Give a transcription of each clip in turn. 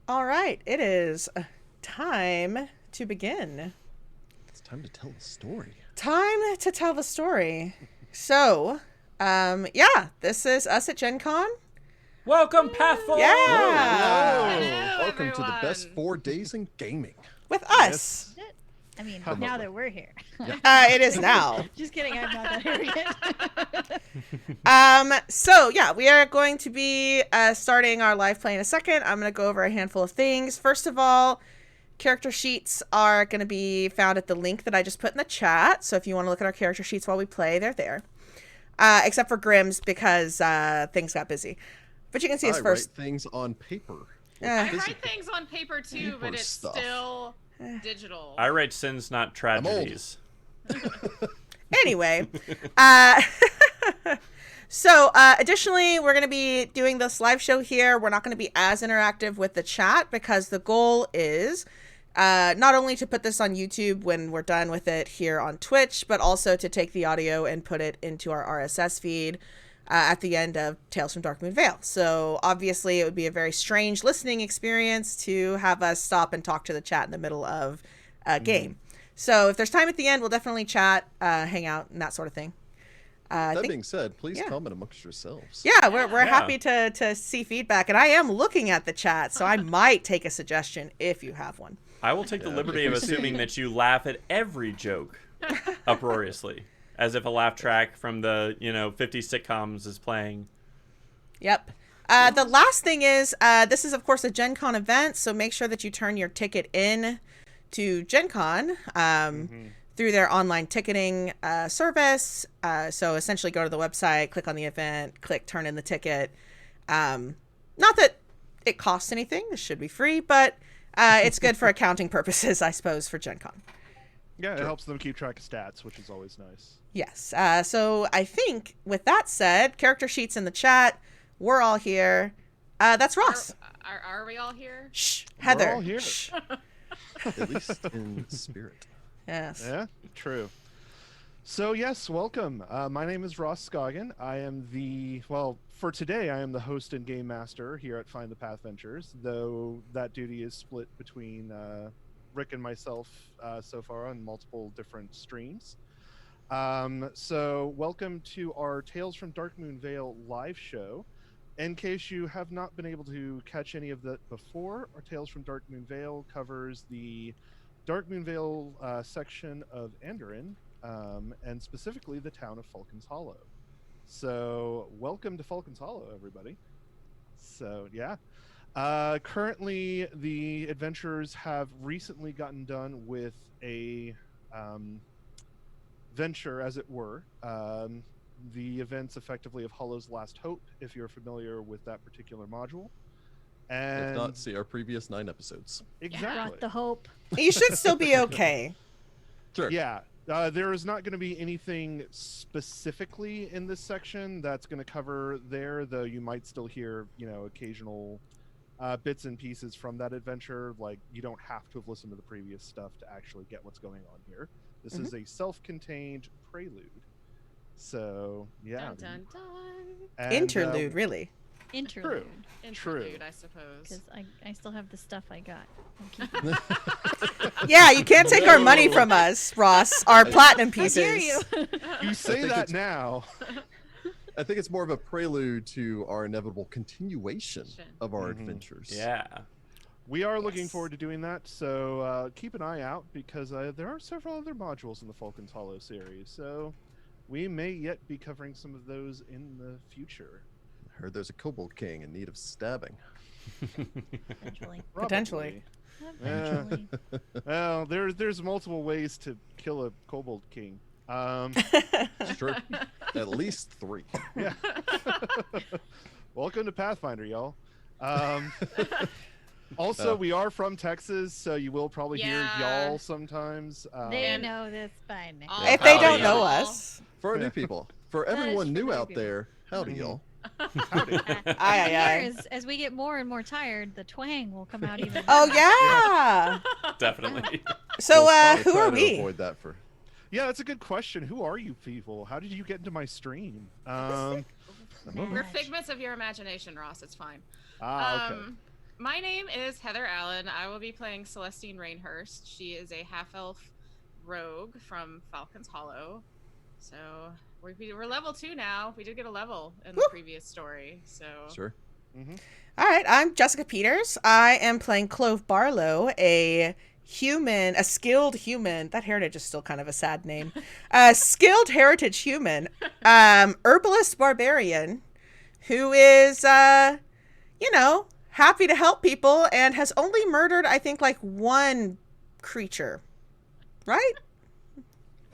All right, it is time to begin. It's time to tell the story. Time to tell the story. So, yeah, this is us at Gen Con. Welcome, Pathfinder! Yeah! Hello, Welcome to the everyone. best 4 days in gaming. With us. I mean, Probably. now that we're here. It is now. Just kidding, I'm not that arrogant. So yeah, we are going to be starting our live play in a second. I'm going to go over a handful of things. First of all, character sheets are going to be found at the link that I just put in the chat. So if you want to look at our character sheets while we play, they're there. Except for Grimm's because things got busy. But you can see his first write things on paper. I write things on paper too, but it's stuff. still digital. I write sins, not tragedies. Anyway, so additionally, we're going to be doing this live show here. We're not going to be as interactive with the chat because the goal is not only to put this on YouTube when we're done with it here on Twitch, but also to take the audio and put it into our RSS feed at the end of Tales from Darkmoon Vale. So obviously it would be a very strange listening experience to have us stop and talk to the chat in the middle of a game. So if there's time at the end, we'll definitely chat, hang out, and that sort of thing. That being said, please comment amongst yourselves. Yeah, we're happy to see feedback, and I am looking at the chat, so I might take a suggestion if you have one. I will take the liberty of assuming that you laugh at every joke uproariously, as if a laugh track from the 50 sitcoms is playing. Yep. The last thing is, this is of course a Gen Con event, so make sure that you turn your ticket in to Gen Con through their online ticketing service. So essentially go to the website, click on the event, click turn in the ticket. Not that it costs anything, this should be free, but it's good for accounting purposes, I suppose, for Gen Con. Yeah, it helps them keep track of stats, which is always nice. Yes. So I think with that said, character sheets in the chat, we're all here. That's Ross. Are we all here? Shh, Heather. We're all here. Shh. At least in spirit. Yes. Yeah, true. So yes, welcome. My name is Ross Scoggin. I am for today, I am the host and game master here at Find the Path Ventures, though that duty is split between Rick and myself so far on multiple different streams. So welcome to our Tales from Darkmoon Vale live show. In case you have not been able to catch any of that before, our Tales from Darkmoon Vale covers the Darkmoon Vale section of Andoran, and specifically the town of Falcon's Hollow. So welcome to Falcon's Hollow, everybody. So yeah. Currently, the adventurers have recently gotten done with a venture, as it were. The events, effectively, of Hollow's Last Hope, if you're familiar with that particular module. And If not, see our previous 9 episodes. Exactly. Brought the hope. You should still be okay. Sure. Yeah. There is not going to be anything specifically in this section that's going to cover there, though you might still hear, occasional bits and pieces from that adventure. Like, you don't have to have listened to the previous stuff to actually get what's going on here. This is a self-contained prelude. So, yeah. Dun, dun, dun. And, Interlude, really. Interlude. Interlude, I suppose. Because I still have the stuff I got. I'm keeping it. Yeah, you can't take our money from us, Ross. Our platinum How dare pieces. you? You say that now. I think it's more of a prelude to our inevitable continuation of our adventures. Yeah. We are looking forward to doing that, so keep an eye out, because there are several other modules in the Falcon's Hollow series, so we may yet be covering some of those in the future. I heard there's a kobold king in need of stabbing. Eventually. Potentially. Eventually. Well, there's multiple ways to kill a kobold king. It's true. At least 3. Yeah. Welcome to Pathfinder, y'all. Also, we are from Texas, so you will probably hear y'all sometimes. They know this by now. If they don't Howdy, know y'all. us. For our new people. For everyone for new new out people. there, howdy, y'all. Howdy. Aye, aye, aye. As we get more and more tired, the twang will come out even Oh, more. yeah. Definitely. So, We'll who try are to we? avoid that for... Yeah, that's a good question. Who are you people? How did you get into my stream? We're figments of your imagination, Ross. It's fine. Okay. My name is Heather Allen. I will be playing Celestine Rainhurst. She is a half-elf rogue from Falcon's Hollow. So we're level 2 now. We did get a level in the previous story. So Sure. Mm-hmm. All right, I'm Jessica Peters. I am playing Clove Barlow, a skilled human. That heritage is still kind of a sad name. A skilled heritage human, herbalist barbarian, who is, happy to help people and has only murdered, I think, like one creature. Right?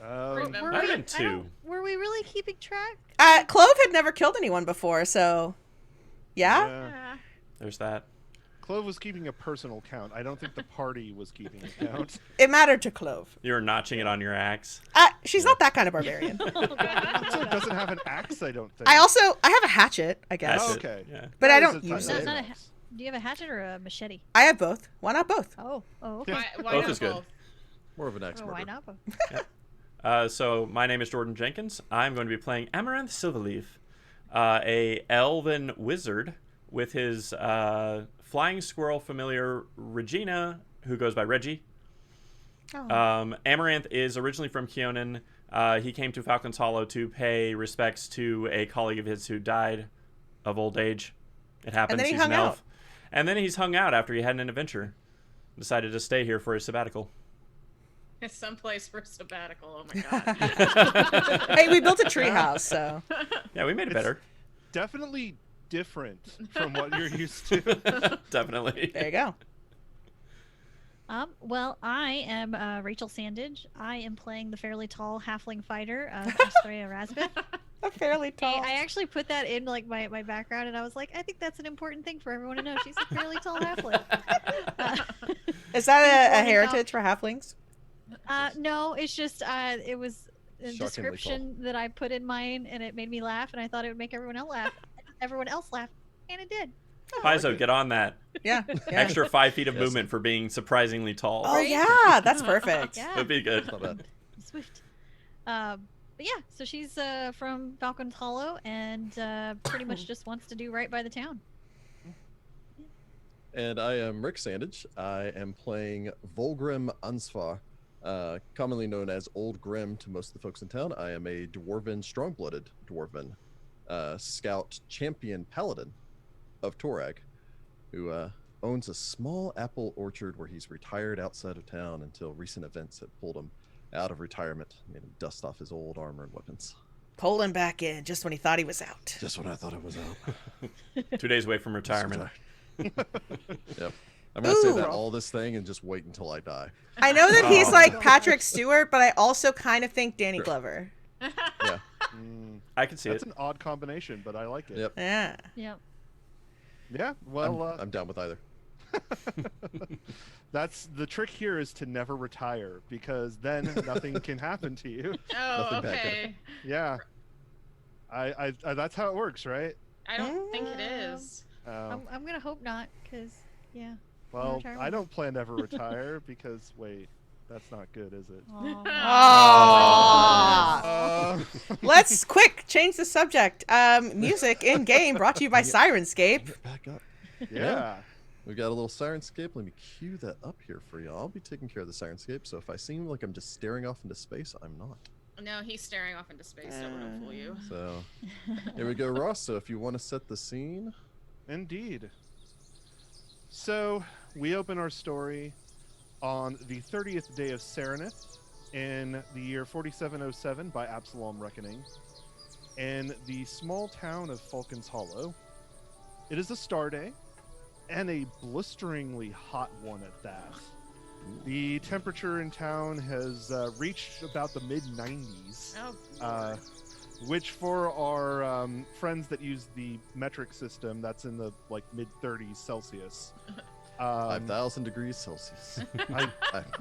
remember. I've been 2. Were we really keeping track? Clove had never killed anyone before, so yeah. Yeah. There's that. Clove was keeping a personal count. I don't think the party was keeping a count. It mattered to Clove. You were notching it on your axe. She's not that kind of barbarian. Also doesn't have an axe, I don't think. I have a hatchet, I guess. That's okay. Yeah. But I That don't is a use type it. of Not a axe. Do you have a hatchet or a machete? I have both. Why not both? Oh, okay. Why Both not is good. both? More of an axe Oh, murder. why not both? So my name is Jordan Jenkins. I'm going to be playing Amaranthe Silverleaf, a elven wizard with his flying squirrel familiar Regina, who goes by Reggie. Oh. Amaranthe is originally from Keonan. He came to Falcon's Hollow to pay respects to a colleague of his who died of old age. It happens. And then he He's hung an elf. out. And then he's hung out after he had an adventure. Decided to stay here for his sabbatical. It's someplace for a sabbatical. Oh my god. Hey, we built a treehouse, so Yeah, we made it better. Definitely different from what you're used to. Definitely. there you go. Well, I am Rachel Sandidge. I am playing the fairly tall halfling fighter, Astrea Razbeth. A fairly tall. I actually put that in like my background, and I was like, I think that's an important thing for everyone to know. She's a fairly tall halfling. Is that a Morning heritage for halflings? No, it's just it was a Shockingly description that I put in mine, and it made me laugh, and I thought it would make everyone else laugh. And it did. Paizo, get on that. Yeah. yeah. Extra 5 feet of Yes. movement for being surprisingly tall. Oh Right? yeah, that's perfect. Yeah. That'd be good. Not bad. Swift. But yeah, so she's from Falcon's Hollow and pretty much just wants to do right by the town. And I am Rick Sandidge. I am playing Volgrim Ansvar, commonly known as Old Grim to most of the folks in town. I am a dwarven, strong-blooded dwarven, scout champion paladin of Torag, who owns a small apple orchard where he's retired outside of town until recent events had pulled him out of retirement, made him dust off his old armor and weapons. Pulled him back in just when he thought he was out. Just when I thought it was out. 2 days away from retirement. Yep. I'm gonna say Ooh. that all this thing and just wait until I die. I know that he's Oh. like Patrick Stewart, but I also kind of think Danny Sure. Glover. Yeah. I can see That's it. an odd combination, but I like it. Yep. Yeah. Yep. Yeah. Well, I'm down with either. that's the trick here is to never retire because then nothing can happen to you. Oh, Nothing bad okay. Yeah. I that's how it works, right? I don't think it is. I'm gonna hope not, cause yeah. Well, retirement. I don't plan to ever retire because wait, that's not good, is it? Aw. Let's quick change the subject. Music in game brought to you by Sirenscape. Get back up. Yeah. We've got a little Sirenscape. Let me cue that up here for you. I'll be taking care of the Sirenscape, so if I seem like I'm just staring off into space, I'm not. No, he's staring off into space. Don't let him fool you. So here we go, Ross. So if you want to set the scene. Indeed. So we open our story on the 30th day of Serenith in the year 4707 by Absalom Reckoning in the small town of Falcon's Hollow. It is a star day and a blisteringly hot one at that. The temperature in town has reached about the mid-90s. Oh, Which for our friends that use the metric system, that's in the like mid-30s Celsius. 5,000 degrees Celsius. I,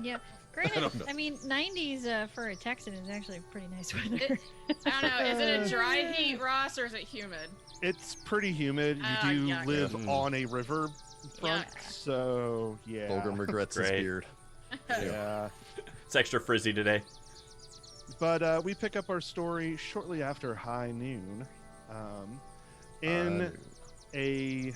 Yeah. I don't know. Granted, I mean, 90s for a Texan is actually pretty nice weather. I don't know. Is it a dry heat, Ross, or is it humid? it's pretty humid. You Ah, do yuck. live Mm. on a river front, Yuck. so yeah. Volgrim regrets his Great. beard. Yeah. It's extra frizzy today. But we pick up our story shortly after high noon in a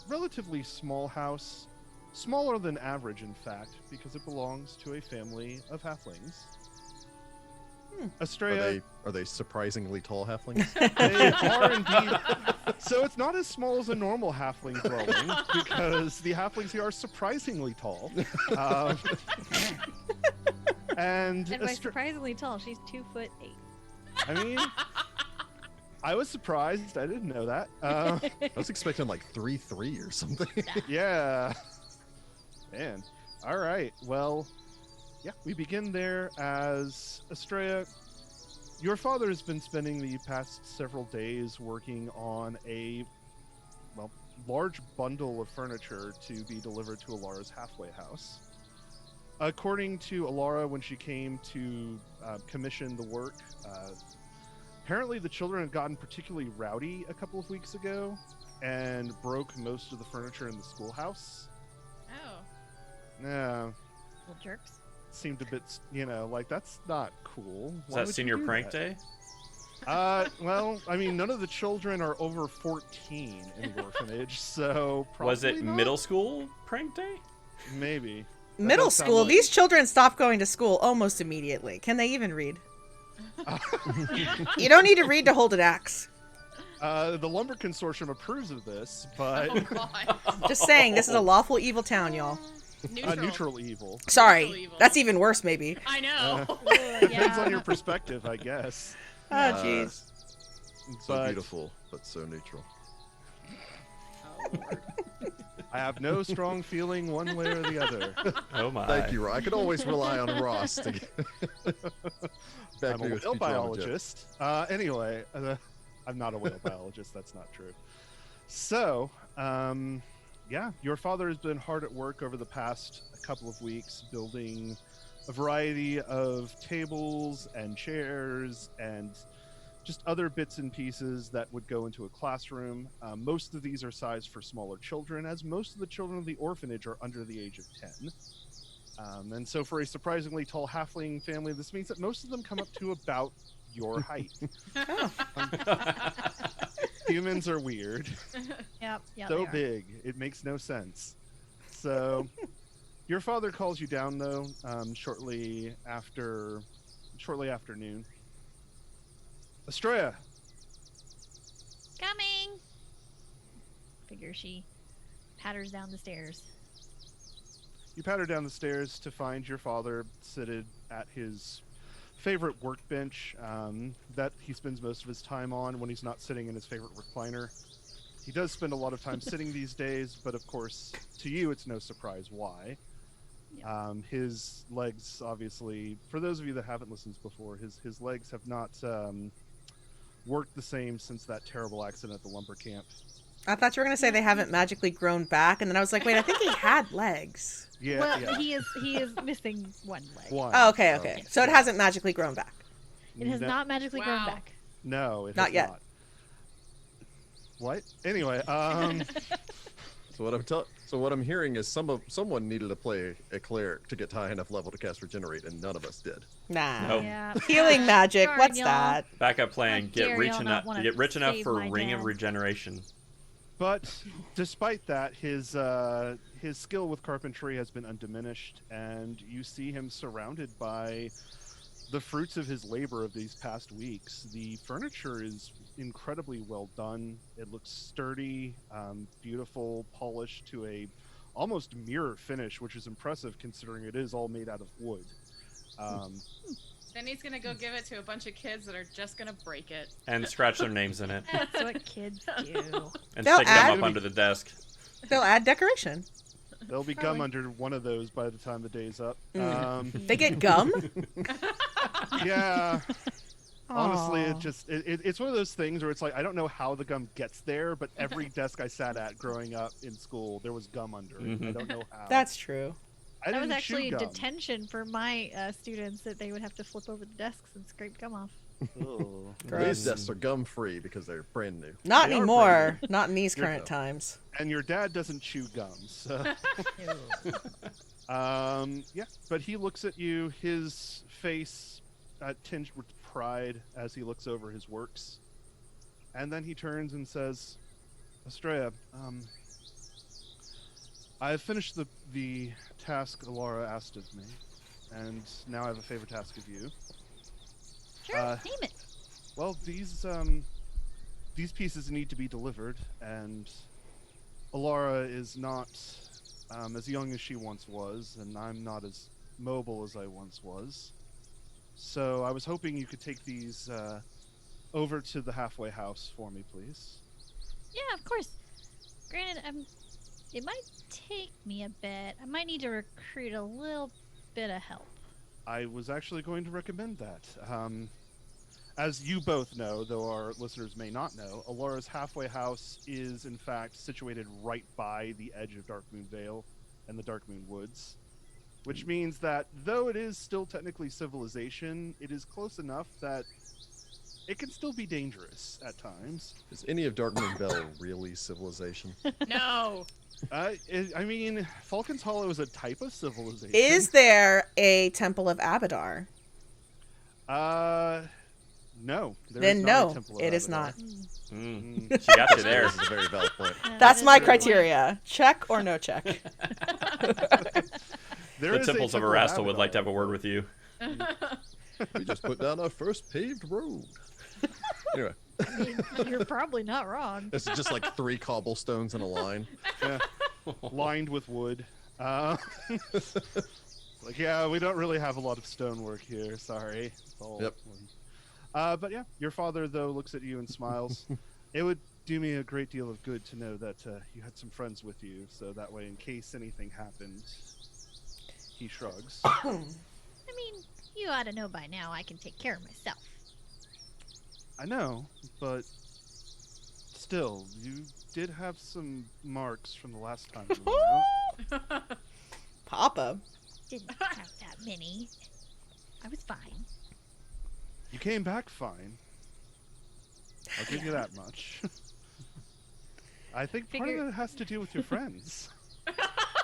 relatively small house, smaller than average, in fact, because it belongs to a family of halflings. Astrea, Are they surprisingly tall halflings? they are indeed. So it's not as small as a normal halfling dwelling, because the halflings here are surprisingly tall. And And by surprisingly tall, she's 2'8". I mean, I was surprised. I didn't know that. I was expecting like 3'3" or something. Yeah. Man. All right. Well, yeah, we begin there as Astrea. Your father has been spending the past several days working on a, large bundle of furniture to be delivered to Elara's halfway house. According to Elara, when she came to commission the work, apparently the children had gotten particularly rowdy a couple of weeks ago and broke most of the furniture in the schoolhouse. Oh. Yeah, Little jerks. seemed a bit, like that's not cool. Is Why that would senior you do prank that? day? Well, I mean, none of the children are over 14 in the orphanage, so probably Was it not. middle school prank day? Maybe. That Middle does sound school. like- These children stop going to school almost immediately. Can they even read? You don't need to read to hold an axe. The Lumber Consortium approves of this, but Oh god. Just saying, this is a lawful evil town, y'all. neutral evil. Sorry, Neutral evil. that's even worse, maybe. I know. Depends on your perspective, I guess. Oh, jeez. So But- beautiful, but so neutral. Oh, Lord. I have no strong feeling one way or the other. Oh my. Thank you, Ross. I could always rely on Ross to get back I'm me a with whale Futurama biologist. Anyway, I'm not a whale biologist. That's not true. So, yeah, your father has been hard at work over the past couple of weeks building a variety of tables and chairs and just other bits and pieces that would go into a classroom. Most of these are sized for smaller children, as most of the children of the orphanage are under the age of 10. And so for a surprisingly tall halfling family, this means that most of them come up to about your height. Humans are weird. Yep. Yeah. So big, it makes no sense. So your father calls you down, though, shortly after noon. Astrea, Coming. Figure she patters down the stairs. you patter down the stairs to find your father seated at his favorite workbench that he spends most of his time on when he's not sitting in his favorite recliner. He does spend a lot of time sitting these days, but of course, to you, it's no surprise why. His legs, obviously, for those of you that haven't listened before, his legs have not worked the same since that terrible accident at the lumber camp. I thought you were going to say they haven't magically grown back, and then I was like, wait, I think he had legs. Yeah, Well, yeah. he is missing one leg. One. Oh, okay. So it hasn't magically grown back. It has No- not magically grown Wow. back. No, it Not has yet. not. What? Anyway, So what I'm hearing is someone needed to play a cleric to get to high enough level to cast regenerate, and none of us did. Nah. Nope. Yeah. Healing magic. Darn, What's y'all. that? Backup plan. How Get dare rich y'all enough. not wanna Get rich enough save for my Ring of dad. Regeneration. but despite that, his skill with carpentry has been undiminished, and you see him surrounded by the fruits of his labor of these past weeks. The furniture is incredibly well done. It looks sturdy, beautiful, polished to a almost mirror finish, which is impressive considering it is all made out of wood. Then he's gonna go give it to a bunch of kids that are just gonna break it. And scratch their names in it. That's what kids do. And They'll stick them add- up under the desk. They'll add decoration. They'll become Probably. under one of those by the time the day's up. They get gum? Yeah. Honestly, Aw. it's one of those things where it's like I don't know how the gum gets there, but every desk I sat at growing up in school, there was gum under it. I don't know how. That's true. I That was didn't chew actually gum. detention for my students that they would have to flip over the desks and scrape gum off. Ugh. Gross. These desks are gum free because they're brand new. Not They are anymore. Not in these You're current dumb. times. And your dad doesn't chew gum, so yeah. But he looks at you, his face tinged with pride as he looks over his works, and then he turns and says, "Astrea, I've finished the task Elara asked of me, and now I have a favor task of you. Sure, name it. Well, these pieces need to be delivered, and Elara is not as young as she once was, and I'm not as mobile as I once was. So I was hoping you could take these over to the halfway house for me, please. Yeah, of course. Granted, it might take me a bit. I might need to recruit a little bit of help. I was actually going to recommend that. As you both know, though our listeners may not know, Elara's halfway house is in fact situated right by the edge of Darkmoon Vale and the Darkmoon Woods, which means that though it is still technically civilization, it is close enough that it can still be dangerous at times. Is any of Darkmoon Vale really civilization? No. I mean, Falcon's Hollow is a type of civilization. Is there a Temple of Abadar? No. There Then is not a no, Temple of it is Abadar. not. She got you there. This is a very valid point. That's my That is a good point. criteria. Check or no check. There The is a temples of Temple Erastil would like to Abadar. have a word with you. We just put down our first paved road. Anyway, I mean, you're probably not wrong. this is just like 3 cobblestones in a line. Yeah. Lined with wood. Like, yeah, we don't really have a lot of stonework here. Sorry. It's all Yep. But yeah, your father, though, looks at you and smiles. It would do me a great deal of good to know that you had some friends with you, so that way, in case anything happened, he shrugs. I mean, you ought to know by now I can take care of myself. I know, but still, you did have some marks from the last time you were out. Papa. Didn't have that many. I was fine. You came back fine. I'll give you that much. I think part Figure- of it has to do with your friends.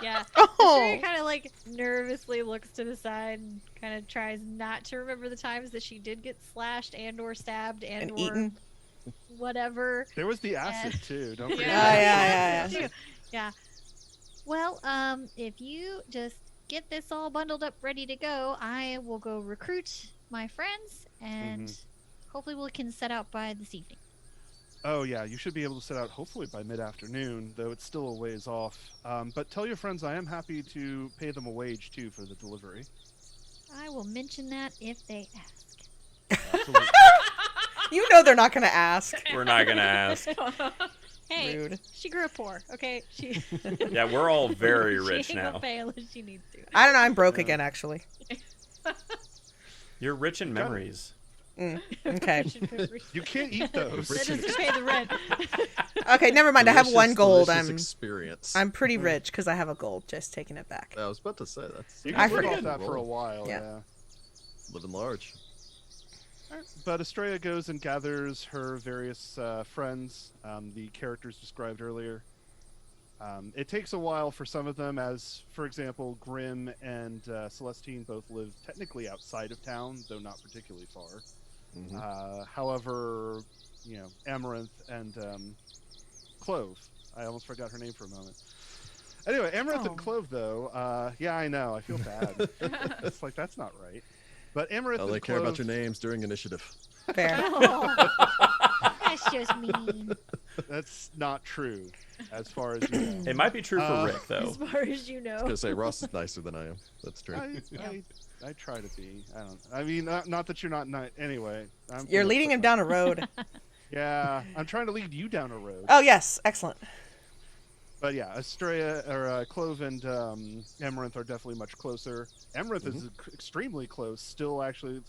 Yeah. Oh. Astrea kind of like nervously looks to the side and kind of tries not to remember the times that she did get slashed and or stabbed and And or eaten. There whatever. was the acid too. Don't forget. Yeah. Yeah. Yeah. Well, if you just get this all bundled up, ready to go, I will go recruit my friends, and hopefully we can set out by this evening. Oh yeah, you should be able to set out hopefully by mid-afternoon, though it's still a ways off. But tell your friends I am happy to pay them a wage too for the delivery. I will mention that if they ask. Absolutely. You know they're not going to ask. We're not gonna ask. Hey, Rude. she grew up poor, okay? She Yeah, we're all very rich she ain't now. gonna pay unless she needs to. I don't know. I'm broke again, actually. You're rich in memories. Okay. You can't eat those. That doesn't pay the rent. Okay, never mind. I have one gold. Delicious experience. I'm pretty rich because I have a gold. Just taking it back. I was about to say that's. You I can live forgot. off that for a while. Yeah. Yeah. Living large. But Astrea goes and gathers her various friends, the characters described earlier. It takes a while for some of them, as, for example, Grimm and Celestine both live technically outside of town, though not particularly far. However, you know, Amaranthe and Clove. I almost forgot her name for a moment. Anyway, Amaranthe and Clove, though, yeah, I know, I feel bad. It's like, that's not right. But Amaranthe Oh, and they care about Clove- your names during initiative. Fair. Oh, that's just mean. That's not true, as far as you know. It might be true for Rick, though. As far as you know. I was gonna say Ross is nicer than I am. That's true. I try to be. I don't. I mean, not that you're not nice. Anyway, You're leading him down a road. Yeah, I'm trying to lead you down a road. Oh, yes. Excellent. But yeah, Astrea or Clove and Amaranthe are definitely much closer. Amaranthe is extremely close, still actually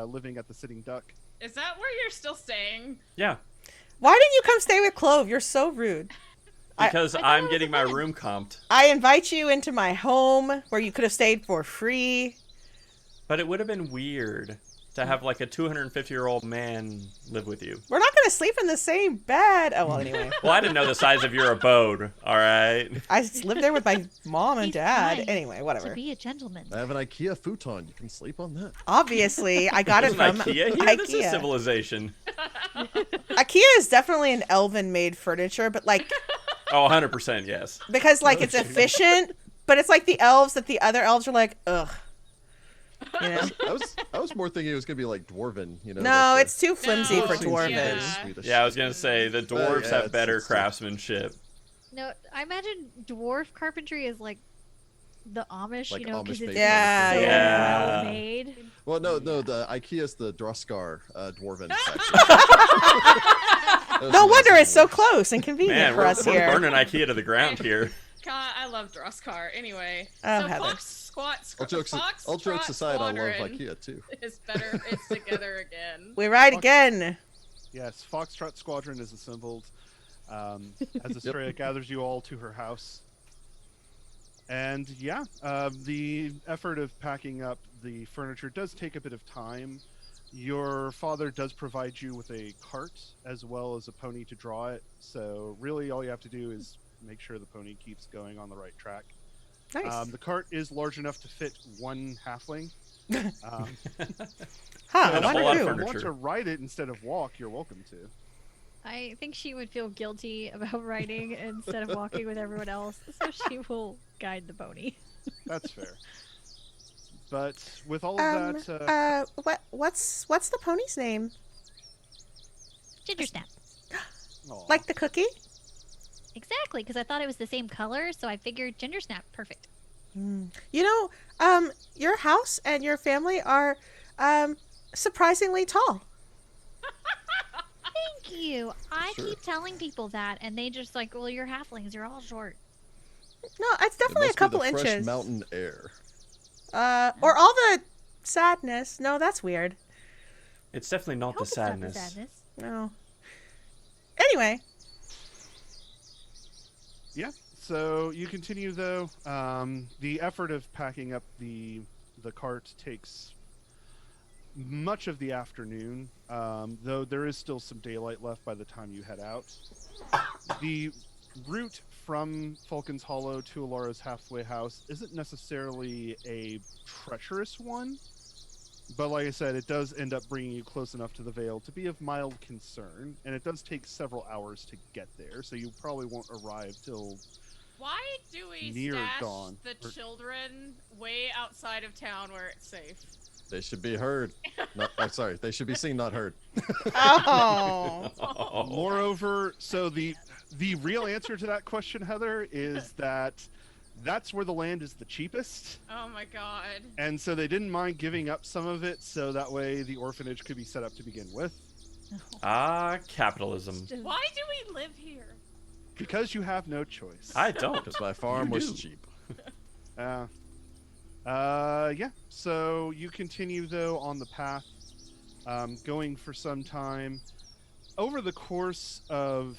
living at the Sitting Duck. Is that where you're still staying? Yeah, Why didn't you come stay with Clove? You're so rude. because I thought I'm it was getting a my bed. room comped. I invite you into my home where you could have stayed for free. But it would have been weird to have like a 250-year-old man live with you. We're not going to sleep in the same bed. Oh, well, anyway. Well, I didn't know the size of your abode, all right? I just lived there with my mom and He's dad. trying Anyway, To whatever. be a gentleman. I have an IKEA futon. You can sleep on that. Obviously, I got it There's from an IKEA here? This is IKEA. civilization. IKEA is definitely an elven-made furniture, but like Oh, 100% yes. Because like it's efficient, but it's like the elves that the other elves are like, ugh. You know? I was more thinking it was gonna be like dwarven, you know. No, like it's too flimsy No, for it seems very dwarven. Swedish. Yeah, I was gonna say the dwarves yeah, have better it's craftsmanship. No, I imagine dwarf carpentry is like the Amish, Like you know, because Amish it's made Yeah, so yeah. well made. Well, no, the IKEA's the Droskar dwarven. No wonder it's so close and convenient Man, for us we're here. burning IKEA to the ground here. God, I love Droskar. Anyway, Oh, so Heather. All jokes aside, I love Squadron IKEA too. is better. It's together again. We ride again. Yes, Foxtrot Squadron is assembled as Astrea gathers you all to her house. And yeah, the effort of packing up the furniture does take a bit of time. Your father does provide you with a cart as well as a pony to draw it. So really all you have to do is make sure the pony keeps going on the right track. Nice. The cart is large enough to fit one halfling. Huh, And I a whole lot wonder of If you who. want furniture. to ride it instead of walk, you're welcome to. I think she would feel guilty about riding instead of walking with everyone else, so she will guide the pony. That's fair. But with all of that, What's the pony's name? Ginger snap. aw. Like the cookie? Exactly, because I thought it was the same color, so I figured ginger snap. Perfect. You know, your house and your family are surprisingly tall. Thank you. I Sure. keep telling people that, and they just like, well, you're halflings. You're all short. No, it's It definitely a must be couple the fresh inches. mountain air. Or all the sadness. No, that's weird. It's definitely I not hope the it's not sadness. the sadness. No. Anyway, Yeah. So you continue though. The effort of packing up the cart takes much of the afternoon, though there is still some daylight left by the time you head out. The route from Falcon's Hollow to Elara's halfway house isn't necessarily a treacherous one, but like I said, it does end up bringing you close enough to the Vale to be of mild concern, and it does take several hours to get there, so you probably won't arrive till Why do we Near stash dawn. the children way outside of town where it's safe? They should be heard. I'm sorry. They should be seen, not heard. oh, Oh. Moreover, so the real answer to that question, Heather, is that that's where the land is the cheapest, Oh my god. and so they didn't mind giving up some of it, so that way the orphanage could be set up to begin with. Ah, capitalism. Why do we live here? Because you have no choice. I don't. Because my farm was do. cheap. Yeah. So you continue though on the path, going for some time. Over the course of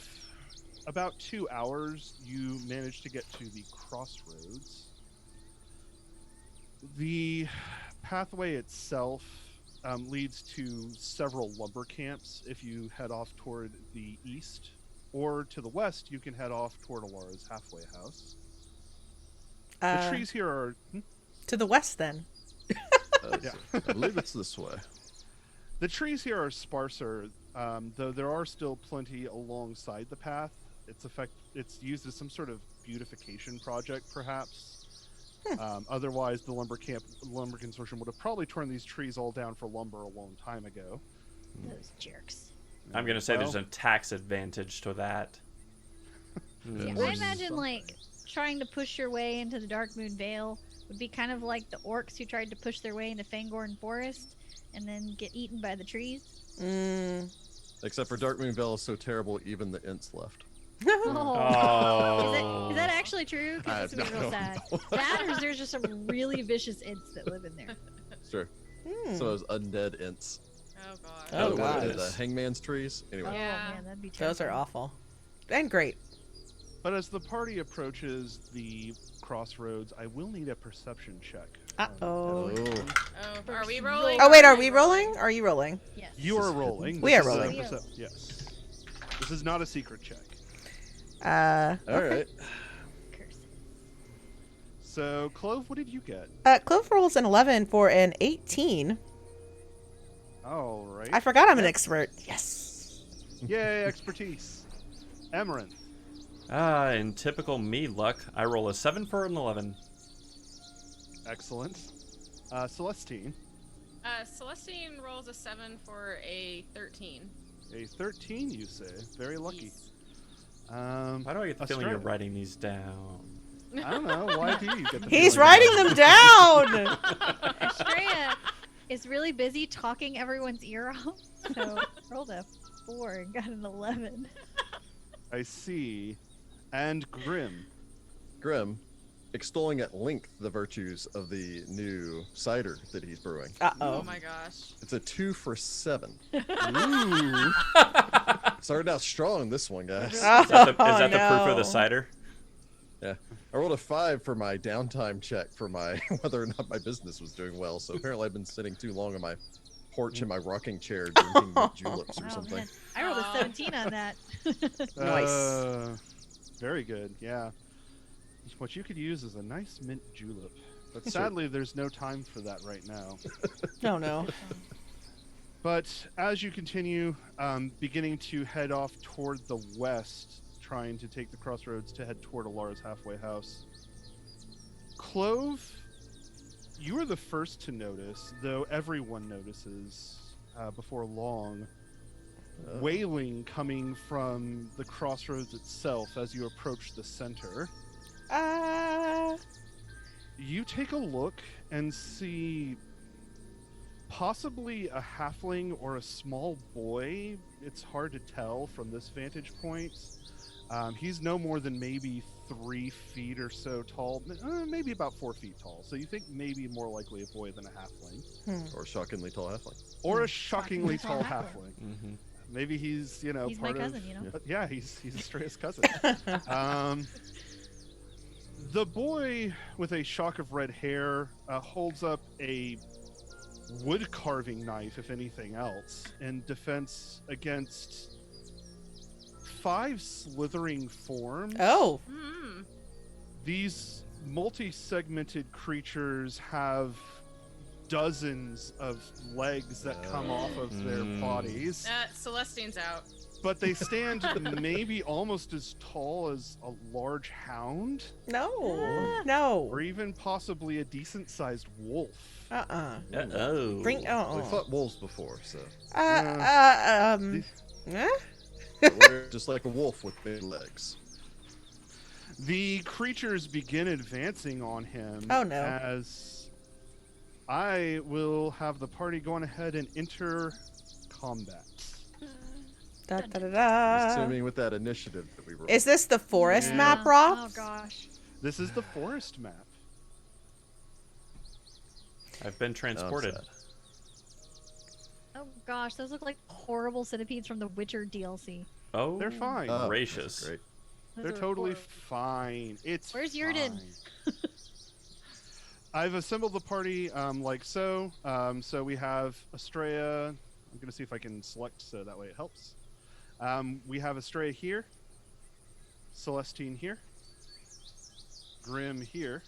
about 2 hours, you manage to get to the crossroads. The pathway itself leads to several lumber camps if you head off toward the east, or to the west, you can head off toward Elara's halfway house. The trees here are... to the west then. Yeah. I believe it's this way. The trees here are sparser, though there are still plenty alongside the path. It's used as some sort of beautification project, perhaps. Otherwise, the lumber consortium would have probably torn these trees all down for lumber a long time ago. Those jerks. I'm gonna say there's Well- a tax advantage to that. Yeah, Or I imagine something. like trying to push your way into the Darkmoon Vale would be kind of like the orcs who tried to push their way into Fangorn Forest and then get eaten by the trees. Except for Darkmoon Vale is so terrible, even the Ints left. Oh. Is that actually true? Because it's I gonna be real don't sad. know. That or is there just some really vicious ints that live in there? Sure. So it was undead Ints. Oh god. Oh, What are they, God. The Hangman's trees? Anyway. Yeah. Oh man, that'd be terrible. Those are awful. And great. But as the party approaches the crossroads, I will need a perception check. Uh-oh. Oh, are we rolling? Oh wait, Or are we rolling? Are you rolling? Yes. You are rolling. We This are is a rolling. Yes. This is not a secret check. All right. Curse. So, Clove, what did you get? Clove rolls an 11 for an 18. All right. I forgot I'm an expert. Yes. Yay, expertise. Amaranthe. In typical me luck, I roll a 7 for an 11. Excellent. Celestine. Celestine rolls a 7 for a 13. A 13, you say? Very lucky. Why do I get the feeling you're writing these down? I don't know. Why do you get the He's feeling writing them down. Astrea is really busy talking everyone's ear off, so rolled a 4 and got an 11. I see. And Grim. Grim, extolling at length the virtues of the new cider that he's brewing. Oh my gosh. It's a 2 for 7. Ooh. Started out strong this one, guys. Is that the proof of no. the cider? Yeah. I rolled a 5 for my downtime check for my whether or not my business was doing well. So apparently I've been sitting too long on my porch in my rocking chair drinking juleps or Oh, something. man. I rolled a 17 on that. Nice. Very good, yeah. What you could use is a nice mint julep. But sadly, there's no time for that right now. No, no. But as you continue, beginning to head off toward the west, trying to take the crossroads to head toward Elara's halfway house. Clove, you are the first to notice, though everyone notices before long, wailing coming from the crossroads itself as you approach the center. You take a look and see possibly a halfling or a small boy. It's hard to tell from this vantage point. He's no more than maybe 3 feet or so tall, maybe about 4 feet tall. So you think maybe more likely a boy than a halfling. Or a shockingly tall halfling. Or a shockingly tall halfling. Mm-hmm. Maybe he's, He's part my of... cousin, you know? Yeah, he's Astrea's cousin. The boy with a shock of red hair holds up a wood carving knife, if anything else, in defense against 5 slithering forms. Oh. Hmm. These multi-segmented creatures have dozens of legs that come off of their bodies, Celestine's out. but they stand maybe almost as tall as a large hound, No. No. or even possibly a decent-sized wolf. Uh-oh. Bring. We Oh. fought wolves before, so just like a wolf with big legs. The creatures begin advancing on him. Oh, no. As I will have the party going ahead and enter combat. Da, da, da, da. Assuming with that initiative that we were. Is this the forest Yeah. map, Rob? Oh gosh. This is the forest map. I've been transported. sad. Oh gosh, those look like horrible centipedes from the Witcher DLC. Oh, They're fine. Oh, gracious. Great. Those They're are totally horrible. fine. It's Where's Yurden? fine. I've assembled the party like so. So we have Astrea. I'm going to see if I can select so that way it helps. We have Astrea here. Celestine here. Grim here.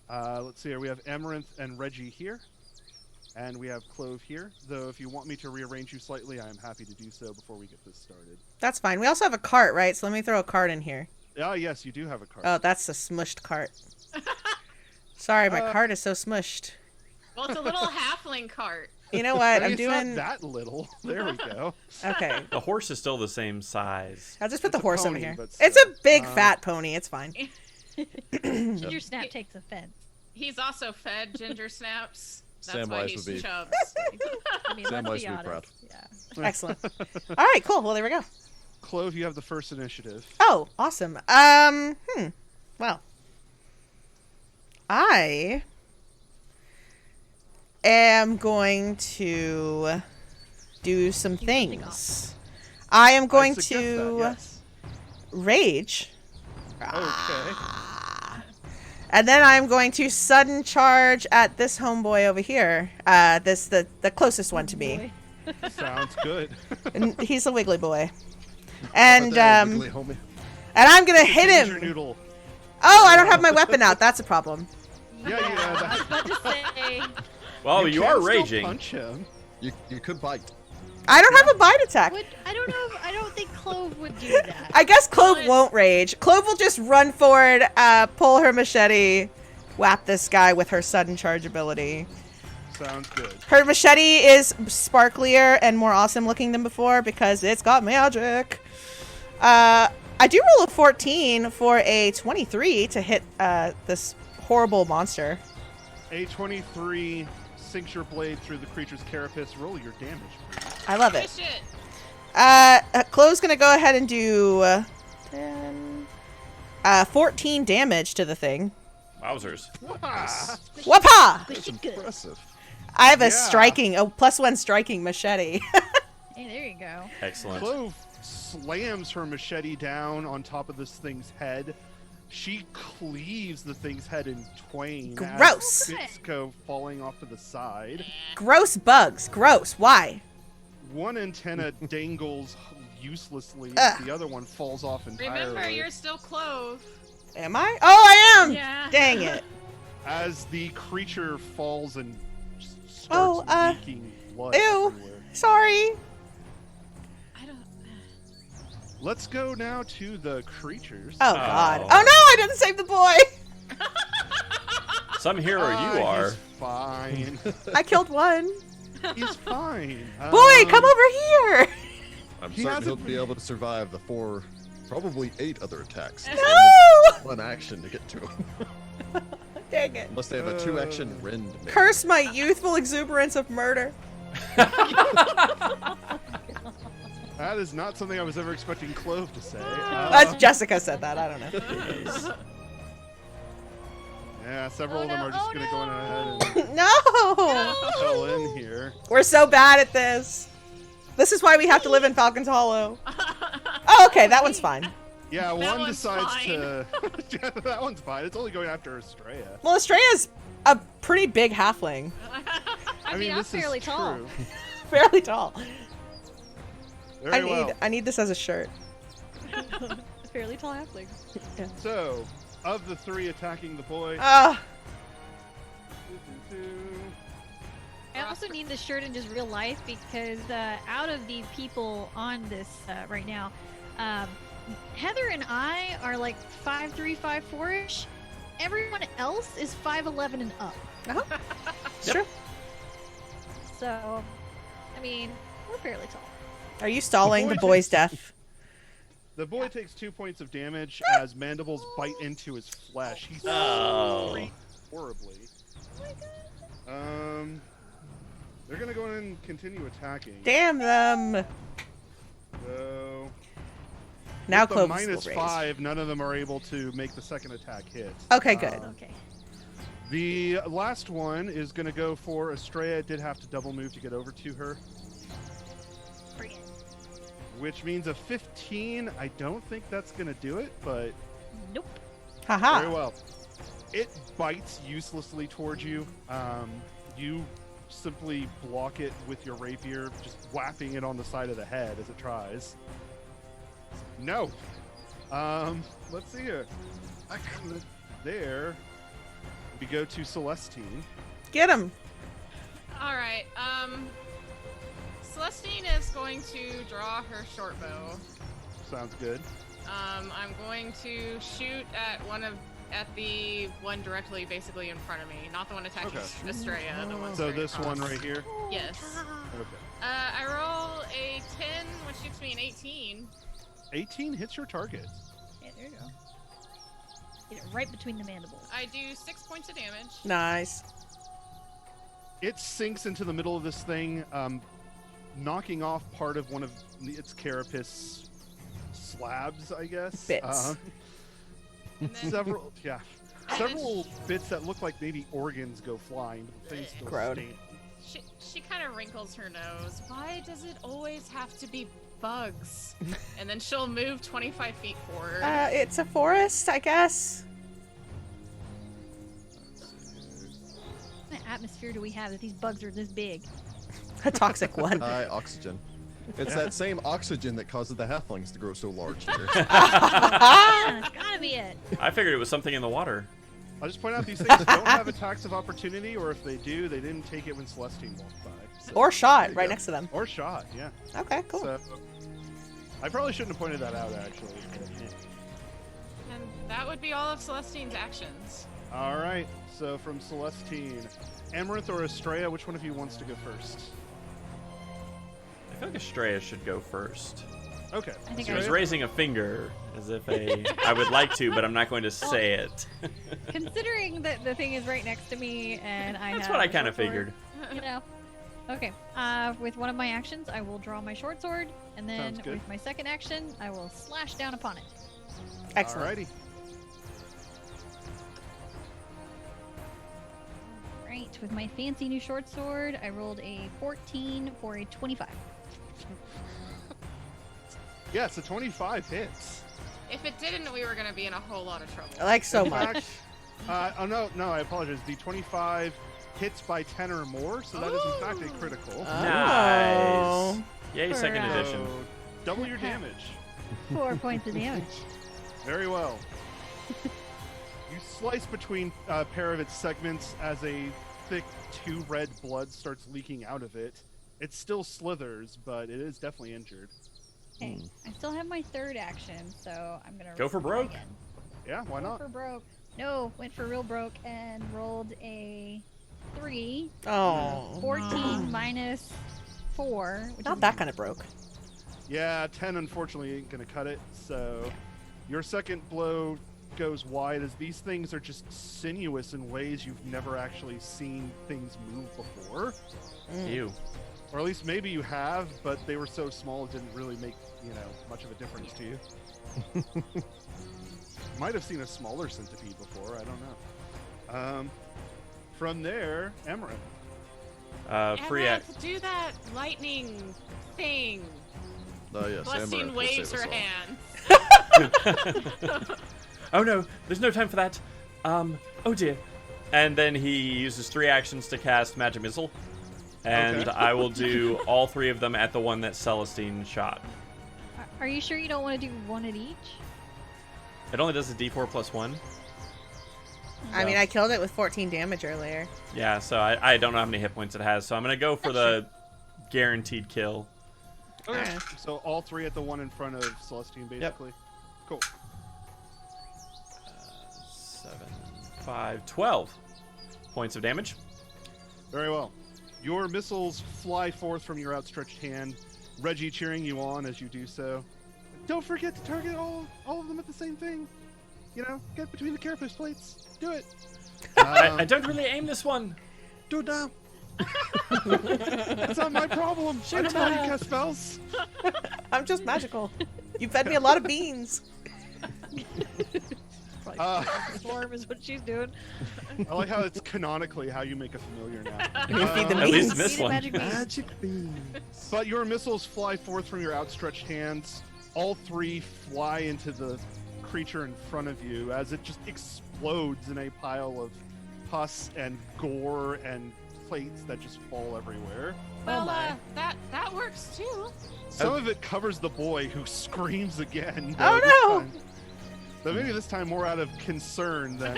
Let's see here. We have Amaranthe and Reggie here. And we have Clove here. Though if you want me to rearrange you slightly, I am happy to do so before we get this started. That's fine. We also have a cart, right? So let me throw a cart in here. Ah, yes, you do have a card. Oh, that's a smushed cart. Sorry, my cart is so smushed. Well, it's a little halfling cart. You know what? I'm It's doing. not that little. There we go. Okay. The horse is still the same size. I'll just put It's the a horse over pony, here. but It's a still. big fat pony. It's fine. Ginger Snap takes offense. He's also fed ginger snaps. That's Samwise why would he's be- chubs. I mean, Sam let's Weiss be would be proud. honest. Yeah. Excellent. All right, cool. Well, there we go. Clove, you have the first initiative. Oh, awesome. Well, I am going to do some something things. I am going I suggest that, to yes. rage. Okay. And then I'm going to sudden charge at this homeboy over here. The closest one to me. Sounds good. And he's a wiggly boy. But And then wiggly homie. and I'm gonna hit Ginger him. Noodle. Oh, I don't have my weapon out. That's a problem. Yeah, I was about to say. Well, you can are still raging. Punch him. You could bite. I don't have a bite attack. I don't know. I don't think Clove would do that. I guess Clove Well, won't rage. Clove will just run forward, pull her machete, whap this guy with her sudden charge ability. Sounds good. Her machete is sparklier and more awesome looking than before because it's got magic. I do roll a 14 for a 23 to hit this horrible monster. A 23 sinks your blade through the creature's carapace. Roll your damage, please. I love it. Fish it. Clove's gonna go ahead and do 14 damage to the thing. Wowzers. Ah, Whoopah! Squish That's it good. impressive. I have a Yeah. striking, a +1 striking machete. Hey, there you go. Excellent. Clove slams her machete down on top of this thing's head. She cleaves the thing's head in twain. as Gross. bits go falling off to the side. Gross bugs. Gross. Why? One antenna dangles uselessly. Ugh. The other one falls off entirely. Remember, you're still Clove. Am I? Oh, I am! Yeah. Dang it. As the creature falls and starts Oh, leaking blood ew. everywhere. Sorry. I don't. Let's go now to the creatures. Oh, God. Oh. Oh, no, I didn't save the boy. Some hero you are. He's fine. I killed one. He's fine. Boy, come over here. I'm He certain hasn't he'll been- be able to survive the 4, probably 8 other attacks. No! One action to get to him. Dang it. Unless they have a 2-action rend. maybe. Curse my youthful exuberance of murder. That is not something I was ever expecting Clove to say. Jessica said that. I don't know. Yeah, several Oh, of them no. are just Oh, going to go no. ahead and No! fill in here. We're so bad at this. This is why we have to live in Falcon's Hollow. Oh, okay, that one's fine. Yeah, That one one's decides fine. to. Yeah, that one's fine. It's only going after Astrea. Well, Astrea's a pretty big halfling. I mean, I'm this is fairly tall. true. Fairly tall. Very well. I need this as a shirt. Fairly tall halfling. So, of the 3 attacking the boy, Ah, I also need this shirt in just real life because out of the people on this right now, Heather and I are like 5'3", 5'4"-ish. Everyone else is 5'11" and up. sure. So, I mean, we're fairly tall. Are you stalling The the boy boy's death? the boy takes 2 points of damage as mandibles bite into his flesh. He Oh. screams horribly. They're gonna go in and continue attacking. Damn them. So Now with the Clovis minus will raise. 5, none of them are able to make the second attack hit. Okay, good. Okay. The last one is going to go for Astrea. Did have to double move to get over to her, Bring it. which means a 15. I don't think that's going to do it, but Nope. very Haha. well. It bites uselessly towards you. You simply block it with your rapier, just whapping it on the side of the head as it tries. No. Let's see here. There. We go to Celestine. Get him. All right. Celestine is going to draw her short bow. Sounds good. I'm going to shoot at the one directly, basically in front of me, not the one attacking Okay. Astrea. The one So straight this one across. right here. Yes. Okay. I roll a 10, which gives me an 18. 18 hits your target. Yeah, there you go. Get it right between the mandibles. I do 6 points of damage. Nice. It sinks into the middle of this thing, knocking off part of one of its carapace slabs, I guess. Bits. And then, Several, yeah. And Several bits that look like maybe organs go flying, but the thing still Crud. stand. she kind of wrinkles her nose. Why does it always have to be bugs? And then she'll move 25 feet forward. It's a forest, I guess. What kind of atmosphere do we have that these bugs are this big? A toxic one. Oxygen. It's that same oxygen that causes the halflings to grow so large here. Yeah, it's gotta be it. I figured it was something in the water. I'll just point out these things don't have attacks of opportunity, or if they do, they didn't take it when Celestine walked by. So- Or shot you right go. next to them. Or shot, yeah. Okay, cool. So, I probably shouldn't have pointed that out, actually. And that would be all of Celestine's actions. All right, so from Celestine, Amaranthe or Astrea, which one of you wants to go first? I feel like Astrea should go first. Okay. I think She I was would. raising a finger as if I would like to, but I'm not going to say it. Considering that the thing is right next to me and I That's have what I a kind of short sword, figured. You know. Okay. With one of my actions, I will draw my short sword, and then Sounds good. with my second action, I will slash down upon it. Excellent. Alrighty. Right. With my fancy new short sword, I rolled a 14 for a 25. Yes, a 25 hits. If it didn't, we were going to be in a whole lot of trouble. Like so In much. fact, oh no, I apologize. The 25 hits by 10 or more, so that is in fact a critical. Oh. Nice. Yay, For, second uh, edition. So, double your damage. 4 points of damage. Very well. You slice between a pair of its segments as a thick 2 red blood starts leaking out of it. It still slithers, but it is definitely injured. Okay. I still have my third action, so I'm gonna Go for try broke. again. Yeah, why Go not? for broke. No, went for real broke and rolled a 3. Oh. 14 minus 4. Which Not is that kind of broke. Yeah, 10 unfortunately ain't gonna cut it, so your second blow goes wide as these things are just sinuous in ways you've never actually seen things move before. Ew. Or at least maybe you have, but they were so small it didn't really make, much of a difference to you. Might have seen a smaller centipede before, I don't know. From there, Amaranthe. Free act. Amaranth, do that lightning thing. Yes, Celestine Amaranth will waves save her us all. hands. Oh no, there's no time for that. Oh dear. And then he uses 3 actions to cast Magic Missile. And Okay. I will do all 3 of them at the one that Celestine shot. Are you sure you don't want to do one at each? It only does a d4 plus 1. I mean, I killed it with 14 damage earlier. Yeah, so I don't know how many hit points it has. So I'm going to go for the guaranteed kill. Okay. Alright. So all 3 at the one in front of Celestine, basically. Cool. 7, 5, 12 points of damage. Very well. Your missiles fly forth from your outstretched hand, Reggie cheering you on as you do so. Don't forget to target all of them at the same thing. Get between the carapace plates. Do it. I don't really aim this one. Do it now. That's not my problem. I don't know how you cast spells. I'm just magical. You fed me a lot of beans. Swarm is what she's doing. I like how it's canonically how you make a familiar now. You feed them At least beans. this Feed it one. magic beans. Magic beans. But your missiles fly forth from your outstretched hands. All 3 fly into the creature in front of you as it just explodes in a pile of pus and gore and plates that just fall everywhere. Well, my. that works too. Some of it covers the boy, who screams again. Oh, this no! time. But maybe this time more out of concern than,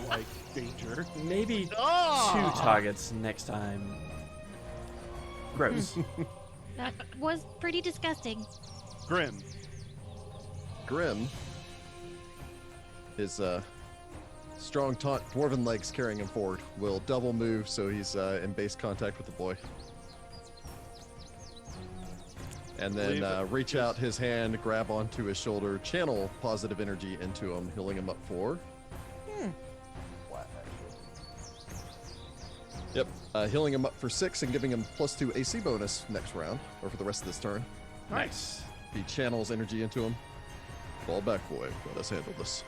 like danger. Maybe 2 Ah! targets next time. Gross. That was pretty disgusting. Grim. Grim. His strong taunt dwarven legs carrying him forward will double move so he's in base contact with the boy. And then Believe reach out his hand, grab onto his shoulder, channel positive energy into him, healing him up for. Yep, healing him up for 6 and giving him +2 AC bonus next round, or for the rest of this turn. Nice. He channels energy into him. Fall back, boy. Let us handle this.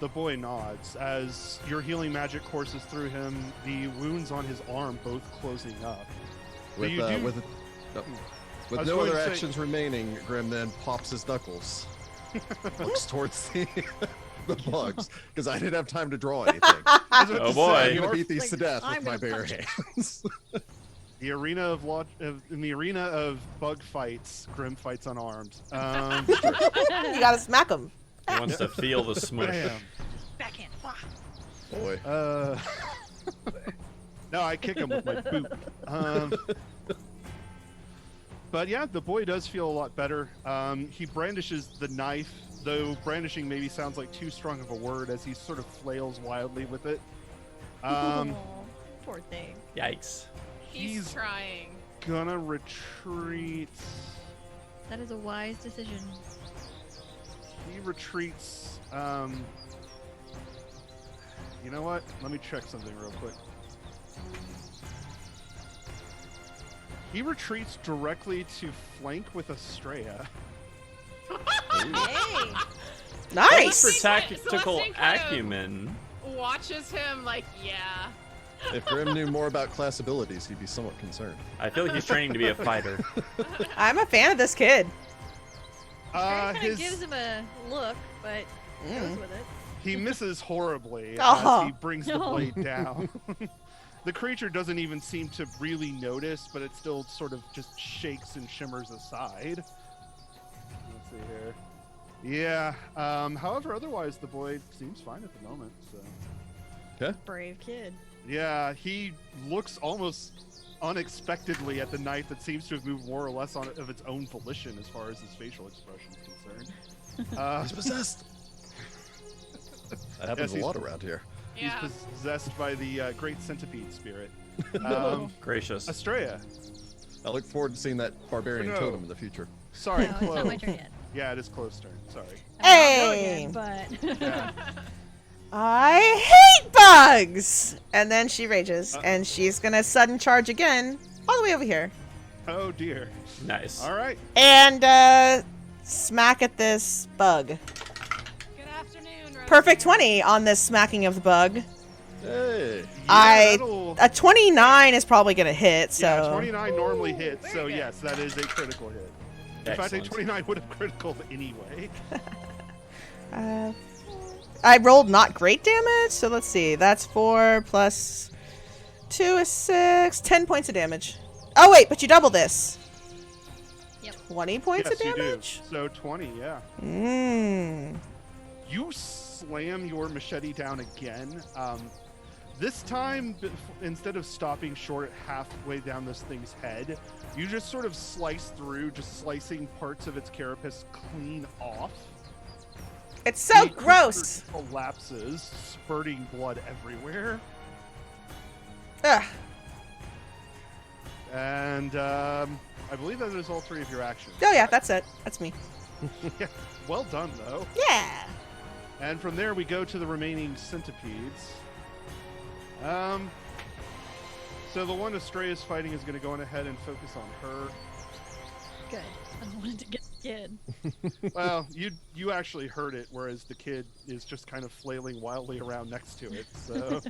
The boy nods as your healing magic courses through him, the wounds on his arm both closing up. With, you do- with I was no going other to say- actions remaining, Grim then pops his knuckles. Looks towards the bugs, because I didn't have time to draw anything. I was about Oh, to boy. say, I'm going to your- beat these to death I'm with my gonna bare punch hands. The arena of in the arena of bug fights, Grim fights unarmed. You gotta smack him. He wants to feel the smush. Bam. Backhand. Boy. No, I kick him with my boot. But yeah, the boy does feel a lot better. He brandishes the knife, though brandishing maybe sounds like too strong of a word as he sort of flails wildly with it. Aw, poor thing. Yikes. He's trying. Gonna retreat. That is a wise decision. He retreats. You know what? Let me check something real quick. He retreats directly to flank with Astrea. Yay! Nice. For tactical Celestine kind of acumen. Watches him like, yeah. If Grim knew more about class abilities, he'd be somewhat concerned. I feel like he's training to be a fighter. I'm a fan of this kid. Kind of gives him a look, but goes with it. He misses horribly Oh. as he brings the blade down. The creature doesn't even seem to really notice, but it still sort of just shakes and shimmers aside. Let's see here. Yeah. However, otherwise the boy seems fine at the moment. So. Brave kid. Yeah, he looks almost unexpectedly at the knife that seems to have moved more or less of its own volition as far as his facial expression is concerned. He's possessed. That happens a Yes, lot around here. Yeah. He's possessed by the great centipede spirit. Gracious. Astrea. I look forward to seeing that barbarian No. totem in the future. Sorry, No, it's not my Clove. turn yet. Yeah, it is Clove's turn. Sorry. Hey! But Yeah. I hate bugs! And then she rages, and she's gonna sudden charge again, all the way over here. Oh dear. Nice. All right. And, smack at this bug. Good afternoon, Rose. Perfect 20 on this smacking of the bug. Hey. That'll- A 29 is probably gonna hit, so... Yeah, 29 normally hits, very so good. yes, that is a critical hit. In fact, a Excellent. 29 would have critical anyway. I rolled not great damage, so let's see. That's 4 plus 2 is 6. 10 points of damage. Oh, wait, but you double this. Yep. 20 points Yes, of you do. damage? So 20, yeah. Mmm. You slam your machete down again. This time, instead of stopping short halfway down this thing's head, you just sort of slice through, just slicing parts of its carapace clean off. It's so The creature gross. collapses, spurting blood everywhere. Ugh. And I believe that is all three of your actions. Oh, yeah, that's it. That's me. Yeah, well done, though. Yeah. And from there, we go to the remaining centipedes. So the one Astrea is fighting is going to go on ahead and focus on her. good. I wanted to get the kid. Well, you actually heard it, whereas the kid is just kind of flailing wildly around next to it. So,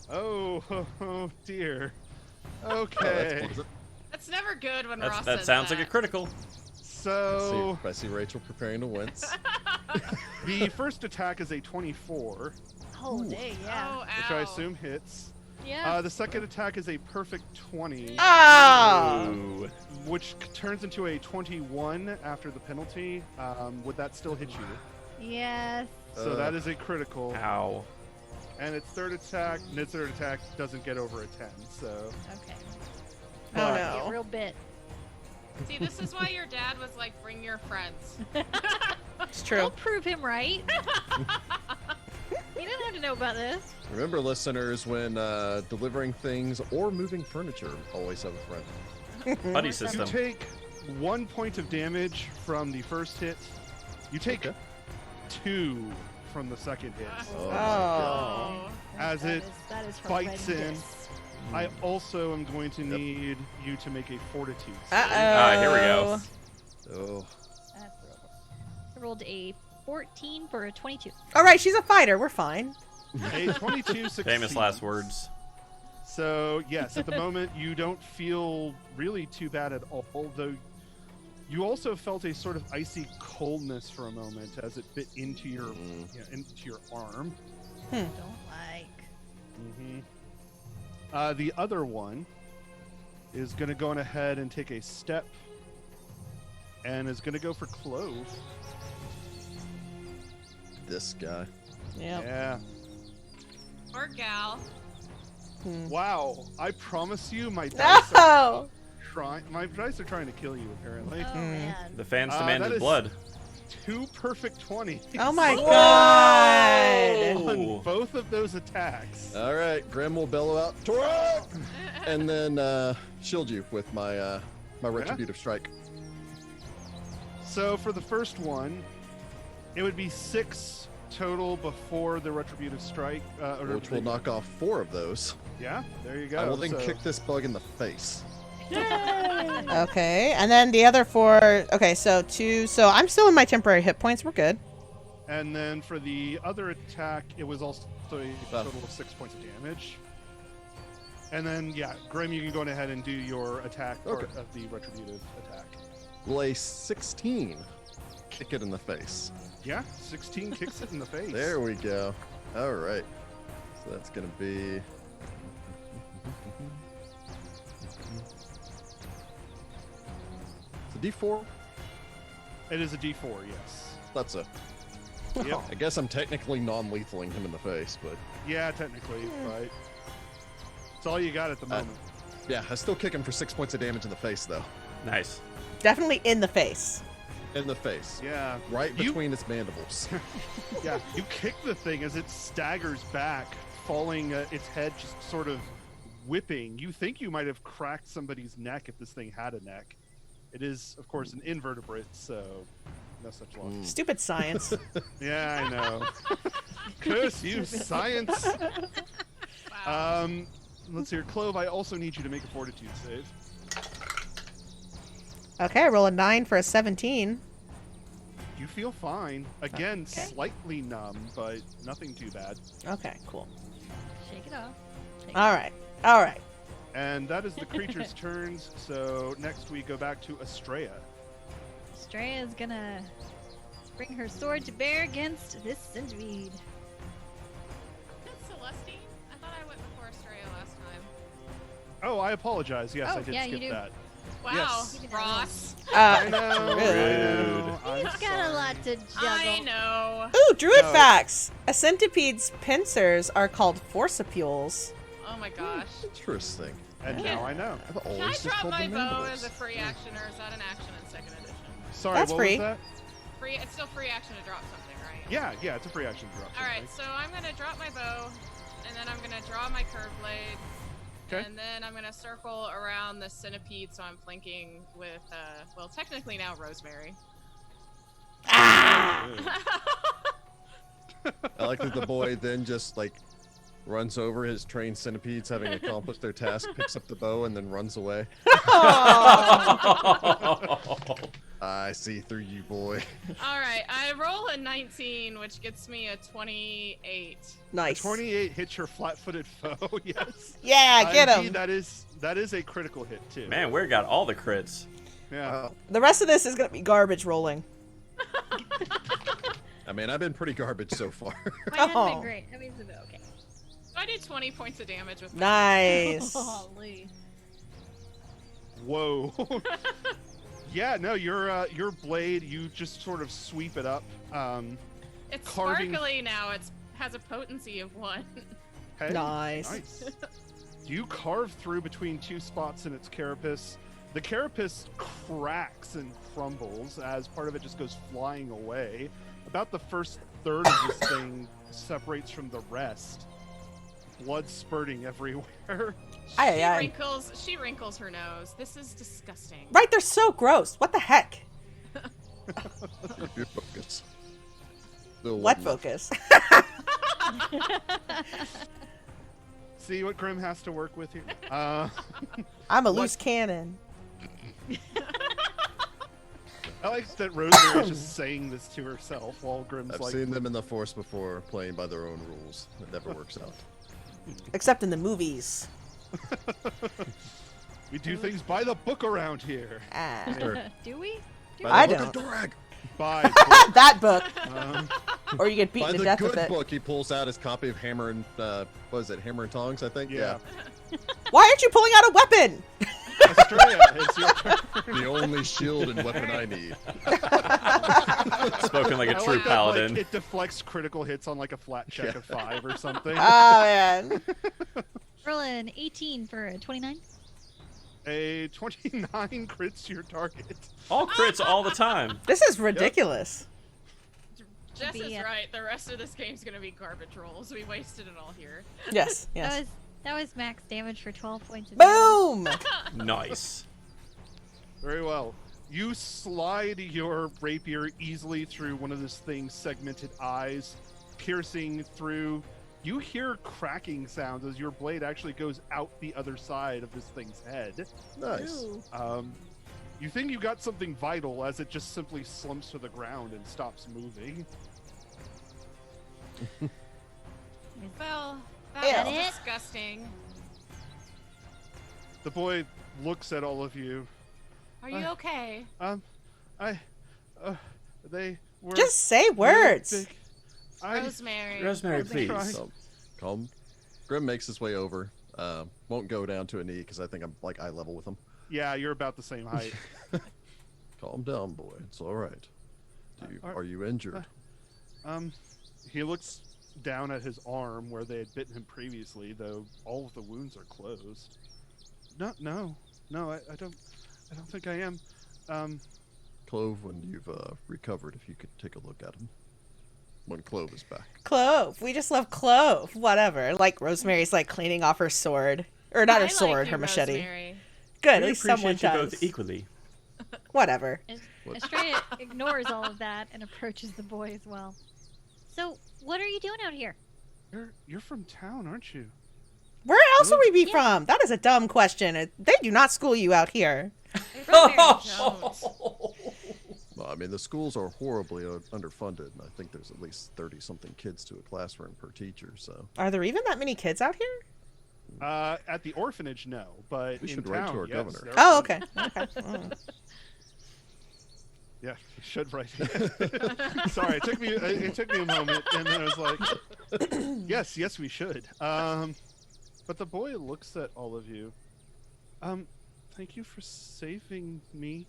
oh dear. Oh, Okay. that's pleasant. That's never good when Ross That says sounds that. like a critical. So I see Rachel preparing to wince. the first attack is a 24, Oh, day, yeah. Oh, which ow. I assume hits. Yeah. The second attack is a perfect 20, Oh. Ooh. which turns into a 21 after the penalty. Would that still hit you? Yes. So that is a critical. Ow. And its third attack doesn't get over a 10. So Okay. Oh, But- Get no. real bit. See, this is why your dad was like, bring your friends. It's true. Don't prove him right. You don't have to know about this. Remember, listeners, when delivering things or moving furniture, always have a friend. Buddy you system. take 1 point of damage from the first hit. You take Okay. 2 from the second hit. Oh. Oh. As That it that is bites in. horrendous. I also am going to need you to make a fortitude. Uh-oh. Here we go. Oh, That's horrible. I rolled a 14 for a 22. All right, she's a fighter. We're fine. A 22 succeeds. Famous last words. So, yes, at the moment, you don't feel really too bad at all, though you also felt a sort of icy coldness for a moment as it bit into your into your arm. Don't like. The other one is going to go on ahead and take a step and is going to go for Clove. this guy. Yeah. Yeah. Or gal. Wow. I promise you, my dice are No. trying. My dice are trying to kill you, apparently. Oh man. The fans that demanded is- blood. 2 perfect 20s. Oh my god! On both of those attacks. All right, Grim will bellow out, Torok! And then shield you with my my retributive strike. So for the first one, it would be 6 total before the retributive strike. Which will knock off 4 of those. Yeah, there you go. I will then So- kick this bug in the face. Okay, and then the other 4. Okay, so 2. So I'm still in my temporary hit points. We're good. And then for the other attack, it was also a total of 6 points of damage. And then, yeah, Grim, you can go ahead and do your attack part Okay. of the retributive attack. Will a 16 kick it in the face? Yeah, 16 kicks it in the face. There we go. All right. So that's going to be... It's a D4? It is a D4, yes. That's a... Yep. I guess I'm technically non-lethaling him in the face, but... Yeah, technically, right. It's all you got at the moment. Yeah, I still kick him for 6 points of damage in the face, though. Nice. Definitely in the face. In the face. Yeah. Right You- between its mandibles. Yeah, you kick the thing as it staggers back, falling, its head just sort of whipping. You think you might have cracked somebody's neck if this thing had a neck. It is, of course, an invertebrate, so no such luck. Stupid science. Yeah, I know. Curse you, science! Wow. Let's hear, Clove, I also need you to make a fortitude save. Okay, I roll a 9 for a 17. You feel fine. Again, Okay. slightly numb, but nothing too bad. Okay, cool. Shake it off. Shake it All right. All right. And that is the creature's turns, so next we go back to Astrea. Astrea is gonna bring her sword to bear against this centipede. That's Celestine? I thought I went before Astrea last time. Oh, I apologize. Yes, Oh, I did yeah, you skip do. that. Wow, Yes. Ross. I know. Rude. I know. I'm He's got a lot to juggle. I know. Ooh, druid No. facts. A centipede's pincers are called forcipules. Oh my gosh. Interesting. And now I know. I've always Can I just drop called my them bow mandibles. as a free action, or is that an action in second edition? Sorry, That's what free. was that? Free. It's still free action to drop something, right? Yeah, it's a free action drop. All right, so I'm gonna drop my bow, and then I'm gonna draw my curve blade, Okay. and then I'm gonna circle around the centipede, so I'm flanking with, well, technically now Rosemary. Ah! I like that the boy then just like runs over his trained centipedes having accomplished their task, picks up the bow, and then runs away. I see through you, boy. All right, I roll a 19, which gets me a 28. Nice. 28 hits your flat-footed foe. Yes. Yeah, get Indeed, him. that is a critical hit too. Man, we got all the crits. Yeah. The rest of this is going to be garbage rolling. I mean, I've been pretty garbage so far. Mine has Oh. been great. I mean, it's been okay. So I did 20 points of damage with my Nice. Holy. Whoa. Yeah, no, your blade, you just sort of sweep it up. It's carving- sparkly now. It has a potency of 1. Hey, Nice. Nice. You carve through between 2 spots in its carapace. The carapace cracks and crumbles as part of it just goes flying away. About the first third of this thing separates from the rest. Blood spurting everywhere. Aye, aye. She wrinkles her nose. This is disgusting. Right, they're so gross. What the heck? Your focus. Still What one left. focus? See what Grim has to work with here? I'm a loose cannon. I like that Rosemary is just saying this to herself while Grim's I've like, seen them in the Force before, playing by their own rules. It never works out. Except in the movies. we do things by the book around here. Ah. Or Do we? by I the Book of don't. Dorag. By That book. um, Or you get By beaten to the death good with it. book, he pulls out his copy of Hammer and what is it, Hammer and Tongs? I think. yeah. Why aren't you pulling out a weapon? Astrea, it's your turn. The only shield and weapon I need. Spoken like a I true like that, paladin. Like, it deflects critical hits on like a flat check Yeah. of 5 or something. Oh, man. Roll an 18 for a 29. A 29 crits your target. All crits all the time. This is ridiculous. Jess Be is it. right. The rest of this game's gonna be garbage rolls. We wasted it all here. Yes, yes. That was max damage for 12 points of damage. Boom! Nice. Very well. You slide your rapier easily through one of this thing's segmented eyes, piercing through. You hear cracking sounds as your blade actually goes out the other side of this thing's head. Nice. You think you got something vital as it just simply slumps to the ground and stops moving. Well, Ew. that was disgusting. The boy looks at all of you. Are you okay? They were Just say words. big. Rosemary. Rosemary, please. trying. Calm. Grim makes his way over. Won't go down to a knee because I think I'm like eye level with him. Yeah, you're about the same height. Calm down, boy. It's all right. Are you injured? He looks down at his arm where they had bitten him previously, though all of the wounds are closed. No, I don't think I am. Clove, when you've recovered, if you could take a look at him. When Clove is back. Clove. We just love Clove. Whatever. Like Rosemary's like cleaning off her sword. Or not her I sword, like you, her machete. Rosemary. Good, at We least someone appreciate you does. both equally. Whatever. What? Astrea ignores all of that and approaches the boy as well. So, what are you doing out here? You're from town, aren't you? Where else would we be Yeah. from? That is a dumb question. They do not school you out here. Rosemary Jones. Well, I mean, the schools are horribly underfunded, and I think there's at least 30-something kids to a classroom per teacher, so... Are there even that many kids out here? At the orphanage, no, but We in should town, write to our yes, governor. there Oh, are okay. Okay. Mm. Yeah, you should write. Sorry, it took me a moment, and then I was like, yes, we should. But the boy looks at all of you. Thank you for saving me.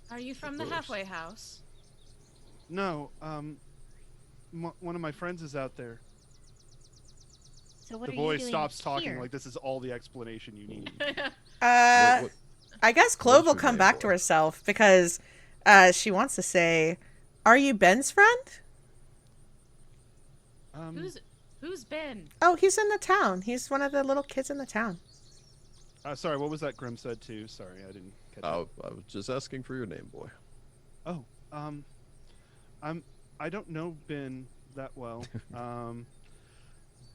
Are you from Of the course. halfway house? No, one of my friends is out there. So, what The are boy you doing stops talking here? like this is all the explanation you need. What- I guess Clove will your come name, back boy? to herself because she wants to say, "Are you Ben's friend?" Who's Ben? Oh, he's in the town. He's one of the little kids in the town. Sorry, what was that Grim said too? Sorry, I didn't catch I was just asking for your name, boy. that. Oh, I don't know Ben that well.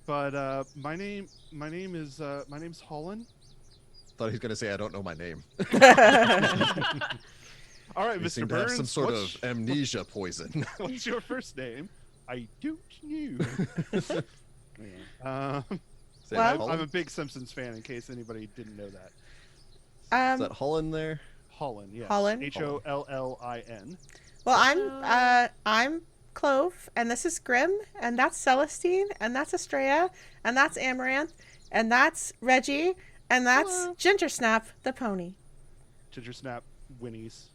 But my name's Holland. Thought he was going to say, I don't know my name. All right, You Mr. seem to have Burns, some sort what's, of amnesia poison. what's your first name? I don't know. Say Well- that, I'm Holland? a big Simpsons fan, in case anybody didn't know that. Is that Holland there? Holland, yes. Holland? Hollin. Well, I'm Clove, and this is Grim, and that's Celestine, and that's Astrea, and that's Amaranth, and that's Reggie, and that's Hello. Gingersnap the pony. Ginger Snap whinnies.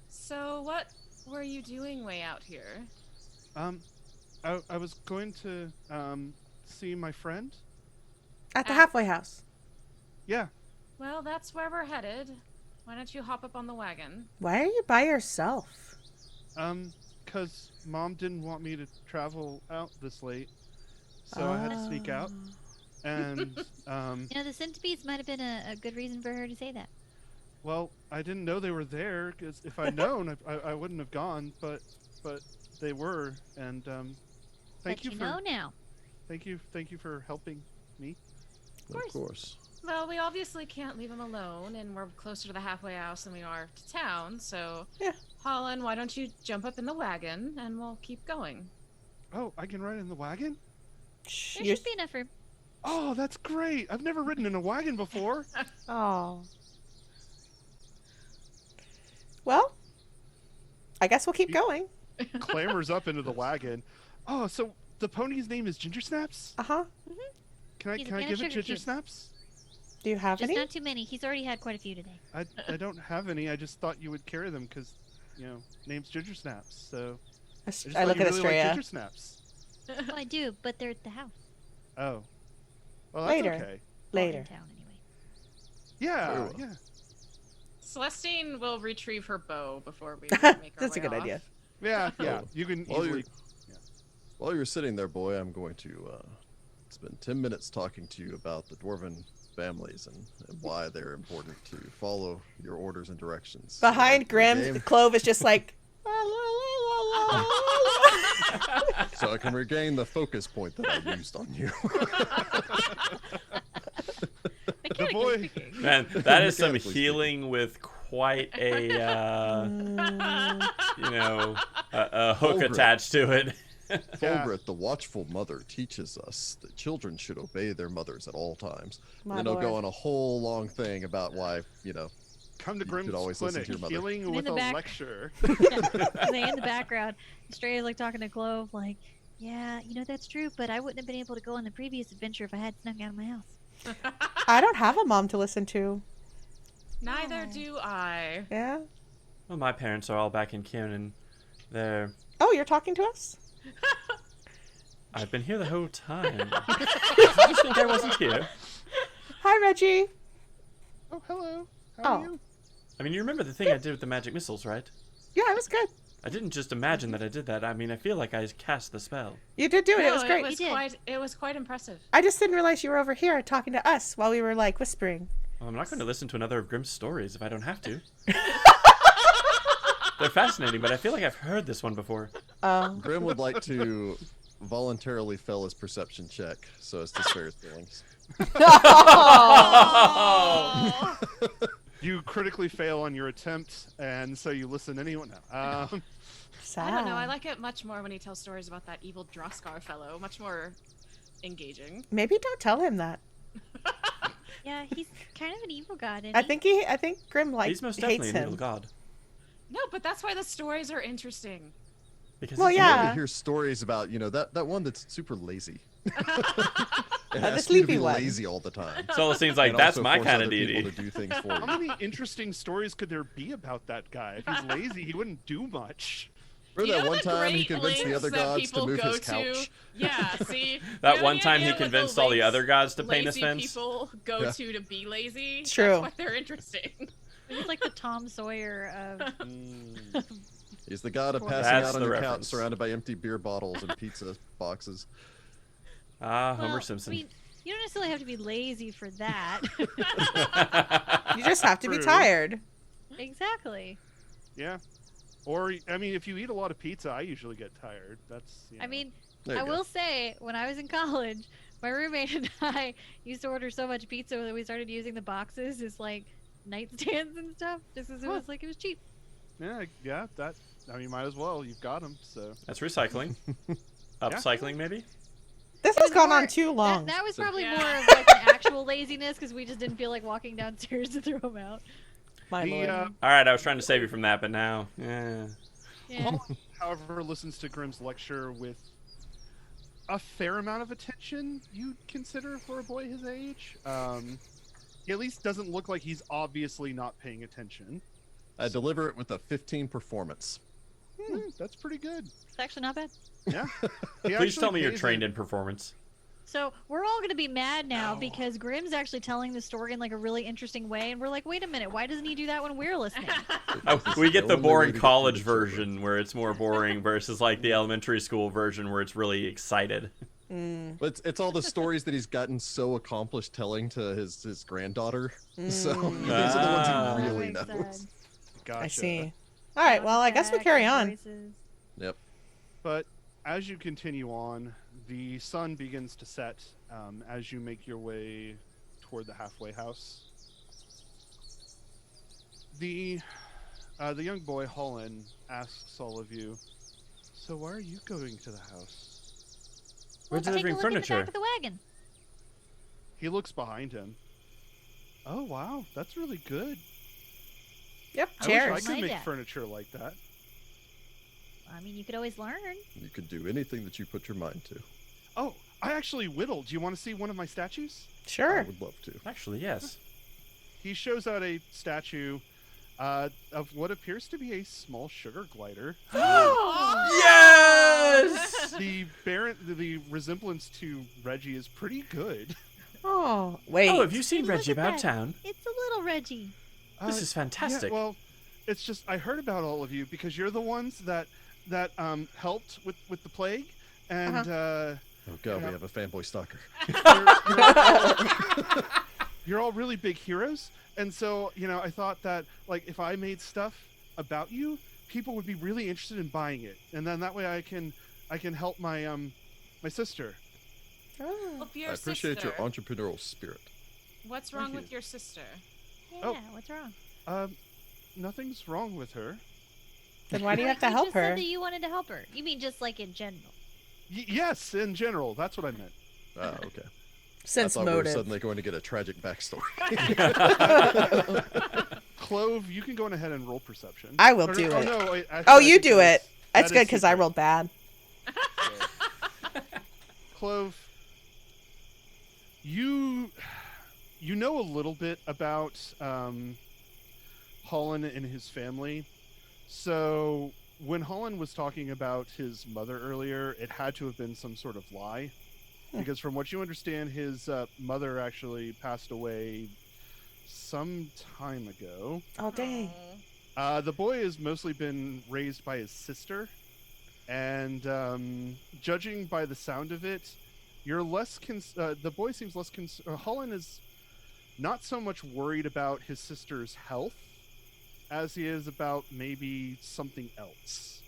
So what were you doing way out here? I was going to see my friend. At the Ah. halfway house. Yeah. Well, that's where we're headed. Why don't you hop up on the wagon? Why are you by yourself? Because Mom didn't want me to travel out this late, so I had to sneak out. And You know, the centipedes might have been a good reason for her to say that. well, I didn't know they were there, because if I'd known, I wouldn't have gone. But they were, and thank But you you for know now. thank you for helping me. Of course. Well, we obviously can't leave him alone, and we're closer to the halfway house than we are to town, so... Yeah. Holland, why don't you jump up in the wagon, and we'll keep going. Oh, I can ride in the wagon? Shh, There you're... should be enough room. Oh, that's great! I've never ridden in a wagon before. Oh. Well, I guess we'll keep going. Clambers up into the wagon. Oh, so the pony's name is Ginger Snaps? Uh-huh. Can I He's a can I pan of give it sugar Ginger cubes. Snaps? Do you have Just any? not too many. He's already had quite a few today. I don't have any. I just thought you would carry them because, name's Ginger Snaps. So just I thought look you at really like Astrea. Ginger Snaps. Well, I do, but they're at the house. Oh, well, that's Later. okay. Well, Later. in town, anyway. Yeah, well. yeah. Celestine will retrieve her bow before we make our That's a way good off. idea. Yeah, yeah. You can While easily. While you're sitting there, boy, I'm going to spend 10 minutes talking to you about the dwarven families and why they're important to follow your orders and directions. Behind Grim, Regain- Clove is just like. so I can regain the focus point that I used on you. The boy. Man, that is some Mechanically healing with quite a, a hook Fulgrim. attached to it. Fulgrit, the watchful mother, teaches us that children should obey their mothers at all times. My And then I'll go lord. on a whole long thing about why, Come to You Grimm's should always listen clinic, to your mother. healing And in with the a back- lecture. They in the background, Astrea is like talking to Clove, like, yeah, that's true, but I wouldn't have been able to go on the previous adventure if I had snuck out of my house. I don't have a mom to listen to. Neither Oh. do I. Yeah. Well, my parents are all back in Kieran. They're... Oh, you're talking to us? I've been here the whole time. I just think I wasn't here. Hi, Reggie. Oh, hello. How are Oh. you? I mean, you remember the thing I did with the magic missiles, right? Yeah, it was good. I didn't just imagine that I did that. I mean, I feel like I cast the spell. You did do it. No, It was great. It was You did. quite impressive. I just didn't realize you were over here talking to us while we were like whispering. Well, I'm not going to listen to another of Grimm's stories if I don't have to. They're fascinating, but I feel like I've heard this one before. Grim would like to voluntarily fail his perception check so as to spare his feelings. Oh! You critically fail on your attempt, and so you listen anyway. Sad. I don't know. I like it much more when he tells stories about that evil Droskar fellow. Much more engaging. Maybe don't tell him that. Yeah, he's kind of an evil god, isn't I he? think Grim He's most definitely hates an evil him. god. No, but that's why the stories are interesting. Because Well, he's You yeah. want to hear stories about, that one that's super lazy. It the has to sleepy be one. lazy all the time. So it seems like And that's also my force kind of other people deity. to do things for How you. many interesting stories could there be about that guy? If he's lazy, he wouldn't do much. Remember You that know one the time he great convinced the lengths other that gods to people move go his to? couch? Yeah, see? That You know one the time he idea what the convinced all the lengths other gods to paint his lazy fence? people go Yeah. to be lazy. True. That's why they're interesting. He's like the Tom Sawyer of. He's the god of That's passing out the on your couch reference. surrounded by empty beer bottles and pizza boxes. Ah, Homer Well, Simpson. I mean, you don't necessarily have to be lazy for that. You just have to be True. tired. Exactly. Yeah. Or, I mean, if you eat a lot of pizza, I usually get tired. That's. I mean, There you I go. will say, when I was in college, my roommate and I used to order so much pizza that we started using the boxes as like nightstands and stuff, just because it was like it was cheap. Yeah. That. I mean, might as well. You've got them. So. That's recycling. Upcycling, maybe? This It has was gone more- on too long. That was So- probably Yeah. more of like an actual laziness because we just didn't feel like walking downstairs to throw them out. My The, lord. All right, I was trying to save you from that, but now, yeah. Yeah. However, listens to Grimm's lecture with a fair amount of attention, you'd consider for a boy his age. He at least doesn't look like he's obviously not paying attention. I deliver it with a 15 performance. That's pretty good. It's actually not bad. Yeah. Please tell me you're trained in performance. So we're all gonna be mad now because Grimm's actually telling the story in like a really interesting way, and we're like, wait a minute, why doesn't he do that when we're listening? Oh, we get the the only way boring to get college through the children. version where it's more boring versus like the elementary school version where it's really excited. But it's all the stories that he's gotten so accomplished telling to his granddaughter. So these are the ones Ah. he That really makes knows. sense. Gotcha. I see. All right, well, I guess we carry on. Voices. Yep. But as you continue on, the sun begins to set as you make your way toward the halfway house. The young boy Holland asks all of you, "So why are you going to the house?" We're Let's take a delivering look in the furniture. back of the wagon. He looks behind him. Oh wow, that's really good. Yep, I chairs. wish I could My make dad. furniture like that. I mean, you could always learn. You could do anything that you put your mind to. Oh, I actually whittled. Do you want to see one of my statues? I Sure. would love to. Actually, yes. He shows out a statue of what appears to be a small sugar glider. Yes! The resemblance to Reggie is pretty good. Oh, wait. Oh, have you seen Look Reggie at About that. Town? It's a little Reggie. This is fantastic. Yeah, well, it's just I heard about all of you because you're the ones that helped with the plague, and Oh god, we have a fanboy stalker. you're all really big heroes, and so I thought that like if I made stuff about you, people would be really interested in buying it, and then that way I can help my my sister. Well, your I appreciate sister. your entrepreneurial spirit. What's wrong with your sister? Yeah, what's wrong? Nothing's wrong with her. Then why do you have to You help just her? said that you wanted to help her. You mean just like in general? Yes, in general, that's what I meant. Ah, okay. Since I thought we were motive. suddenly going to get a tragic backstory. Clove, you can go ahead and roll perception. I will Or do no, it. no, wait, Oh, actually, I you think do that it. is- That's that good is because I secret. rolled bad. Clove, you know a little bit about Holland and his family. So when Holland was talking about his mother earlier, it had to have been some sort of lie. Because from what you understand, his mother actually passed away some time ago. Oh, dang. The boy has mostly been raised by his sister, and judging by the sound of it, you're less. The boy seems less. Holland is not so much worried about his sister's health as he is about maybe something else.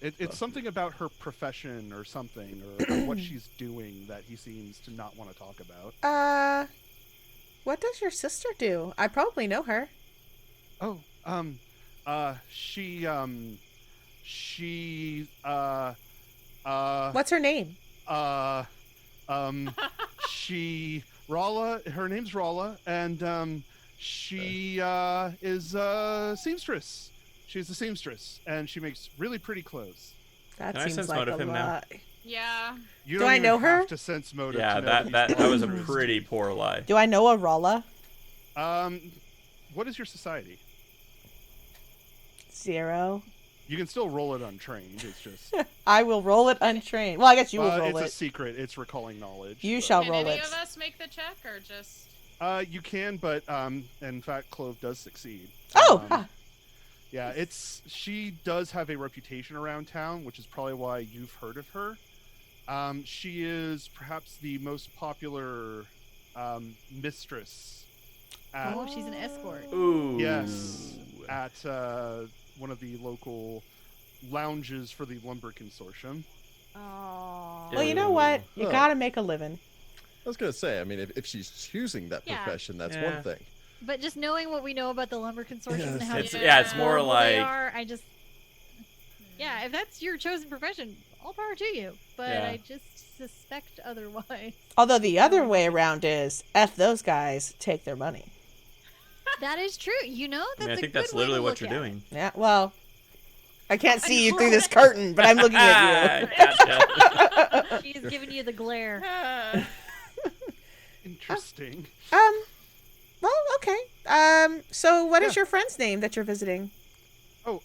It's something about her profession or something, or what she's doing that he seems to not want to talk about. What does your sister do? I probably know her. Oh, she, What's her name? she, Rala, her name's Rala, and, she, is a seamstress. She's a seamstress, and she makes really pretty clothes. That Can I seems sense like a motive him now? lie. Yeah. You Do don't I even know her? have to sense motive Yeah, to know that he's was a seamstress. pretty poor lie. Do I know a Rolla? What is your society? 0. You can still roll it untrained. It's just I will roll it untrained. Well, I guess you will roll it's a it. secret. It's recalling knowledge. You but- shall Can roll any it. of us make the check, or just? You can, but in fact, Clove does succeed. Oh, huh. Yeah, she does have a reputation around town, which is probably why you've heard of her. She is perhaps the most popular mistress. At, Oh, she's an escort. Ooh. Yes, at one of the local lounges for the Lumber Consortium. Oh. Well, you know what? You Oh. gotta make a living. I was gonna say, I mean, if she's choosing that Yeah. profession, that's Yeah. one thing. But just knowing what we know about the Lumber Consortium and how It's more horrible they like are, I just yeah, if that's your chosen profession, all power to you. But Yeah. I just suspect otherwise. Although the other way around is F those guys, take their money. That is true. You know, that's I mean, I a think good that's way to literally what look you're at it. doing. Yeah, well, I can't see you through this curtain, but I'm looking at you. Gotcha. She's giving you the glare. Interesting. Well, okay. So what is your friend's name that you're visiting? Oh,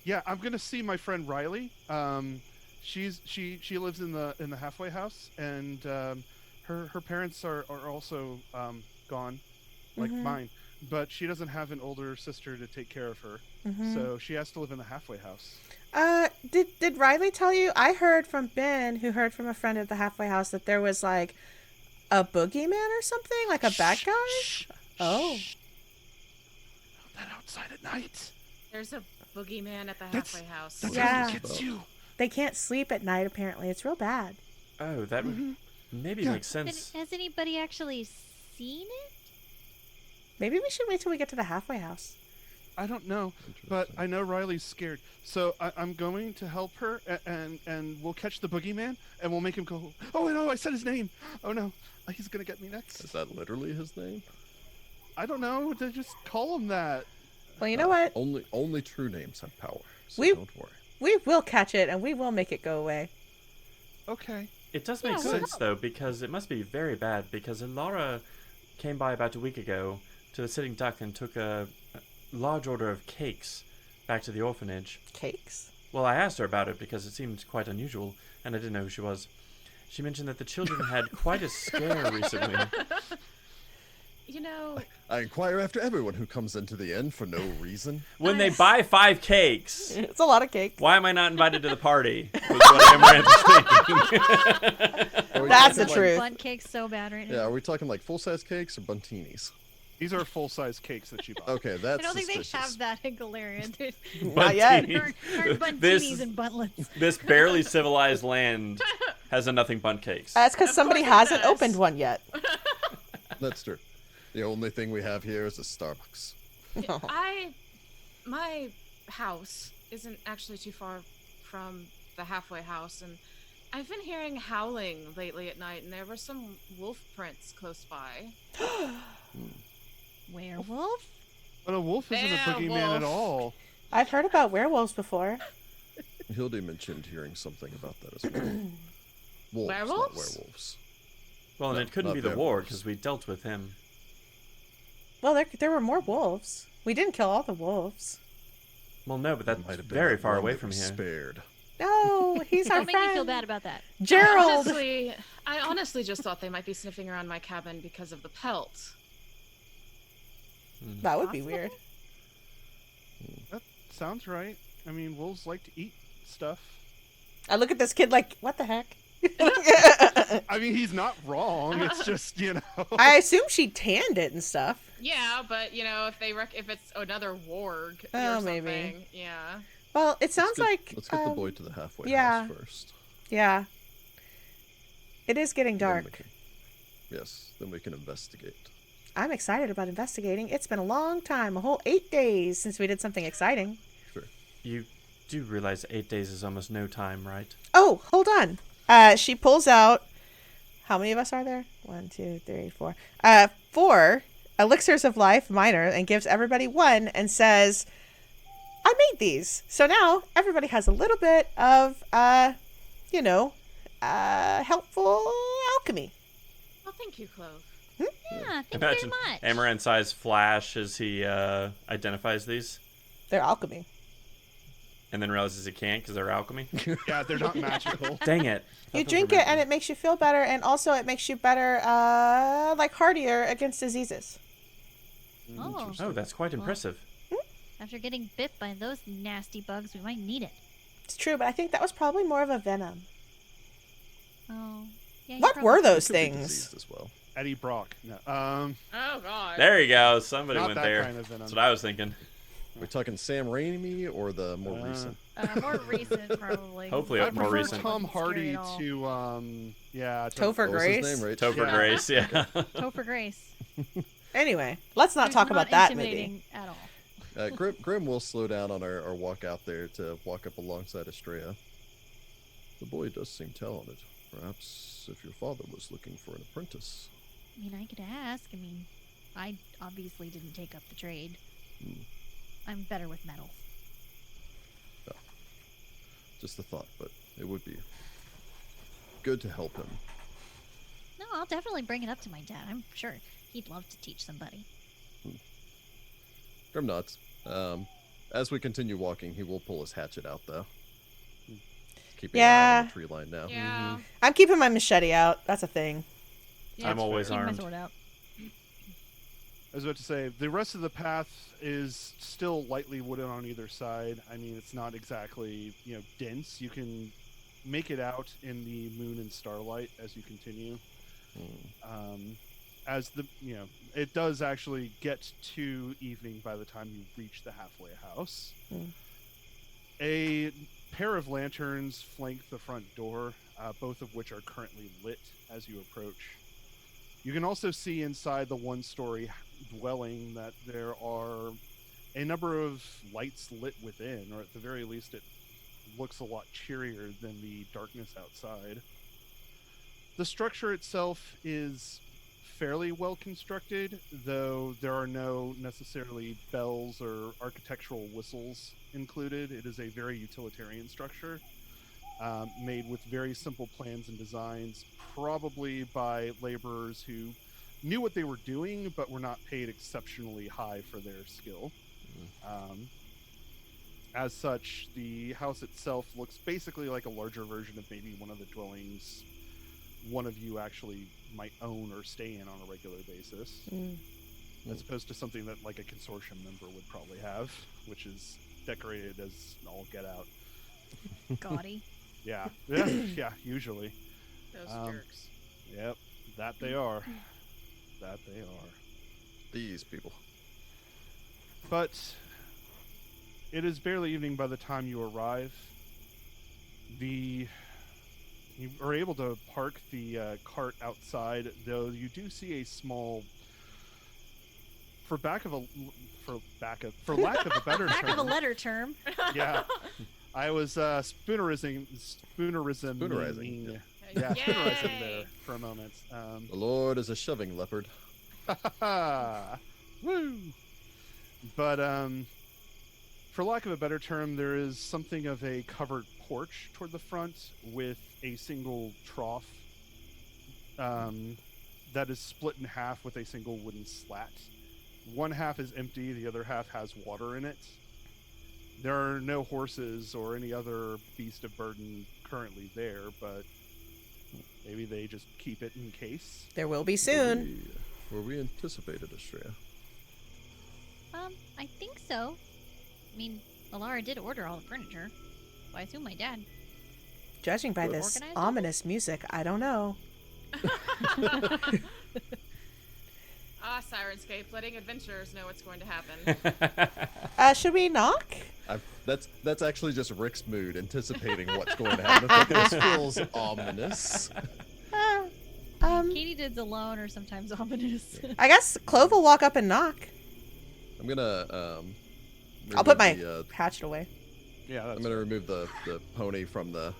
yeah, I'm gonna see my friend Riley. She lives in the halfway house, and her parents are also gone, like mine. But she doesn't have an older sister to take care of her, so she has to live in the halfway house. Did Riley tell you? I heard from Ben, who heard from a friend at the halfway house, that there was like a boogeyman or something, like a bad guy. Oh. Not that outside at night. There's a boogeyman at the That's- halfway house. That's Yeah. how he gets you. They can't sleep at night. Apparently, it's real bad. Oh, that would maybe Yeah. makes But sense. has anybody actually seen it? Maybe we should wait till we get to the halfway house. I don't know, but I know Riley's scared. So I'm going to help her, and we'll catch the boogeyman, and we'll make him go, oh, no, I said his name. Oh, no, he's going to get me next. Is that literally his name? I don't know. They just call him that. Well, you know what? Only true names have power, so We- don't worry. We will catch it, and we will make it go away. Okay. It does Yeah, make we'll sense help. though, because it must be very bad. Because Elara came by about a week ago to the Sitting Duck and took a large order of cakes back to the orphanage. Cakes? Well, I asked her about it because it seemed quite unusual, and I didn't know who she was. She mentioned that the children had quite a scare recently. You know, I inquire after everyone who comes into the inn for no reason. When they buy 5 cakes, It's a lot of cake. why am I not invited to the party? Was what Amaranthe is thinking. That's the talking truth. Bunt cake's so bad right now. Yeah, are we talking like full-size cakes or buntinis? These are full-size cakes that she bought. Okay, that's I don't think suspicious. they have that in Golarion, dude. Not yet. Buntini. Aren't buntinis This- and buntlets. This barely civilized land has a nothing but cakes. That's because somebody course it hasn't does. opened one yet. That's true. The only thing we have here is a Starbucks. my house isn't actually too far from the halfway house, and I've been hearing howling lately at night, and there were some wolf prints close by. Werewolf? But a wolf isn't a boogeyman at all. I've heard about werewolves before. Hildy mentioned hearing something about that as well. Wolves, not Werewolves? werewolves. Well, and No, it couldn't not be the werewolves. war because we dealt with him. Well, there were more wolves. We didn't kill all the wolves. Well, no, but that's Might have been very that far one away that from we here. Spared. No, he's our Don't make me friend. feel bad about that. Gerald. I honestly just thought they might be sniffing around my cabin because of the pelt. That would be Possible? weird. That sounds right. I mean, wolves like to eat stuff. I look at this kid like, what the heck? I mean, he's not wrong. It's just, you know. I assume she tanned it and stuff. Yeah, but you know, if it's another warg or Oh, something, maybe. yeah. Well, it sounds like. Let's get the boy to the halfway yeah. house first. Yeah. It is getting Then we dark. can- yes, then we can investigate. I'm excited about investigating. It's been a long time, a whole 8 days since we did something exciting. Sure. You do realize 8 days is almost no time, right? Oh, hold on. She pulls out. How many of us are there? 1, 2, 3, 4. 4 elixirs of life, minor, and gives everybody one and says, I made these. So now everybody has a little bit of, helpful alchemy. Well, thank you, Clove. Yeah, thank you Imagine very much. Amarant's eyes flash as he identifies these, They're alchemy. and then realizes he can't because they're alchemy. Yeah, they're not magical. Dang it! You drink it and it makes you feel better, and also it makes you better, hardier against diseases. Oh, Oh, that's quite impressive. after getting bit by those nasty bugs, we might need it. It's true, but I think that was probably more of a venom. Oh, yeah. you What probably- were those Could be things? diseased as well. Eddie Brock. No. Oh God. There you go. Somebody Not went that there. kind of venom. That's what I was thinking. We're talking Sam Raimi or the more recent? more recent, probably. Hopefully I more prefer recent. Tom Wasn't scary Hardy at all. to, Topher What was Grace. his name, Rach? Topher Yeah. Grace, yeah. Topher Grace. Anyway, let's not Who's talk about that intimidating movie. at all. Grim will slow down on our walk out there to walk up alongside Astrea. The boy does seem talented. Perhaps if your father was looking for an apprentice. I mean, I could ask. I mean, I obviously didn't take up the trade. I'm better with metals. Just a thought, but it would be good to help him. No, I'll definitely bring it up to my dad. I'm sure he'd love to teach somebody. Grim nods. As we continue walking, he will pull his hatchet out, though. Keeping an eye on the tree line now. Yeah. I'm keeping my machete out. That's a thing. Yeah, I'm always Keep my armed. sword out. I was about to say, the rest of the path is still lightly wooded on either side. I mean, it's not exactly, dense. You can make it out in the moon and starlight as you continue. It does actually get to evening by the time you reach the halfway house. A pair of lanterns flank the front door, both of which are currently lit as you approach. You can also see inside the one-story dwelling that there are a number of lights lit within, or at the very least it looks a lot cheerier than the darkness outside. The structure itself is fairly well constructed, though there are no necessarily bells or architectural whistles included. It is a very utilitarian structure, made with very simple plans and designs, probably by laborers who knew what they were doing, but were not paid exceptionally high for their skill. as such, the house itself looks basically like a larger version of maybe one of the dwellings one of you actually might own or stay in on a regular basis, as opposed to something that like a consortium member would probably have, which is decorated as all get out. Gaudy. Yeah, usually. Those jerks. Yep, that they are. That they are. These people. But it is barely evening by the time you arrive. You are able to park the cart outside, though you do see a small, for lack of a better Back term. of a letter term. Yeah, I was spoonerizing. Yeah, spoonerizing there for a moment. The Lord is a shoving leopard. Woo! But for lack of a better term, there is something of a covered porch toward the front with a single trough that is split in half with a single wooden slat. One half is empty, the other half has water in it. There are no horses or any other beast of burden currently there, but maybe they just keep it in case. There will be soon. Were we anticipated, Astrea? I think so. I mean, Elara did order all the furniture, so I assume my dad. Judging by this Organized ominous music, I don't know. Sirenscape, letting adventurers know what's going to happen. Should we knock? That's actually just Rick's mood, anticipating what's going to happen. I think this feels ominous. Katie did's alone or sometimes ominous. I guess Clove will walk up and knock. I'm gonna I'll put my the, hatchet away. Yeah, that's I'm gonna remove the pony from the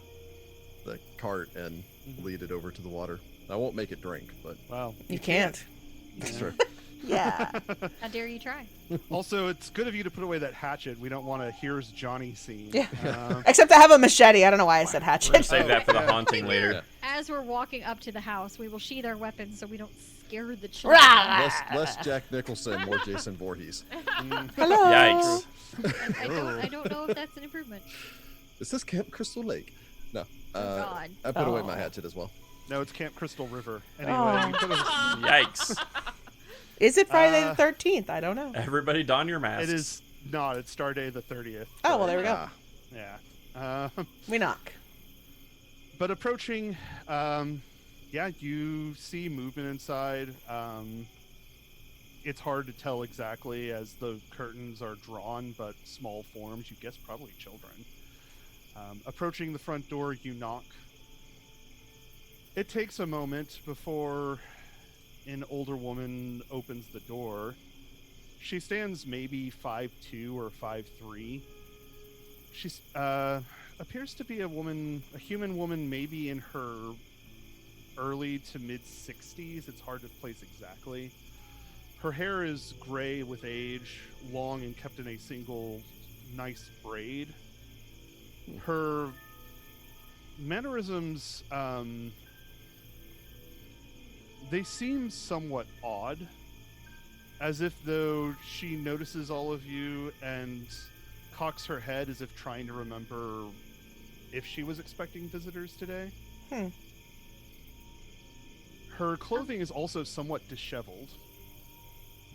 cart and lead it over to the water. I won't make it drink, but wow. You can't. that's true. Yeah. How dare you try? Also, it's good of you to put away that hatchet. We don't want a "Here's Johnny" scene. Yeah. Except I have a machete. I don't know why I said We're hatchet. gonna save that for the haunting later. Yeah. As we're walking up to the house, we will sheathe our weapons so we don't scare the children. Less Jack Nicholson, more Jason Voorhees. Hello. Yikes. I don't know if that's an improvement. Is this Camp Crystal Lake? No. God. I put away my hatchet as well. No, it's Camp Crystal River. Anyway, Oh. you could have- Yikes. Is it Friday the 13th? I don't know. Everybody don your masks. it is not. It's Star Day the 30th. Oh, well, there we go. Ah, Yeah. We knock. But approaching, you see movement inside. It's hard to tell exactly as the curtains are drawn, but small forms. You guess probably children. Approaching the front door, you knock. It takes a moment before an older woman opens the door. She stands maybe 5'2" or 5'3". She appears to be a human woman, maybe in her early to mid 60s. It's hard to place exactly. Her hair is gray with age, long and kept in a single nice braid. Her mannerisms, they seem somewhat odd, as if though she notices all of you and cocks her head as if trying to remember if she was expecting visitors today. Her clothing is also somewhat disheveled,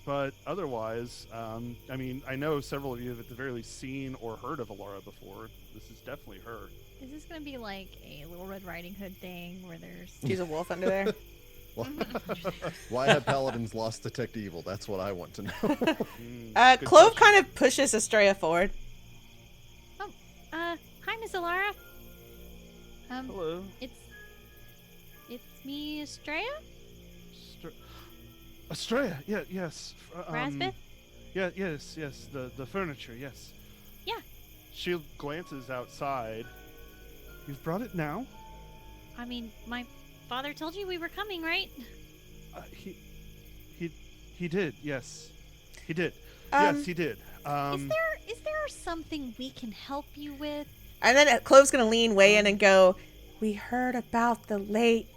but otherwise, I know several of you have at the very least seen or heard of Elara before. This is definitely her. Is this going to be like a Little Red Riding Hood thing where there's... She's a wolf under there. Why have paladins lost detect evil? That's what I want to know. Good Clove question. kind of pushes Astrea forward. Hi, Miss Elara. Hello. It's me, Astrea? Astrea, yes. Rasbeth? Yeah, yes. The furniture, yes. Yeah. She glances outside. You've brought it now? I mean, my father told you we were coming, right? He did, yes. He did. Um, Yes, he did. Is there something we can help you with? And then Clove's going to lean way in and go, we heard about the late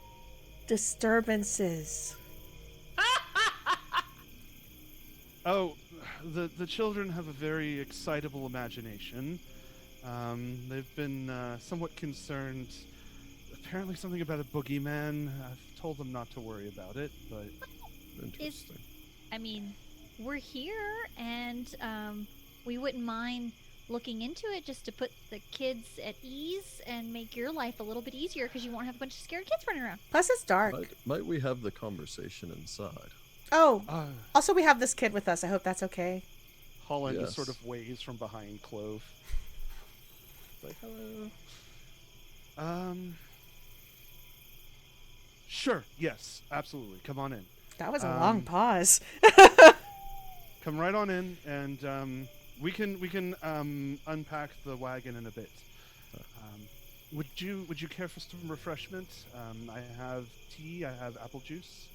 disturbances. Oh, the children have a very excitable imagination. They've been somewhat concerned. Apparently something about a boogeyman. I've told them not to worry about it, but... Interesting. I mean, we're here, and we wouldn't mind looking into it just to put the kids at ease and make your life a little bit easier because you won't have a bunch of scared kids running around. Plus, it's dark. Might we have the conversation inside? Oh, also we have this kid with us. I hope that's okay. Holland Yes. sort of waves from behind Clove. Like, hello. Sure, yes, absolutely. Come on in. That was a long pause. Come right on in, and we can unpack the wagon in a bit. Would you care for some refreshment? I have tea. I have apple juice.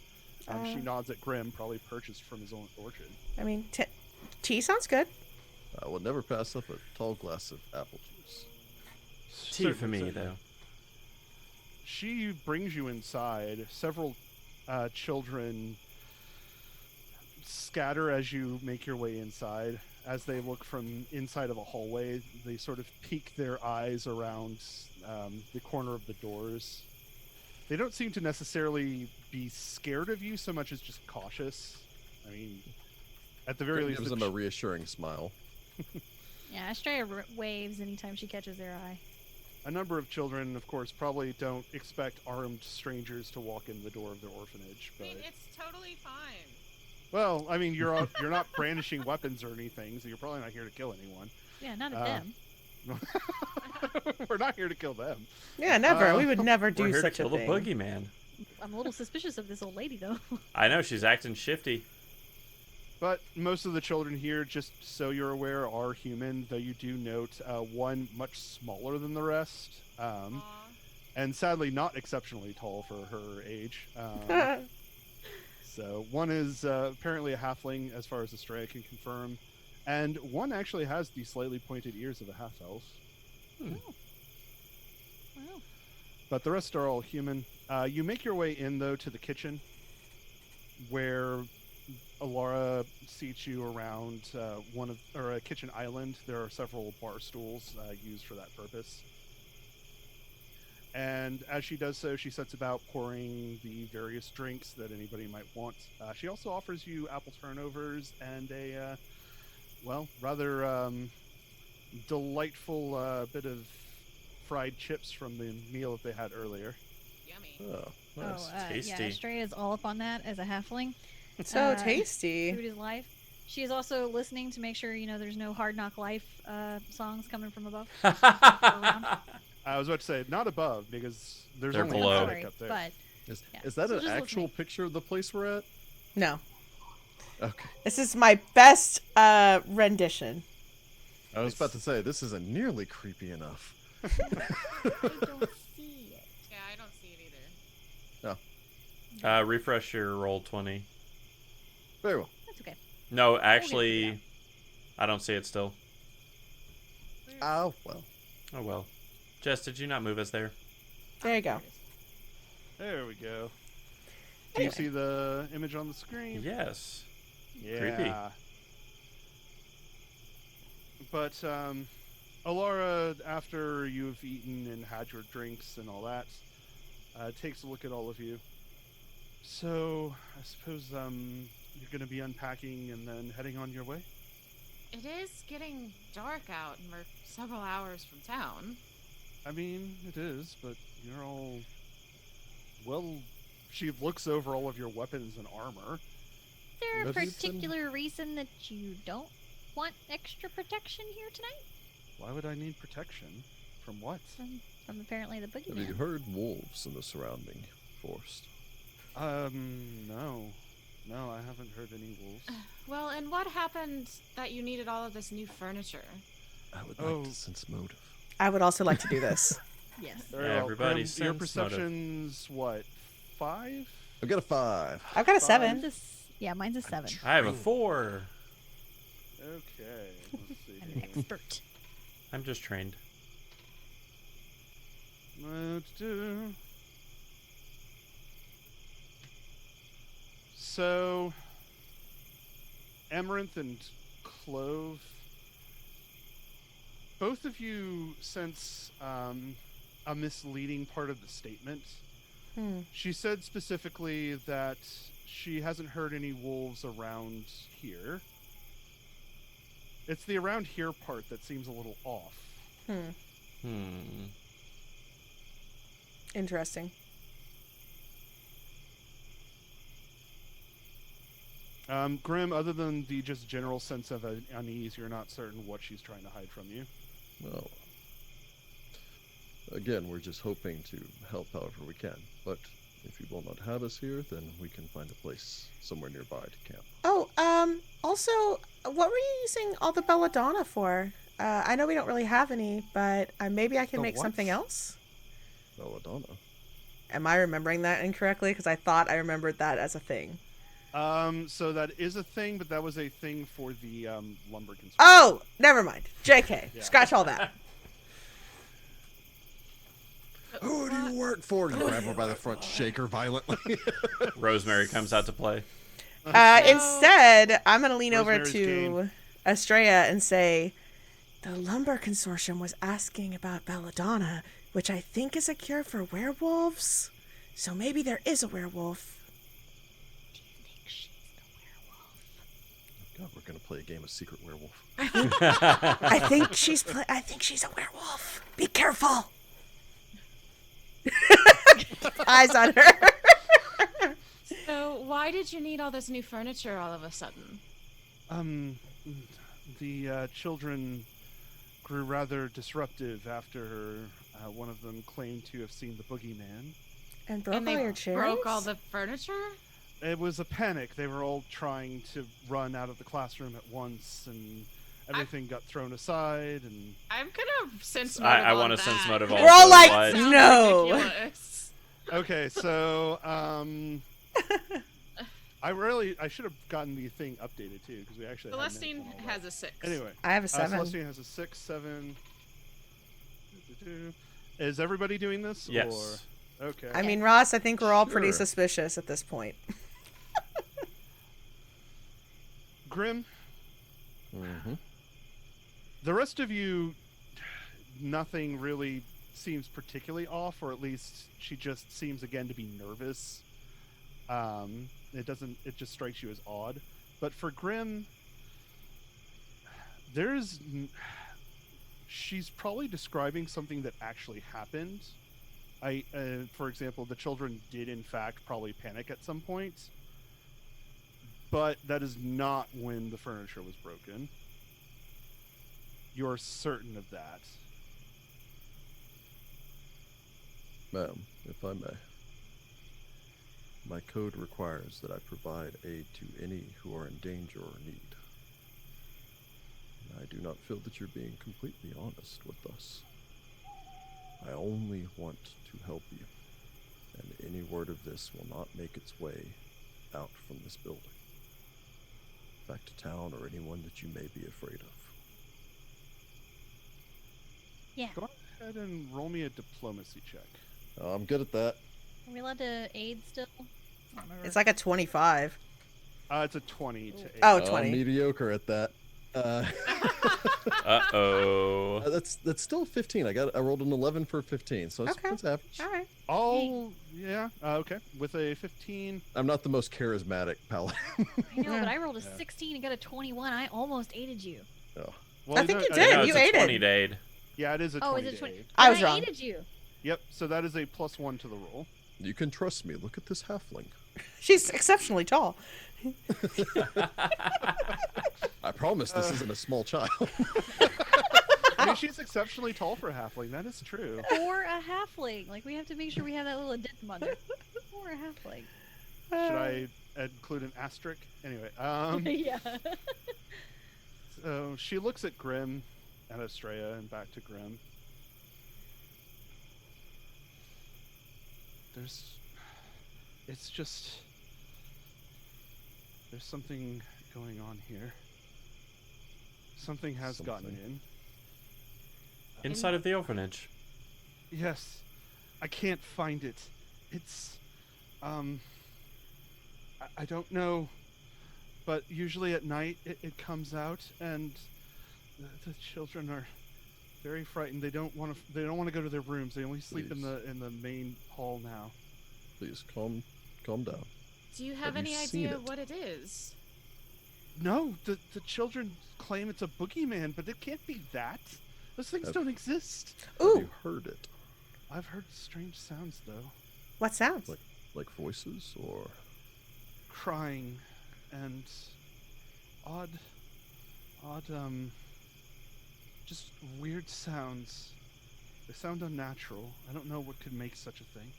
She nods at Grim, probably purchased from his own orchard. I mean, tea sounds good. I will never pass up a tall glass of apple juice. Tea for me, though. She brings you inside. Several children scatter as you make your way inside. As they look from inside of a hallway, they sort of peek their eyes around the corner of the doors. They don't seem to necessarily be scared of you so much as just cautious. I mean, at the very least, Gives them a reassuring smile. Yeah, Astrea waves anytime she catches their eye. a number of children, of course, probably don't expect armed strangers to walk in the door of their orphanage. I But mean, it's totally fine. well, I mean, you're not brandishing weapons or anything, so you're probably not here to kill anyone. Yeah, not at them. We're not here to kill them. Yeah, never. We would never do We're here such to a kill thing. the boogeyman. I'm a little suspicious of this old lady, though. I know, she's acting shifty. But most of the children here, just so you're aware, are human, though you do note one much smaller than the rest, Aw. and sadly not exceptionally tall for her age. So one is apparently a halfling, as far as Astrea can confirm, and one actually has the slightly pointed ears of a half-elf. Wow. But the rest are all human. You make your way in, though, to the kitchen, where Elara seats you around a kitchen island. There are several bar stools used for that purpose. And as she does so, she sets about pouring the various drinks that anybody might want. She also offers you apple turnovers and a, rather delightful bit of fried chips from the meal that they had earlier. Yummy. Oh, nice. tasty. Yeah, Astrea is all up on that as a halfling. So Food tasty. is life. She is also listening to make sure, there's no Hard Knock Life songs coming from above. Around. I was about to say, not above, because there's They're only below. music up there. But Is that So an just actual listening. picture of the place we're at? No. Okay. This is my best rendition. I was about to say, this isn't nearly creepy enough. I don't see it. Yeah, I don't see it either. Refresh your roll 20. Very well. That's okay. No, Yeah. actually, I don't see it still. Oh, well. Oh well. Jess, did you not move us there? There you go. There we go. Do you Anyway. see the image on the screen? Yes. Yeah. Creepy. But Elara, after you've eaten and had your drinks and all that, takes a look at all of you. So I suppose you're going to be unpacking and then heading on your way? It is getting dark out, and we're several hours from town. I mean, it is, but you're all... Well, she looks over all of your weapons and armor. Is there a Does he particular reason that you don't want extra protection here tonight? Why would I need protection? From what? From apparently the Have you boogeyman. heard wolves in the surrounding forest? No. No, I haven't heard any wolves. Well, and what happened that you needed all of this new furniture? I would Oh. like to sense motive. I would also like to do this. Yes. Very well. Everybody Your sense motive. perception's what? 5? I've got a 5. I've got a Fine. 7. Mine's a 7. I have a 4. Okay. Let's see. I'm an expert. I'm just trained. Let's do. So, Amaranthe and Clove, both of you sense a misleading part of the statement. She said specifically that she hasn't heard any wolves around here. It's the around here part that seems a little off. Interesting. Grim, other than the just general sense of unease, you're not certain what she's trying to hide from you. Well, again, we're just hoping to help however we can. But if you will not have us here, then we can find a place somewhere nearby to camp. Oh, also, what were you using all the belladonna for? I know we don't really have any, but maybe I can make something else? Belladonna? Am I remembering that incorrectly? Because I thought I remembered that as a thing. So that is a thing, but that was a thing for the lumber construction. Oh, never mind. JK. Yeah. Scratch all that. Who do you work for? You grab her by the front, shake her violently. Rosemary comes out to play. Instead, I'm going to lean Rosemary's over to game. Astrea and say, the Lumber Consortium was asking about belladonna, which I think is a cure for werewolves. So maybe there is a werewolf. Do you think she's the werewolf? God, we're gonna play a game of Secret Werewolf. I think she's a werewolf. Be careful. Eyes on her. So why did you need all this new furniture all of a sudden? The children grew rather disruptive after one of them claimed to have seen the boogeyman. And broke And all they your chairs? broke all the furniture? It was a panic. They were all trying to run out of the classroom at once, and everything got thrown aside. And I'm gonna sense motive. I want to sense motive also. We're all like, but- Sounds no. ridiculous. okay, so I should have gotten the thing updated too, because we actually hadn't Celestine mentioned all has that. a 6. Anyway, I have a 7. Celestine has a 6, 7. Is everybody doing this? Yes. Or... Okay. I mean, Ross, I think we're all pretty Sure. suspicious at this point. Grim, Mm-hmm. the rest of you, nothing really seems particularly off, or at least she just seems again to be nervous. It just strikes you as odd. But for Grim, she's probably describing something that actually happened. For example, the children did in fact probably panic at some point, but that is not when the furniture was broken. You're certain of that. Ma'am, if I may. My code requires that I provide aid to any who are in danger or need. I do not feel that you're being completely honest with us. I only want to help you, and any word of this will not make its way out from this building, back to town, or anyone that you may be afraid of. Yeah. Go ahead and roll me a diplomacy check. I'm good at that. Are we allowed to aid still? I don't remember. It's like a 25. It's a 20 to 8. Oh, I'm 20. mediocre at that. Uh-oh. That's still 15. I rolled an 11 for 15, so it's, Okay. it's average. All right. Oh, yeah. Okay. With a 15. I'm not the most charismatic paladin. I know, but I rolled a Yeah. 16 and got a 21. I almost aided you. Oh. Well, I think you no, did. No, You it's a aided. 20 to aid. Yeah, it is a 20. Oh, is it to 20? aid. I was Then wrong. aided you. Yep, so that is a +1 to the roll. You can trust me. Look at this halfling. She's exceptionally tall. I promise this isn't a small child. I mean, she's exceptionally tall for a halfling. That is true. Or a halfling. Like, we have to make sure we have that little addendum on there. Or a halfling. Should I include an asterisk? Anyway, Yeah. so she looks at Grim and Astrea and back to Grim. There's something going on here. Something has gotten Something. in. Inside of the orphanage. Yes, I can't find it. It's, I don't know. but usually at night it comes out, and the children are very frightened. They don't want to go to their rooms. They only sleep in the main hall now. Please calm down. Do you have Have any you seen idea it? what it is? No, the children claim it's a boogeyman, but it can't be that. Those things don't exist. Have Ooh, you heard it? I've heard strange sounds though, what sounds? Like voices or? crying and odd, just weird sounds. They sound unnatural. I don't know what could make such a thing.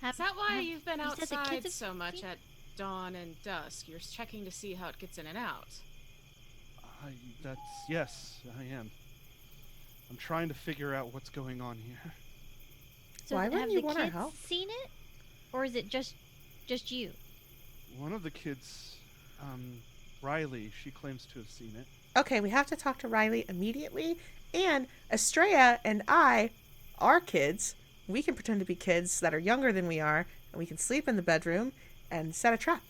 Is that why you've been you said the kids outside have so much seen- at dawn and dusk? You're checking to see how it gets in and out. Yes, I am. I'm trying to figure out what's going on here. So Why have wouldn't the you want our kids help? seen it, or is it just you? One of the kids, Riley, she claims to have seen it. Okay, we have to talk to Riley immediately. And Astrea and I are kids. We can pretend to be kids that are younger than we are, and we can sleep in the bedroom and set a trap.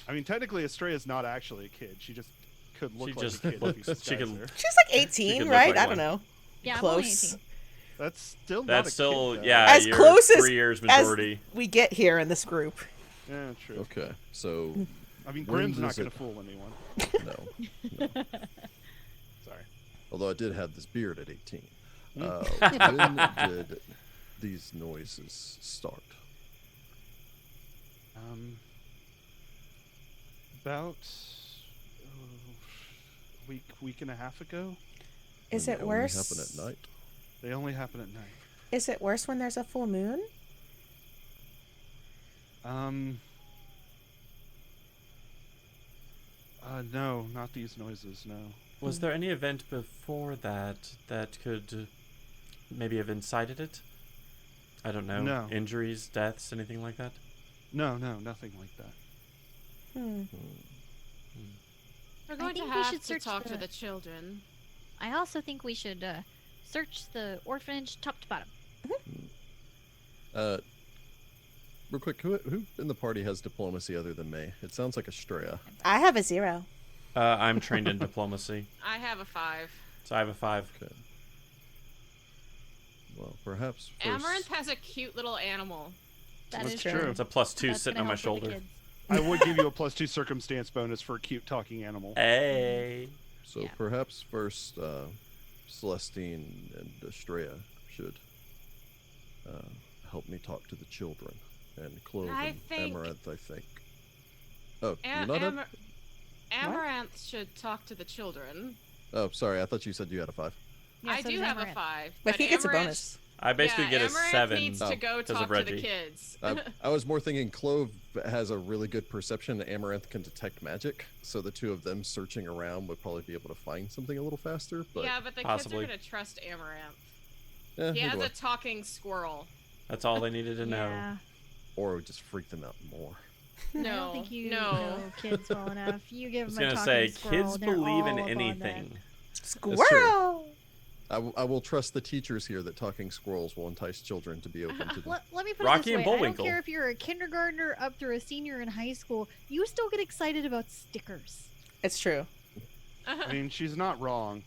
I mean, technically, Astrea's not actually a kid. She just could look She like just a kid if you looks- she disguise could- her. She's like 18, could look right? like I don't one. know. Yeah, I'm only Close. 18. That's still not That's a still, kid, though. yeah, As you're close as- 3 years majority. We get here in this group. Yeah, true. Okay, so I mean, When Grimm's not does going it- to fool anyone. no. Sorry. Although I did have this beard at 18. Hmm. When did these noises start? About a week and a half ago. Is And it they only worse? happen at night? They only happen at night. Is it worse when there's a full moon? No, not these noises, no. Was there any event before that that could maybe have incited it? I don't know. No. Injuries, deaths, anything like that? No, nothing like that. We're going to think we have should to search talk to the- the children. I also think we should search the orphanage top to bottom. Real quick, who in the party has diplomacy other than me? It sounds like Astrea. I have a 0. I'm trained in diplomacy, I have a 5. so I have a 5. Okay. Well, perhaps first... Amaranthe has a cute little animal. That That's is true. It's a +2 That's sitting gonna on my help with the shoulder. kids. I would give you a +2 circumstance bonus for a cute talking animal. Hey. So Yeah. perhaps first, Celestine and Astrea should help me talk to the children, and Clove I and think- Amaranth, I think. Oh, A- you're not up? Amaranth should talk to the children. Oh, sorry. I thought you said you had a 5. Yeah, I so do does have a Amaranth. 5. But he gets a Amaranth- bonus. I basically get a Amaranth 7 needs to go because talk of to Reggie. the kids. I was more thinking Clove has a really good perception, and Amaranth can detect magic, so the two of them searching around would probably be able to find something a little faster. But yeah, but the possibly. kids are going to trust Amaranth. eh, He either has way. a talking squirrel. That's all they needed to know. Yeah. Or it would just freak them out more. I No, don't think you no. know kids well enough. You I give was them a gonna talking say, squirrel, kids they're believe all in up on anything. Squirrel! I will trust the teachers here that talking squirrels will entice children to be open to that. them. Let me put Rocky it and this way. I don't Bullwinkle. care if you're a kindergartner up through a senior in high school. You still get excited about stickers. It's true. I mean, she's not wrong.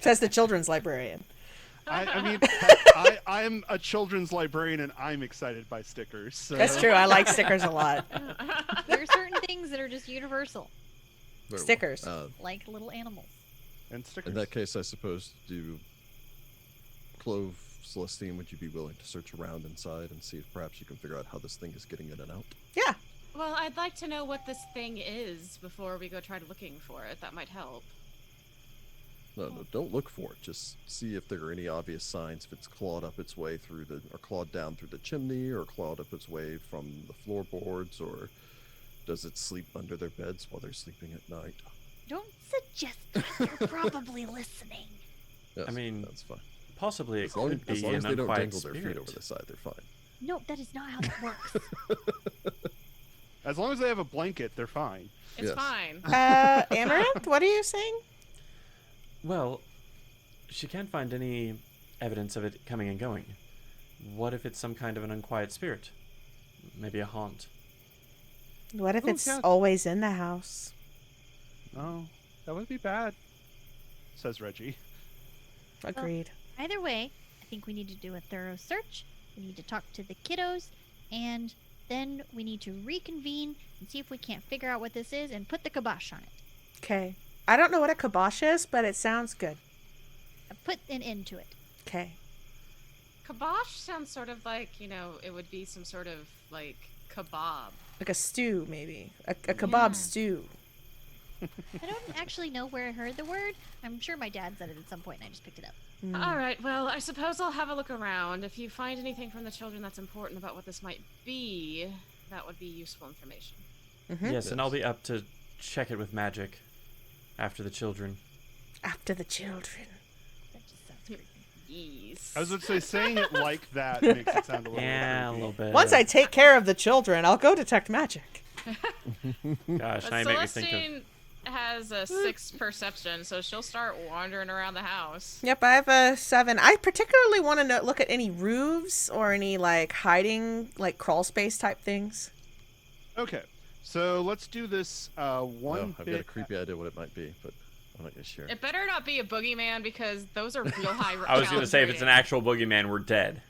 Says the children's librarian. I mean, I'm a children's librarian and I'm excited by stickers. So. That's true. I like stickers a lot. There are certain things that are just universal, Very well. Stickers. like little animals. And stickers. In that case, I suppose, do Clove, Celestine, would you be willing to search around inside and see if perhaps you can figure out how this thing is getting in and out? Yeah. Well, I'd like to know what this thing is before we go try looking for it. That might help. No, don't look for it. Just see if there are any obvious signs. If it's clawed up its way through or clawed down through the chimney, or clawed up its way from the floorboards, or does it sleep under their beds while they're sleeping at night? Don't suggest that. You're probably listening. Yes, I mean, that's fine. Possibly it As long could as, be long as an they don't unquiet dangle their feet spirit. over the side, they're fine. No, that is not how that works. As long as they have a blanket, they're fine. It's Yes. fine. Amaranth, what are you saying? Well, she can't find any evidence of it coming and going. What if it's some kind of an unquiet spirit? Maybe a haunt. What if Oh, it's yeah. always in the house? Oh, that would be bad, says Reggie. Agreed. Either way, I think we need to do a thorough search. We need to talk to the kiddos, and then we need to reconvene and see if we can't figure out what this is and put the kibosh on it. Okay. I don't know what a kibosh is, but it sounds good. Put an end to it. Okay. Kibosh sounds sort of like, it would be some sort of like kebab. Like a stew, maybe. A kebab Yeah. stew. I don't actually know where I heard the word. I'm sure my dad said it at some point and I just picked it up. All right, well, I suppose I'll have a look around. If you find anything from the children that's important about what this might be, that would be useful information. Mm-hmm. Yes, and I'll be up to check it with magic after the children. After the children. That just sounds creepy. Yes. I was going to say, saying it like that makes it sound a little Yeah, a creepy. little bit. Once I take care of the children, I'll go detect magic. Gosh, But now you make me think of... Celestine has a 6 perception, so she'll start wandering around the house. Yep, I have a 7. I particularly want to look at any roofs or any, like, hiding, like, crawl space type things. Okay, so let's do this I've one got a bit. creepy idea what it might be, but I'm not gonna share. It better not be a boogeyman because those are real high. I was going to say, if it's an challenge actual boogeyman, we're dead.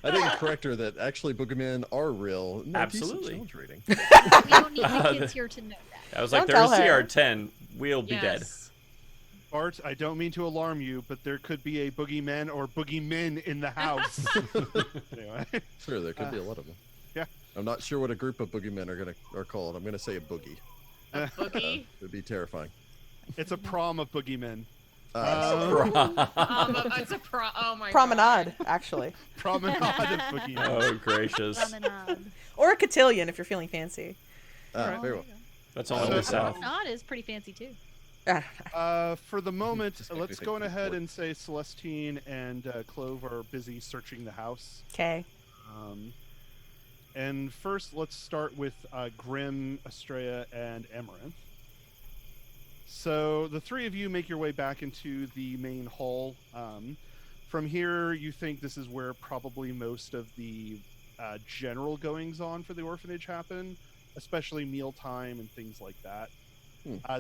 I think it's correcter that actually boogeyman are real. No, Absolutely. decent challenge rating. We don't need the kids here to know that. I was like, Don't there's tell her. CR10. We'll be rating. dead. Yes. Art, I don't mean to alarm you, but there could be a boogeyman or boogeymen in the house. Anyway, Sure, there could be a lot of them. yeah. I'm not sure what a group of boogeymen are called. I'm gonna say a boogie. Boogie. It'd be terrifying. It's a prom of boogeymen. It's a oh my Promenade, actually. Promenade of boogeymen. Oh, gracious. Promenade. Or a cotillion if you're feeling fancy. Very well. That's only the south. Promenade is pretty fancy too. For the moment, Just make me let's think go of ahead what- and say Celestine and Clove are busy searching the house. Okay. And first, let's start with Grim, Astrea, and Amaranthe. So the three of you make your way back into the main hall. From here, you think this is where probably most of the general goings-on for the orphanage happen, especially mealtime and things like that.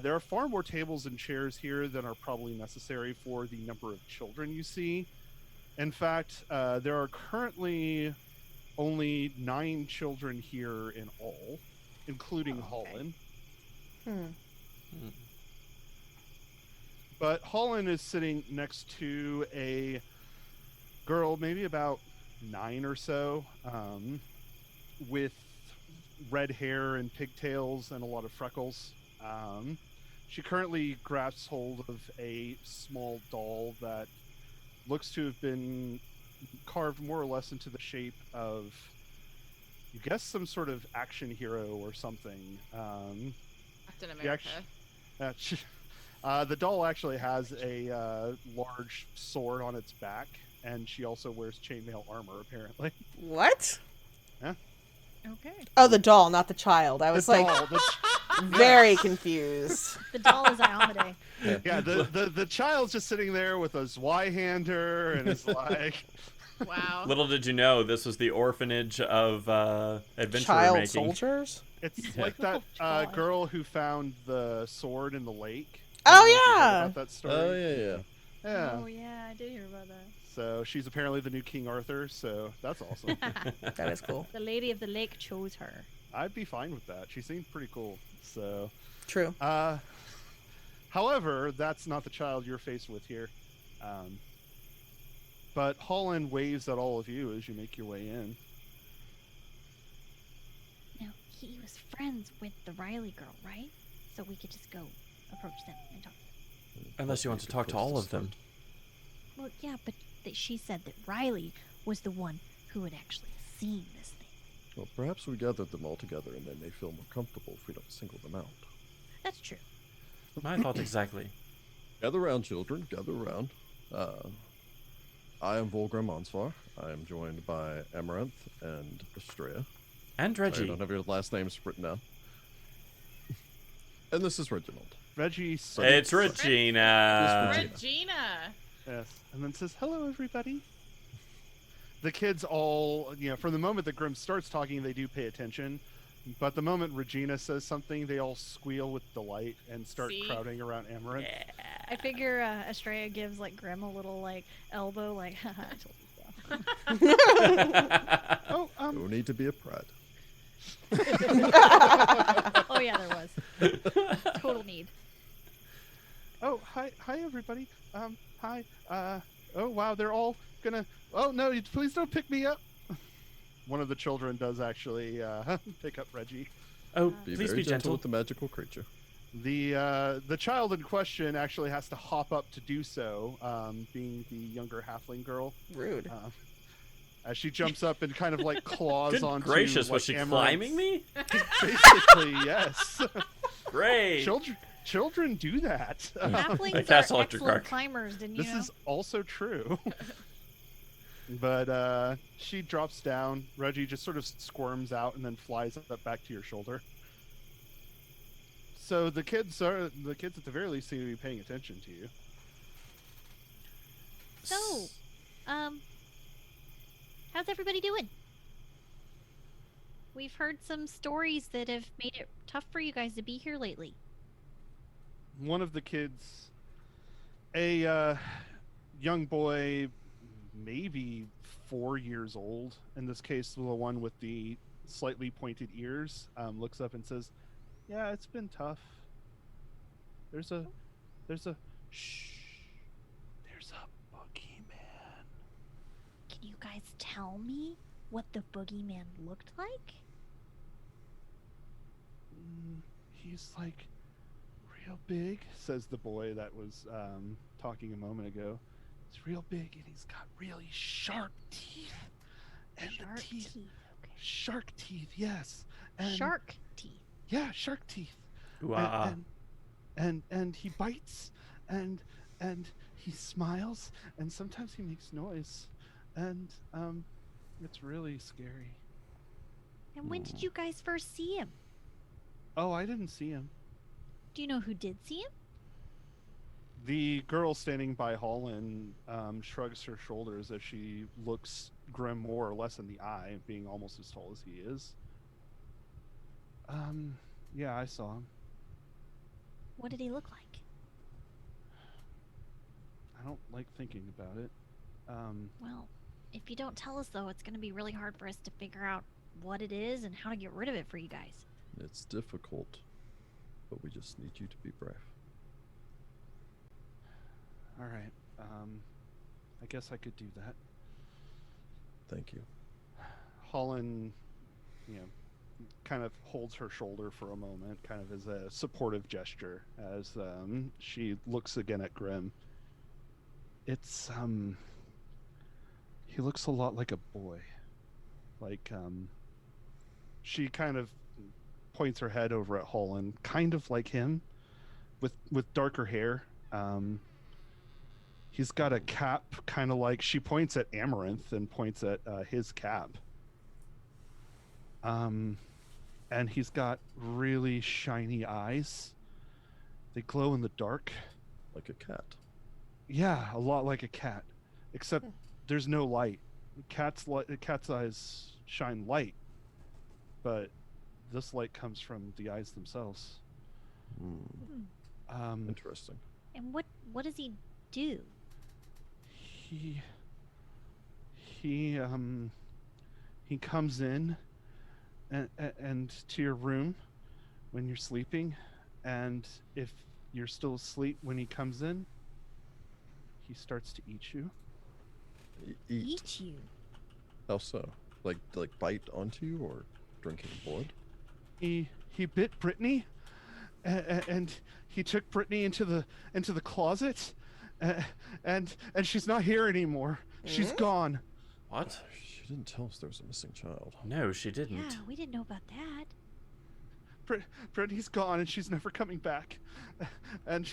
There are far more tables and chairs here than are probably necessary for the number of children you see. In fact, there are currently only 9 children here in all, including Holland. But Holland is sitting next to a girl, maybe about 9 or so, with red hair and pigtails and a lot of freckles. She currently grasps hold of a small doll that looks to have been carved more or less into the shape of, you guess, some sort of action hero or something. Captain America. The doll actually has a large sword on its back, and she also wears chainmail armor, apparently. What? Yeah. Okay. Oh, the doll, not the child. I was The like doll, very confused. The doll is Iomade. yeah, the child's just sitting there with a Zweihander and is like, Wow. Little did you know, this was the orphanage of adventure Child making. soldiers? it's like that God. girl who found the sword in the lake. Oh, I don't know if you heard yeah. about that story. Oh yeah. Yeah. Oh yeah, I did hear about that. So she's apparently the new King Arthur, so that's awesome. That is cool. The Lady of the Lake chose her. I'd be fine with that. She seemed pretty cool. So, True. however, that's not the child you're faced with here. But Holland waves at all of you as you make your way in. Now, he was friends with the Riley girl, right? So we could just go approach them and talk. Unless you want to talk to all of them. Well, yeah, but she said that Riley was the one who had actually seen this thing. Well, perhaps we gathered them all together, and they may feel more comfortable if we don't single them out. That's true. My thoughts exactly. Gather round, children. Gather round. I am Volgrim Ansvar. I am joined by Amaranthe and Astrea. And I Reggie. don't have your last names written down. And this is Reginald. Reggie, It's Regina. Regina. yes, and then says, "Hello, everybody." The kids all, from the moment that Grim starts talking, they do pay attention. But the moment Regina says something, they all squeal with delight and start See? crowding around Amaranthe. I figure Astrea gives like Grim a little like elbow, like haha, I told you so. Oh, No need to be a prat. Oh yeah, there was. Total need. Oh, hi everybody. Hi. Oh wow, they're all gonna. Oh no, please don't pick me up. One of the children does actually pick up Reggie. Oh, Be please very be gentle. with the magical creature. The child in question actually has to hop up to do so, being the younger halfling girl. Rude. As she jumps up and kind of like claws Good onto. gracious, like, was she Amaranthe. climbing me? Basically, yes. Great. Children do that. Halflings They cast are electric excellent arc. climbers, didn't you This know? is also true. But she drops down. Reggie just sort of squirms out and then flies up back to your shoulder. So the kids at the very least seem to be paying attention to you. So, how's everybody doing? We've heard some stories that have made it tough for you guys to be here lately. One of the kids, a young boy, maybe 4 years old, in this case the one with the slightly pointed ears, looks up and says, "Yeah, it's been tough. There's a shh. There's a boogeyman." Can you guys tell me what the boogeyman looked like? He's like real big, says the boy that was talking a moment ago. He's real big and he's got really sharp teeth. And Shark the teeth, Okay. shark teeth, yes. And Shark teeth. yeah, shark teeth. Wow. And he bites and he smiles and sometimes he makes noise. And it's really scary. And when did you guys first see him? Oh, I didn't see him. Do you know who did see him? The girl standing by Holland shrugs her shoulders as she looks Grim more or less in the eye, being almost as tall as he is. Yeah, I saw him. What did he look like? I don't like thinking about it. Well, if you don't tell us, though, it's going to be really hard for us to figure out what it is and how to get rid of it for you guys. It's difficult, but we just need you to be brave. All right. I guess I could do that. Thank you. Holland, kind of holds her shoulder for a moment, kind of as a supportive gesture, as she looks again at Grim. It's he looks a lot like a boy. Like she kind of points her head over at Holland, kind of like him, with darker hair. He's got a cap, kind of like, she points at Amaranthe and points at his cap. And he's got really shiny eyes. They glow in the dark. Like a cat. Yeah, a lot like a cat, except there's no light. Cat's eyes shine light, but this light comes from the eyes themselves. Interesting. And what does he do? He comes in and to your room when you're sleeping, and if you're still asleep when he comes in, he starts to eat you. Eat you? How so? Like bite onto you or drinking blood? He bit Brittany, and he took Brittany into the closet, and she's not here anymore. She's gone. What? She didn't tell us there was a missing child. No, she didn't. Yeah, we didn't know about that. Brittany's gone, and she's never coming back. And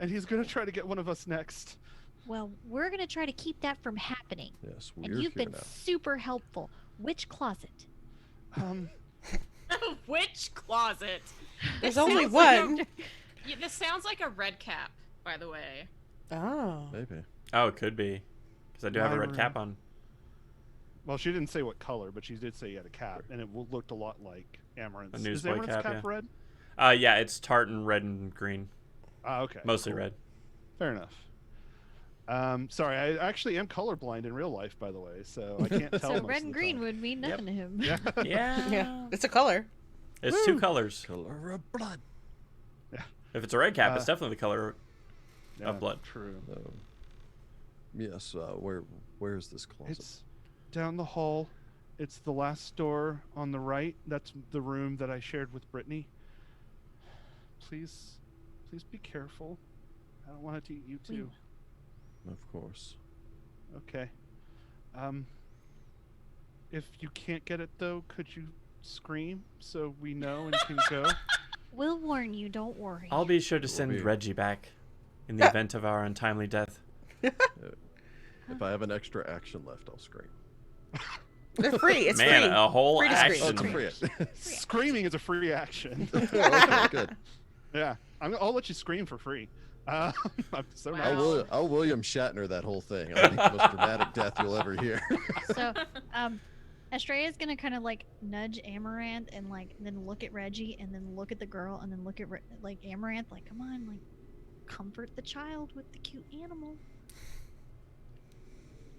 he's gonna try to get one of us next. Well, we're going to try to keep that from happening. Yes, we're And you've here been now. super helpful. Which closet? Which closet? There's only Sounds like one. Yeah, this sounds like a red cap, by the way. Oh. Maybe. Oh, it could be. Because I do have a My red cap room. on. Well, she didn't say what color, but she did say he had a cap, and it looked a lot like Amaranthe. A Is newsboy Amaranthe's cap, red? Yeah, it's tartan red and green. Okay. Mostly cool. red. Fair enough. Sorry, I actually am colorblind in real life, by the way, so I can't tell. So most red of and the green time. would mean nothing to him. Yeah. Yeah. Yeah, it's a color. It's 2 colors. Color of blood. If it's a red cap, it's definitely the color Yeah, of blood. True. Yes. Where is this closet? It's down the hall. It's the last door on the right. That's the room that I shared with Brittany. Please be careful. I don't want it to eat you too. Of course. Okay. If you can't get it though, could you scream so we know and can go? We'll warn you, don't worry. I'll be sure to send be- Reggie back in the event of our untimely death. If I have an extra action left, I'll scream. They're free. It's Man, free. a whole Free to scream. Oh, action. it's a free. Screaming is a free action. Okay, good. Yeah, I'll let you scream for free. I'm so Wow. nice. I'll William Shatner that whole thing. I'll make the most dramatic death you'll ever hear. So, Astrea is gonna kind of like nudge Amaranthe and like then look at Reggie and then look at the girl and then look at like Amaranthe, like, come on, like, comfort the child with the cute animal.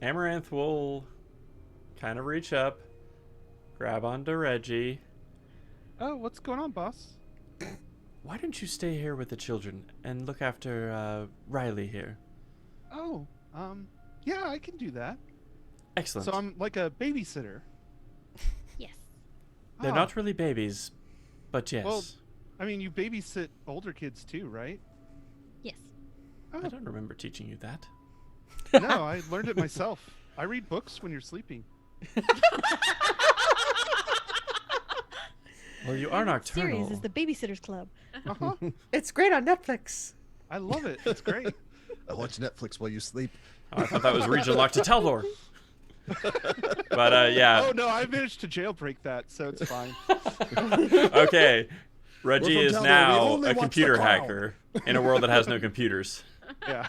Amaranthe will kind of reach up, grab onto Reggie. Oh, what's going on, boss? Why don't you stay here with the children and look after Riley here? Oh, yeah, I can do that. Excellent. So I'm like a babysitter. Yes. They're Ah, not really babies, but yes. Well, I mean, you babysit older kids too, right? Yes. Oh, I don't remember teaching you that. no, I learned it myself. I read books when you're sleeping. Well, you are nocturnal. Series is the Babysitters Club. Uh-huh. It's great on Netflix. I love it. It's great. I watch Netflix while you sleep. Oh, I thought that was region locked to Taldor. But yeah. Oh no, I managed to jailbreak that, so it's fine. Okay. Reggie We're is from Taldor. We now only a watch computer The Crown. hacker in a world that has no computers. Yeah.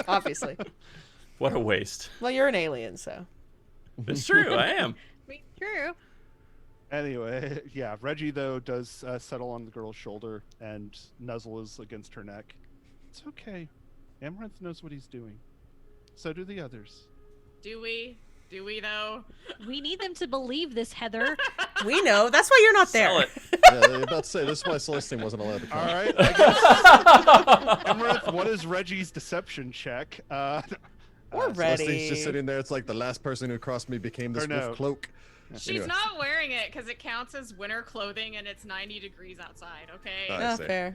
Obviously. What a waste. Well, you're an alien, so. It's true, I am. True. Anyway, yeah, Reggie though does settle on the girl's shoulder and nuzzles against her neck. It's okay. Amaranthe knows what he's doing. So do the others. Do we? Do we though? We need them to believe this, Heather. We know. That's why you're not there. Sell it. Yeah, I was about to say this is why Celestine wasn't allowed to come. All right. I guess, Amaranthe, what is Reggie's deception check? We're ready. Celestine's just sitting there. It's like the last person who crossed me became this Or no. wolf cloak. She's Anyway. not wearing it because it counts as winter clothing and it's 90 degrees outside, okay? I Oh, see. fair.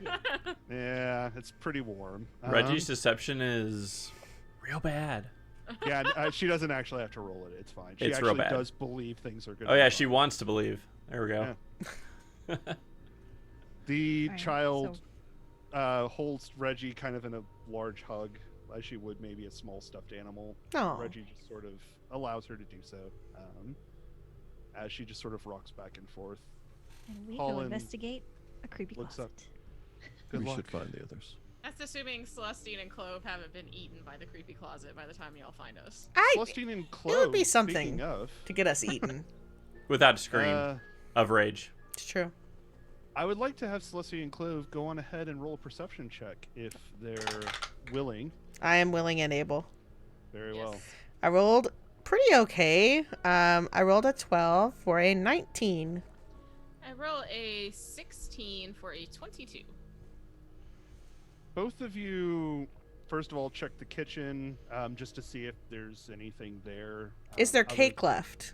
Yeah, it's pretty warm. Reggie's deception is real bad. Yeah, she doesn't actually have to roll it. It's fine. She It's real actually bad. does believe things are good. Oh yeah, she wants to believe. There we go. The Alright, child holds Reggie kind of in a large hug, as she would maybe a small stuffed animal. Oh. Reggie just sort of allows her to do so, as she just sort of rocks back and forth. And we Colin go investigate a creepy looks closet. up. Good We luck. should find the others. That's assuming Celestine and Clove haven't been eaten by the creepy closet by the time y'all find us. Celestine and Clove. It would be speaking something of, to get us eaten. Without a scream uh, of rage. It's true. I would like to have Celestine and Clove go on ahead and roll a perception check if they're willing. I am willing and able. Very Yes. well. I rolled pretty okay. I rolled a 12 for a 19. I roll a 16 for a 22. Both of you, first of all, check the kitchen just to see if there's anything there. Is there other- cake left?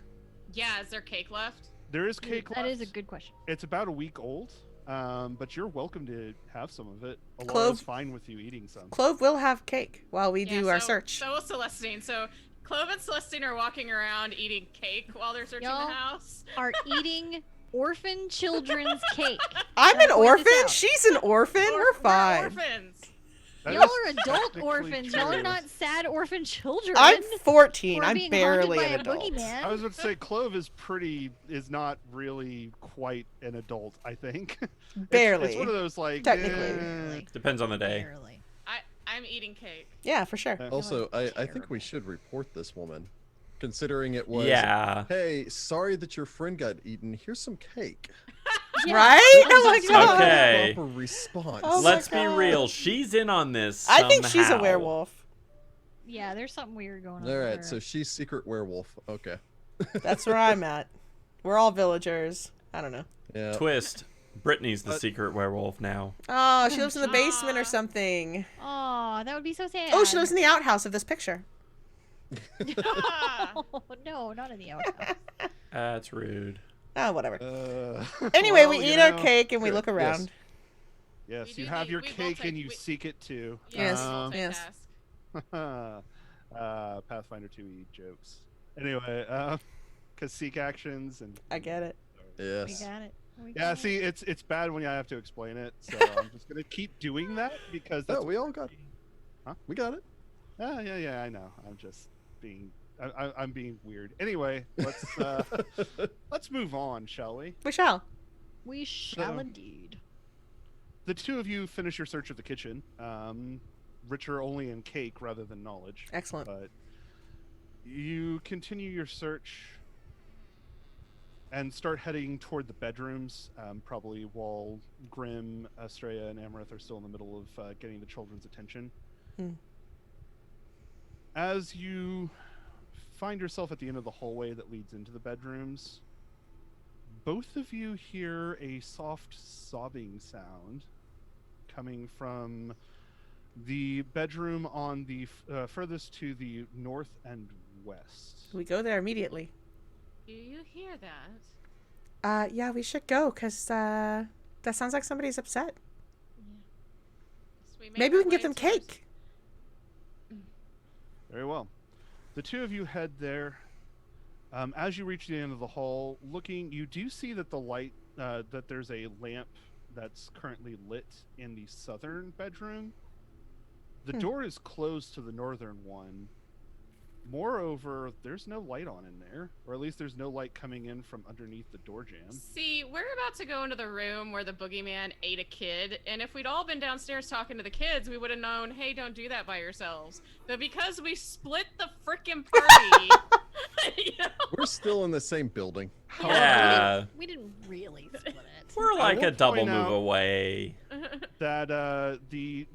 Yeah, is there cake left? There is cake That left. is a good question. It's about a week old, but you're welcome to have some of it. Alara's Clove- fine with you eating some. Clove will have cake while we do Yeah, our so- search. So will Celestine. So Clove and Celestine are walking around eating cake while they're searching Y'all the house. Are eating orphan children's cake. I'm I'll an point orphan. this out. She's an orphan. We're fine. orphans. That Y'all is are adult technically orphans. Y'all are true. not sad orphan children. I'm 14. We're I'm being barely haunted an by a adult. boogeyman. I was about to say Clove is not really quite an adult, I think. Barely. It's one of those like Technically. Barely. Depends on the day. Barely. I'm eating cake. Yeah, for sure. Yeah. Also, I think terrible. we should report this woman. considering it was. Yeah. Hey, sorry that your friend got eaten. Here's some cake. Right? Oh my god. Okay. Proper response. Oh my Let's be God. real. She's in on this. I think she's a somehow. werewolf. Yeah, there's something weird going on. All with right, her. so she's secret werewolf. Okay. That's where I'm at. We're all villagers. I don't know. Yeah. Twist. Brittany's the secret werewolf now. Oh, she lives in the basement or something. Oh, that would be so sad. Oh, she lives in the outhouse of this picture. Ah. Oh, no, not in the outhouse. That's rude. Oh, whatever. Uh, Anyway, well, we you eat our know, cake and we good. look around. Yes, We you do have need- your we will cake take- and you we- seek it too. Yes, Multitask. yes. Pathfinder 2E jokes. Anyway, because seek actions and. I get it. We Yes. got it. We Yeah, got see, it. it's bad when I have to explain it, so I'm just gonna keep doing that because that's. No, we all got it. Huh? We got it. Yeah, I know. I'm just being. I'm being weird. Anyway, let's move on, shall we? We shall. We shall So- indeed. The two of you finish your search of the kitchen. Richer only in cake rather than knowledge. Excellent. But you continue your search and start heading toward the bedrooms, probably while Grim, Astrea, and Amaranthe are still in the middle of getting the children's attention. Hmm. As you find yourself at the end of the hallway that leads into the bedrooms, both of you hear a soft sobbing sound coming from the bedroom on the furthest to the north and west. We go there immediately. Do you hear that? Yeah, we should go because that sounds like somebody's upset. So we make Maybe we our can give way them towards- cake. Very well. The two of you head there. As you reach the end of the hall, you do see that the light, that there's a lamp that's currently lit in the southern bedroom. The door is closed to the northern one. Moreover, there's no light on in there, or at least there's no light coming in from underneath the door jamb. See, we're about to go into the room where the boogeyman ate a kid, and if we'd all been downstairs talking to the kids, we would have known, hey, don't do that by yourselves. But because we split the frickin' party, you know? We're still in the same building. Yeah. We didn't really split it. We're like will a double point move out- away. That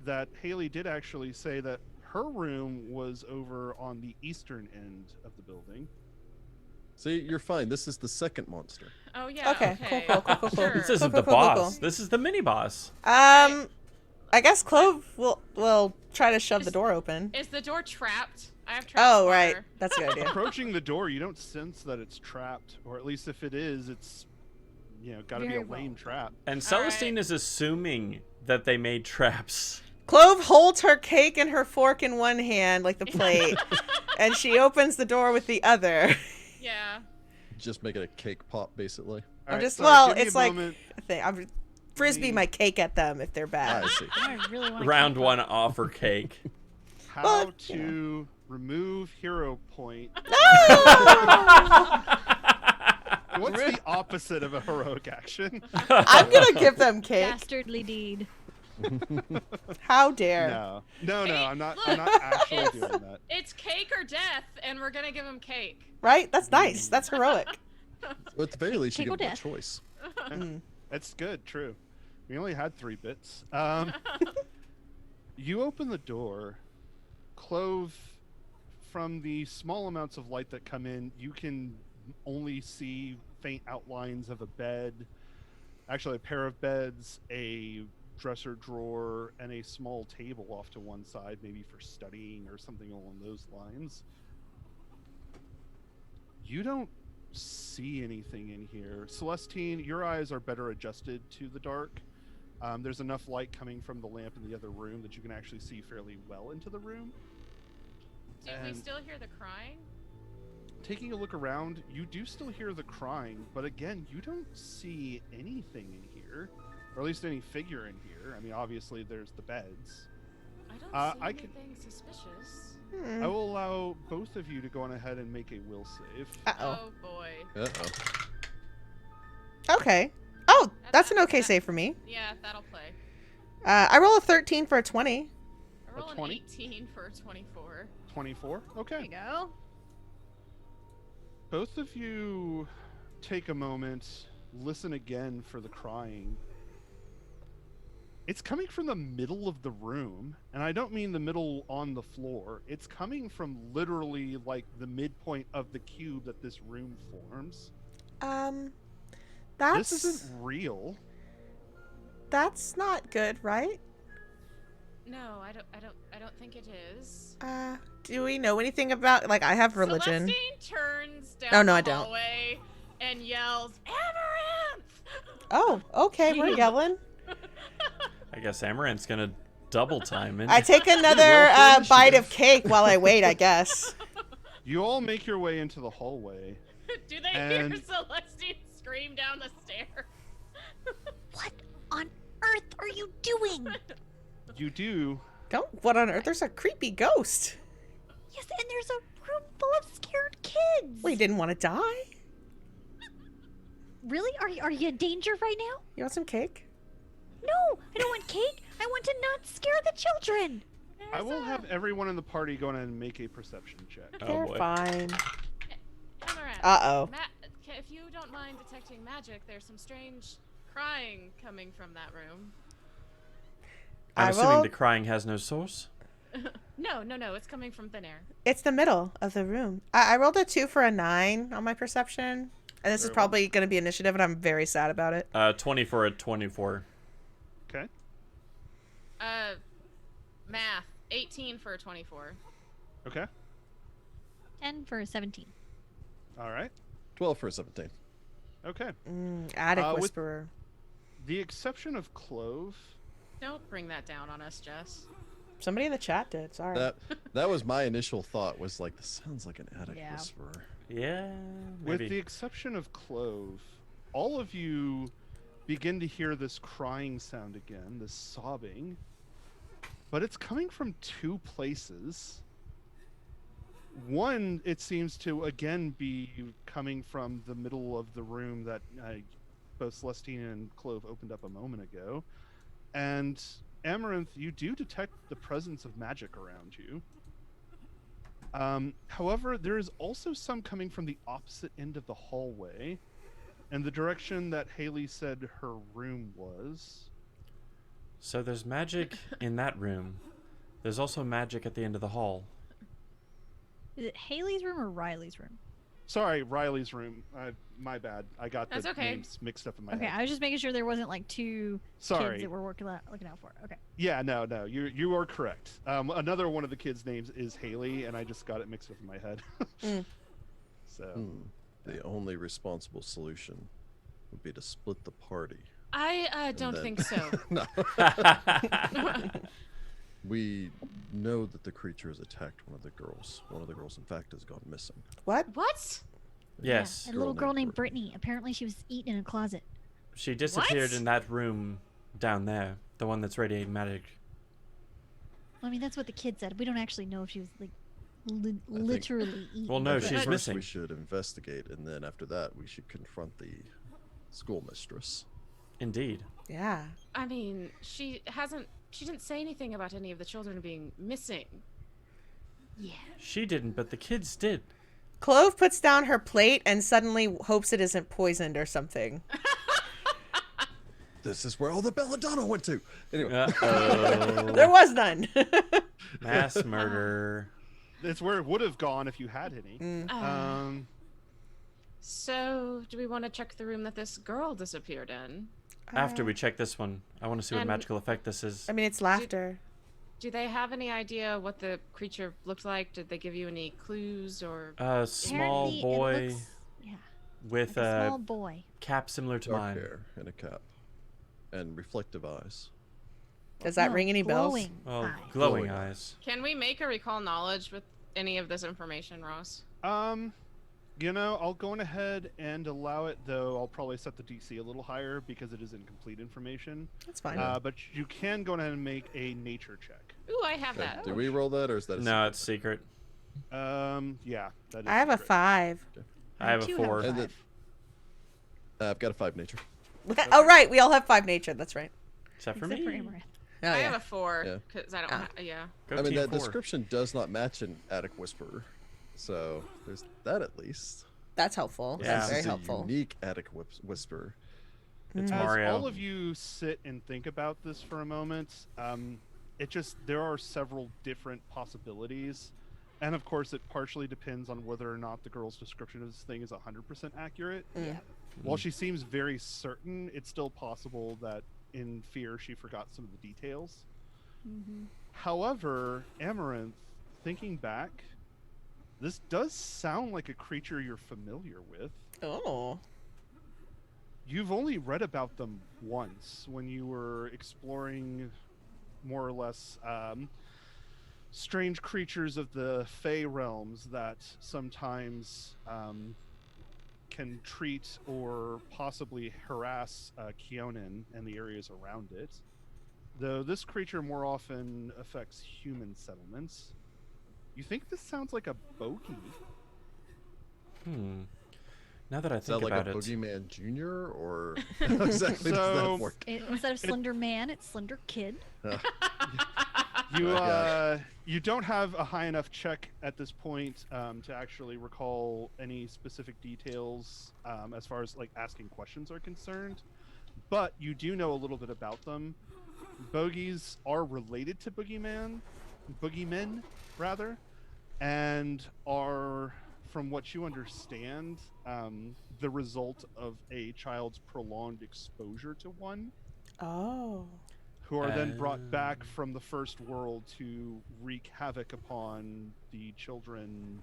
that Haley did actually say that her room was over on the eastern end of the building. See, you're fine. This is the second monster. Oh yeah. Okay, cool. Sure. This isn't Cool, the cool, cool, boss. cool. This is the mini boss. I guess Clove will try to shove the door open. Is the door trapped? I have trapped. Oh, right. That's a good idea. Approaching the door, you don't sense that it's trapped, or at least if it is, it's got to be a Very well. lame trap. And All right. Celestine is assuming that they made traps. Clove holds her cake and her fork in one hand, like the plate, and she opens the door with the other. Yeah. Just making a cake pop, basically. I'm Alright, just sorry, well, give me a it's like moment. a thing. I'm frisbee my cake at them if they're bad. I see. I really want Round one offer cake. How Well, to remove hero point. What's the opposite of a heroic action? I'm gonna give them cake. Dastardly deed. How dare? No, Hey, I'm not. look, I'm not actually it's- doing that. It's cake or death, and we're gonna give him cake. Right? That's nice. That's heroic. Well, at the very least, you Cake or get a death? choice. Mm. That's good. True. We only had 3 bits. You open the door. Clove, from the small amounts of light that come in, you can only see faint outlines of a bed. Actually, a pair of beds, a dresser drawer, and a small table off to one side, maybe for studying or something along those lines. You don't see anything in here. Celestine, your eyes are better adjusted to the dark. There's enough light coming from the lamp in the other room that you can actually see fairly well into the room. Do we And- still hear the crying? Taking a look around, you do still hear the crying, but again, you don't see anything in here, or at least any figure in here. I mean, obviously, there's the beds. I don't see I could- anything suspicious. Hmm. I will allow both of you to go on ahead and make a will save. Uh-oh. Oh boy. Uh-oh. Okay. Oh, that's an okay save for me. Yeah, that'll play. I roll a 13 for a 20. I roll an 20? 18 for a 24. 24? There Okay. you go. Both of you take a moment, listen again for the crying. It's coming from the middle of the room, and I don't mean the middle on the floor. It's coming from literally like the midpoint of the cube that this room forms. That's This isn't real. That's not good, right? No, I don't think it is. Do we know anything about, like, I have religion. Celestine turns down Oh, no, the I don't. hallway and yells, "Amaranth!" Oh, okay, we're yelling. I guess Amarant's gonna double time it. I take another bite of cake while I wait, I guess. You all make your way into the hallway. Do they And- hear Celestine scream down the stairs? What on earth are you doing? You do. Don't, what on earth? There's a creepy ghost. Yes, and there's a room full of scared kids. Well, you didn't want to die? Really? Are you in danger right now? You want some cake? No, I don't want cake. I want to not scare the children. I will have everyone in the party go ahead and make a perception check. Oh, They're boy. fine. Amaranth. Uh-oh. If you don't mind detecting magic, there's some strange crying coming from that room. I'm I assuming will- the crying has no source. No, it's coming from thin air. It's the middle of the room. I rolled a 2 for a 9 on my perception. And this is Very well. probably going to be initiative, and I'm very sad about it. 20 for a 24. Okay. Math. 18 for a 24. Okay. 10 for 17. All right. 12 for a 17. Okay. Attic with- Whisperer. The exception of Clove. Don't bring that down on us, Jess. Somebody in the chat did. Sorry. That was my initial thought, was like, this sounds like an attic Yeah. whisperer. Yeah, With maybe. the exception of Clove, all of you begin to hear this crying sound again, this sobbing. But it's coming from two places. One, it seems to again be coming from the middle of the room that both Celestine and Clove opened up a moment ago. And Amaranth, you do detect the presence of magic around you. However, there is also some coming from the opposite end of the hallway, and the direction that Haley said her room was. So there's magic in that room. There's also magic at the end of the hall. Is it Haley's room or Riley's room? Sorry, Riley's room. My bad. I got That's the okay. names mixed up in my Okay, head. I was just making sure there wasn't like two Sorry. kids that we're looking out for. Okay. Yeah, no, you are correct. Another one of the kids' names is Haley, and I just got it mixed up in my head. So, The only responsible solution would be to split the party. I don't then- think so. No. We know that the creature has attacked one of the girls. One of the girls, in fact, has gone missing. What? What? Yes. Yeah, a little girl named Brittany. Apparently she was eaten in a closet. She disappeared What? in that room down there. The one that's radiating magic. I mean, that's what the kid said. We don't actually know if she was like literally eaten. Well, no, I think she's first missing. We should investigate, and then after that, we should confront the schoolmistress. Indeed. Yeah. I mean, she didn't say anything about any of the children being missing. Yeah. She didn't, but the kids did. Clove puts down her plate and suddenly hopes it isn't poisoned or something. This is where all the belladonna went to. Anyway, Uh-oh. There was none. Mass murder. it's where it would have gone if you had any. So, do we want to check the room that this girl disappeared in? After we check this one, I want to see what And- magical effect this is. I mean, it's laughter. Do they have any idea what the creature looked like? Did they give you any clues or? A small Apparently, boy It looks, yeah, with like a a small boy. cap similar to dark mine. hair and a cap, and reflective eyes. Does that No, ring any bells? glowing Oh, eyes. glowing Glowing eyes. Can we make a recall knowledge with any of this information, Ross? I'll go on ahead and allow it, though I'll probably set the DC a little higher because it is incomplete information. That's fine. But you can go ahead and make a nature check. Ooh, I have Okay, that. do we roll that, or is that a No, secret? it's secret. Yeah, that is I have a secret. 5. I have a too 4. And then, I've got a 5 nature. Oh, right. We all have 5 nature. That's right. Except for Except me. for Amaranth. Oh, I yeah. have a 4 Yeah. because I don't. Ah. Yeah. Go I mean, team that 4. description does not match an attic whisperer, so there's that at least. That's helpful. Yeah. That's very This is helpful. a unique attic whisper. It's As Mario. all of you sit and think about this for a moment, there are several different possibilities. And of course, it partially depends on whether or not the girl's description of this thing is 100% accurate. Yeah. While she seems very certain, it's still possible that in fear she forgot some of the details. However, Amaranthe, thinking back, this does sound like a creature you're familiar with. Oh. You've only read about them once when you were exploring more or less strange creatures of the Fey realms that sometimes can treat or possibly harass Keonan and the areas around it. Though this creature more often affects human settlements. You think this sounds like a bogey? Now that I Is that think like about a it, Boogeyman Jr. or how exactly does So- that work? Instead of Slender Man, it's Slender Kid. You don't have a high enough check at this point to actually recall any specific details as far as like asking questions are concerned, but you do know a little bit about them. Bogies are related to boogeymen rather, and are, from what you understand, the result of a child's prolonged exposure to one. Oh. Who are then brought back from the first world to wreak havoc upon the children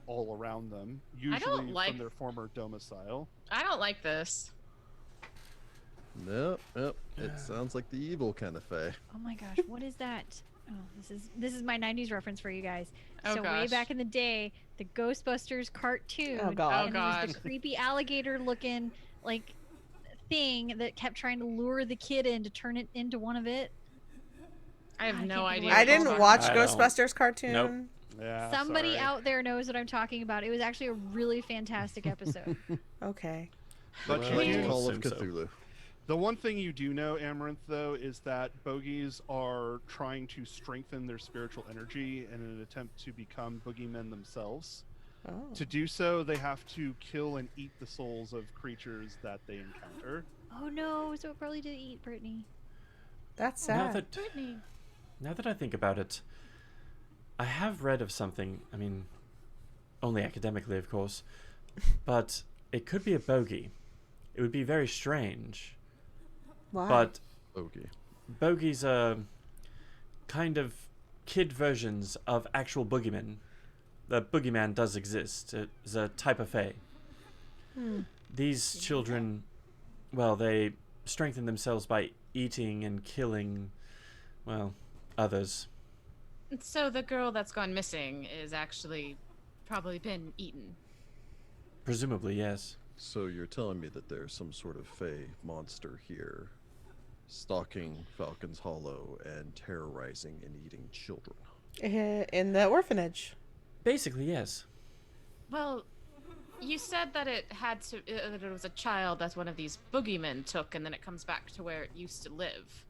all around them, usually from their former domicile. I don't like this. Nope. It sounds like the evil kind of Fae. Oh my gosh, what is that? Oh, this is my 90s reference for you guys. Oh, so way gosh. back in the day, the Ghostbusters cartoon. Oh, God. And Oh, there was the God. creepy alligator looking like thing that kept trying to lure the kid in to turn it into one of it. I have I no can't idea. believe I what you're didn't talking watch I don't. Ghostbusters cartoon. Nope. Yeah, Somebody sorry. out there knows what I'm talking about. It was actually a really fantastic episode. Okay. But Well, you like do- Call of assume so. Cthulhu. The one thing you do know, Amaranthe, though, is that bogies are trying to strengthen their spiritual energy in an attempt to become boogeymen themselves. Oh. To do so, they have to kill and eat the souls of creatures that they encounter. Oh no, so it probably did eat Brittany. That's now sad. that I think about it, I have read of something. I mean, only academically, of course, but it could be a bogey. It would be very strange. Why? But Okay. bogies are kind of kid versions of actual boogeymen. The boogeyman does exist. It's a type of fae. These children, well, they strengthen themselves by eating and killing, well, others. So the girl that's gone missing is actually probably been eaten. Presumably, yes. So you're telling me that there's some sort of Fae monster here, stalking Falcon's Hollow and terrorizing and eating children. In the orphanage. Basically, yes. Well, you said that it had to. That it was a child that one of these boogeymen took, and then it comes back to where it used to live.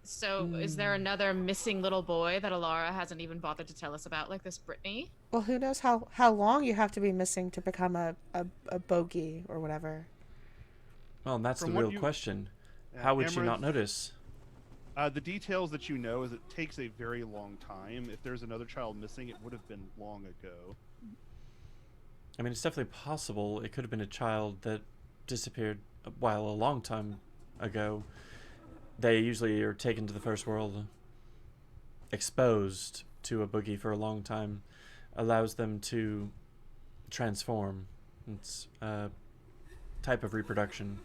So, is there another missing little boy that Elara hasn't even bothered to tell us about, like this Brittany? Well, who knows how long you have to be missing to become a bogey or whatever. Well, and that's From the what real you- question. Yeah, How would she not Amaranthe- notice? The details that you know is it takes a very long time. If there's another child missing, it would have been long ago. I mean, it's definitely possible it could have been a child that disappeared a long time ago. They usually are taken to the first world, exposed to a boogie for a long time, allows them to transform. It's a type of reproduction,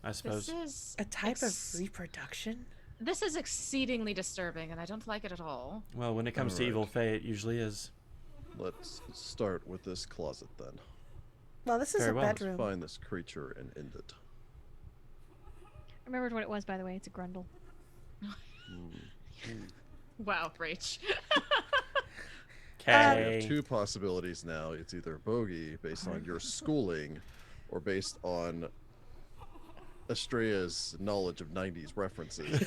I suppose. This is A type of reproduction? This is exceedingly disturbing, and I don't like it at all. Well, when it comes to evil Alright. fae, it usually is. Let's start with this closet then. Well, this is Very a well. Let's bedroom. find this creature and end it. I remembered what it was, by the way. It's a grundle. Wow, Rach. We have Okay. two possibilities now. It's either bogey based on your schooling, or based on Astrea's knowledge of 90s references.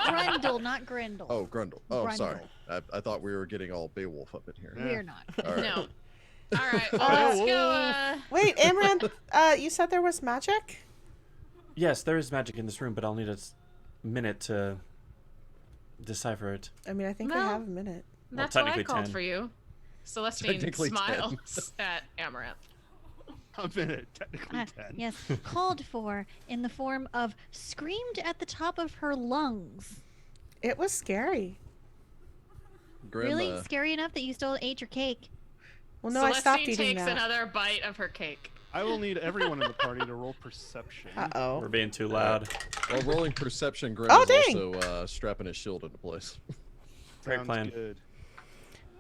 Grundle, not Grindle. Oh, Grundle. Oh, sorry. Grundle. I thought we were getting all Beowulf up in here. We're not. All right. No. All right, well, let's go. Wait, Amaranth, you said there was magic? Yes, there is magic in this room, but I'll need a minute to decipher it. I mean, I think we Well, have a minute. That's what I technically called 10. for you. Celestine Technically 10. smiles at Amaranthe. A minute, technically 10. Yes, called for in the form of screamed at the top of her lungs. It was scary. Grim, Really scary enough that you still ate your cake. Well, no, I stopped Celestine eating takes that. another bite of her cake. I will need everyone in the party to roll perception. Uh-oh. We're being too loud. While rolling perception, Grim Oh, is dang. also strapping his shield into place. Great Sounds plan. good.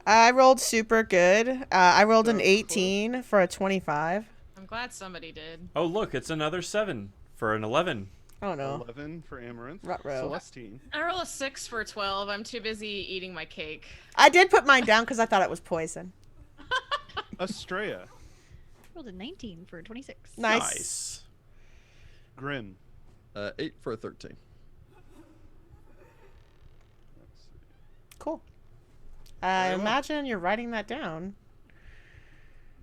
I rolled super good. I rolled an So 18 for a 25. I'm glad somebody did. Oh, look, it's another 7 for an 11. Oh, no. 11 for Amaranth. Ruh-roh. Celestine. I roll a 6 for 12. I'm too busy eating my cake. I did put mine down because I thought it was poison. Astrea. Rolled a 19 for 26. Nice. Grim. 8 for a 13. Let's see. Cool. I Very well. imagine you're writing that down.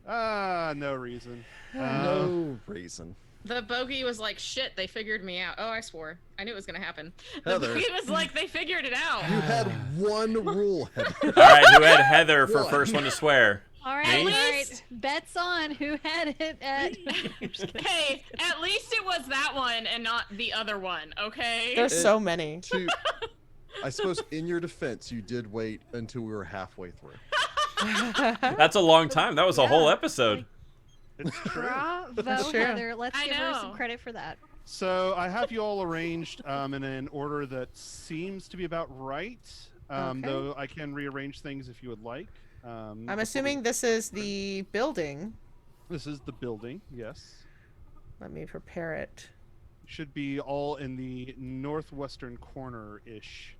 No reason. No reason. The bogey was like, shit, they figured me out. Oh, I swore. I knew it was going to happen. The Heather. bogey was like, they figured it out. You had one rule, Heather. All right, who had Heather for What? first one to swear? All right, Me? all right. Bets on who had it at. Hey, at least it was that one and not the other one, okay? There's so many. I suppose in your defense, you did wait until we were halfway through. That's a long time. That was a whole episode. It's true. Bravo, true. Heather. Let's I give her know. some credit for that. So I have you all arranged in an order that seems to be about right. Okay. Though I can rearrange things if you would like. I'm assuming this is the building. This is the building, yes. Let me prepare it. Should be all in the northwestern corner-ish.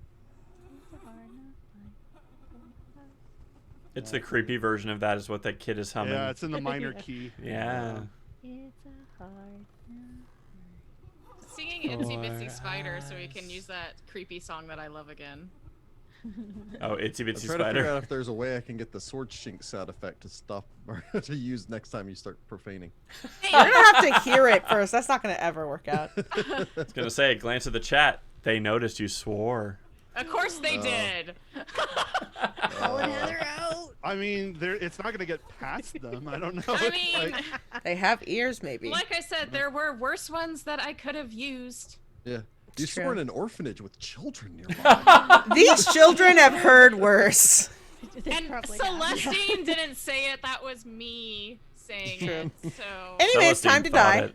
It's the creepy version of that is what that kid is humming. Yeah, it's in the minor Yeah. key. Yeah. It's a hard Singing Itsy Bitsy Spider so we can use that creepy song that I love again. Oh, Itsy I'm Bitsy trying to figure Spider. out if there's a way I can get the sword shink sound effect to stop or to use next time you start profaning. You're gonna have to hear it first. That's not gonna ever work out. I was going to say, glance at the chat. They noticed you swore. Of course they did. Calling Heather out. I mean, it's not going to get past them. I don't know. I It's mean, like- They have ears, maybe. like I said, there were worse ones that I could have used. Yeah. You It's swore true. in an orphanage with children nearby. These children have heard worse. They And probably have. Celestine didn't say it. That was me saying True. it. So Anyway, it's time to Celestine thought die. it.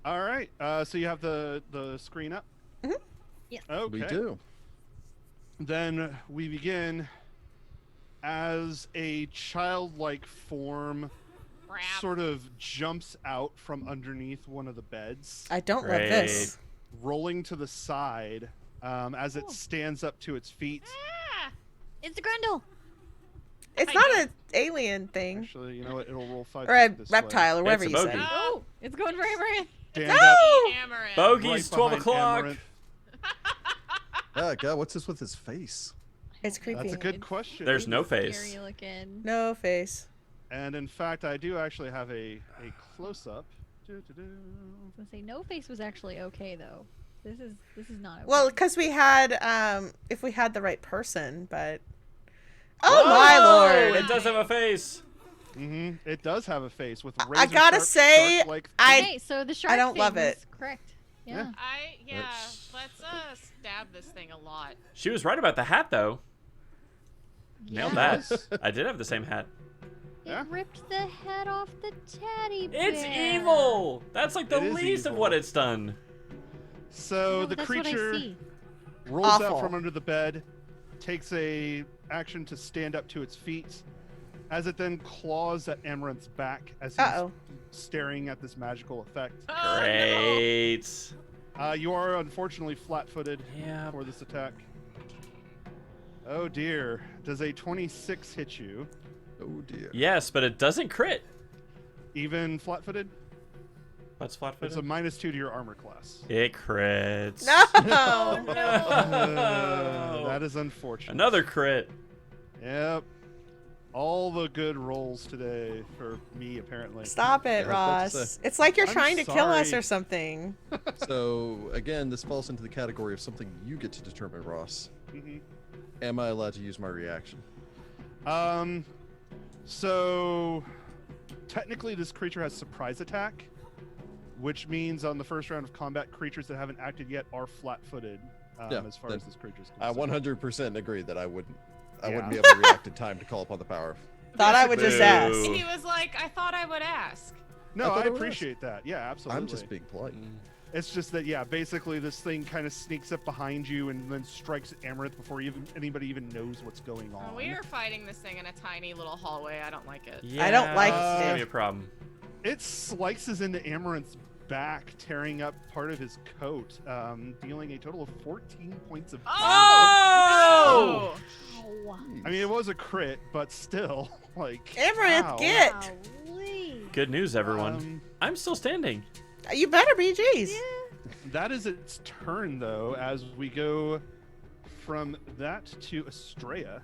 all right. So you have the screen up? Mhm. Yes. Okay. We do. Then we begin as a childlike form crap. sort of jumps out from underneath one of the beds, I don't love this. rolling to the side as it stands up to its feet. Ah! It's a Grundle. It's I not know. an alien thing. Actually, you know what? It'll roll 5 Or a feet this way. reptile, or whatever It's you a said. bogey. Oh, it's going for Amaranth. Stand No! up Amaranth. Bogey's right 12 behind o'clock. Amaranth. Ah, God, what's this with his face? It's creepy. That's a good question. There's no face. Scary looking. No face. And in fact, I do actually have a close-up. I was gonna say no face was actually okay though. This is not okay. Well, because we had, if we had the right person, but. Oh my Oh, lord! it does have a face. Mm-hmm. It does have a face with I razor gotta sharp, say, shark-like okay, so the shark don't thing love was it. correct. Yeah. Yeah. Let's stab this thing a lot. She was right about the hat, though. Nailed that. Yes. I did have the same hat. It Yeah. ripped the head off the teddy bear. It's evil. That's like the It is least of evil. what it's done. So No, the that's what I creature see. rolls Awful. out from under the bed, takes a action to stand up to its feet, as it then claws at Amaranth's back as he's Uh-oh. staring at this magical effect. Oh, no. Great. You are unfortunately flat-footed Yeah. for this attack. Oh dear. Does a 26 hit you, Oh dear. Yes, but it doesn't crit. even flat-footed? What's flat It's a -2 to your armor class. It crits. No! That is unfortunate. Another crit. Yep. All the good rolls today for me, apparently. Stop it, Yeah, I was about to Ross. It's like you're I'm trying to kill us sorry. or something. So again, this falls into the category of something you get to determine, Ross. Mhm. Am I allowed to use my reaction? So technically this creature has surprise attack, which means on the first round of combat, creatures that haven't acted yet are flat-footed Yeah, as far then as this creature's I concerned. 100% agree that I wouldn't Yeah. be able to react in time to call upon the power. Thought I would just Boo. ask. He was like, I thought I would ask. No, I thought I it was. appreciate that. Yeah, absolutely. I'm just being polite. It's just that, yeah, basically this thing kind of sneaks up behind you and then strikes Amaranthe before anybody even knows what's going on. We are fighting this thing in a tiny little hallway. I don't like it. Yeah, I don't like this is gonna it. be a problem. It slices into Amaranth's back, tearing up part of his coat, dealing a total of 14 points of damage. Oh! Ow. I mean, it was a crit, but still, like. Amaranth, ow. get! Golly. Good news, everyone. Um, I'm still standing. You better be, jeez. That is its turn, though, as we go from that to Astrea.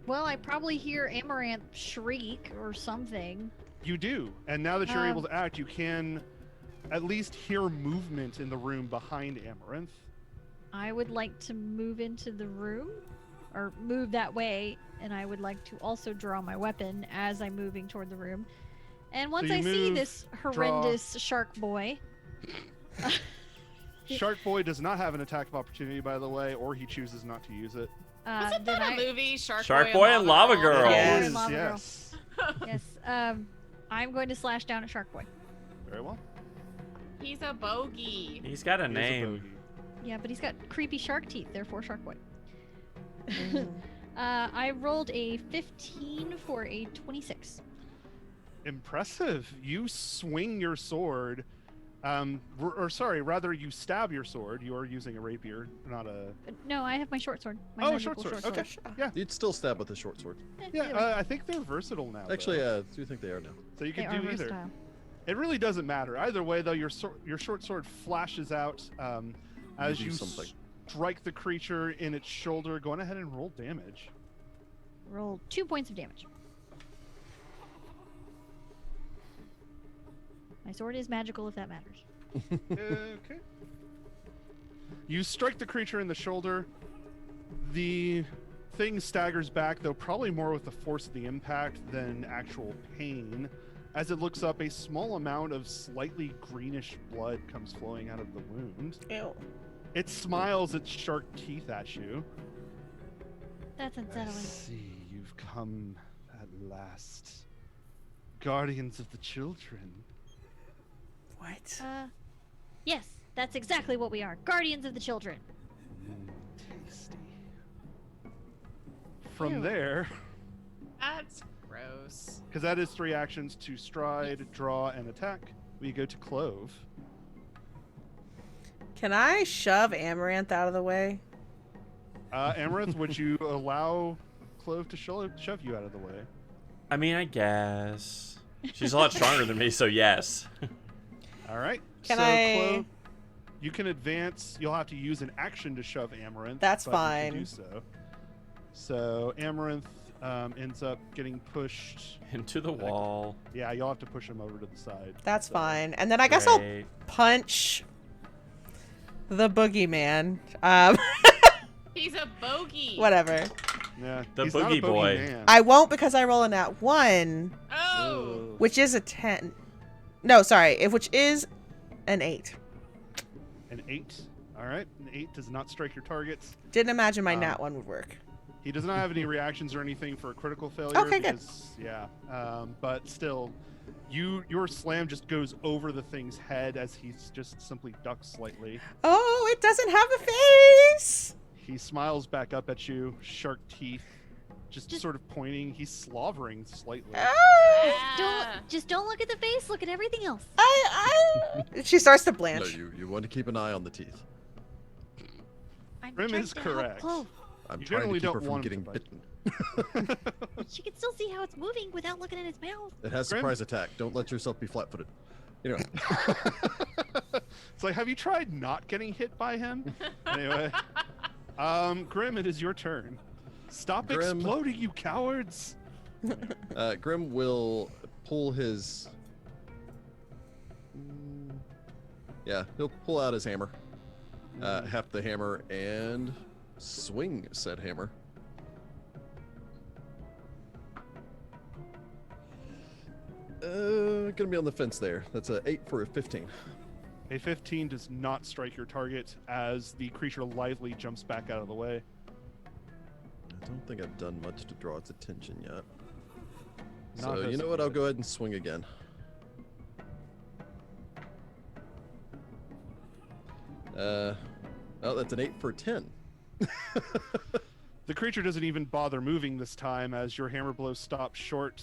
Well, I probably hear Amaranth shriek or something. You do, and now that you're Um, able to act, you can at least hear movement in the room behind Amaranth. I would like to move into the room, or move that way, and I would like to also draw my weapon as I'm moving toward the room. And once you I see move, this draw. horrendous shark boy, Shark Boy does not have an attack of opportunity, by the way, or he chooses not to use it. Wasn't then that a I movie? Shark Boy and Lava Girl. Yes. It is, Lava Girl. yes. yes, I'm going to slash down at Shark Boy. Very well. He's a bogey. He's got a He is name. bogey. Yeah, but he's got creepy shark teeth, therefore Shark Boy. I rolled a 15 for a 26. Impressive. You swing your sword. Rather, you stab your sword. You are using a rapier, not a. No, I have my short sword. My Oh, magical short sword. Okay. Yeah. You'd still stab with a short sword. Yeah. I think they're versatile now. Actually, though. I do think they are now. So you They can are do either. versatile. It really doesn't matter. Either way, though, your short sword flashes out as do you something. strike the creature in its shoulder. Go on ahead and roll damage. Roll 2 points of damage. My sword is magical, if that matters. Okay. You strike the creature in the shoulder. The thing staggers back, though probably more with the force of the impact than actual pain. As it looks up, a small amount of slightly greenish blood comes flowing out of the wound. Ew. It smiles its sharp teeth at you. That's I unsettling. see you've come at last. Guardians of the children. What? Yes, that's exactly what we are. Guardians of the children. Tasty. From Ew. there, That's gross. because that is 3 actions to stride, draw, and attack, we go to Clove. Can I shove Amaranth out of the way? Amaranth, would you allow Clove to shove you out of the way? I mean, I guess. She's a lot stronger than me, so yes. All right. Can so, I- Clove, you can advance. You'll have to use an action to shove Amaranth. That's but you can fine. do so. So Amaranth ends up getting pushed. Into the wall. Yeah, you'll have to push him over to the side. That's So- fine. And then I guess I'll Great. punch the boogeyman. He's a bogey. Whatever. Yeah, The he's not a boogie boy. man. I won't because I roll a nat 1, Oh. which is a 10. No, sorry, which is an 8. An 8. All right. An 8 does not strike your targets. Didn't imagine my nat 1 would work. He does not have any reactions or anything for a critical failure. Okay, good. because, yeah. But still, your slam just goes over the thing's head as he just simply ducks slightly. Oh, it doesn't have a face! He smiles back up at you, shark teeth, just sort of pointing. He's slavering slightly. Ah! Don't look at the face. Look at everything else. She starts to No, blanch. you want to keep an eye on the teeth. I'm Grim trying is to help correct. Clove. I'm You trying generally to keep don't her from want getting to bitten. She can still see how it's moving without looking at its mouth. It has Grim? surprise attack. Don't let yourself be flat-footed. You know. It's like, have you tried not getting hit by him? Anyway, Grim, it is your turn. Stop Grim. exploding, you cowards! Grim will pull his. Yeah, he'll pull out his hammer, half the hammer, and swing said hammer. Gonna be on the fence there. That's a 8 for a 15. A 15 does not strike your target as the creature lively jumps back out of the way. I don't think I've done much to draw its attention yet. Not So you know what? I'll go ahead and swing again. Oh, that's an 8 for 10. The creature doesn't even bother moving this time as your hammer blow stops short.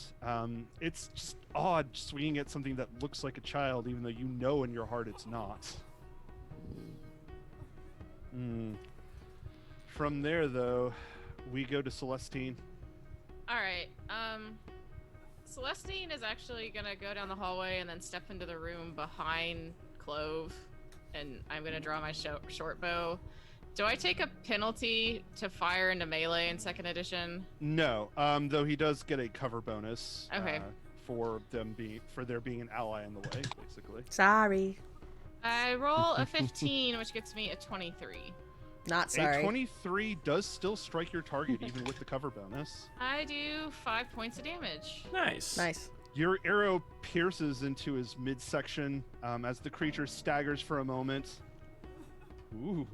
It's just odd swinging at something that looks like a child, even though you know in your heart it's not. From there, though, we go to Celestine. All right. Celestine is actually gonna go down the hallway and then step into the room behind Clove, and I'm gonna draw my short bow. Do I take a penalty to fire into melee in 2nd edition? No, though he does get a cover bonus. Okay. For there being an ally in the way, basically. Sorry. I roll a 15, which gets me a 23. Not sorry. A 23 does still strike your target, even with the cover bonus. I do 5 points of damage. Nice. Nice. Your arrow pierces into his midsection as the creature staggers for a moment. Ooh,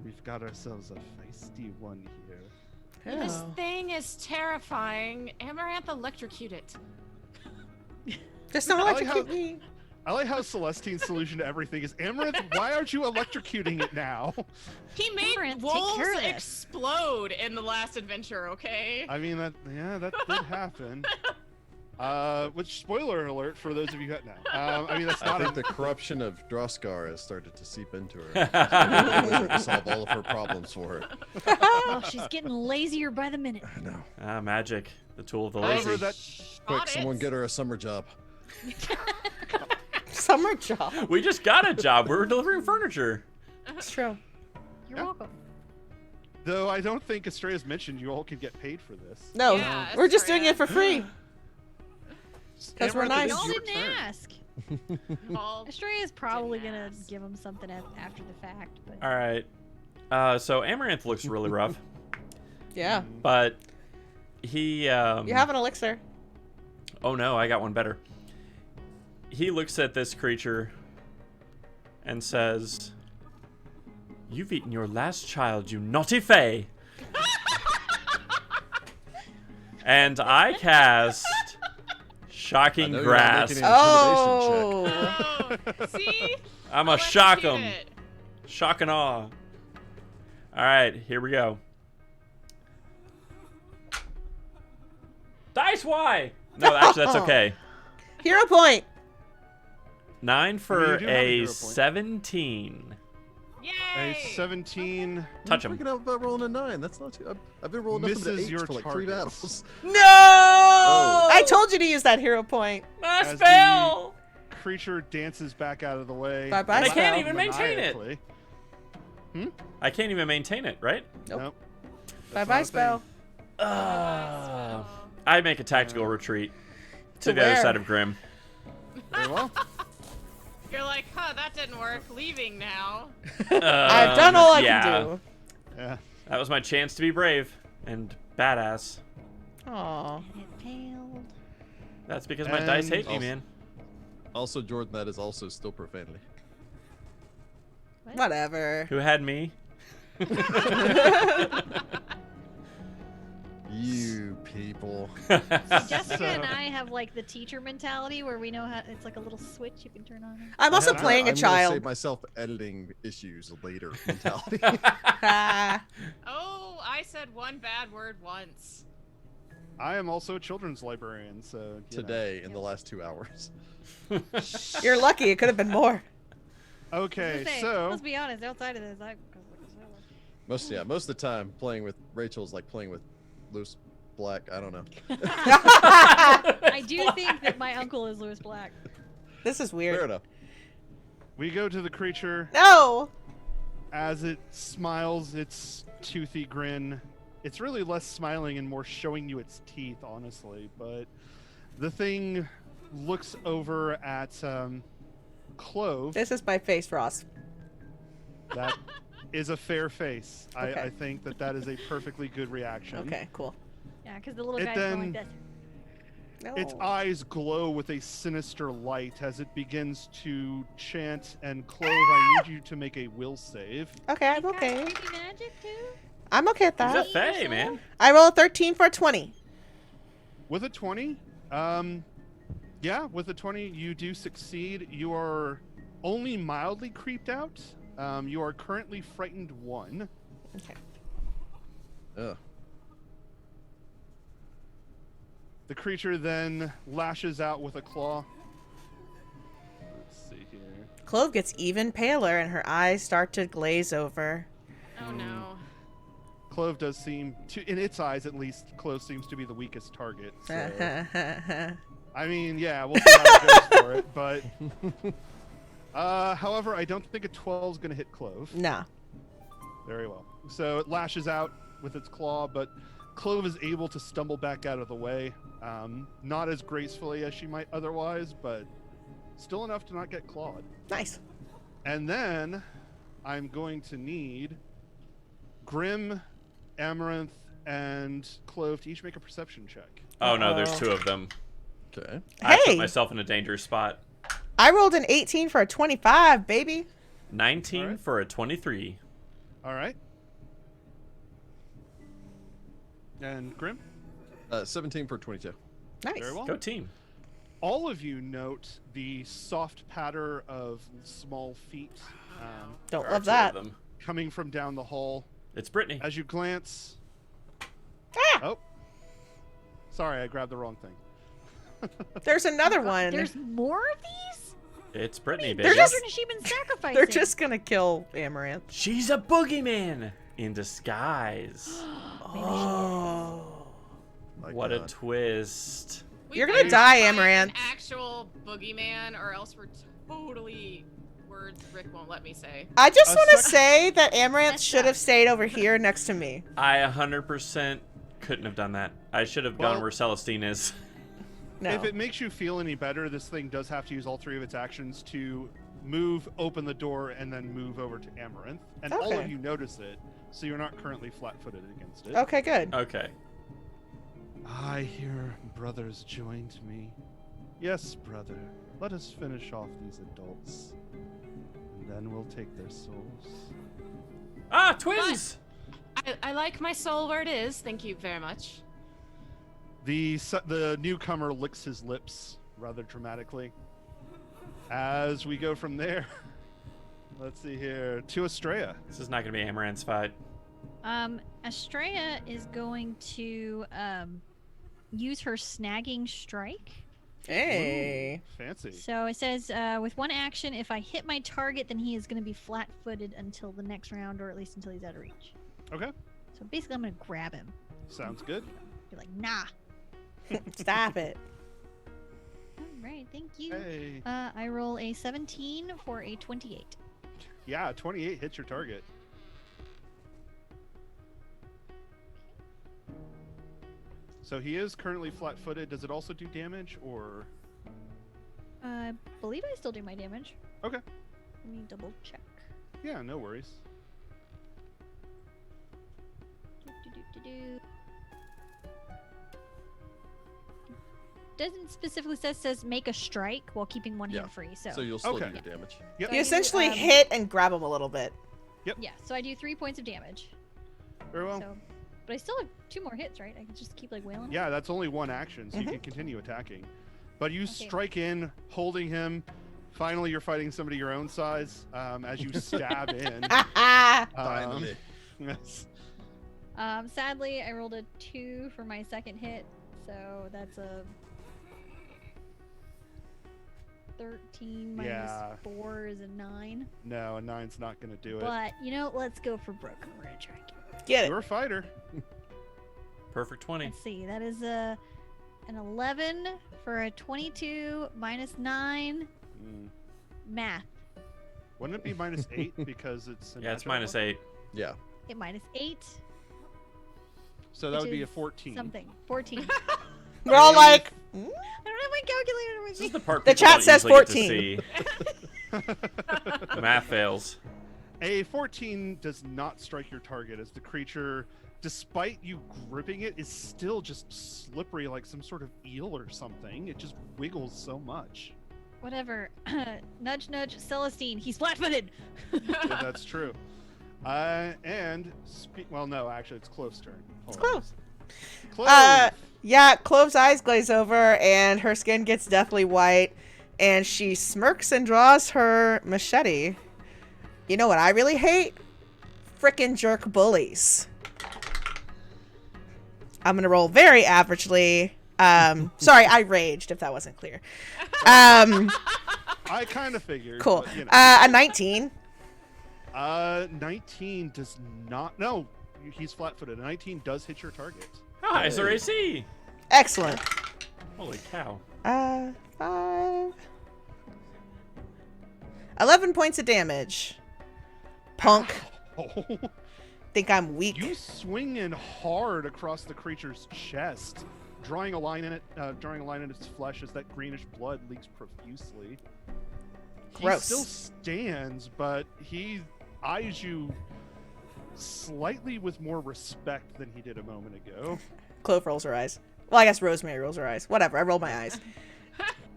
we've got ourselves a feisty one here. This thing is terrifying. Amaranthe, electrocute it. Just don't I like electrocute how- me. I like how Celestine's solution to everything is, Amaranthe, why aren't you electrocuting it now? He made Amaranthe, take wolves care of this. explode in the last adventure, okay? I mean, that did happen. Which, spoiler alert for those of you who know. I mean, that's I not think a... the corruption of Droskar has started to seep into her. To solve all of her problems for her. Oh, she's getting lazier by the minute. I know. Ah, magic. The tool of the However, lazy. that Quick, someone get her a summer job. Summer job. We just got a job. We were delivering furniture. It's true. You're Yeah. welcome. Though I don't think Astrea's mentioned you all can get paid for this. No, Yeah, we're just doing Astrea. it for free. 'Cause we're Amaranthe, nice. it is Y'all your didn't turn. ask. All Astrea's probably Didn't gonna ask. give him something after the fact, but All right. So Amaranthe looks really rough, Yeah. but he. You have an elixir. Oh no, I got one better. He looks at this creature and says, "You've eaten your last child, you naughty fae." And I cast Shocking I know you're not Grass. making an Oh. Oh, see? I'm a shock Electrocute 'em. it. Shock and awe. All right, here we go. Dice Y. No, actually, that's okay. Hero point. 9 for do have a a hero point. 17. Yay! A 17 Touch I'm him. freaking out about rolling a 9. That's not too. I've been rolling nothing but Misses 8s your for like 3 targets. battles. No! I told you to use that hero point. My As spell. creature dances back out of the way. Bye-bye, I can't spell. even maintain it. Maniacally. I can't even maintain it, right? Nope. That's Bye not bye a thing. spell. I make a tactical retreat to To the other where? side of Grim. Very well. You're like, huh, that didn't work. Leaving now. I've done all I yeah. can do. Yeah. That was my chance to be brave and badass. Aw. and it failed. That's because my dice And hate me, also- man. Also, Jordan, that is also still profanity. What? Whatever. Who had me? You people. Jessica and I have like the teacher mentality where we know how it's like a little switch you can turn on. I'm also I'm gonna- playing a I'm gonna child. save myself editing issues later mentality. Ah. Oh, I said one bad word once. I am also a children's librarian, so you know. Today, in the last 2 hours. You're lucky. It could have been more. Okay, Say, so let's be honest. Outside of this, Most of the time, playing with Rachel is like playing with loose black. I don't know. I do think that my uncle is Lewis Black. This is Fair weird. enough. we go to the creature No. as it smiles its toothy grin it's really less smiling and more showing you its teeth, honestly. But the thing looks over at Clove. This is my face, Ross. That is a fair face. Okay. I think that is a perfectly good reaction. Okay, cool. Yeah, because the little It guy's going like then- this. No. Its eyes glow with a sinister light as it begins to chant, and Clove, I need you to make a will save. Okay, I'm Got okay. creepy magic too? I'm okay with He's a that. fae, man. I roll a 13 for a 20. With a 20, yeah, with a 20, you do succeed. You are only mildly creeped out. You are currently frightened 1. Okay. Ugh. The creature then lashes out with a claw. Let's see here. Clove gets even paler and her eyes start to glaze over. Oh no. Clove does seem to, in its eyes at least, Clove seems to be the weakest target. So, I mean, yeah, we'll see how it goes for it. But, however, I don't think a 12 is going to hit Clove. No. Very well. So it lashes out with its claw, but Clove is able to stumble back out of the way. Not as gracefully as she might otherwise, but still enough to not get clawed. Nice. And then I'm going to need Grim, Amaranth, and Clove to each make a perception check. Oh no, there's 2 of them. Okay. I put Hey! myself in a dangerous spot. I rolled an 18 for a 25, baby. 19 Alright. for a 23. All right. And Grim? 17 for 22. Nice. Very well. Go team. All of you note the soft patter of small feet Don't There are love 2 that. of them. coming from down the hall. It's Brittany. As you glance... Ah! Oh. Sorry, I grabbed the wrong thing. There's another one. There's more of these? It's Brittany, They're baby. just- Children has she been sacrificing? They're just gonna kill Amaranth. She's a boogeyman in disguise. Oh. My What a God. twist. We You're gonna better die, find Amaranthe. An actual boogeyman, or else we're totally words Rick won't let me say. I just A want to sec- say that Amaranth That's should have not- stayed over here next to me. I 100% couldn't have done that. I should have gone Well- where Celestine is. No. If it makes you feel any better, this thing does have to use all 3 of its actions to move, open the door, and then move over to Amaranth. And all Okay. of you notice it, so you're not currently flat-footed against it. Okay, good. Okay. I hear brothers joined me. Yes, brother. Let us finish off these adults. And then we'll take their souls. Ah, twins! I like my soul where it is. Thank you very much. The newcomer licks his lips rather dramatically. As we go from there, let's see here, to Astrea. This is not going to be Amaranth's fight. Astrea is going to use her snagging strike. Hey. Fancy. So it says, with 1 action, if I hit my target, then he is going to be flat-footed until the next round, or at least until he's out of reach. Okay, So basically, I'm going to grab him. sounds good. Be like, nah. Stop it. All right, thank you. Hey. I roll a 17 for a 28. Yeah, 28 hits your target. So he is currently flat-footed. Does it also do damage, or? I believe I still do my damage. Okay. Let me double check. Yeah, no worries. Do. Doesn't specifically says make a strike while keeping 1 Yeah. hand free. So, So you'll still Okay. do your damage. Yep. So You I do, essentially um, hit and grab him a little bit. yeah, so I do 3 points of damage. Very well. So, but I still have 2 more hits, right? I can just keep like wailing. him? Yeah, that's only 1 action, so you Mhm. can continue attacking. But you Okay. strike in, holding him. Finally, you're fighting somebody your own size as you stab in. Finally. Yes. Sadly, I rolled a 2 for my second hit, so that's a 13 minus Yeah. 4 is a 9. No, a 9's not going to do it. But you know, let's go for broken. We're gonna try again. Get it. You're a fighter. Perfect 20. Let's see. That is an 11 for a 22 minus 9 Mm. math. Wouldn't it be -8 because it's a Yeah, it's natural? -8. Yeah. Okay, minus 8. So that which would be a is 14. Something. 14. We're all like, I don't have my calculator with This me. is the part The people chat don't says usually get to 14. see. The math fails. A 14 does not strike your target as the creature, despite you gripping it, is still just slippery like some sort of eel or something. It just wiggles so much. Whatever. Nudge, nudge, Celestine. He's flat-footed. Yeah, that's true. Well, no, actually, it's Clove's turn. Hold on. Clove. Clove! Yeah, Clove's eyes glaze over and her skin gets deathly white and she smirks and draws her machete. You know what I really hate? Frickin' jerk bullies. I'm gonna roll very averagely. Sorry, I raged if that wasn't clear. I kind of figured. Cool. But, you know. A 19. 19 does not. No, he's flat-footed. A 19 does hit your target. Nice AC. Excellent. Holy cow. 5. 11 points of damage. Punk. Oh, Think I'm weak. you swing in hard across the creature's chest, drawing a line in its flesh as that greenish blood leaks profusely. Gross. He still stands, but he eyes you slightly with more respect than he did a moment ago. Clove rolls her eyes. Well, I guess Rosemary rolls her eyes. Whatever, I rolled my eyes.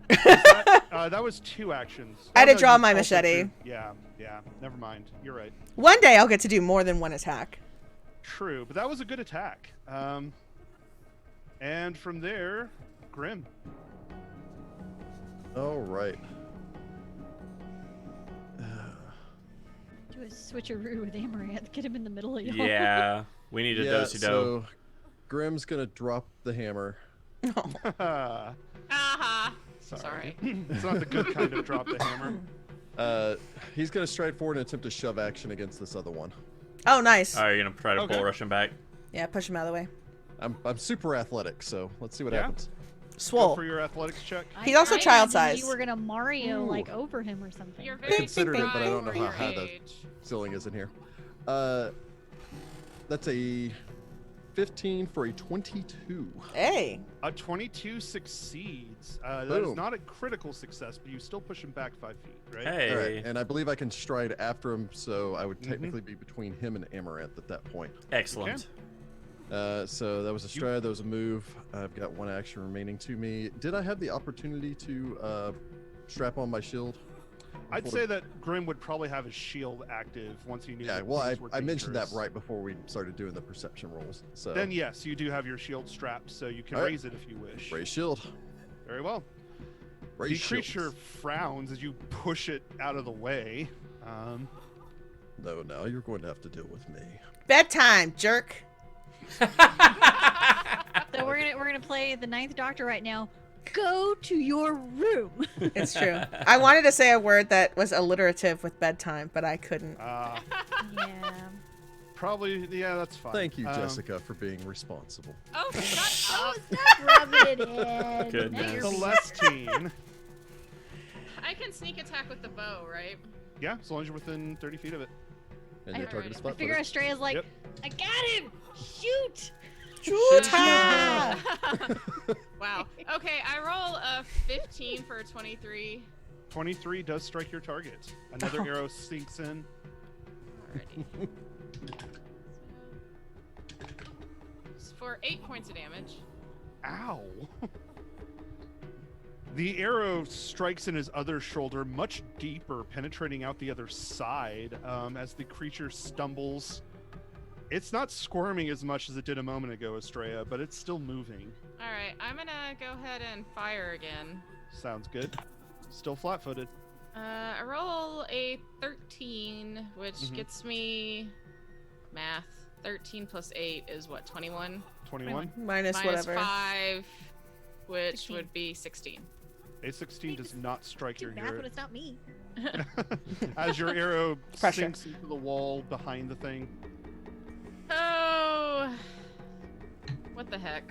That was 2 actions. I had to no, draw you my also machete. drew- Yeah. Never mind. You're right. One day I'll get to do more than one attack. True, but that was a good attack. And from there, Grim. All right. Do a switcheroo with Amaranthe. Get him in the middle of y'all. Yeah. We need a do-si-do. So Grim's gonna drop the hammer. Aha. Sorry. It's not the good kind of drop the hammer. He's gonna stride forward and attempt to shove action against this other one. Oh, nice. Are you going to try to Okay. bull rush him back? Yeah, push him out of the way. I'm super athletic, so let's see what Yeah. happens. Go Swole. for your athletics check. He's also I child imagined size. You were gonna Mario Ooh. like over him or something. You're I very considered it, but I don't know for how your high the age. ceiling is in here. That's a 15 for a 22. Hey. A 22 succeeds. That is Boom. not a critical success, but you still push him back 5 feet, right? Hey. All right, and I believe I can stride after him, so I would technically be between him and Amaranthe at that point. Excellent. So that was a stride, that was a move. I've got 1 action remaining to me. Did I have the opportunity to strap on my shield? I'd say that Grim would probably have his shield active once he knew. Yeah, that well, things were I mentioned that dangerous. right before we started doing the perception rolls. So Then yes, you do have your shield strapped, so you can All right. raise it if you wish. raise shield. Very well. Raise The shield. creature frowns as you push it out of the way. No, now you're going to have to deal with me. Bedtime, jerk. So we're gonna play the Ninth Doctor right now. Go to your room. It's true. I wanted to say a word that was alliterative with bedtime, but I couldn't. Yeah. Probably, yeah, that's fine. Thank you, Jessica, for being responsible. Oh, shut Oh, up. stop rubbing it in. Goodness. Now you're Celestine. I can sneak attack with the bow, right? Yeah, as long as you're within 30 feet of it. And your I- target is I flat. I figure Astrea's like, Yep. I got him. Shoot. Shoot-a! Wow. Okay, I roll a 15 for a 23. 23 does strike your target. Another arrow sinks in. Alrighty. For 8 points of damage. Ow. The arrow strikes in his other shoulder, much deeper, penetrating out the other side as the creature stumbles. It's not squirming as much as it did a moment ago, Astrea, but it's still moving. Alright, I'm gonna go ahead and fire again. Sounds good. Still flat-footed. I roll a 13, which Mhm. gets me math. 13 plus 8 is what, 21? 21. Minus Minus whatever. 5, which 16. would be 16. A 16 does not strike Do your math, hero. but it's not me. As your arrow Pressure. sinks into the wall behind the thing. Oh, what the heck?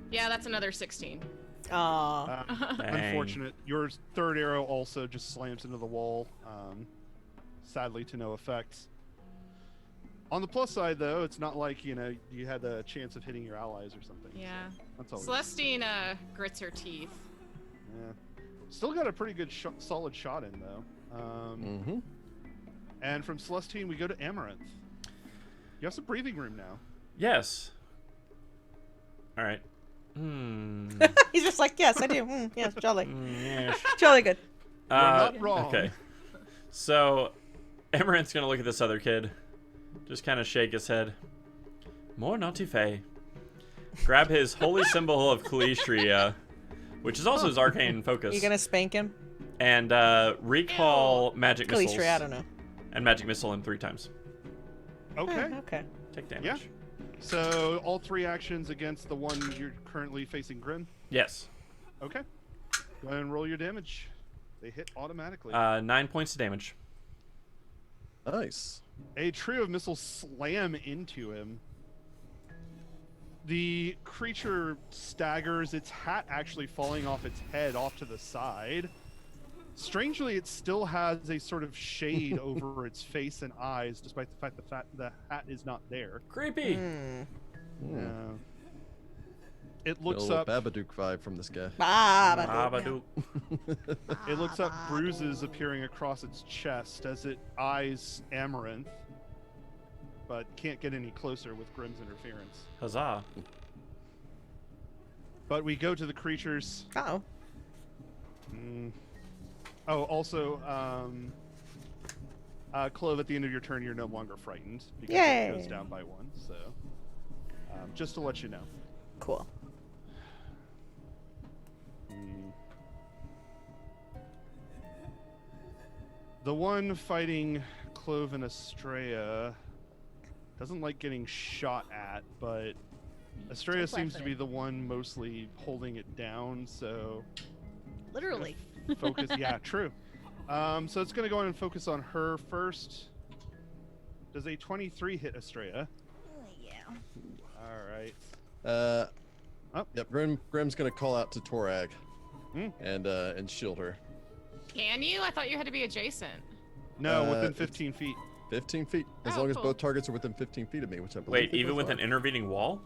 Yeah, that's another 16. Aw. Dang. Unfortunate. Your third arrow also just slams into the wall. Sadly, to no effect. On the plus side, though, it's not like, you know, you had a chance of hitting your allies or something. Yeah. So that's always Celestine grits her teeth. Yeah. Still got a pretty good solid shot in, though. And from Celestine, we go to Amaranth. You have some breathing room now. Yes. All right. He's just like, yes, I do. Yes, jolly. Yes. Jolly good. You're not wrong. Okay. So, Amaranth's gonna look at this other kid, just kind of shake his head. More naughty fey. Grab his holy symbol of Calistria, which is also his arcane focus. You gonna spank him? And recall magic missiles. Calistria, I don't know. And magic missile him 3 times. Okay. Okay. Take damage. Yeah. So all 3 actions against the one you're currently facing Grim. Yes. Okay. Go ahead and roll your damage. They hit automatically. 9 points of damage. Nice. A trio of missiles slam into him. The creature staggers, its hat actually falling off its head off to the side. Strangely, it still has a sort of shade over its face and eyes, despite the fact that the hat is not there. Creepy. It looks a little up. Babadook vibe from this guy. Babadook. It looks up, bruises appearing across its chest as it eyes Amaranth, but can't get any closer with Grim's interference. Huzzah. But we go to the creatures. Uh-oh. Oh, also, Clove, at the end of your turn, you're no longer frightened because Yay. it goes down by 1. So, just to let you know. Cool. The one fighting Clove and Astrea doesn't like getting shot at, but Astrea seems to be the one mostly holding it down, so... Literally. Focus, yeah, true. So it's going to go in and focus on her first. Does a 23 hit Astrea? Yeah. All right. Yep. Grim's gonna call out to Torag, and shield her. Can you? I thought you had to be adjacent. No, within 15 feet. 15 feet, as Oh, long as cool. both targets are within 15 feet of me, which I believe. Wait, they even both with are. an intervening wall?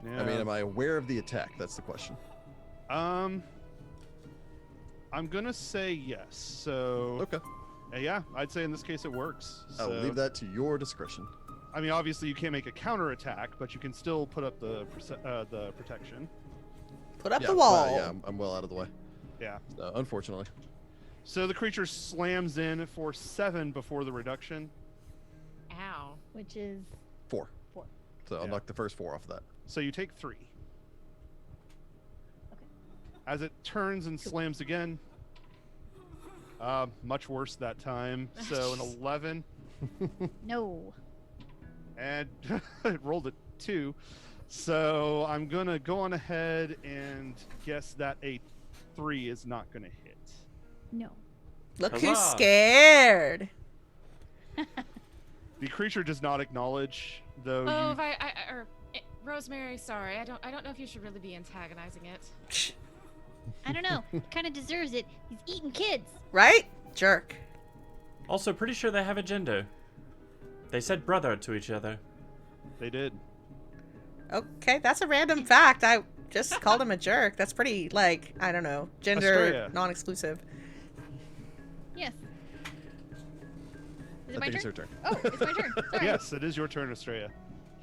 Yeah. I mean, am I aware of the attack? That's the question. I'm gonna say yes. So. Okay. Yeah, I'd say in this case it works. I'll So, leave that to your discretion. I mean, obviously you can't make a counter attack, but you can still put up the protection. Put up Yeah, the wall. yeah, I'm well out of the way. Yeah. So, unfortunately. So the creature slams in for 7 before the reduction. Ow. Which is 4. 4. So I'll Yeah. knock the first 4 off of that. So you take 3. Okay. As it turns and slams again. Much worse that time. So an 11. No. And it rolled a 2. So I'm going to go on ahead and guess that a 3 is not going to hit. No. Look Huzzah. who's scared. The creature does not acknowledge, though. Oh, Rosemary, sorry. I don't know if you should really be antagonizing it. I don't know. He kind of deserves it. He's eating kids. Right? Jerk. Also, pretty sure they have a gender. They said brother to each other. They did. Okay, that's a random fact. I just called him a jerk. That's pretty, like, I don't know, gender Astrea. non-exclusive. Yes. Is I it my think it's turn? your turn. Oh, it's my turn. Sorry. Yes, it is your turn, Astrea.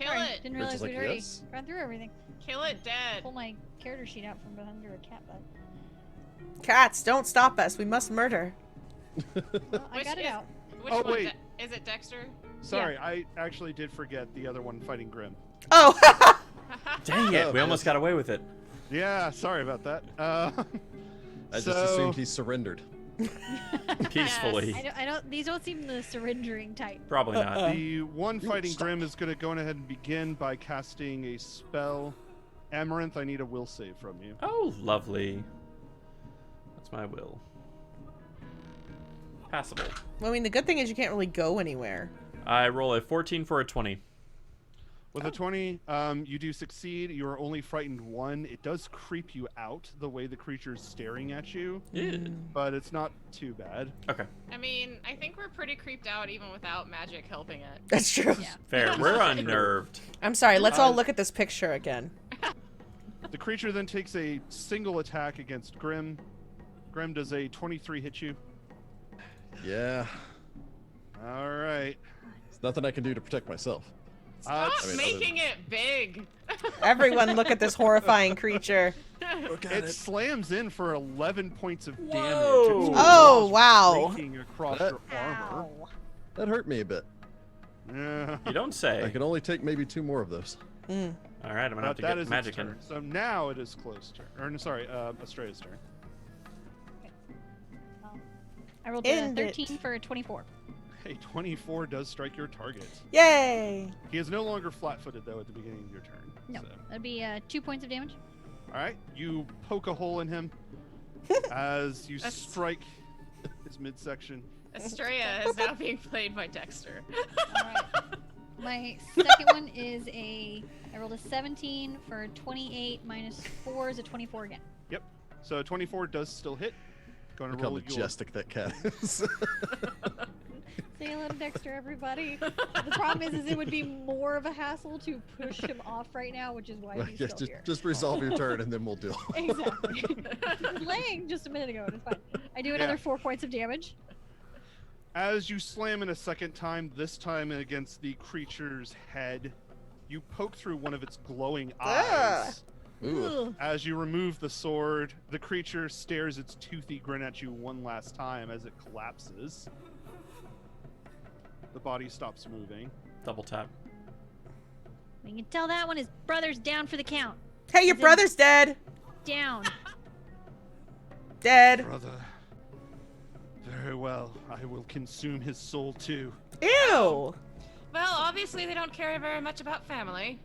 Kill Sorry. it. Didn't realize Rachel's like, we'd already yes. run through everything. Kill it dead. Pull my character sheet out from under a cat butt. Cats, don't stop us. We must murder. Well, I Which got it is- out. Which Oh, one? wait. Is it Dexter? Sorry, I actually did forget the other one fighting Grim. Oh, Dang it, Oh, we almost yes. got away with it. Yeah, sorry about that. I just assumed he surrendered. Peacefully. I don't. These don't seem the surrendering type. Probably not. The one fighting Grim is going to go ahead and begin by casting a spell. Amaranth, I need a will save from you. Oh, lovely. That's my will. Passable. well, I mean, the good thing is you can't really go anywhere. I roll a 14 for a 20. With a 20, you do succeed. You are only frightened 1. It does creep you out the way the creature's staring at you, but it's not too bad. Okay. I mean, I think we're pretty creeped out even without magic helping it. That's true. Yeah. Fair. We're unnerved. I'm sorry. Let's all look at this picture again. The creature then takes a single attack against Grim. Grim, does a 23 hit you? Yeah. All right. There's nothing I can do to protect myself. Stop I mean, making it big. Everyone look at this horrifying creature. Look at It slams in for 11 points of damage. Whoa. It's Oh, wow. raking across That- your armor. Ow. That hurt me a bit. Yeah. You don't say. I can only take maybe 2 more of those. Mm. All right, I'm gonna have to That get is magic its in. turn. So now it is Clove's turn. Or, no, sorry, Astrea's turn. I rolled End a it. 13 for a 24. Hey, 24 does strike your target. Yay! He is no longer flat-footed, though, at the beginning of your turn. No, So. that'd be 2 points of damage. All right, you poke a hole in him as you That's- strike his midsection. Astrea is now being played by Dexter. Alright. My second one is I rolled a 17 for 28 minus 4 is a 24 again. So 24 does still hit. Going to Look how roll your... majestic that cat is. Say hello to Dexter, everybody. The problem is it would be more of a hassle to push him off right now, which is why he's Yeah, still just, here. just resolve your turn and then we'll deal. Exactly. Laying just a minute ago, and it's fine. I do another 4 points of damage. As you slam in a second time, this time against the creature's head, you poke through one of its glowing eyes. Ooh. As you remove the sword, the creature stares its toothy grin at you one last time as it collapses. The body stops moving. Double tap. You can tell that one his brother's down for the count. Hey, your Is it- brother's dead. Down. Dead. Brother. Very well. I will consume his soul too. Ew. Well, obviously they don't care very much about family.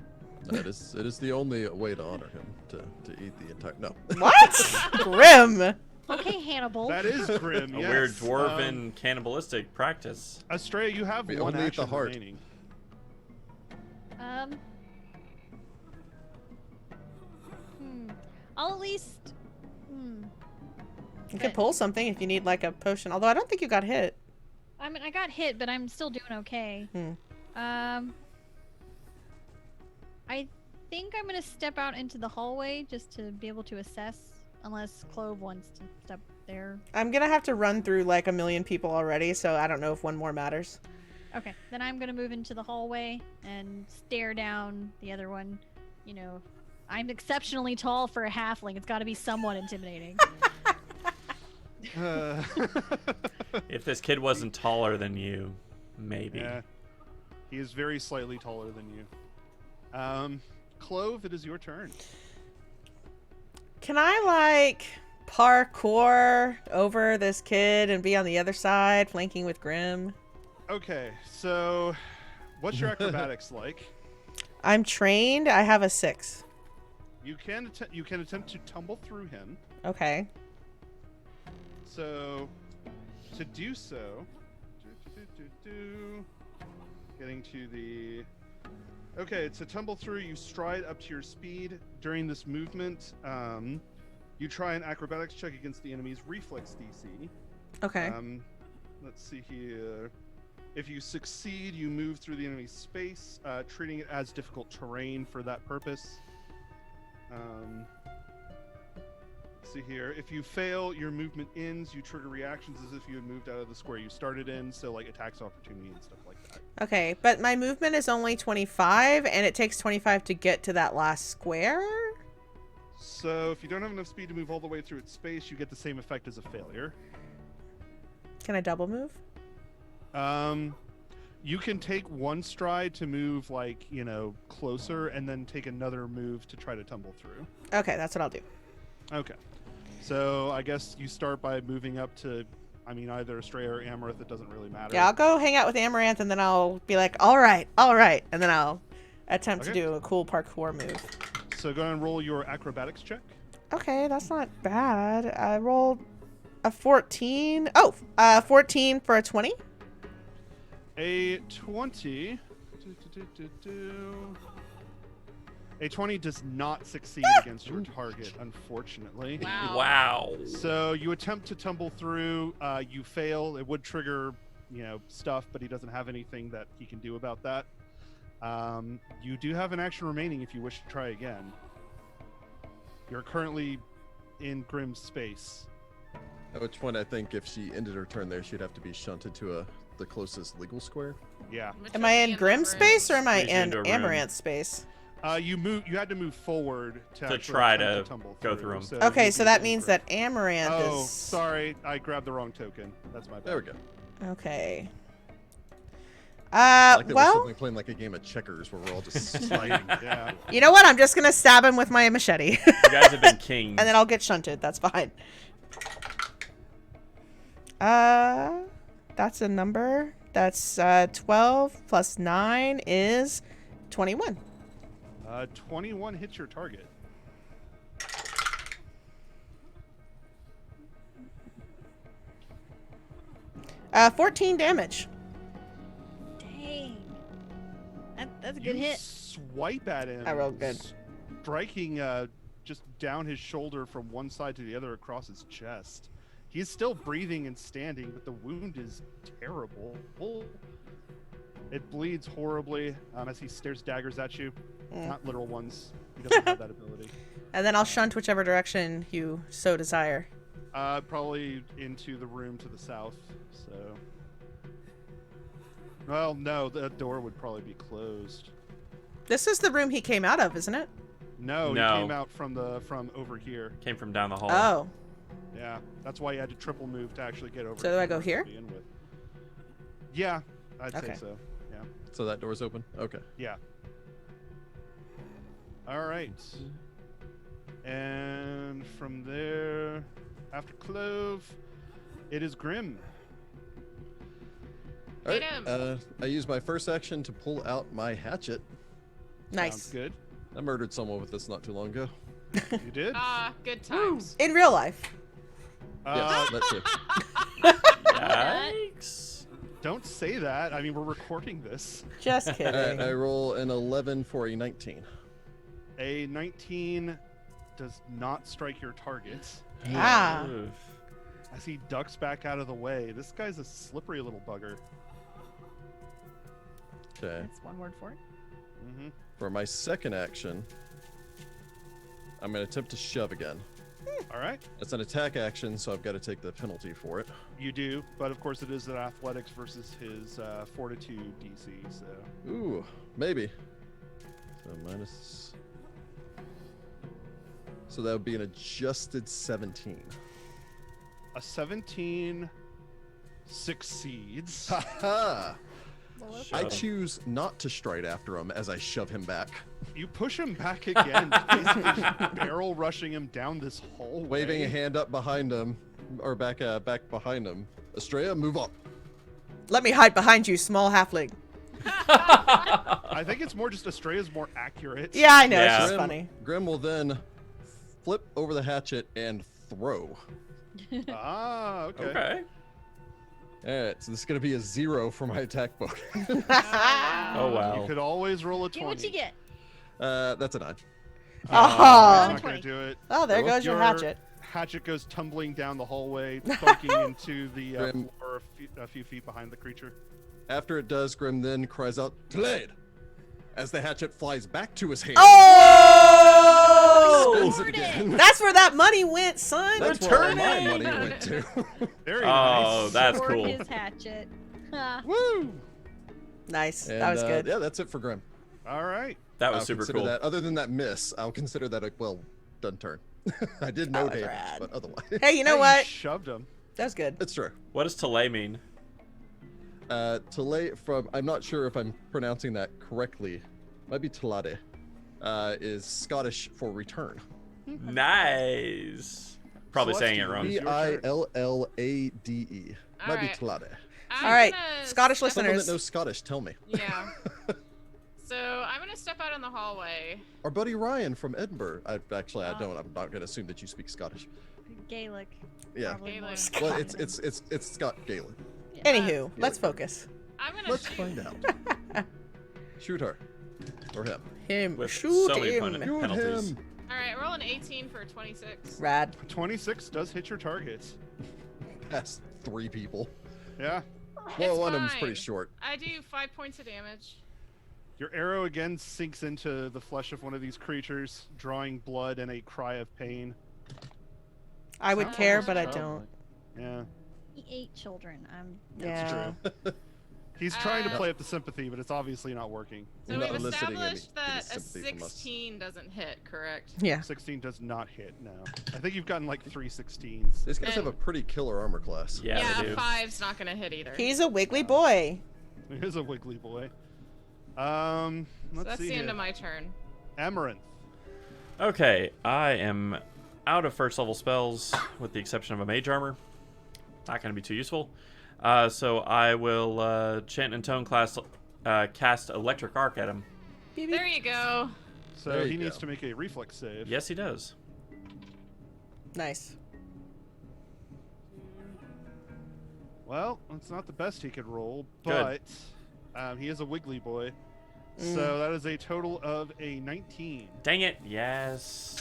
It is the only way to honor him, to eat the entire... No. What? Grim. Okay, Hannibal. That is grim, A yes. weird dwarven cannibalistic practice. Astrea, you have We one only eat the action heart. remaining. I'll at least. You could pull something if you need like a potion. Although I don't think you got hit. I mean, I got hit, but I'm still doing okay. I think I'm gonna step out into the hallway just to be able to assess, unless Clove wants to step there. I'm gonna have to run through like a million people already, so I don't know if one more matters. Okay, then I'm gonna move into the hallway and stare down the other one. You know, I'm exceptionally tall for a halfling. It's got to be somewhat intimidating. If this kid wasn't taller than you, maybe. Yeah. He is very slightly taller than you. Clove, it is your turn. Can I like parkour over this kid and be on the other side, flanking with Grim? Okay, so what's your acrobatics like? I'm trained. I have a 6. You can attempt to tumble through him. Okay. So to do so, getting to the. Okay, to tumble through, you stride up to your speed. During this movement, you try an acrobatics check against the enemy's reflex DC. Okay. Let's see here. If you succeed, you move through the enemy's space, treating it as difficult terrain for that purpose. Let's see here. If you fail, your movement ends. You trigger reactions as if you had moved out of the square you started in, so like attacks of opportunity and stuff like that. Okay, but my movement is only 25, and it takes 25 to get to that last square? So if you don't have enough speed to move all the way through its space, you get the same effect as a failure. Can I double move? You can take one stride to move, like, you know, closer, and then take another move to try to tumble through. Okay, that's what I'll do. Okay. So I guess you start by moving up to, I mean, either Astrea or Amaranthe. It doesn't really matter. Yeah, I'll go hang out with Amaranthe, and then I'll be like, all right, and then I'll attempt to Okay. do a cool parkour move. So go ahead and roll your acrobatics check. Okay, that's not bad. I rolled a 14. 14 for a 20. A 20. A 20 does not succeed against your target, unfortunately. Wow. Wow. So you attempt to tumble through. You fail. It would trigger, stuff, but he doesn't have anything that he can do about that. You do have an action remaining if you wish to try again. You're currently in Grimm's space. At which point, I think if she ended her turn there, she'd have to be shunted to the closest legal square. Yeah. Which Am would I be in the Grimm space or am I Squeeze you in into a room. Amaranth space? You had to move forward to actually try attempt to tumble go through 'em. So Okay, you'd so be that in means Grimm. that Amaranth Oh, is... sorry, I grabbed the wrong token. That's my bad. There we go. Okay. I like that we're Well, suddenly playing like a game of checkers where we're all just sliding. Yeah. you know what? I'm just gonna stab him with my machete. You guys have been kings. And then I'll get shunted. That's fine. That's a number. That's 12 plus 9 is 21. 21 hits your target. Uh, 14 damage. Dang. That's a good You hit. swipe at him. I rolled good. Striking just down his shoulder from one side to the other across his chest. He's still breathing and standing, but the wound is terrible. It bleeds horribly as he stares daggers at you. Mm. Not literal ones. He doesn't have that ability. And then I'll shunt whichever direction you so desire. Probably into the room to the south. So, well, no, the door would probably be closed. This is the room he came out of, isn't it? No, No. he came out from over here. Came from down the hall. Oh. Yeah, that's why you had to triple move to actually get over. So to do I go where to here? begin with. Yeah, I'd Okay. say so. Yeah, So that door's open? Okay. yeah. All right. And from there, after Clove, it is Grimm. All Hit right. him. I used my first action to pull out my hatchet. Sounds Nice. good. I murdered someone with this not too long ago. You did? Good times. In real life. Yes, that too. Yikes. Don't say that. I mean, we're recording this. Just All kidding. right, I roll an 11 for a 19. A 19 does not strike your target. Ah. Oof. As he ducks back out of the way. This guy's a slippery little bugger. Okay. That's one word for it. Mm-hmm. For my second action, I'm going to attempt to shove again. All right. It's an attack action, so I've got to take the penalty for it. You do, but of course it is an athletics versus his fortitude DC. So Ooh, maybe. So minus. So that would be an adjusted 17. a 17 succeeds. Ha! Well, okay. I choose not to stride after him as I shove him back, You push him back again, basically barrel rushing him down this hallway. waving a hand up behind him, or back behind him. Astrea, move up. Let me hide behind you, small halfling. I think it's more just Astrea's more accurate. Yeah, I know. Yeah. It's just funny. Grim will then flip over the hatchet and throw. Ah, okay. Okay. All right, so this is going to be a 0 for my attack bonus. Oh, You wow. could always roll a 20. Get what you get. That's a 9. That's Oh. not going to do it. Oh, there Well, goes your your- hatchet. Hatchet goes tumbling down the hallway, thunking into the Grim. floor a few feet behind the creature. After it does, Grim then cries out, "Tlade!" as the hatchet flies back to his hand. Oh! Spins it Sword again. That's where that money went, son. That's where all my Returning! money went to. Very Oh, nice. that's Sword cool. his hatchet. Ha. Woo! Nice. And, That was good. Yeah, that's it for Grim. All right. That was I'll super consider cool. That, other than that miss, I'll consider that a well done turn. I did no That was damage, rad. but otherwise, Hey, you know Hey, what? shoved him. That was good. it's true. What does Tele mean? Tele from, I'm not sure if I'm pronouncing that correctly. Might be Telade. Is Scottish for return. Nice. Probably saying it wrong. Celestine. Billade. Might be Alright. Telade. All right, gonna Scottish step- Someone that listeners. knows Scottish, tell me. Yeah. So I'm gonna step out in the hallway. Our buddy Ryan from Edinburgh. I don't. I'm not gonna assume that you speak Scottish. Gaelic. Yeah. Probably more Gaelic. Well, common. it's Scott Galen. Yeah. Anywho, let's focus. I'm gonna Let's shoot. find out. Shoot her. Or him. Him. With Shoot so many him. penalties. All right, roll an 18 for 26. Rad. 26 does hit your target. Past 3 people. Yeah. Well, It's one of them's fine. pretty short. I do 5 points of damage. Your arrow again sinks into the flesh of one of these creatures, drawing blood and a cry of pain. I would Sounds care, almost but I childlike. don't. Yeah, He ate children. Yeah. true. He's trying to Uh, play up the sympathy, but it's obviously not working. So You're we've not eliciting any established that a sympathy from us. 16 doesn't hit, correct? Yeah. 16 does not hit, no. I think you've gotten like 3 16s. These guys have a And- pretty killer armor class. Yeah, they a do. 5's not gonna hit either. He's a wiggly boy. Here's a wiggly boy. So Let's that's see the end here. of my turn. Amaranth. Okay, I am out of first level spells, with the exception of a mage armor. Not going to be too useful. So I will chant and tone class, cast electric arc at him. Beep, beep. There you go. So There he you needs go. to make a reflex save. Yes, he does. Nice. Well, it's not the best he could roll, Good. but he is a wiggly boy. Mm. So that is a total of a 19. Dang it! Yes.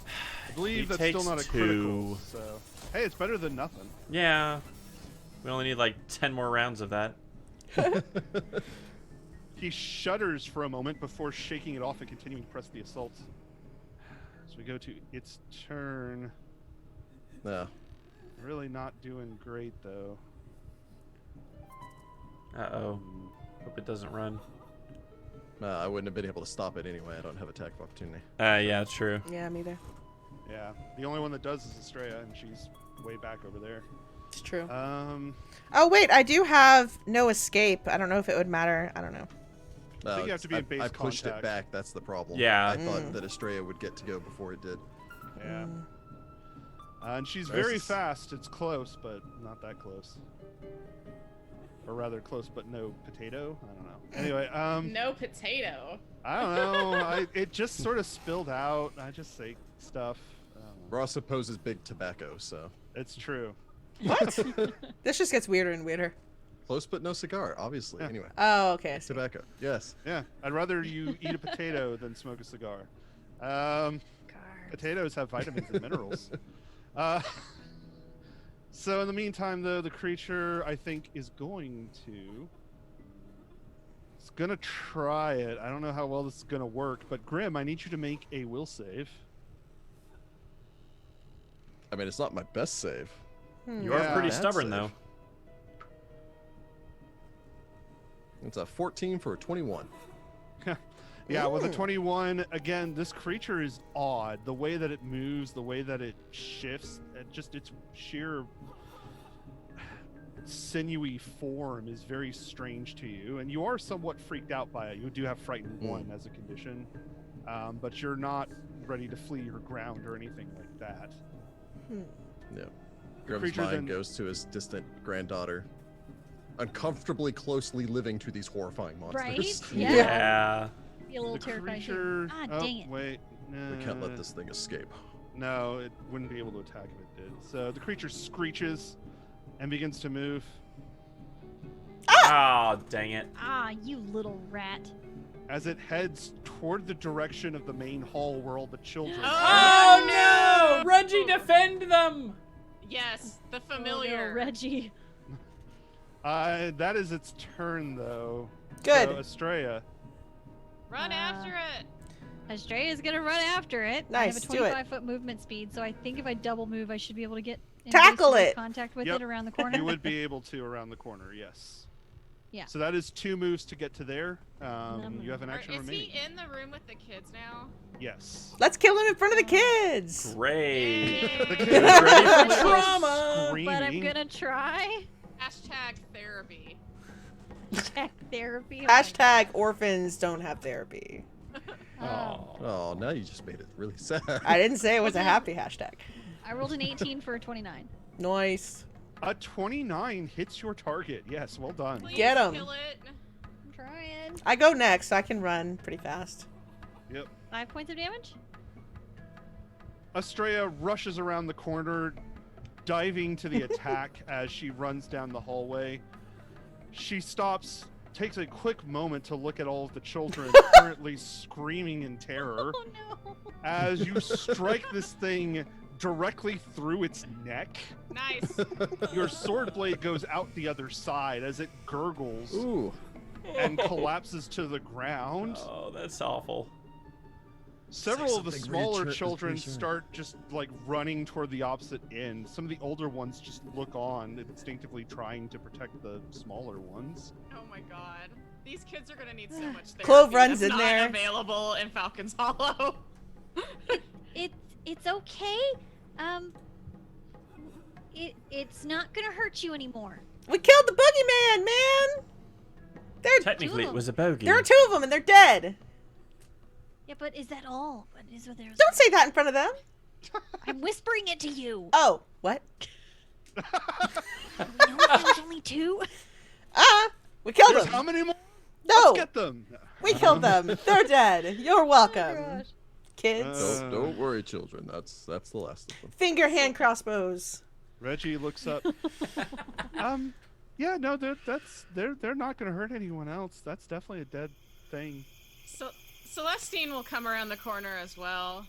I believe He that's takes still not a 2. critical. So hey, it's better than nothing. Yeah. We only need like 10 more rounds of that. He shudders for a moment before shaking it off and continuing to press the assault. So we go to its turn. No. Really not doing great though. Uh-oh. Hope it doesn't run. I wouldn't have been able to stop it anyway. I don't have attack of opportunity. Yeah, it's true. Yeah, me either. Yeah, the only one that does is Astrea, and she's way back over there. It's true. Um, Oh, wait. I do have no escape. I don't know if it would matter. I don't know. I think you have to be in base I pushed contact. it back. That's the problem. Yeah. I thought Mm. that Astrea would get to go before it did. yeah. Mm. And she's This very is- fast. It's close, but not that close. Or rather, close but no potato. I don't know. Anyway, No potato. I don't know. It just sort of spilled out. I just say stuff. I don't know. Ross opposes big tobacco, so It's true. What? This just gets weirder and weirder. close but no cigar, obviously. Yeah. Anyway, Oh, okay. I see. tobacco. Yes. Yeah, I'd rather you eat a potato than smoke a cigar. Potatoes have vitamins and minerals. So in the meantime, though, the creature I think is going to. It's gonna try it. I don't know how well this is gonna work, but Grim, I need you to make a will save. I mean, it's not my best save. You are Yeah. pretty Bad stubborn, save. though. It's a 14 for a 21. Yeah, with a Ooh. 21, again, this creature is odd. The way that it moves, the way that it shifts, just its sheer sinewy form is very strange to you. And you are somewhat freaked out by it. You do have Frightened 1 as a condition, but you're not ready to flee or ground or anything like that. Yeah. Grim's creature mind then- goes to his distant granddaughter, uncomfortably closely living to these horrifying monsters. Right? Yeah. Yeah. Be a little The terrified. too. creature. Ah, oh, dang it. wait. We can't let this thing escape. No, it wouldn't be able to attack if it did. So the creature screeches and begins to move. Ah, dang it. Ah, you little rat. As it heads toward the direction of the main hall where all the children Oh, no! Reggie, defend them! Yes, the Oh, familiar. no, Reggie. That is its turn, though. Good. So, Astrea. Run after it. Astrea is gonna run after it. I have Nice, a do it. 25-foot movement speed, so I think if I double move, I should be able to get in Tackle base it. contact with Yep. it around the corner. You would be able to around the corner, yes. Yeah. So that is 2 moves to get to there. You have an Or action is remaining. he in the room with the kids now? Yes. Let's kill him in front of the kids. Great. Yay. The Get kid ready for is trauma! screaming. But I'm gonna try. Hashtag therapy. Tech therapy. Hashtag orphans don't have therapy. Oh. Oh, now you just made it really sad. I didn't say it was a happy hashtag. I rolled an 18 for a 29. Nice. A 29 hits your target. Yes, well done. Please Get 'em. kill it. I'm trying. I go next, so I can run pretty fast. Yep. 5 points of damage. Astrea rushes around the corner, diving to the attack as she runs down the hallway. She stops takes a quick moment to look at all of the children currently screaming in terror Oh no. as you strike this thing directly through its neck. Nice. Your sword blade goes out the other side as it gurgles Ooh. and collapses to the ground. Oh, that's awful. Several of the something smaller reassuring- children reassuring. start just like running toward the opposite end. Some of the older ones just look on, instinctively trying to protect the smaller ones. Oh my god. These kids are gonna need so much therapy. Clove runs that's in not there. available in Falcon's Hollow. It's okay. It's not gonna hurt you anymore. We killed the boogeyman, man. Technically, it was a bogey. There are 2 of them, and they're dead. Yeah, but is that all? But is what there's? Don't say that in front of them. I'm whispering it to you. Oh, what? We know there was only 2. We killed There's them. how many more? No, Let's get them. we killed them. They're dead. You're welcome, kids. Don't worry, children. That's the last of them. Finger, hand, crossbows. Reggie looks up. Yeah, no, they're not gonna hurt anyone else. That's definitely a dead thing. So Celestine will come around the corner as well.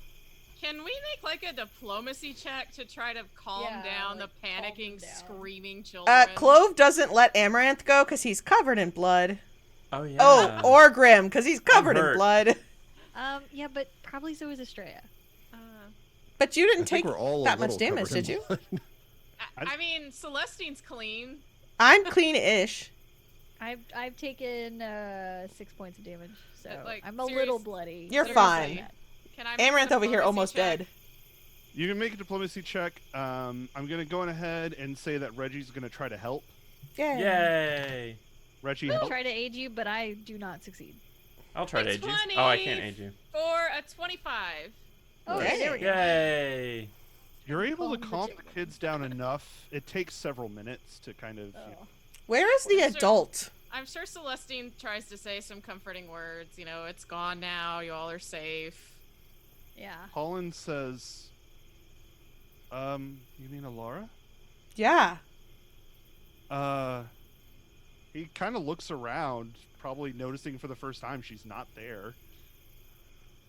Can we make like a diplomacy check to try to calm down the panicking, screaming children? Clove doesn't let Amaranthe go because he's covered in blood. Oh, yeah. Oh, or Grim because he's covered in hurt. blood. Yeah, but probably so is Astrea. But you didn't I think take we're all a that much little damage, covered did in you? blood. I mean, Celestine's clean. I'm clean-ish. I've taken 6 points of damage, so Like, I'm a little bloody. You're Seriously. fine. Can I make a Amaranthe over here diplomacy almost check? dead. You can make a diplomacy check. I'm gonna go on ahead and say that Reggie's gonna try to help. Yay. Yay. Reggie, I'll help. try to aid you, but I do not succeed. I'll try to aid you. 20 Oh, I can't aid you. For a 25. Okay, there we go. Yay. You're able to Calm the calm the children. kids down enough. It takes several minutes to kind of. Oh. Where is the Sure. adult? I'm sure Celestine tries to say some comforting words. You know, it's gone now. You all are safe. Yeah. Colin says, you mean Elara? Yeah. He kind of looks around, probably noticing for the first time she's not there.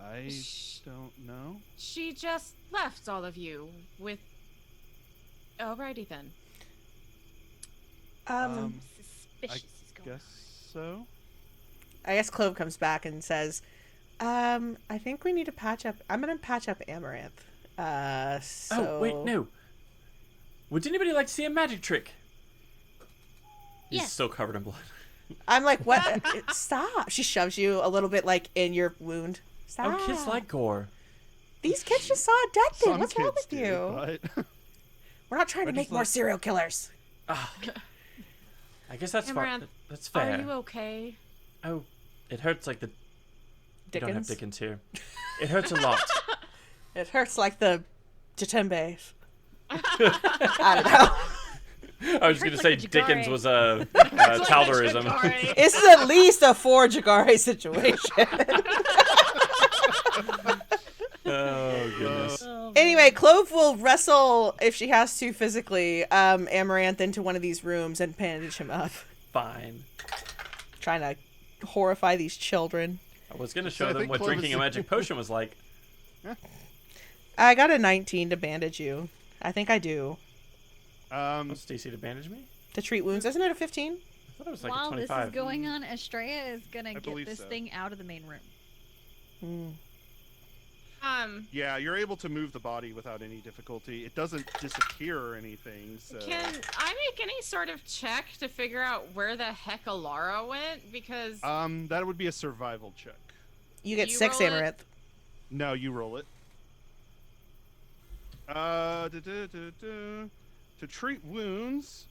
I don't know. She just left all of you with. Alrighty then. Suspicious is going Guess so. I guess Clove comes back and says, I think we need to patch up. I'm going to patch up Amaranthe. Oh, wait, no. Would anybody like to see a magic trick? He's Yes. still covered in blood. I'm like, what? Stop. She shoves you a little bit like in your wound. Stop. Oh, kids like gore. These kids just saw a dead thing. Some What's wrong kids with do, you? but We're not trying to Reggie's make more like- serial killers. Ah. I guess that's fine. Amaranth, That's fair. Are you okay? Oh, it hurts like the... We don't have Dickens. Dickens here. It hurts a lot. It hurts like the Jitembes. I don't know. I was going to Hurts say like the Dickens Jagare. was a Talderism. Jagare. This is at least a 4 Jagare situation. Oh, goodness. Oh, Anyway, Clove will wrestle, if she has to physically, Amaranthe into one of these rooms and bandage him up. Fine. Trying to horrify these children. I was going to So show I them think what Clove drinking is- a magic potion was like. I got a 19 to bandage you. I think I do. What's DC to bandage me? To treat wounds. Isn't it a 15? I thought it was like a While this 25. is going on, Astrea is gonna get believe this so. thing out of the main room. Hmm. yeah, you're able to move the body without any difficulty. It doesn't disappear or anything. So Can I make any sort of check to figure out where the heck Elara went? Because that would be a survival check. You get You 6, roll it? Amaranthe. No, you roll it. To treat wounds,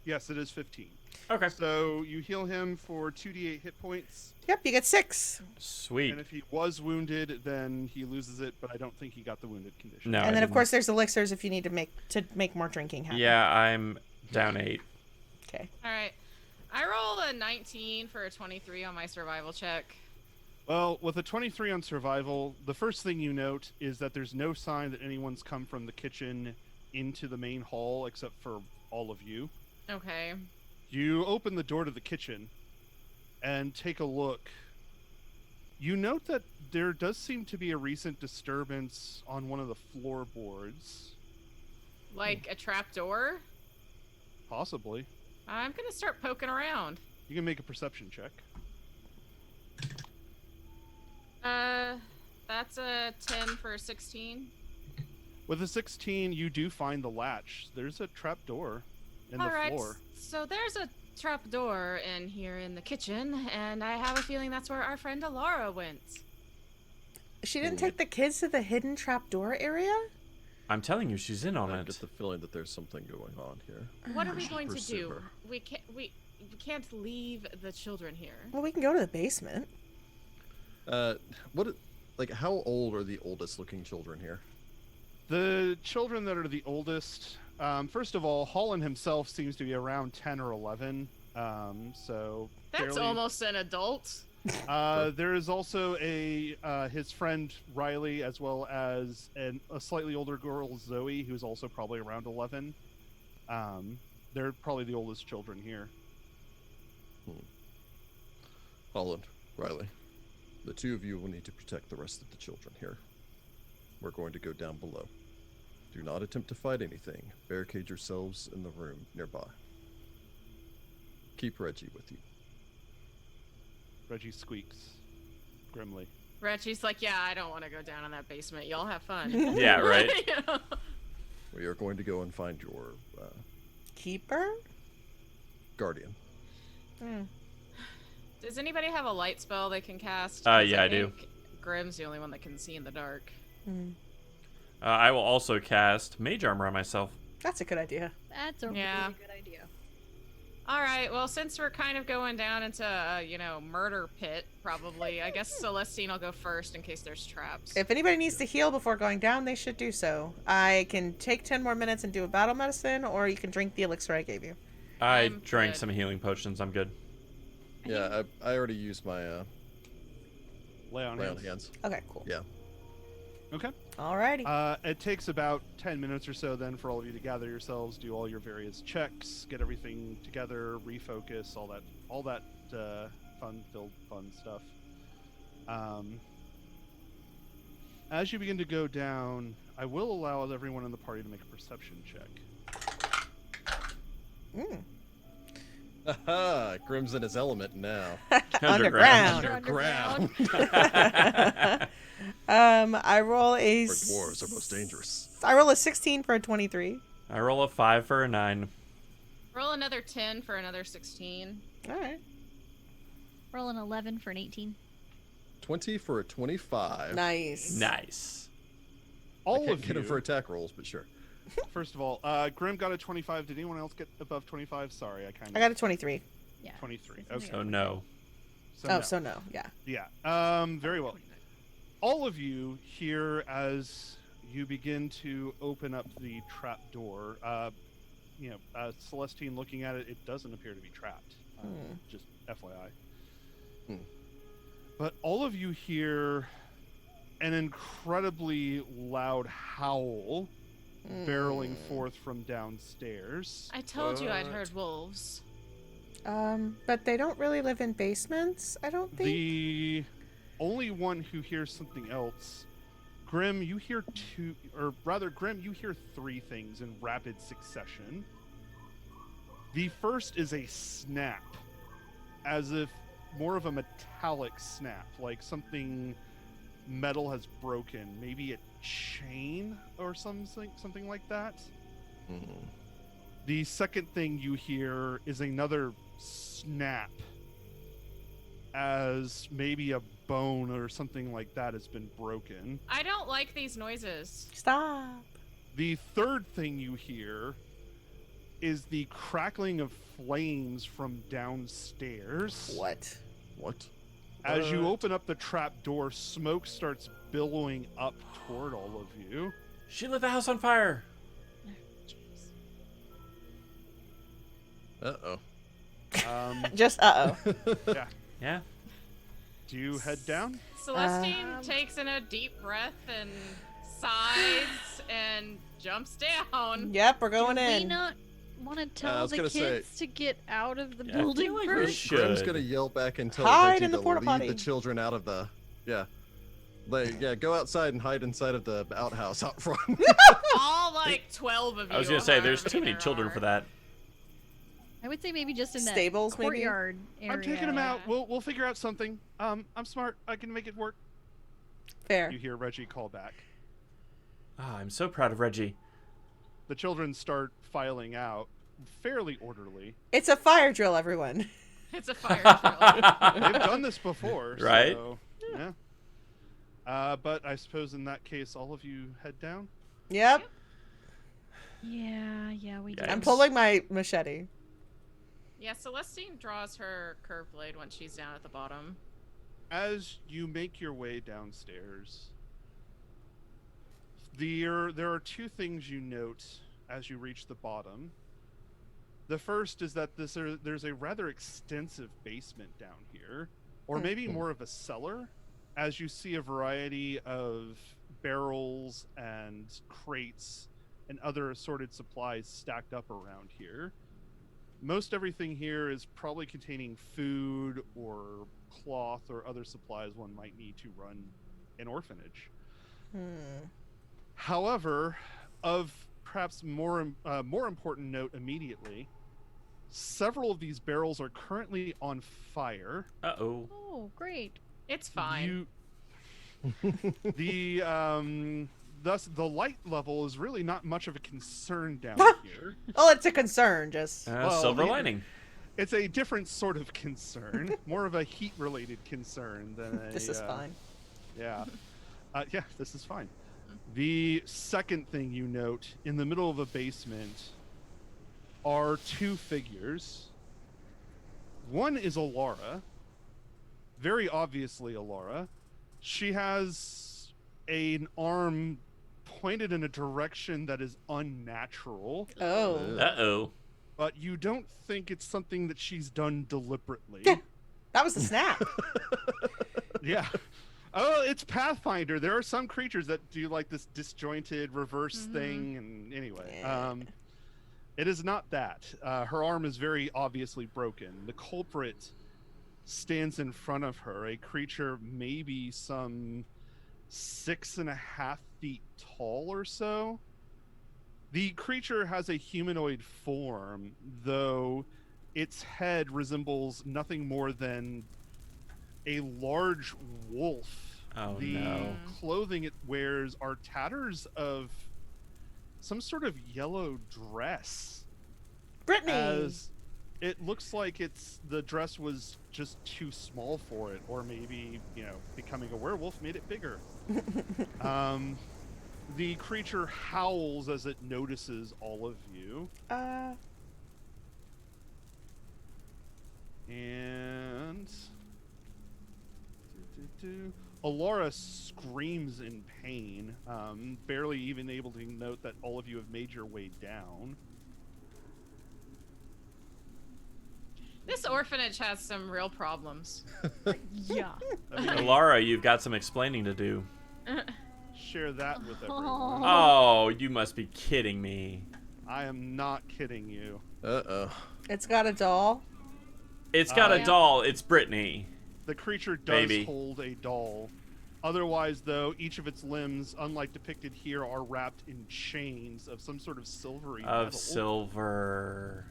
yes, it is 15. Okay. So you heal him for 2d8 hit points, Yep, you get 6. Sweet. and if he was wounded, then he loses it. But I don't think he got the wounded condition. No. And I then, of didn't. course, there's elixirs if you need to make more drinking happen. Yeah, I'm down 8. Okay. all right, I rolled a 19 for a 23 on my survival check. Well, with a 23 on survival, the first thing you note is that there's no sign that anyone's come from the kitchen into the main hall except for all of you. Okay. You open the door to the kitchen and take a look. You note that there does seem to be a recent disturbance on one of the floorboards. Like a trapdoor? Possibly. I'm gonna start poking around. You can make a perception check. That's a 10 for a 16. With a 16, you do find the latch. There's a trapdoor in the Alright, floor. so there's a trapdoor in here in the kitchen, and I have a feeling that's where our friend Elara went. She didn't take the kids to the hidden trapdoor area? I'm telling you, she's in on I it. get the feeling that there's something going on here. What are we should going to pursue do? her. We can't leave the children here. Well, we can go to the basement. How old are the oldest looking children here? The children that are the oldest, first of all, Holland himself seems to be around 10 or 11. So That's fairly- almost an adult. There is also his friend Riley, as well as a slightly older girl, Zoe, who's also probably around 11. They're probably the oldest children here. Holland, Riley, the two of you will need to protect the rest of the children here. We're going to go down below. Do not attempt to fight anything. Barricade yourselves in the room nearby. Keep Reggie with you. Reggie squeaks grimly. Reggie's like, yeah, I don't want to go down in that basement. Y'all have fun. Yeah, right. You know? We are going to go and find your Keeper? guardian. Does anybody have a light spell they can cast? Yeah, I do. think Grim's the only one that can see in the dark. I will also cast Mage Armor on myself. That's a good idea. That's a Yeah. really good idea. All right, well, since we're kind of going down into a, murder pit, probably, I guess Celestine will go first in case there's traps. If anybody needs to heal before going down, they should do so. I can take 10 more minutes and do a battle medicine, or you can drink the elixir I gave you. I I'm drank good. some healing potions. I'm good. Yeah, I already used my Lay on lay on hands. hands. Okay, cool. Yeah. Okay. Alrighty. It takes about 10 minutes or so then for all of you to gather yourselves, do all your various checks, get everything together, refocus, all that fun-filled fun stuff. As you begin to go down, I will allow everyone in the party to make a perception check. Aha! Grim's in his element now. Underground. Underground. I roll a. Where dwarves are most dangerous. I roll a 16 for a 23. I roll a 5 for a 9. Roll another 10 for another 16. All right. Roll an 11 for an 18. 20 for a 25. Nice. Nice. I All can't of get him you, for attack rolls, but sure. first of all, Grim got a 25. Did anyone else get above 25? Sorry, I kind of... I got a 23. Yeah. 23. It's Okay. So no. So no. Yeah. Yeah. Very well. All of you here, as you begin to open up the trap door, Celestine looking at it, it doesn't appear to be trapped. Just FYI. But all of you hear an incredibly loud howl barreling forth from downstairs. I told you I'd heard wolves. But they don't really live in basements, I don't think. The only one who hears something else, Grim, you hear Grim, you hear three things in rapid succession. The first is a snap, as if more of a metallic snap, like something metal has broken, maybe a chain or something like that. The second thing you hear is another snap, as maybe a bone or something like that has been broken. I don't like these noises. Stop. The third thing you hear is the crackling of flames from downstairs. What? What? As you open up the trap door, smoke starts billowing up toward all of you. She lit the house on fire. Uh-oh. Just uh-oh. Yeah. Yeah. Do you head down? Celestine takes in a deep breath and sighs and jumps down. Yep, we're going Do we in. not want to tell was the gonna kids say- to get out of the Yeah, I feel building like we first? should. Grim's gonna yell back and tell Hide Reggie in the to porta lead potty. the children out of the. Yeah. Go outside and hide inside of the outhouse out front. All like 12 of you. I was gonna say, there's however too many there children are. for that. I would say maybe just in that Stables, maybe? courtyard area. I'm taking him out. Yeah. We'll figure out something. I'm smart. I can make it work. Fair. You hear Reggie call back. Ah, I'm so proud of Reggie. The children start filing out, fairly orderly. It's a fire drill, everyone. It's a fire drill. They've done this before, Right? So, yeah. But I suppose in that case, all of you head down. Yep. Yeah, we do. Yeah, I'm pulling my machete. Yeah, Celestine draws her curved blade when she's down at the bottom. As you make your way downstairs, there are two things you note as you reach the bottom. The first is that there's a rather extensive basement down here, or maybe more of a cellar, as you see a variety of barrels and crates and other assorted supplies stacked up around here. Most everything here is probably containing food or cloth or other supplies one might need to run an orphanage. However, of perhaps more important note immediately, several of these barrels are currently on fire. Uh-oh. Oh, great. It's fine. Thus the light level is really not much of a concern down here. Oh, it's a concern, just. Well, Silver the- lining. It's a different sort of concern, more of a heat-related concern than a. This is fine. Yeah. Yeah, this is fine. The second thing you note, in the middle of a basement, are two figures. One is Elara. Very obviously Elara. She has an arm pointed in a direction that is unnatural, Oh. Uh-oh. but you don't think it's something that she's done deliberately. Yeah. That was a snap. Yeah. Oh, it's Pathfinder. There are some creatures that do like this disjointed reverse thing, and anyway, it is not that. Her arm is very obviously broken. The culprit stands in front of her, a creature maybe some 6.5 feet tall or so. The creature has a humanoid form, though its head resembles nothing more than a large wolf. Oh, The no. clothing it wears are tatters of some sort of yellow dress. Brittany. As it looks like the dress was just too small for it, or maybe, becoming a werewolf made it bigger. The creature howls as it notices all of you. And Elara screams in pain, barely even able to note that all of you have made your way down. This orphanage has some real problems. Yeah. I mean, Elara, you've got some explaining to do. share that with everyone. Oh, you must be kidding me. I am not kidding you. Uh-oh. It's got a doll. It's got a Yeah. doll. It's Brittany. The creature does Maybe. hold a doll. Otherwise, though, each of its limbs, unlike depicted here, are wrapped in chains of some sort of silvery Of metal. silver.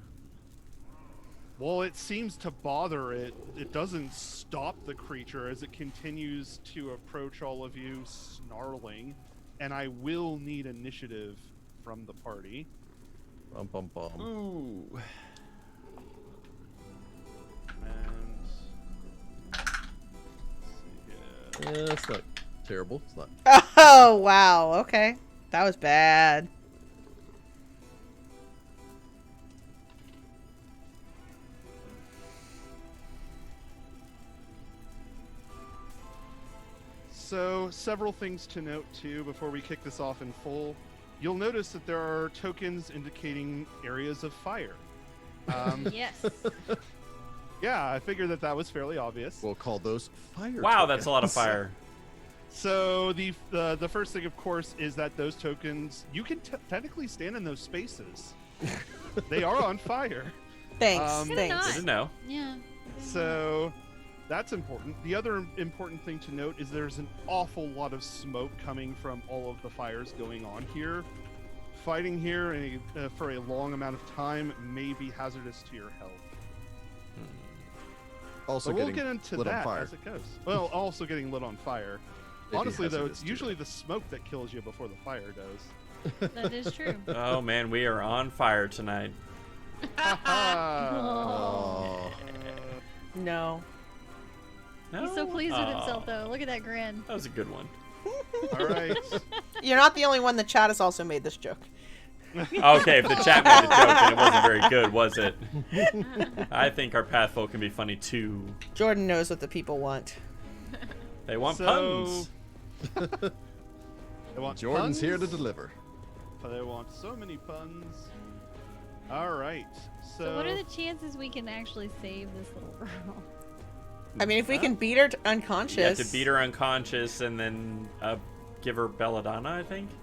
While it seems to bother it, it doesn't stop the creature as it continues to approach all of you, snarling. And I will need initiative from the party. Bum, bum, bum. Ooh. And let's see here. Yeah, it's not terrible. It's not. Oh, wow. Okay. That was bad. So, several things to note too before we kick this off in full. You'll notice that there are tokens indicating areas of fire. Yes. Yeah, I figured that was fairly obvious. We'll call those fire. Wow, that's a lot of tokens. fire. So the first thing, of course, is that those tokens, you can technically stand in those spaces. They are on fire. Thanks. Good Thanks. Didn't know. Yeah. So that's important. The other important thing to note is there's an awful lot of smoke coming from all of the fires going on here. Fighting here for a long amount of time may be hazardous to your health. Also, But we'll get into lit on that fire. as it goes. Well, also getting lit on fire. May be Honestly, though, hazardous it's to usually it. the smoke that kills you before the fire does. That is true. Oh man, we are on fire tonight. Oh. No. He's so pleased with himself, though. Look at that grin. That was a good one. All right. You're not the only one. The chat has also made this joke. Okay, if the chat made the joke, then it wasn't very good, was it? I think our pathfolk can be funny too. Jordan knows what the people want. They want So- puns. They want Jordan's here to puns? deliver. They want so many puns. All right. So what are the chances we can actually save this little girl? I mean, if we can beat her unconscious. You have to beat her unconscious and then give her belladonna, I think. I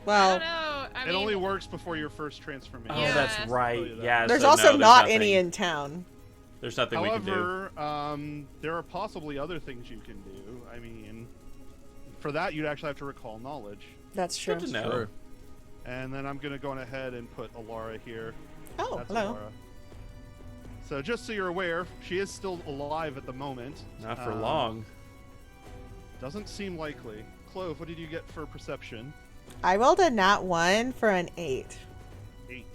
Well, don't know. I It mean, only works before your first transformation. Oh, Yeah. that's I'll right. tell you that. Yeah. there's so also no, there's not nothing. any in town. There's nothing we can do. However, there are possibly other things you can do. I mean, for that, you'd actually have to recall knowledge. That's true. Good to know. Sure. And then I'm going to go on ahead and put Elara here. Oh, That's hello. Elara. So just so you're aware, she is still alive at the moment. Not for long. Doesn't seem likely. Clove, what did you get for perception? I rolled a nat 1 for an 8. 8.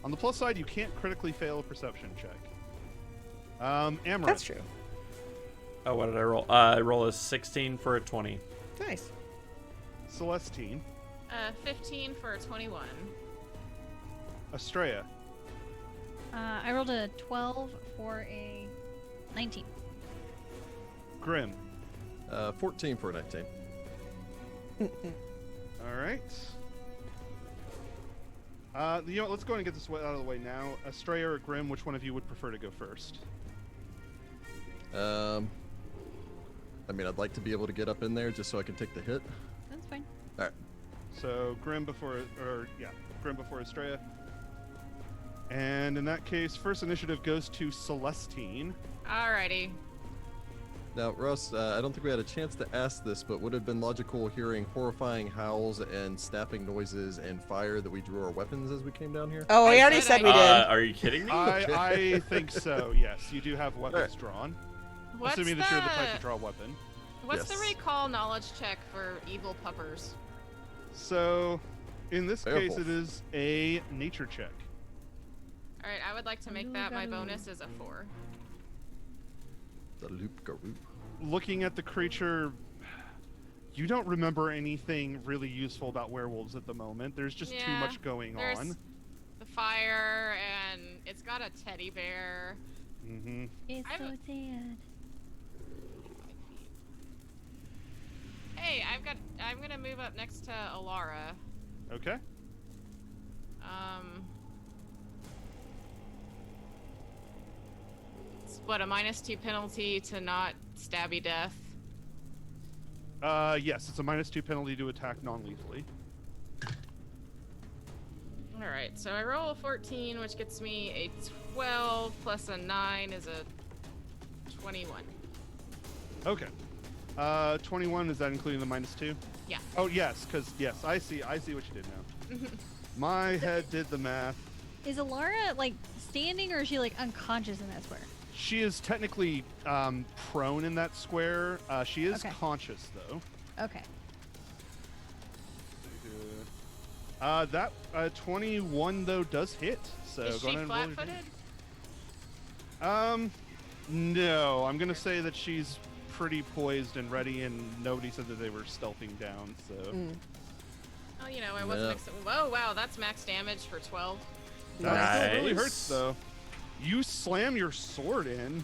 On the plus side, you can't critically fail a perception check. Amaranthe. That's true. Oh, what did I roll? I roll a 16 for a 20. Nice. Celestine. 15 for a 21. Astrea. I rolled a 12 for a 19. Grim. 14 for a 19. All right. You know what, let's go ahead and get this out of the way now. Astrea or Grim, which one of you would prefer to go first? I mean, I'd like to be able to get up in there just so I can take the hit. That's fine. All right. So Grim before Astrea. And in that case, first initiative goes to Celestine. Alrighty. Now, Russ, I don't think we had a chance to ask this, but would it have been logical hearing horrifying howls and snapping noises and fire that we drew our weapons as we came down here? Oh, we I already said said we did. Are you kidding me? I think so, yes. You do have weapons drawn. What's Assuming the, that you're the type to draw a weapon. what's the Yes. recall knowledge check for evil puppers? So, in this case, Werewolf. it is a nature check. Alright, I would like to make that my bonus as a 4. The loop garoop. Looking at the creature, you don't remember anything really useful about werewolves at the moment. There's just too Yeah, much going there's on. the fire, and it's got a teddy bear. Mm-hmm. It's I'm- so sad. Hey, I'm gonna move up next to Elara. Okay. It's what, a -2 penalty to not stabby death? Yes, it's a -2 penalty to attack non-lethally. Alright, so I roll a 14, which gets me a 12, plus a 9 is a 21. Okay. 21, is that including the -2? Yeah. Oh, yes, because, yes, I see what you did now. My head did the math. Is Elara, like, standing or is she, like, unconscious in that square? She is technically prone in that square. She is Okay. conscious, though. Okay. That 21 though does hit. So Is go she ahead and roll your flat-footed? No, I'm gonna say that she's pretty poised and ready, and nobody said that they were stealthing down. So Oh, you know, I wasn't. Whoa, wow, that's max damage for 12. that still really Nice. hurts, though. You slam your sword in.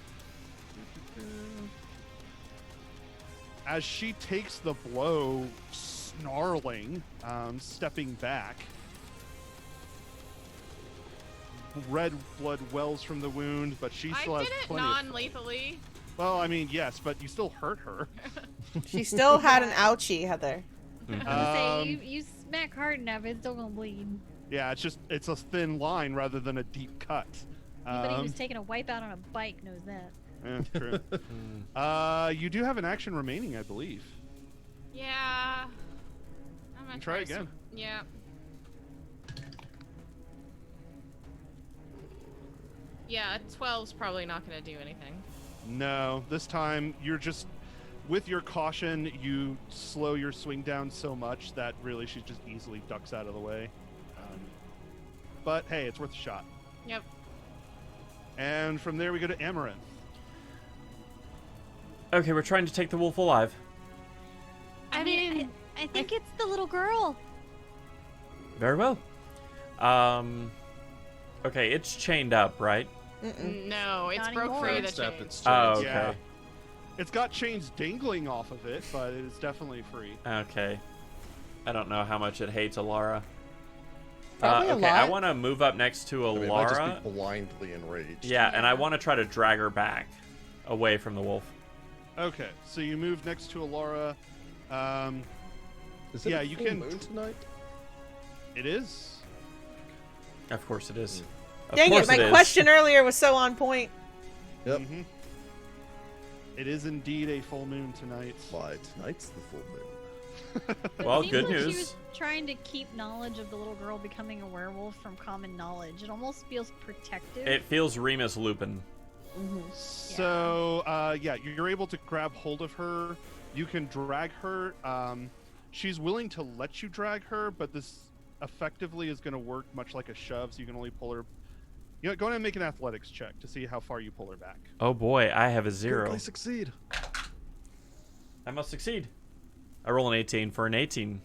As she takes the blow, snarling, stepping back. Red blood wells from the wound, but she I still has did it plenty of... non-lethally. Well, I mean, yes, but you still hurt her. She still had an ouchie, Heather. I was gonna say, you smack hard enough, it's still gonna bleed. Yeah, it's a thin line rather than a deep cut. Anybody who's taking a wipeout on a bike knows that. True. You do have an action remaining, I believe. Yeah. I'm gonna Try again. Yeah. Yeah, 12's probably not gonna do anything. No, this time you're just, with your caution, you slow your swing down so much that really she just easily ducks out of the way. But hey, it's worth a shot. Yep. And from there we go to Amaranthe. Okay, we're trying to take the wolf alive. I mean, I think it's the little girl. Very well. Okay, it's chained up, right? No, it's Not broke anymore. free of the Except chain. it's Oh, chains. okay. Yeah. It's got chains dangling off of it, but it is definitely free. Okay. I don't know how much it hates Elara. Probably a okay, I lot. want to move up next to I mean, it might Elara. just be blindly enraged. Yeah, and I Yeah. want to try to drag her back away from the wolf. Okay, so you move next to Elara. Is it Yeah, a you full can- moon tonight? It is. Of course it is. Of Dang course it, my is. question earlier was so on point. Yep. Mhm. It is indeed a full moon tonight. Why, tonight's the full moon. Well, Seems good like news. She was trying to keep knowledge of the little girl becoming a werewolf from common knowledge. It almost feels protective. It feels Remus Lupin. So, yeah, you're able to grab hold of her. You can drag her. She's willing to let you drag her, but this effectively is going to work much like a shove, so you can only pull her. You know, go ahead and make an athletics check to see how far you pull her back. Oh boy, I have a 0. I succeed. I must succeed. I roll an 18 for an 18.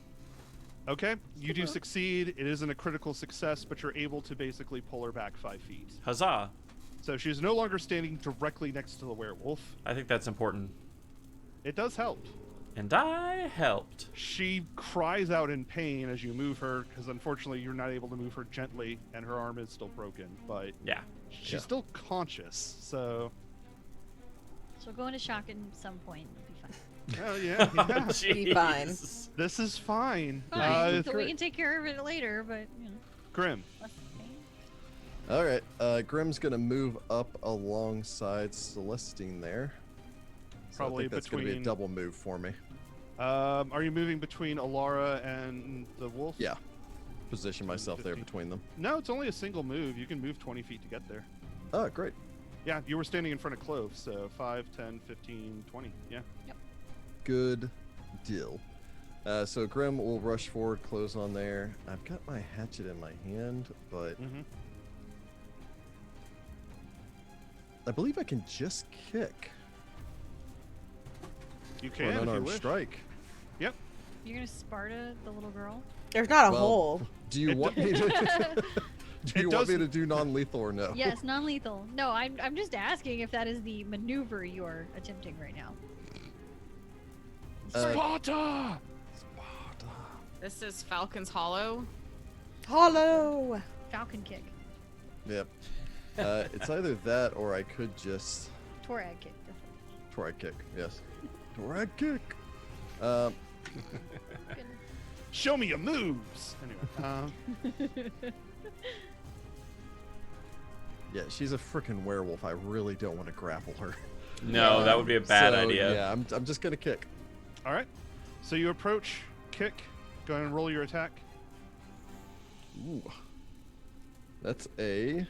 Okay, you do succeed. It isn't a critical success, but you're able to basically pull her back 5 feet. Huzzah. So she's no longer standing directly next to the werewolf. I think that's important. It does help. And I helped. She cries out in pain as you move her, because unfortunately you're not able to move her gently, and her arm is still broken. But Yeah. she's Yeah. still conscious, so She'll go into shock at some point. It'll be fine. well, yeah, yeah. Be fine. Jeez. This is fine. Fine, so we Grim. can take care of it later, but you know, Grim. less pain. All right, Grim's gonna move up alongside Celestine there. So Probably I think that's gonna be a between- double move for me. Are you moving between Elara and the wolf? Yeah. Position myself there 15. between them. No, it's only a single move. You can move 20 feet to get there. Oh, great. Yeah, you were standing in front of Clove, so 5, 10, 15, 20. Yeah. Good deal. So Grim will rush forward, close on there. I've got my hatchet in my hand, but Mm-hmm. I believe I can just kick You for can an if you unarmed wish. strike. Yep. You're gonna Sparta the little girl. There's not a Well, hole. Do you It want me to? Do you want me to do non-lethal or no? Yes, non-lethal. No, I'm just asking if that is the maneuver you're attempting right now. Sparta! This is Falcon's Hollow. Hollow. Falcon kick, Yep. It's either that or I could just Torag kick. Torag kick. Yes. Torag kick. Show me your moves! Anyway. Yeah, she's a freaking werewolf. I really don't want to grapple her. No, that would be a bad So, idea. Yeah, I'm just gonna kick. All right. So you approach, kick. Go ahead and roll your attack. Ooh. That's a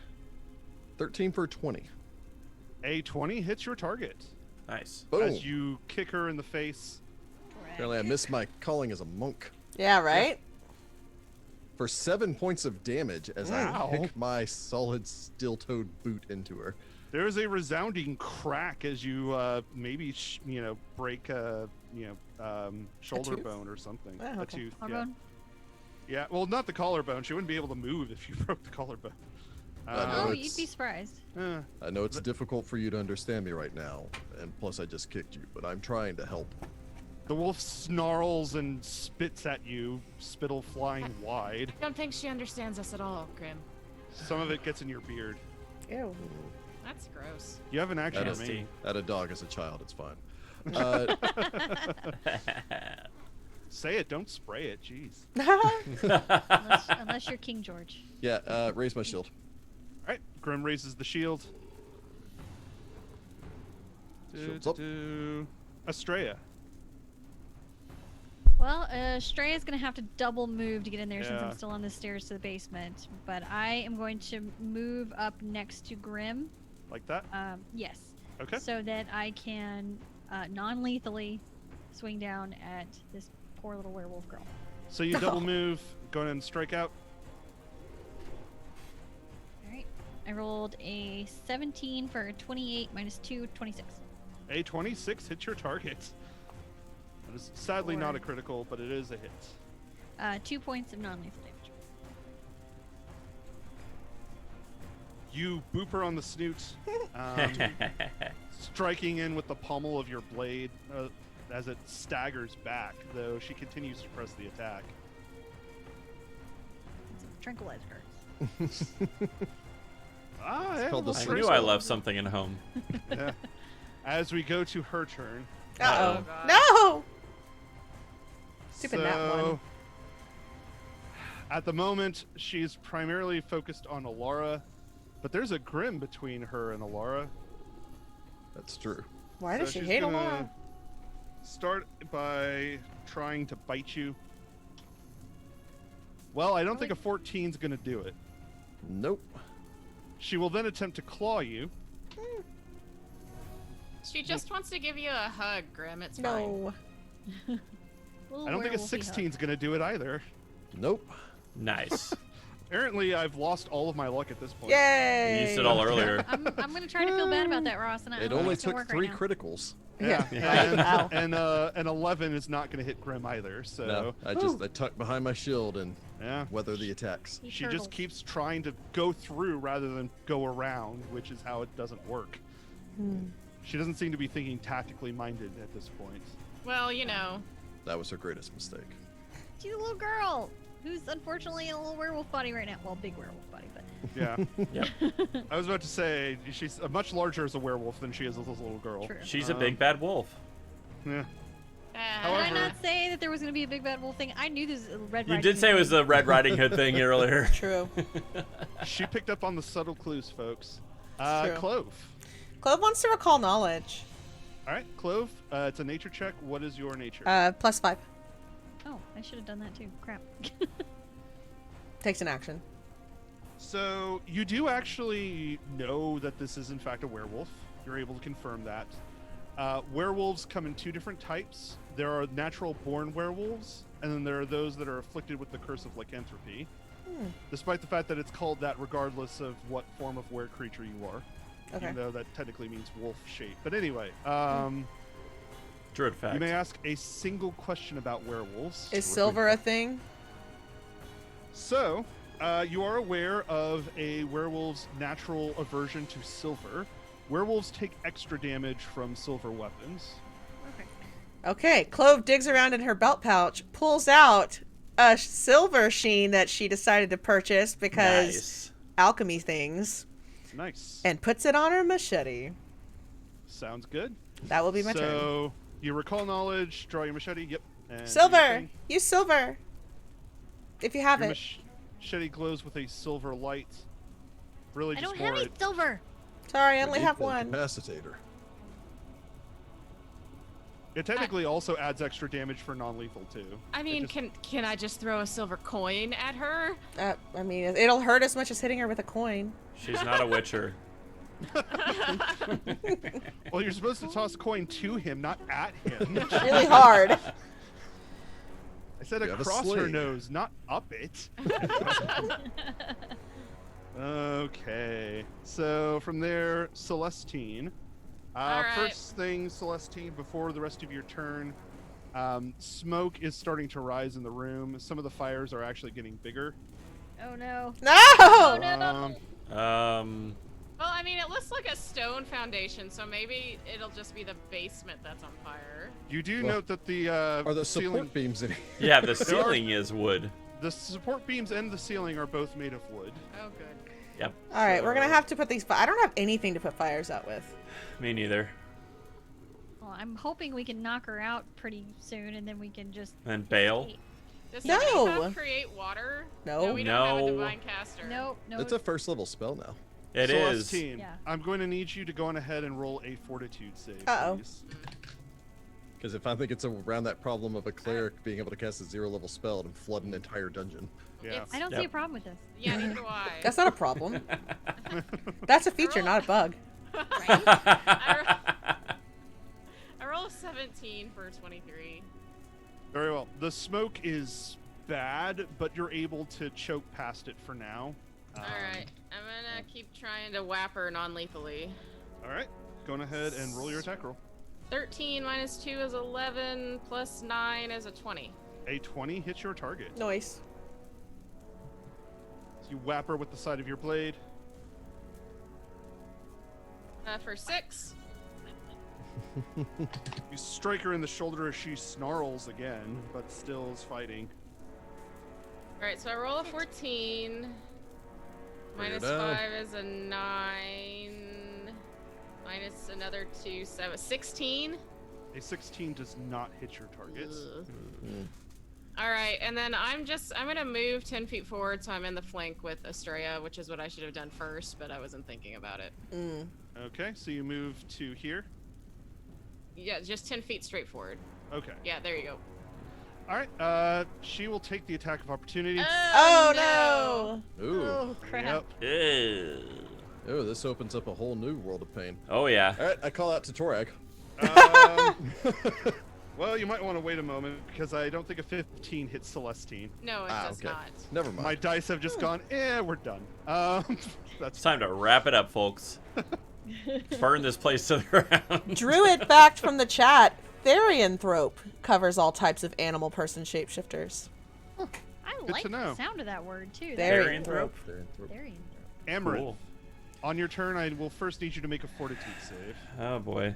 13 for 20. A 20 hits your target Nice. Boom. as you kick her in the face. Apparently I missed my calling as a monk. Yeah, right? For 7 points of damage as Wow. I kick my solid steel-toed boot into her. There is a resounding crack as you maybe break a shoulder tooth? bone or something. Oh, A okay. tooth. Yeah. Collarbone? Yeah. Well, not the collarbone. She wouldn't be able to move if you broke the collarbone. I know Oh, it's- you'd be surprised. I know it's difficult for you to understand me right now, and plus I just kicked you, but I'm trying to help. The wolf snarls and spits at you, spittle flying wide. I don't think she understands us at all, Grim. Some of it gets in your beard. Ew. That's gross. You have an action That is- remaining. At a dog as a child, it's fine. Say it, don't spray it. Jeez. Unless you're King George. Yeah, raise my shield. All right, Grim raises the shield. Shield's up. Astrea. Well, Astrea's gonna have to double move to get in there since Yeah. I'm still on the stairs to the basement. But I am going to move up next to Grim. Like that? Yes. Okay. So that I can non-lethally swing down at this poor little werewolf girl. So you double move, go ahead and strike out. All right. I rolled a 17 for 28 minus 2, 26. A 26 hits your target. That is sadly not a Or- critical, but it is a hit. 2 points of non-lethal damage. You boop her on the snoot, striking in with the pommel of your blade as it staggers back, though she continues to press the attack. Tranquilize her. Yeah, called the well, I First knew I one. left something in home. yeah. As we go to her turn. Uh-oh. God. No! Stupid nat one. So, at the moment, she's primarily focused on Elara, but there's a Grim between her and Elara. That's true. Why does she she's hate gonna Elara? Start by trying to bite you. Well, I don't think a 14 is going to do it. Nope. She will then attempt to claw you. She just wants to give you a hug, Grim. It's fine. No. I don't think a 16 is going to do it either. Nope. Nice. Apparently, I've lost all of my luck at this point. Yay! You used it all earlier. I'm gonna try to feel bad about that, Ross. And I It don't only think it's gonna took work 3 right now. criticals. Yeah. Wow. And an 11 is not going to hit Grim either. So, No, I tuck behind my shield and yeah. weather the attacks. He She turtles. just keeps trying to go through rather than go around, which is how it doesn't work. She doesn't seem to be thinking tactically minded at this point. Well, you know. That was her greatest mistake. She's a little girl who's unfortunately in a little werewolf body right now. Well, big werewolf body, but. Yeah. Yep. I was about to say, she's much larger as a werewolf than she is as a little girl. True. She's a big bad wolf. Yeah. Did However- I not say that there was going to be a big bad wolf thing? I knew this was a Red You Riding did say it Hood was thing. the Red Riding Hood thing earlier. True. She picked up on the subtle clues, folks. True. Clove. Clove wants to recall knowledge. All right, Clove, it's a nature check. What is your nature? +5. Oh, I should have done that too. Crap. Takes an action. So you do actually know that this is in fact a werewolf. You're able to confirm that. Werewolves come in 2 different types. There are natural born werewolves, and then there are those that are afflicted with the curse of lycanthropy. Despite the fact that it's called that regardless of what form of were creature you are. Okay. Even though that technically means wolf shape. But anyway, Druid fact. you may ask a single question about werewolves. Is silver a thing? So, you are aware of a werewolf's natural aversion to silver. Werewolves take extra damage from silver weapons. Okay, Clove digs around in her belt pouch, pulls out a silver sheen that she decided to purchase because Nice. alchemy things, Nice. and puts it on her machete. Sounds good. That will be my turn. So, you recall knowledge, draw your machete, yep. And do your Silver! thing. Use silver! If you have Your it. machete glows with a silver light. Really I just don't have more any silver. Sorry, I only have Beneath the one. Capacitator. It technically also adds extra damage for non-lethal too. I mean, can I just throw a silver coin at her? I mean, it'll hurt as much as hitting her with a coin. She's not a witcher. Well, you're supposed to toss a coin to him, not at him. Really hard. I said You have a across her sling. nose, not up it. Okay. So from there, Celestine. All right. First thing, Celestine, before the rest of your turn, smoke is starting to rise in the room. Some of the fires are actually getting bigger. Oh no. No! Oh no. Well, I mean, it looks like a stone foundation, so maybe it'll just be the basement that's on fire. You do Well, note that the Are the ceiling, support beams in here? Yeah, the ceiling is wood. the support beams and the ceiling are both made of wood. Oh, good. Yep. Alright, we're gonna So- have to put these. I don't have anything to put fires out with. Me neither. Well, I'm hoping we can knock her out pretty soon, and then we can just And bail. escape. Does No. somebody have create water? No. we don't have a No. divine caster. Nope, no. It's a first level spell now. It is. Celestine, Yeah. I'm going to need you to go on ahead and roll a fortitude save, Uh-oh. please. Because if I think it's around that problem of a cleric being able to cast a 0-level spell and flood an entire dungeon. Yeah. It's- I don't see a problem with this. Yeah, neither do I. That's not a problem. That's a feature, not a bug. I roll a 17 for 23. Very well. The smoke is bad, but you're able to choke past it for now. Alright, I'm gonna keep trying to whap her non-lethally. All right. Go on ahead and roll your attack roll. 13 minus 2 is 11, plus 9 is a 20. A 20 hits your target. Noise. So you whap her with the side of your blade. For 6. You strike her in the shoulder as she snarls again, but still is fighting. Alright, so I roll a 14. Minus Weirdo. 5 is a 9. Minus another 2, 7. 16. A 16 does not hit your target. Alright, and then I'm gonna move 10 feet forward so I'm in the flank with Astrea, which is what I should have done first, but I wasn't thinking about it. Okay, so you move to here. Yeah, just 10 feet straight forward. Okay. Yeah, there you go. All right. She will take the attack of opportunity. Oh no! Ooh. Oh, crap. Yep. Ew. Oh, this opens up a whole new world of pain. Oh yeah. All right, I call out to Torag. Well, you might want to wait a moment because I don't think a 15 hits Celestine. No, it does okay. not. Never mind. My dice have just gone. We're done. It's That's time to wrap it up, folks. Burn this place to the ground. Druid backed from the chat. Therianthrope covers all types of animal person shapeshifters. I Good like to know. the sound of that word too. Therianthrope. Therianthrope. Amarant. Cool. On your turn, I will first need you to make a fortitude save. Oh boy.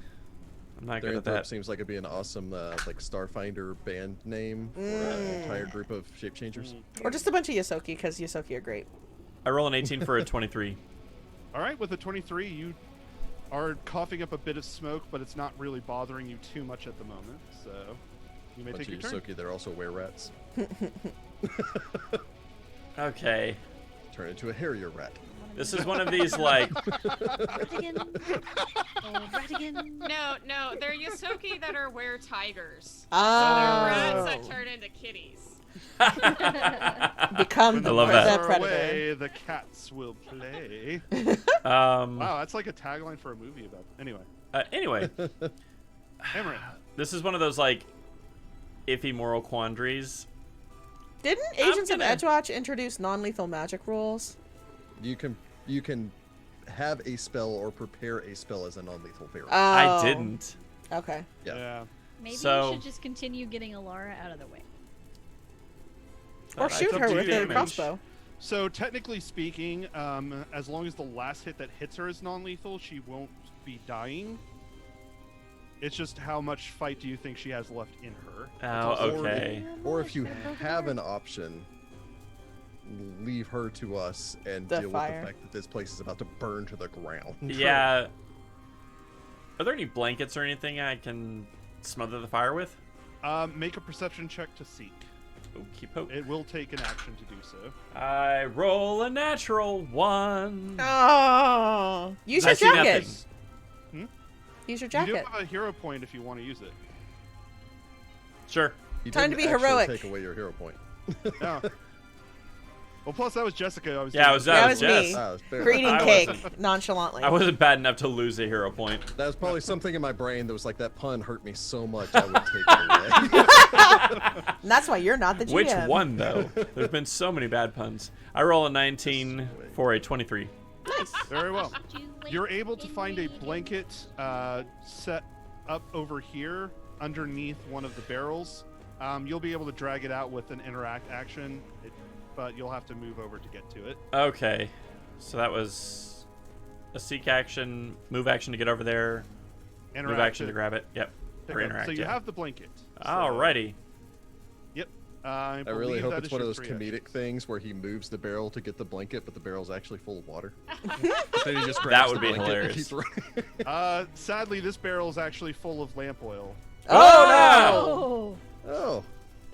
I'm not good at Therianthrope that. seems like it'd be an awesome like Starfinder band name for an entire group of shape changers. Or just a bunch of Yosoki, because Yosoki are great. I roll an 18 for a 23. All right, with a 23, you are coughing up a bit of smoke, but it's not really bothering you too much at the moment. So you may Bunch take of your turn. Yosoki, they're also were-rats. Okay. Turn into a Harrier rat. This is one of these like Ratigan. Oh, Ratigan. No, they're Yosoki that are were-tigers. Oh. They're rats that turn into kitties. Become When the, I love the that. Are predator. away, the cats will play. um Wow, that's like a tagline for a movie about. Anyway, anyway, Amarant. this is one of those like iffy moral quandaries. Didn't I'm Agents gonna- of Edgewatch introduce non-lethal magic rules? You can have a spell or prepare a spell as a non-lethal variant. I Oh. didn't. Okay. Yeah. Yeah. Maybe So- you should just continue getting Elara out of the way. Or I shoot up her to with you. a Damage. crossbow. So technically speaking, as long as the last hit that hits her is non-lethal, she won't be dying. It's just how much fight do you think she has left in her? Oh, okay. Or if you have an option, leave her to us and The deal fire. with the fact that this place is about to burn to the ground. Yeah. Are there any blankets or anything I can smother the fire with? Make a perception check to seek. Okey poke. It will take an action to do so. I roll a natural 1. Oh. Use your I see nothing. jacket. Hmm? Use your You jacket. do have a hero point if you want to use it. Sure. You Time to didn't be actually heroic. Take away your hero point. Yeah. Well, plus that was Jessica. I was Yeah, doing I was. the- That That was was me. Jess. Ah, it's fair. Greeting I cake wasn't- nonchalantly. I wasn't bad enough to lose a hero point. That was probably something in my brain that was like, that pun hurt me so much I would take it away. And that's why you're not the GM. Which one though? There's been so many bad puns. I roll a 19 for a 23. Nice. Very well. You're able to find a blanket set up over here underneath one of the barrels. You'll be able to drag it out with an interact action, but you'll have to move over to get to it. Okay, so that was a seek action, move action to get over there, move action to grab it. Yep. pick Or up. interact. So you yeah. have the blanket. So- Alrighty. Yep. I really hope that it's is one of your those free comedic actions. things where he moves the barrel to get the blanket, but the barrel's actually full of water. Then he just That grabs would the be blanket and hilarious. keeps running. Sadly, this barrel is actually full of lamp oil. Oh, Oh. Oh,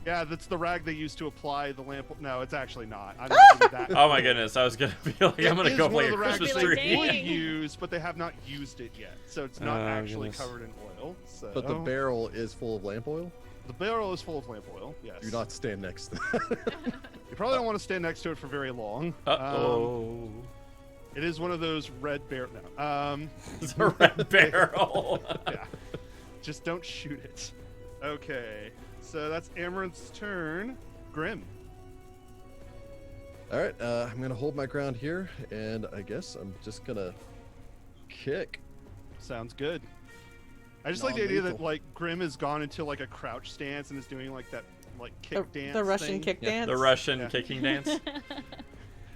Yeah, that's the rag they used to apply the lamp. No, it's actually not. I'm not doing that. Oh my goodness, I was gonna be like, I'm gonna It go is one play of a the rags Christmas I'd be like, they would tree. dang. use, but they have not used it yet, so it's not Oh, actually goodness. covered in oil. So but the barrel is full of lamp oil? the barrel is full of lamp oil. Yes. Do not stand next to that. You probably don't want to stand next to it for very long. Uh-oh. It is one of those red bear. No. It's a red barrel. Yeah. Just don't shoot it. Okay. So that's Amaranth's turn. Grim. All right, I'm gonna hold my ground here, and I guess I'm just gonna kick. Sounds good. I just like the idea that Non-lethal. like Grim has gone into like a crouch stance and is doing like that like kick dance. the Russian thing. kick Yeah, dance. The Russian Yeah. kicking dance.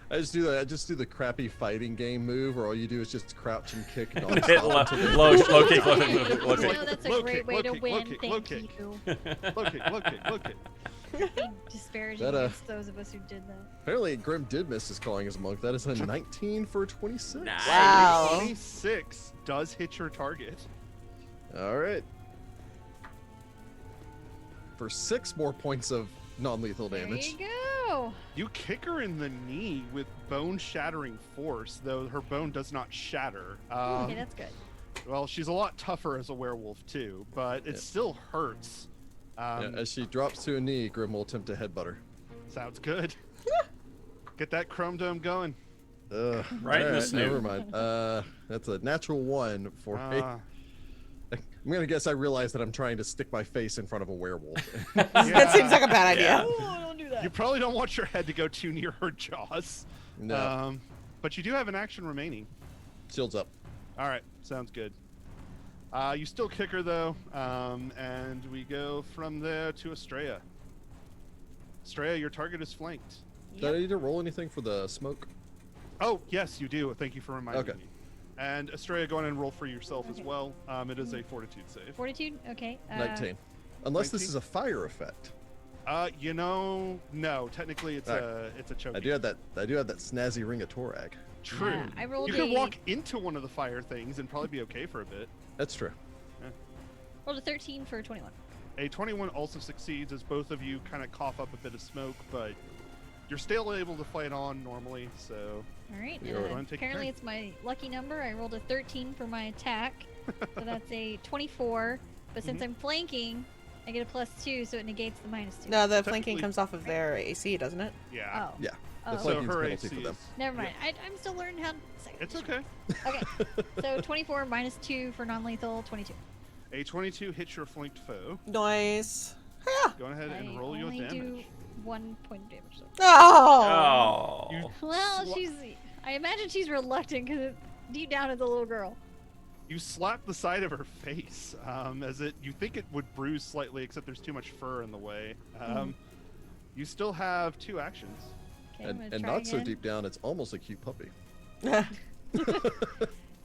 I just do that. I just do the crappy fighting game move, where all you do is just crouch and kick. Hit nonstop until they- low kick, low kick, You low kick. know that's a Low great kick, way low to kick, low win. kick, low Thank kick. you. Look it, look it, look it. Being disparaging That, against those of us who did that. Apparently, Grim did miss his calling as a monk. That is a 19 for 26. Nice. Wow. 26 does hit your target. All right. For 6 more points of non-lethal damage. There you go. You kick her in the knee with bone-shattering force, though her bone does not shatter. Okay, that's good. Well, she's a lot tougher as a werewolf too, but it Yeah. still hurts. Yeah, as she drops to a knee, Grim will attempt to headbutt her. Sounds good. Get that chrome dome going. Ugh, Right in the alright, snoot. Never mind. That's a natural 1 for me. Uh, I'm gonna guess I realize that I'm trying to stick my face in front of a werewolf. That seems like a bad idea. Oh, don't do that. you probably don't want your head to go too near her jaws. No, But you do have an action remaining. shields up. All right, sounds good. You still kick her though, and we go from there to Astrea. Astrea, your target is flanked. Did I need to roll anything for the smoke? Oh, yes, you do. Thank you for reminding Okay. me. And Astrea, go on and roll for yourself as well. It is a fortitude save. Fortitude? Okay. 19. Unless this 19? is a fire effect. No. Technically, it's Alright. it's a choke. I do have that snazzy ring of Torag. True. Yeah, I rolled You could a- walk into one of the fire things and probably be okay for a bit. That's true. Rolled a 13 for 21. A 21 also succeeds as both of you kind of cough up a bit of smoke, but you're still able to fight on normally. So All right. Yeah, go And ahead and take your apparently turn. it's my lucky number. I rolled a 13 for my attack. So that's a 24. But since Mhm. I'm flanking, I get a +2, so it negates the -2. No, the Technically- flanking comes off of their AC, doesn't it? yeah. Oh. Yeah. Oh. The So flanking's her penalty AC for them. is. Never mind. I'm still learning how to say it. It's okay. Okay. So 24 -2 for non-lethal, 22. A 22 hits your flanked foe. Nice. Yeah. Go ahead and I roll your only damage. do 1 point of damage. So. Oh. Oh. You Well, sla- I imagine she's reluctant because deep down it's a little girl. You slap the side of her face, you think it would bruise slightly, except there's too much fur in the way. You still have 2 actions. Okay, I'm gonna And try not so again. deep down, it's almost a cute puppy.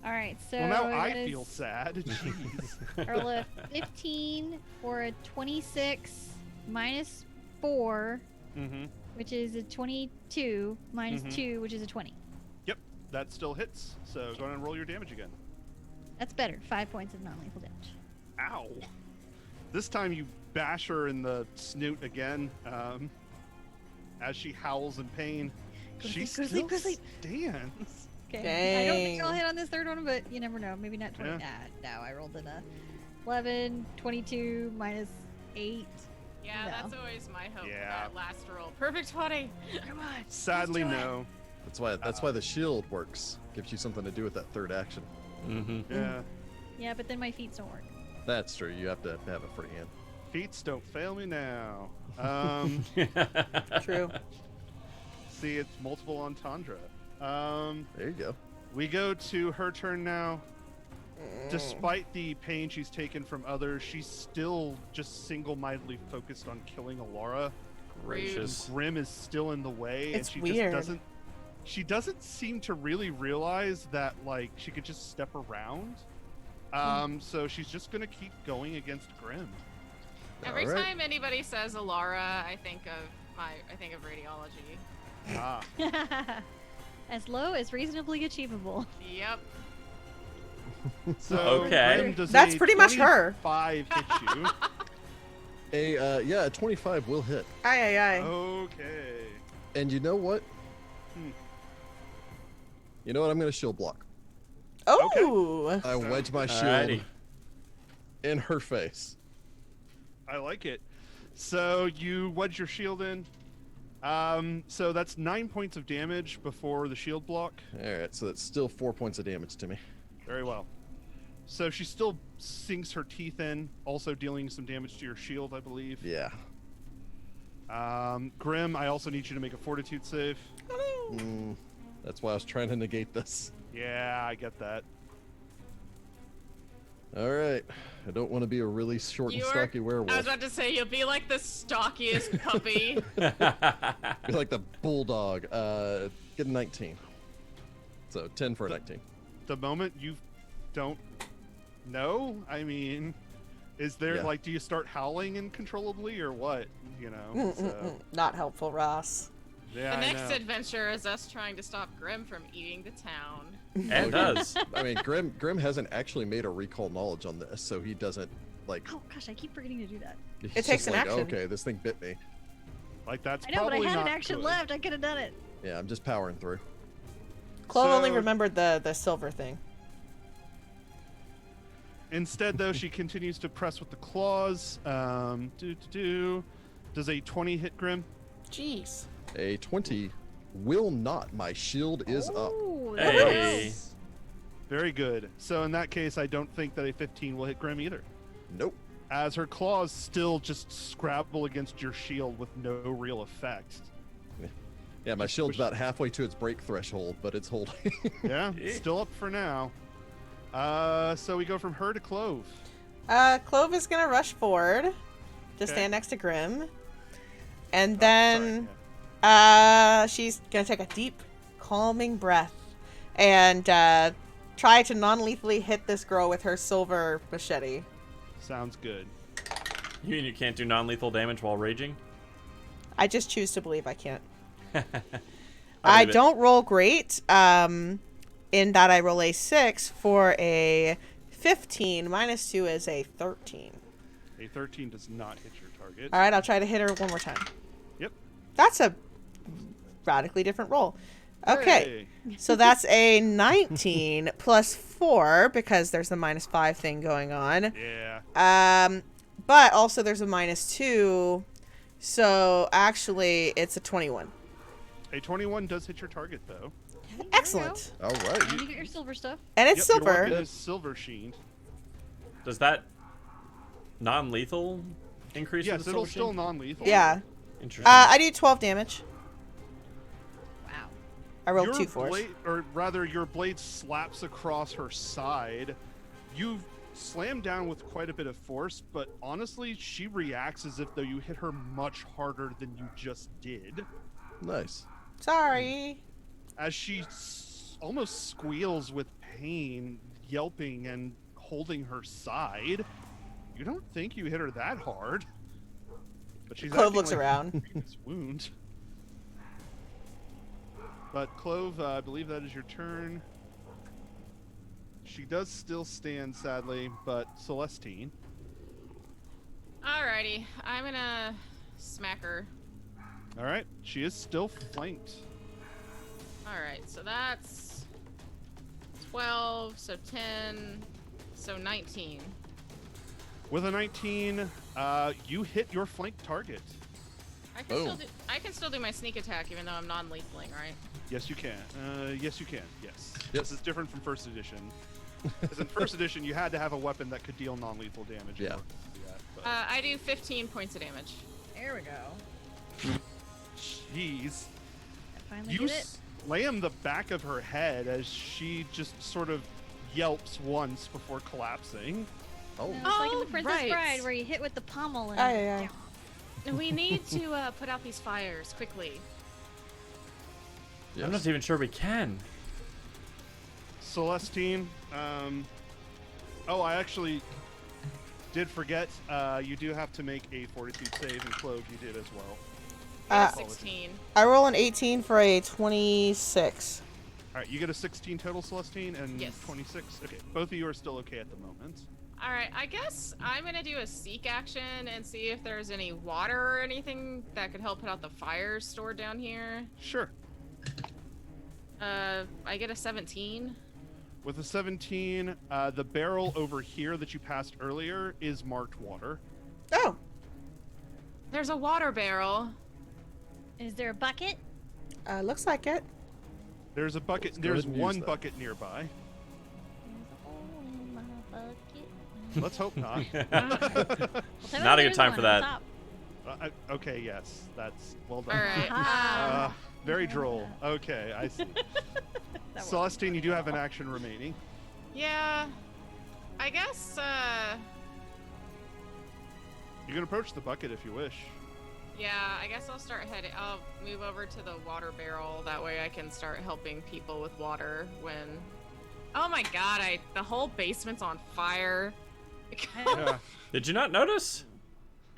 All right, so Well, now I that feel is- sad. Jeez. I roll a 15 for a 26 -4, Mm-hmm. which is a 22 minus Mhm. 2, which is a 20. Yep, that still hits. So go ahead and roll your damage again. That's better. 5 points of non-lethal damage. Ow! This time you bash her in the snoot again. As she howls in pain, Go she sleep, go still sleep, go sleep. stands. Okay. I don't think Dang. I'll hit on this third one, but you never know. Maybe not 20. No, I rolled an 11, 22 minus 8. Yeah, No. that's always my hope Yeah. for that last roll. Perfect 20. Come on. Sadly, do it. no. That's why the shield works. Gives you something to do with that third action. Mm-hmm. Yeah, Yeah, but then my feet don't work. That's true. You have to have a free hand. feats don't fail me now. True. See, it's multiple entendre. There you go. We go to her turn now. Despite the pain she's taken from others, she's still just single-mindedly focused on killing Elara. Gracious. Grim is still in the way, It's and she weird. just doesn't. She doesn't seem to really realize that like she could just step around. So she's just gonna keep going against Grim. Every All right. time anybody says Elara, I think of radiology. Ah. As low as reasonably achievable. Yep. So Okay. Grim, does That's a pretty much her. 25 hit you. A 25 will hit. Aye, aye, aye. Okay. And you know what? Hmm. You know what? I'm gonna shield block. Oh! I wedge my shield Alrighty. in her face. I like it. So you wedge your shield in. So that's 9 points of damage before the shield block. All right, so that's still 4 points of damage to me. Very well. So she still sinks her teeth in, also dealing some damage to your shield, I believe. Yeah. Grim, I also need you to make a fortitude save. That's why I was trying to negate this. Yeah, I get that. All right. I don't want to be a really short and stocky werewolf. I was about to say, you'll be like the stockiest puppy. Be like the bulldog. Get a 19. So 10 for a 19. The moment you don't know, I mean, is there Yeah. do you start howling uncontrollably or what? You know. So, Not helpful, Ross. yeah, The I next know. adventure is us trying to stop Grim from eating the town. And does. I mean, Grim hasn't actually made a recall knowledge on this, so he doesn't like. Oh gosh, I keep forgetting to do that. He's It takes just an like, action. Okay, this thing bit me. Like that's I know, but I probably had an not action good. left. I could have done it. Yeah, I'm just powering through. Clove only So- remembered the silver thing. Instead, though, she continues to press with the claws. Does a 20 hit Grim? Jeez. A 20 will not. My shield is up. Ooh, Hey. nice. Very good. So in that case, I don't think that a 15 will hit Grim either, Nope. as her claws still just scrabble against your shield with no real effect. Yeah, my Just shield's push- about halfway to its break threshold, but it's holding. Yeah, still up for now. So we go from her to Clove. Clove is gonna rush forward to Okay. stand next to Grim. And Sorry, then she's gonna take a deep, calming breath and try to non-lethally hit this girl with her silver machete. Sounds good. You mean you can't do non-lethal damage while raging? I just choose to believe I can't. I I believe it. don't roll great, in that I roll a 6 for a 15. Minus 2 is a 13. A 13 does not hit your target. All right, I'll try to hit her one more time. Yep. That's a radically different roll. Okay, so that's a 19 plus 4 because there's the minus 5 thing going on. Yeah. But also there's a minus 2, so actually it's a 21. A 21 does hit your target, though. Excellent. All And right. you get your silver stuff. And it's Yep, your weapon silver. is silver sheened. Does that non-lethal increase Yes, with the it'll silver still sheen? non-lethal. Yeah. Interesting. I do 12 damage. Wow. I rolled Your 2 4s. blade, or rather, your blade slaps across her side. You've slammed down with quite a bit of force, but honestly, she reacts as if though you hit her much harder than you just did. Nice. Sorry. As she almost squeals with pain, yelping and holding her side. You don't think you hit her that hard, but she's Clove acting looks like around. this wound. But Clove, I believe that is your turn. She does still stand, sadly, but Celestine. Alrighty, I'm gonna smack her. All right, she is still flanked. Alright, so that's 12, so 10, so 19. With a 19, you hit your flank target. Boom. I can still do my sneak attack even though I'm non-lethaling, right? Yes, you can. Yes, you can. Yes. Yep. This is different from first edition. Because in first edition, you had to have a weapon that could deal non-lethal damage. in Yeah. order to do that, but- I do 15 points of damage. There we go. Jeez. I finally You get it. slam the back of her head as she just sort of yelps once before collapsing. Oh. It's like in Oh, the Princess right. Bride where you hit with the pommel and Aye, aye. We need to put out these fires quickly. I'm not even sure we can. Celestine, oh, I actually did forget, you do have to make a fortitude save, and Clove, you did as well. I got a 16. I roll an 18 for a 26. All right, you get a 16 total, Celestine, and Yes. 26. Okay, both of you are still okay at the moment. All right, I guess I'm gonna do a seek action and see if there's any water or anything that could help put out the fires stored down here. Sure. I get a 17. With a 17, the barrel over here that you passed earlier is marked water. Oh, There's a water barrel. Is there a bucket? looks like it. There's a bucket. Let's go There's ahead and use one that. bucket nearby. There's a hole in my bucket. Let's hope not. Well, Not a good there's time one for at that. the top. Okay, yes, that's well done. All right. Aha. Very droll. Okay, I see. That was Celestine, you do have an action remaining. Yeah. I guess. You can approach the bucket if you wish. Yeah. I guess I'll start heading. I'll move over to the water barrel. That way I can start helping people with water when. Oh my God! The whole basement's on fire. Yeah. Did you not notice?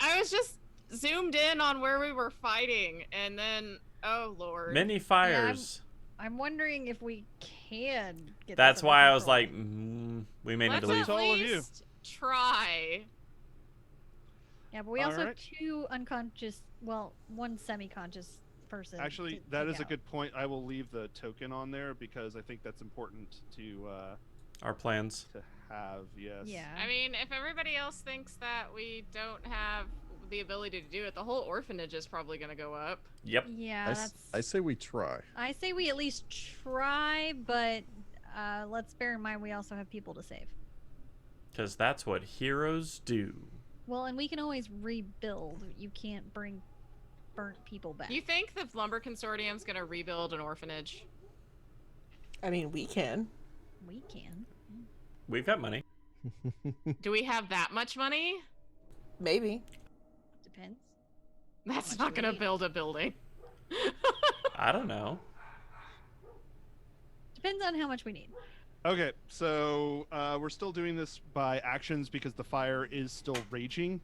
I was just zoomed in on where we were fighting, and then oh Lord. Many fires. I'm wondering if we can get That's this why under I was control. like, we may need Let's to leave. at all of you. least try. Yeah, but we All also have right. 2 unconscious, well, 1 semi-conscious person. Actually, to that take is a out. good point. I will leave the token on there because I think that's important to Our plans. have. Yes. Yeah. I mean, if everybody else thinks that we don't have the ability to do it, the whole orphanage is probably going to go up. Yep. Yeah, I say we try. I say we at least try, but let's bear in mind we also have people to save. Because that's what heroes do. Well, and we can always rebuild. You can't bring burnt people back. You think the Lumber Consortium's going to rebuild an orphanage? I mean, we can. We can. We've got money. Do we have that much money? Maybe. Depends. That's Much not going to money. build a building. I don't know. Depends on how much we need. Okay, so we're still doing this by actions because the fire is still raging.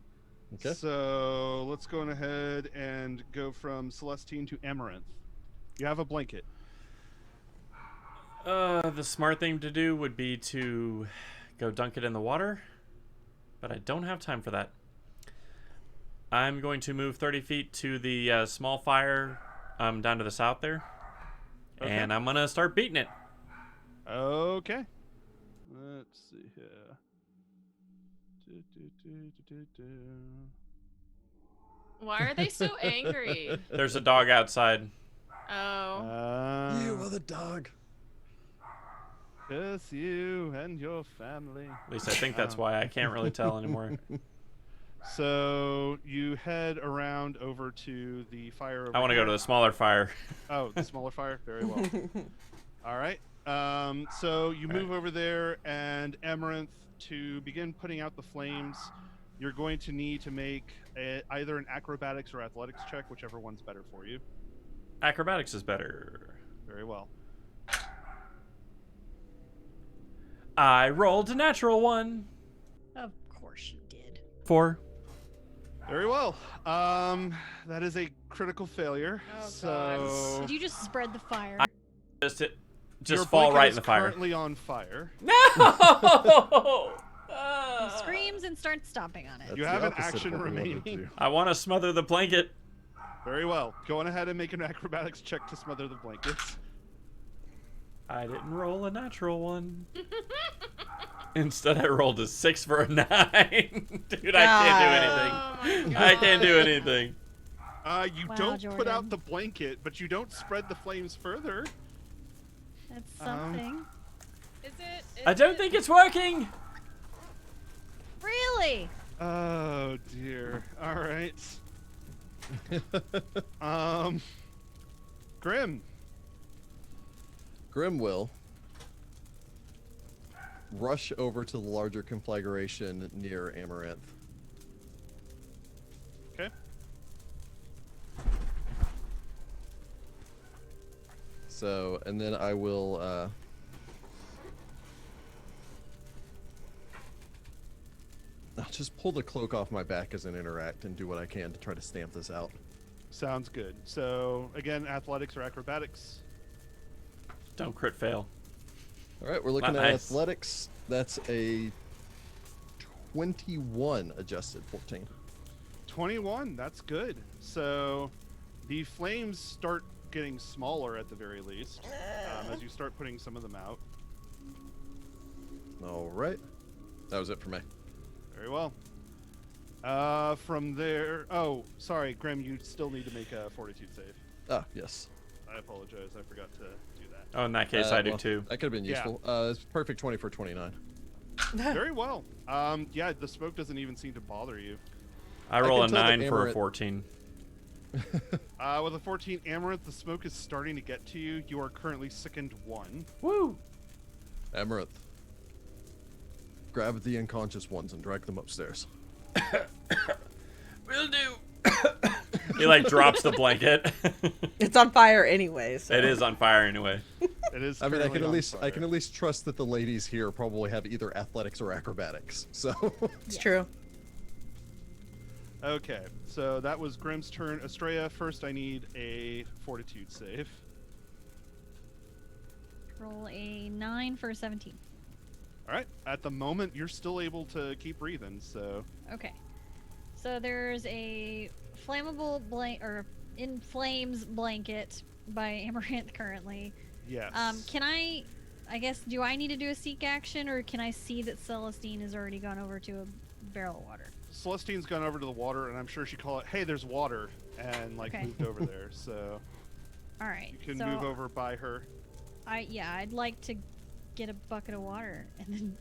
Okay. So let's go on ahead and go from Celestine to Amaranthe. You have a blanket. The smart thing to do would be to go dunk it in the water, but I don't have time for that. I'm going to move 30 feet to the small fire down to the south there, Okay. and I'm going to start beating it. Okay. Let's see here. Why are they so angry? There's a dog outside. Oh. You are the dog. Just you and your family. At least I think that's why. I can't really tell anymore. So you head around over to the fire. Over I want to go to the smaller fire. Oh, the smaller fire. Very well. All right. So you move over there, and Amaranthe, to begin putting out the flames, you're going to need to make either an acrobatics or athletics check, whichever one's better for you. Acrobatics is better. Very well. I rolled a natural 1. Of course you did. 4. Very well. That is a critical failure. Oh, so Did you just spread the fire? Just your fall blanket right in is the fire. Currently on fire. No! He screams and starts stomping on it. That's You the have an opposite of action what we wanted remaining. to. I want to smother the blanket. Very well. Go on ahead and make an acrobatics check to smother the blankets. I didn't roll a natural 1. Instead, I rolled a 6 for a 9. Dude, I can't Oh do my anything. God. I can't do anything. You Wow, don't put out Jordan. the blanket, but you don't spread the flames further. That's something. Is it? I don't think it's working. Really? Oh dear. All right. Grim. Grim will rush over to the larger conflagration near Amaranthe. Okay. So, and then I will I'll just pull the cloak off my back as an interact and do what I can to try to stamp this out. Sounds good. So again, athletics or acrobatics. Don't crit fail. All right, we're looking Not at nice. athletics. That's a 21 adjusted 14. 21. That's good. So the flames start getting smaller at the very least as you start putting some of them out. All right. That was it for me. Very well. From there... Oh, sorry, Grim, you still need to make a fortitude save. Ah, yes. I apologize. I forgot to do that. Oh, in that case, I do well, too. That could have been Yeah. useful. It's perfect 20 for 29. Very well. Yeah, the smoke doesn't even seem to bother you. I roll a can tell that 9 for a Amaranth- 14. With a 14, Amaranth, the smoke is starting to get to you. You are currently sickened 1. Woo! Amaranth, grab the unconscious ones and drag them upstairs. Will do. He like drops the blanket. It's on fire anyway. So. It is on fire anyway. It is. I mean, I currently can at on least fire. trust that the ladies here probably have either athletics or acrobatics. So It's true. Okay, so that was Grim's turn. Astrea, first I need a fortitude save. Roll a 9 for a 17. All right. At the moment, you're still able to keep breathing. So Okay. So there's a flammable or in flames blanket by Amaranthe currently. yes. Can I guess, do I need to do a seek action, or can I see that Celestine has already gone over to a barrel of water? Celestine's gone over to the water, and I'm sure she called it, "Hey, there's water," and like Okay. moved over there. So All right. you can so move over by her. I'd like to get a bucket of water and then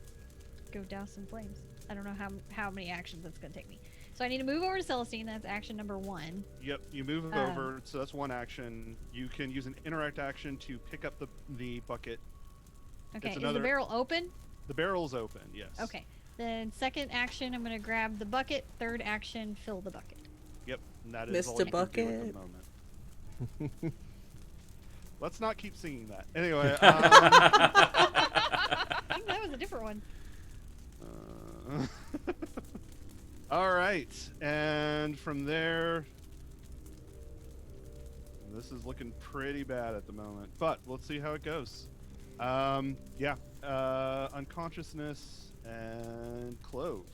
go douse some flames. I don't know how many actions that's gonna take me. So I need to move over to Celestine. That's action number 1. Yep, you move over, so that's one action. You can use an interact action to pick up the bucket. Okay. Is another- the barrel open? The barrel's open, yes. Okay. Then second action, I'm gonna grab the bucket. Third action, fill the bucket. Yep, and that is all Mr. you can do at Bucket. the moment. Let's not keep singing that. Anyway, I think that was a different one. all right, and from there, this is looking pretty bad at the moment, but let's see how it goes. Yeah, unconsciousness and Clove.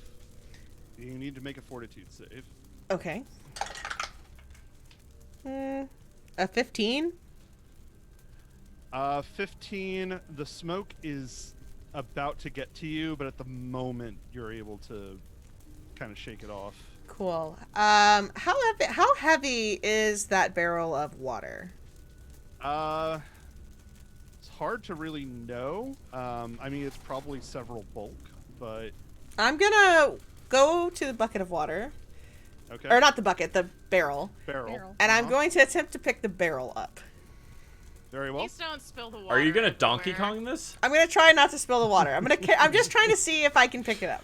You need to make a fortitude save. Okay. A 15? 15. The smoke is about to get to you, but at the you're able to kind of shake it off. Cool. How heavy is that barrel of water? It's hard to really know. I mean, it's probably several bulk, but I'm gonna go to the bucket of water. okay. Or not the bucket, the barrel. Barrel. And I'm Uh-huh. going to attempt to pick the barrel up. Very well. Please don't spill the water. Are you gonna Donkey everywhere. Kong this? I'm gonna try not to spill the water. I'm just trying to see if I can pick it up.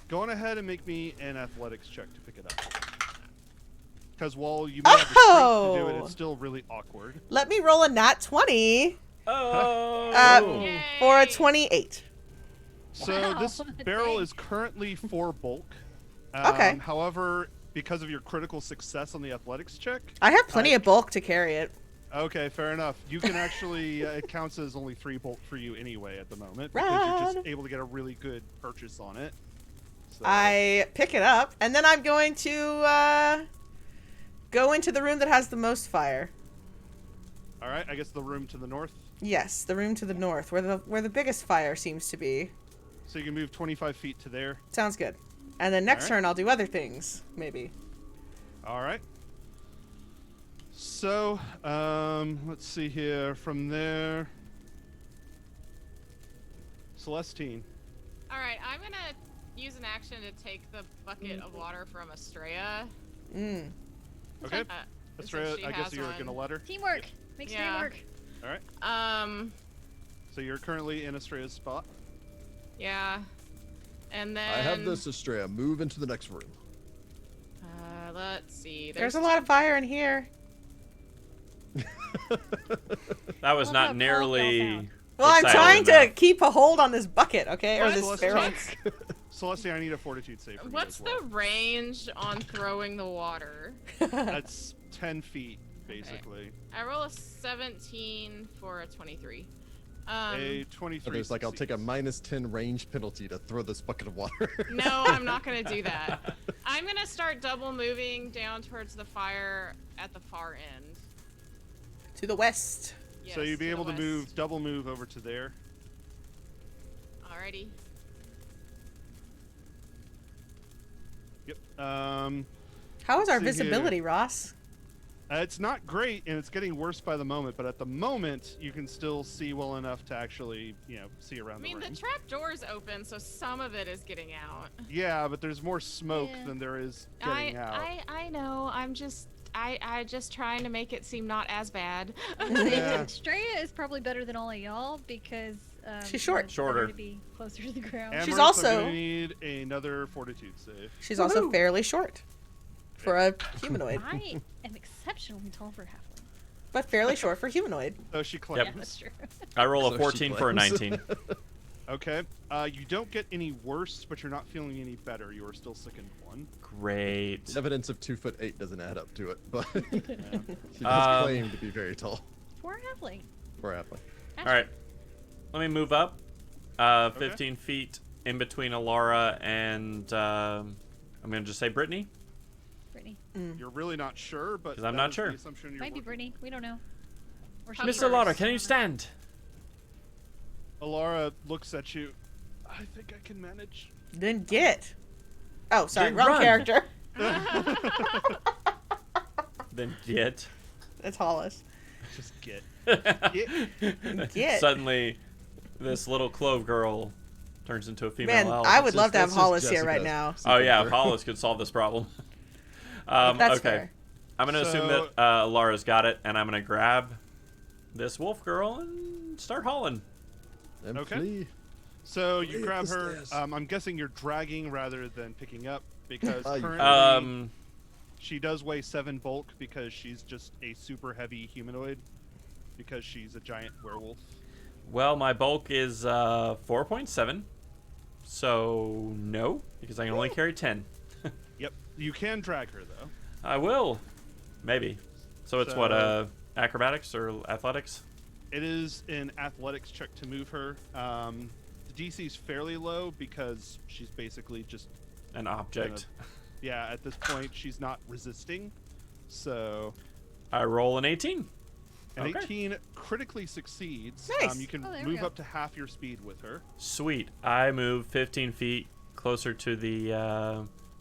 Go on ahead and make me an athletics check to pick it up. Because while you may have the strength to do it, Oh! it's still really awkward. Let me roll a nat 20 Oh. Yay. for a 28. So Wow, this barrel dang. is currently 4 bulk. Okay. However, because of your critical success on the athletics check, I have plenty of bulk to carry it. okay, fair enough. You can actually, it counts as only 3 bulk for you anyway at the moment. Because you're Rad. just able to get a really good purchase on it. So, I pick it up, and then I'm going to go into the room that has the most fire. Alright, I guess the room to the north. Yes, the room to the north, where the biggest fire seems to be. So you can move 25 feet to there. Sounds good. And then next Alright. turn I'll do other things, maybe. Alright. So, let's see here. From there, Celestine. All right, I'm gonna use an action to take the bucket of water from Astrea. Mm. Okay. Since Astrea, she I guess has you're one. gonna let her. Teamwork makes Yeah. dream work. Alright. So you're currently in Astrea's spot. Yeah. And then I have this, Astrea. Move into the next room. Let's see. There's a lot of fire in here. That was Love how not Paul nearly. fell down. Well, I'm excited trying to enough. keep a hold on this bucket, okay? Or Alright, this barrel. Celestine, I need a fortitude save from What's you as the range on throwing the water? well. That's 10 feet, basically. I roll a 17 for a 23. A 23. So there's like, I'll take a -10 range penalty to throw this bucket of water. No, I'm not gonna do that. I'm gonna start double moving down towards the fire at the far end. To the west. Yes, So you'd be to the able to west. move, double move over to there. Alrighty. Yep. How is our See here. visibility, Ross? It's not great, and it's getting worse by the moment. But at the moment, you can still see well enough to actually, see around I mean, the ring. the trap door's open, so some of it is getting out. Yeah, but there's more smoke Yeah. than there is getting out. I know. I'm just trying to make it seem not as bad. Yeah. Astrea is probably better than all of y'all because She's short. it's better Shorter. to be closer to the ground. Amaranth, She's I'm also- gonna need another fortitude save. She's also fairly short for a humanoid, I am exceptionally tall for a halfling. but fairly short for humanoid. So she claims. Yeah, that's true. I roll So a she 14 for a claims. 19. Okay. You don't get any worse, but you're not feeling any better. You are still sickened 1. Great. Evidence of 2'8" doesn't add up to it, but she does Um, claim to be very tall For a halfling. for a halfling. All right. Let me move up 15 feet in between Elara and I'm going to just say Brittany. Brittany. You're really not sure, but 'Cause I'm that not is sure. the assumption you're Might be working. Brittany. We don't know. Or she Miss Miss may be Elara, first. can you stand? Elara looks at you. I think I can manage. Then get. Oh, sorry, Then wrong run. character. Then get. It's Hollis. Just get. Get. Suddenly, this little Clove girl turns into a female Man, elf. I would It's love to have that's just Hollis here right Jessica. now. Oh yeah, Super. Hollis could solve this problem. That's okay. fair. I'm gonna assume So- that Lara's got it, and I'm gonna grab this wolf girl and start hauling. And Okay. flee. So you Wait, grab the her. stairs. I'm guessing you're dragging rather than picking up because You- currently she does weigh 7 bulk because she's just a super heavy humanoid because she's a giant werewolf. Well, my bulk is 4.7, so no, because I can only carry 10. Yep. You can drag her though. I will, maybe. So it's what So- acrobatics or athletics? It is an athletics check to move her. The DC is fairly low because she's basically just An object. yeah. At this point, she's not resisting. So I roll an 18. an Okay. 18 critically succeeds. Nice. You can Oh, there we move go. up to half your speed with her. Sweet. I move 15 feet closer to the.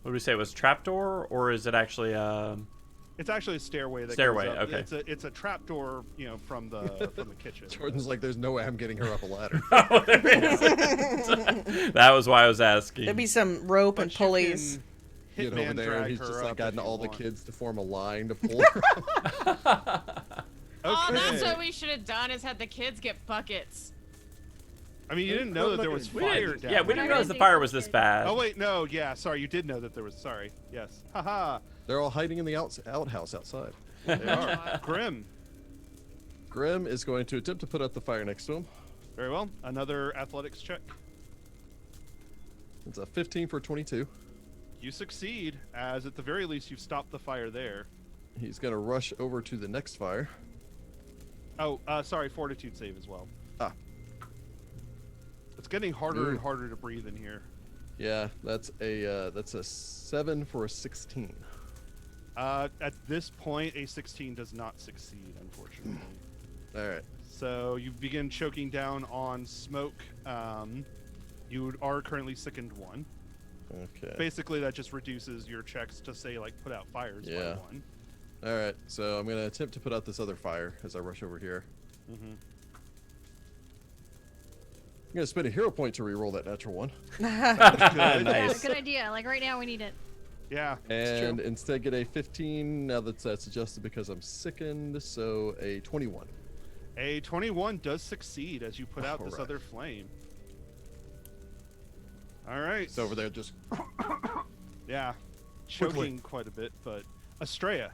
What did we say? It was trapdoor, or is it actually? It's actually a stairway. That Stairway, goes up. okay. It's a trapdoor, from the kitchen. Jordan's like, there's no way I'm getting her up a ladder. That was why I was asking. There'd be some rope and But you pulleys. can Get hitman over there, drag and he's her just up like if gotten you all the want. kids to form a line to pull her up. Oh, that's Okay. what we should have done is had the kids get buckets. I mean, you didn't know that there was We fire didn't, down yeah, we there. didn't realize the fire was this bad. Oh wait, no, yeah, sorry, you did know that there was. Sorry, yes, haha, They're all hiding in the outhouse outside. they are. Grim, Grim is going to attempt to put out the fire next to him. very well. Another athletics check. It's a 15 for 22. You succeed, as at the very least you've stopped the fire there. He's going to rush over to the next fire. Oh, sorry, fortitude save as well. Ah. It's getting harder Ooh. and harder to breathe in here. Yeah, that's a 7 for a 16. At this point, a 16 does not succeed, unfortunately. All right. So you begin choking down on smoke. You are currently sickened 1. Okay. Basically, that just reduces your checks to say like put out fires Yeah. by 1. All right. So I'm going to attempt to put out this other fire as I rush over here. Mm-hmm. I'm going to spend a hero point to re-roll that natural 1. Nice. Good idea. Like right now, we need it. Yeah. And instead get a 15. Now that's adjusted because I'm sickened. So a 21. A 21 does succeed as you put out this Alright. other flame. All right. It's over there just. Yeah, Quickly. choking quite a bit, but Astrea.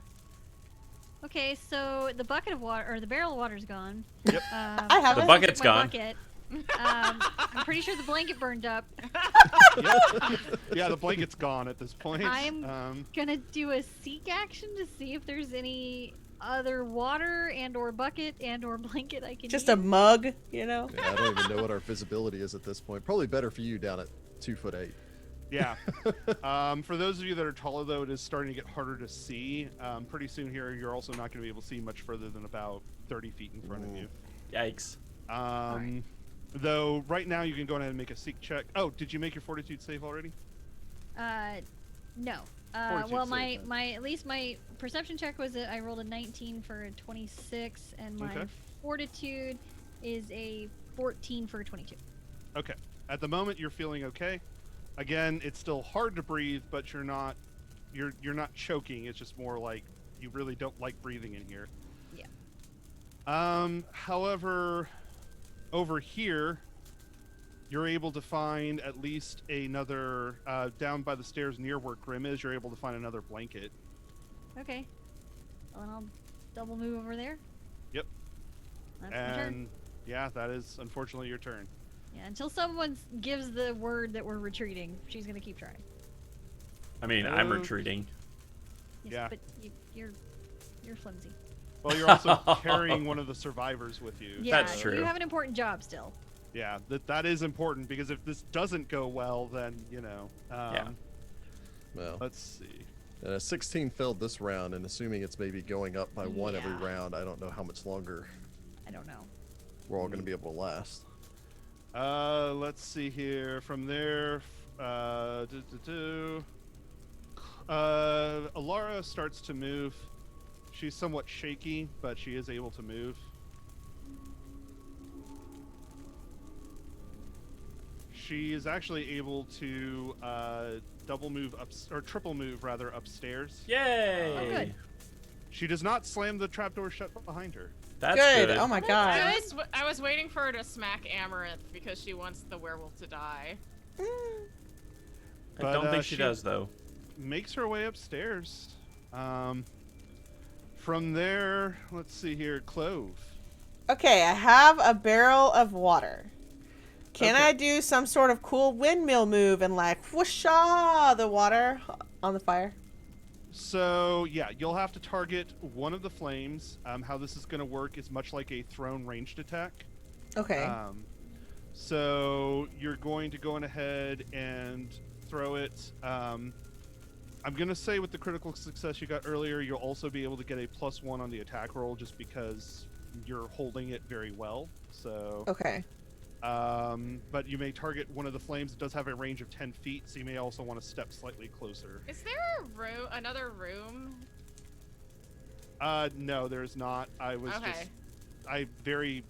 Okay, so the bucket of water or the barrel of water's gone. Yep. I have The it. bucket's My gone. bucket. I'm pretty sure the blanket burned up. Yeah, the blanket's gone at this point. I'm gonna do a seek action to see if there's any other water and or bucket and or blanket I can Just use. a mug, you know? Yeah, I don't even know what our visibility is at this point. Probably better for you down at 2'8". Yeah. For those of you that are taller, though, it is starting to get harder to see. Pretty soon here, you're also not going to be able to see much further than about 30 feet in front of you. Yikes. Though, right now, you can go ahead and make a seek check. Oh, did you make your fortitude save already? No. Fortitude Well, save, at least my perception check was that I rolled a 19 for a 26, and my Okay. fortitude is a 14 for a 22. Okay. At the moment, you're feeling okay. Again, it's still hard to breathe, but you're not choking. It's just more like you really don't like breathing in here. Yeah. However, over here, you're able to find at least another down by the stairs near where Grim is. You're able to find another blanket. Okay. Well, then I'll double move over there. Yep. That's my turn. And yeah, that is unfortunately your turn. Yeah, until someone gives the word that we're retreating, she's gonna keep trying. I mean, I'm retreating. Yes, Yeah. But you're flimsy. Well, you're also carrying one of the survivors with you. Yeah, That's true. You have an important job still. Yeah, that is important because if this doesn't go well, then you know. Yeah. Well, Let's see. 16 failed this round, and assuming it's maybe going up by one every Yeah. round, I don't know how much longer I don't know. we're all going to be able to last. Let's see here. From there, Elara starts to move. She's somewhat shaky, but she is able to move. She is actually able to double move up, or triple move rather, upstairs. Yay! Oh, good. She does not slam the trapdoor shut behind her. That's Good. good. Oh my god. I was waiting for her to smack Amaranthe because she wants the werewolf to die. I But, don't think she she- does, though. Makes her way upstairs. From there, let's see here, Clove. Okay, I have a barrel of water. Can Okay. I do some sort of cool windmill move and like whoosha the water on the fire? So yeah, you'll have to target one of the flames. How this is going to work is much like a thrown ranged attack. Okay. So you're going to go on ahead and throw it. I'm going to say with the critical success you got earlier, you'll also be able to get a +1 on the attack roll just because you're holding it very well. So, Okay. but you may target one of the flames. It does have a range of 10 feet, so you may also want to step slightly closer. Is there another room? No, there's not. I very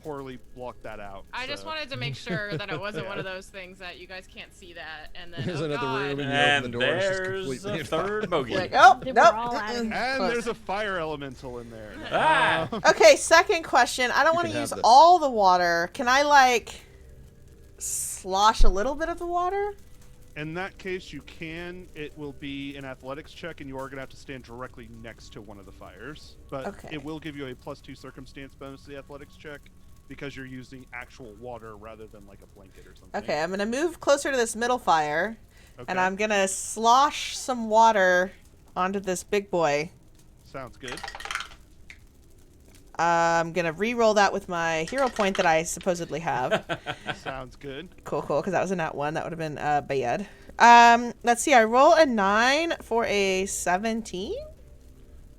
poorly blocked that out. I just so. wanted to make sure that it wasn't one of those things that you guys can't see that, and then There's oh another god. room, and you open And the door, and it's just there's completely a third bogey. Like, oh, They nope. were all out of here. And Close. there's a fire elemental in there. Ah! Okay, second question. I don't You want can to have use this. all the water. Can I like slosh a little bit of the water? In that case, you can. It will be an athletics check, and you are going to have to stand directly next to one of the fires. But Okay. it will give you a +2 circumstance bonus to the athletics check because you're using actual water rather than like a blanket or something. Okay, I'm gonna move closer to this middle fire, Okay. and I'm gonna slosh some water onto this big boy. Sounds good. I'm gonna re-roll that with my hero point that I supposedly have. Sounds good. Cool, because that was a nat 1. That would have been bad. Let's see. I roll a 9 for a 17.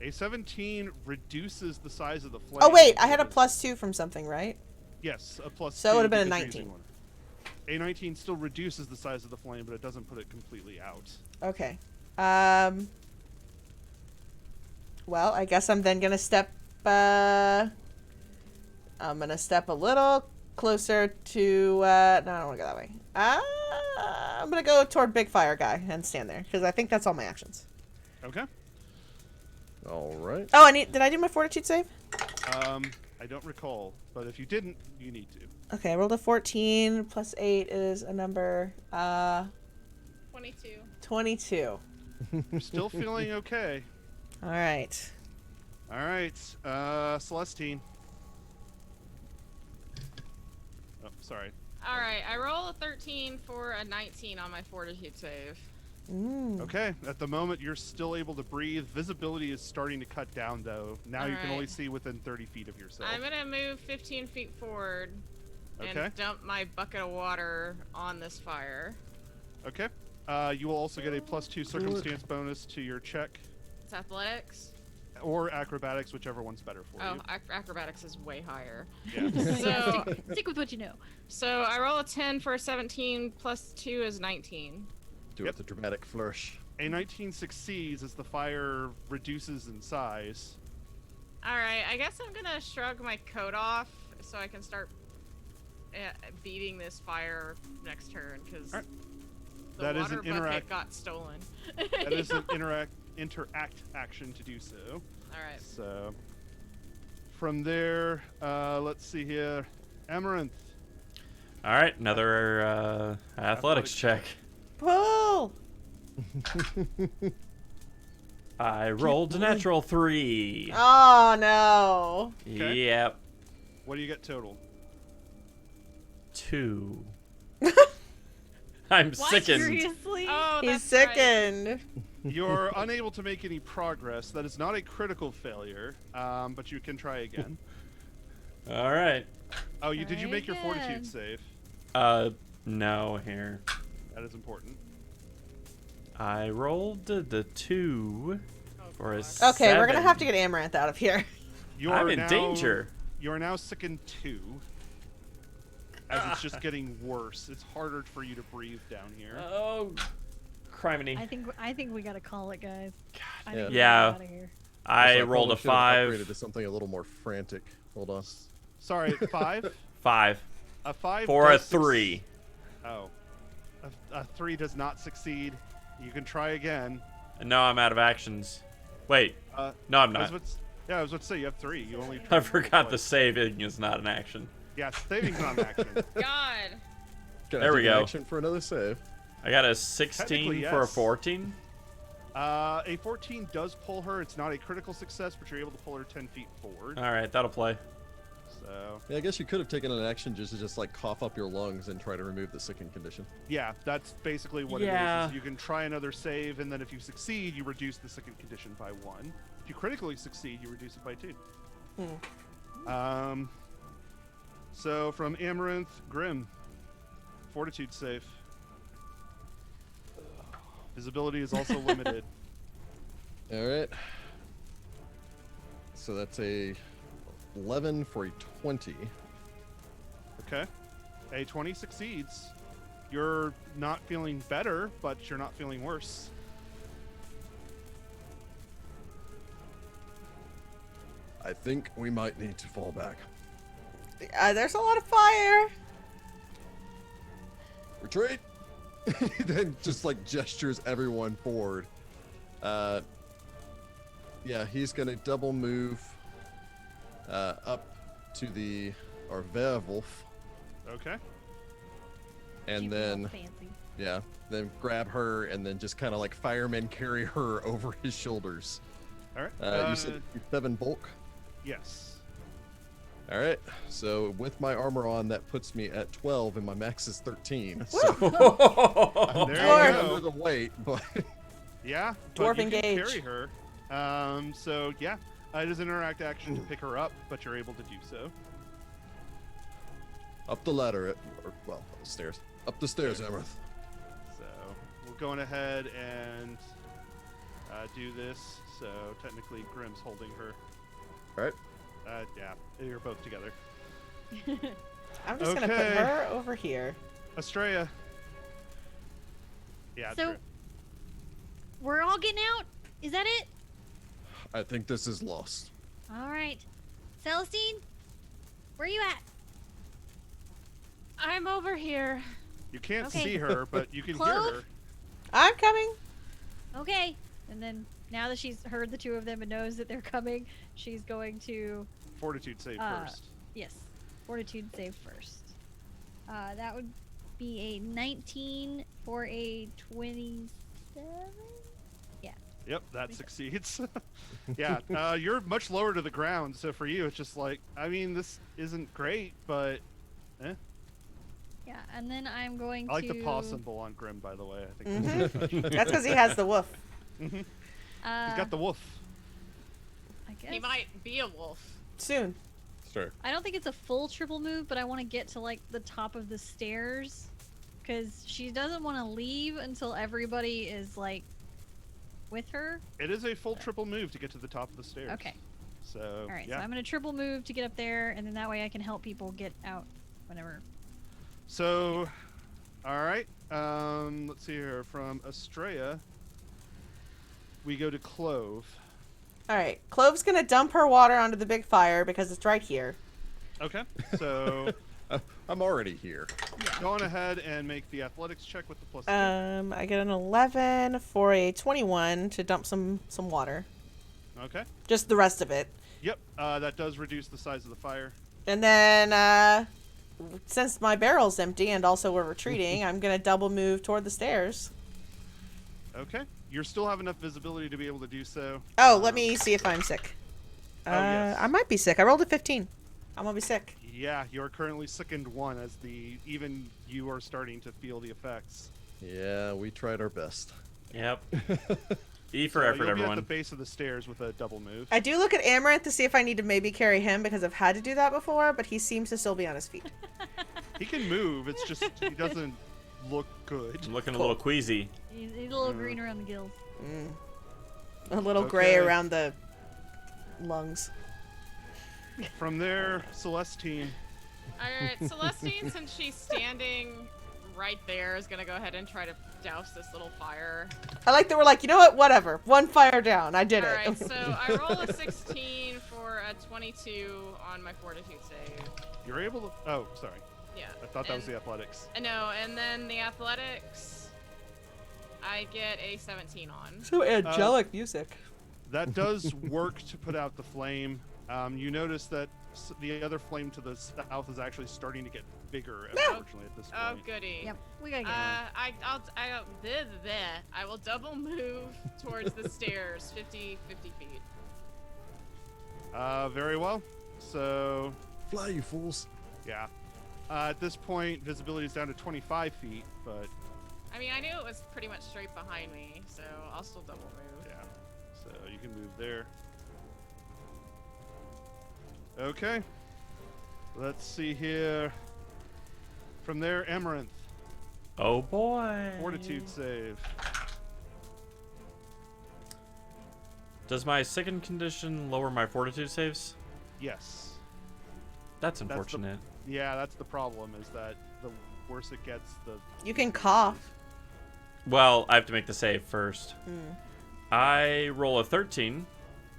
A 17 reduces the size of the flame. Oh wait, I had a +2 from something, right? Yes, a +2. So it would've been a because you're using 19. one. A 19 still reduces the size of the flame, but it doesn't put it completely out. Okay. Well, I guess I'm then gonna step. I'm gonna step a little closer to. No, I don't want to go that way. I'm gonna go toward big fire guy and stand there because I think that's all my actions. Okay. All right. Oh, did I do my fortitude save? I don't recall, but if you didn't, you need to. Okay, I rolled a 14 plus 8 is a number 22. 22. You're still feeling okay. All right. All right, Celestine. Oh, sorry. All right, I roll a 13 for a 19 on my fortitude save. Okay, at the moment you're still able to breathe. Visibility is starting to cut down though. Now you can only Alright. see within 30 feet of yourself. I'm gonna move 15 feet forward Okay. and dump my bucket of water on this fire. Okay. You will also get a +2 circumstance bonus to your check It's athletics. or acrobatics, whichever one's better for Oh, you. acrobatics is way higher. Yeah. So, Stick with what you know. so I roll a 10 for a 17 plus 2 is 19. Do it with a dramatic flourish. A 19 succeeds as the fire reduces in size. All right, I guess I'm gonna shrug my coat off so I can start beating this fire next turn because Alright. the That is water an bucket interact- got stolen. That is an interact action to do so. All right. So, from there, let's see here. Amaranth. All right, another athletics check. Pull. I rolled a natural 3. Oh no. Okay. Yep, What do you get total? 2. I'm What? sickened. Seriously? Oh, He's that's right. sickened. You're unable to make any progress. That is not a critical failure, but you can try again. All right. Oh, did you Try make your again. fortitude save? No, here. That is important. I rolled the 2 Oh, for a gosh. Okay, we're gonna 7. have to get Amaranth out of here. You I'm are in now, danger. You are now sickened 2. As it's just getting worse. It's harder for you to breathe down here. Oh, criminy. I think we gotta call it, guys. I Yeah. think we Yeah. gotta get out of here. I Also, rolled a probably should've 5. upgraded to something a little more frantic. Hold on. Sorry, 5? 5 A 5 for a does 3. Oh. A 3 does not succeed. You can try again. And now I'm out of actions. Wait, no, I'm I was not. I was about to say you have 3. You only. I forgot the saving is not an action. Yeah, saving's not an action. God. Can I There we take an go. Action for another save. I got a 16 Technically, for a yes. 14. A 14 does pull her. It's not a critical success, but you're able to pull her 10 feet forward. All right, that'll play. So Yeah, I guess you could have taken an action just to like cough up your lungs and try to remove the sickened condition. yeah, that's basically what it Yeah. is. You can try another save, and then if you succeed, you reduce the sickened condition by 1. If you critically succeed, you reduce it by 2. So from Amaranth, Grim, fortitude save. Visibility is also limited. All right. So that's a 11 for a 20. Okay. A 20 succeeds. You're not feeling better, but you're not feeling worse. I think we might need to fall back. There's a lot of fire. Retreat! Then just like gestures everyone forward. Yeah, he's gonna double move up to the Werewolf, Okay. and Keep it all then fancy. yeah, then grab her and then just kind of like fireman carry her over his shoulders. All right. You said 7 bulk. Yes. All right, so with my armor on, that puts me at 12, and my max is 13. So There I'm you Dwarf. go. under the weight, but Yeah. Dwarf but you can engage. carry her. So yeah, it is an interact action to pick her up, but you're able to do so. up the ladder, well, the stairs. Up the stairs, Amaranthe. So we're going ahead and do this. So technically, Grim's holding her. All right. Yeah, you're both together. I'm just gonna put Okay. her over here. Astrea. Yeah. So, we're all getting out? Is that it? I think this is lost. All right. Celestine, where you at? I'm over here. you can't Okay. see her, but you can hear Clove? her. I'm coming. Okay. And then now that she's heard the two of them and knows that they're coming, she's going to Fortitude save first. yes, fortitude save first. That would be a 19 for a 27. Yep, that succeeds. Yeah, you're much lower to the ground, so for you, it's just like, I mean, this isn't great, but, Yeah, and then I'm going I like to. the paw symbol on Grim, by the way. I think that's That's because he has the woof. He's got the wolf. I guess. He might be a wolf. Soon. Sure. I don't think it's a full triple move, but I want to get to like the top of the stairs, because she doesn't want to leave until everybody is like with her. It is a full triple move to get to the top of the stairs. Okay. So, All right. yeah. So I'm gonna triple move to get up there, and then that way I can help people get out whenever. So, all right. Let's see here. From Astrea, we go to Clove. All right. Clove's going to dump her water onto the big fire because it's right here. Okay. So, I'm already here. go on ahead and make the athletics check with the +2. I get an 11 for a 21 to dump some water. Okay. Just the rest of it. Yep. That does reduce the size of the fire. And then, since my barrel's empty and also we're retreating, I'm going to double move toward the stairs. Okay. You still have enough visibility to be able to do so. Oh, let me see if I'm sick. yes. I might be sick. I rolled a 15. I'm going to be sick. Yeah, you're currently sickened 1 as even you are starting to feel the effects. Yeah, we tried our best. Yep. E for So effort, you'll be everyone. at the base of the stairs with a double move. I do look at Amaranth to see if I need to maybe carry him because I've had to do that before, but he seems to still be on his feet. He can move. It's just he doesn't look good. I'm looking a little queasy. He's a little green around the gills. A little gray Okay. around the lungs. From there, Celestine. Alright, Celestine, since she's standing right there, is gonna go ahead and try to douse this little fire. I like that we're like, you know what? Whatever. One fire down. I did Alright, it. so I roll a 16 for a 22 on my fortitude save. You're able to. Oh, sorry. Yeah. I thought that was the athletics. I know, and then the athletics, I get a 17 on. So angelic music. That does work to put out the flame. You notice that the other flame to the south is actually starting to get bigger, unfortunately, at this point. Oh, goody. Yep, we gotta get I will double move towards the stairs, 50 feet. Very well. So, Fly, you fools. yeah. At this point, visibility is down to 25 feet, but I mean, I knew it was pretty much straight behind me, so I'll still double move. yeah. So you can move there. Okay. Let's see here. From there, Amaranthe. Oh boy. Fortitude save. Does my second condition lower my fortitude saves? Yes. That's the- unfortunate. Yeah, that's the problem, is that the worse it gets, the... You can cough. Well, I have to make the save first. Mm. I roll a 13,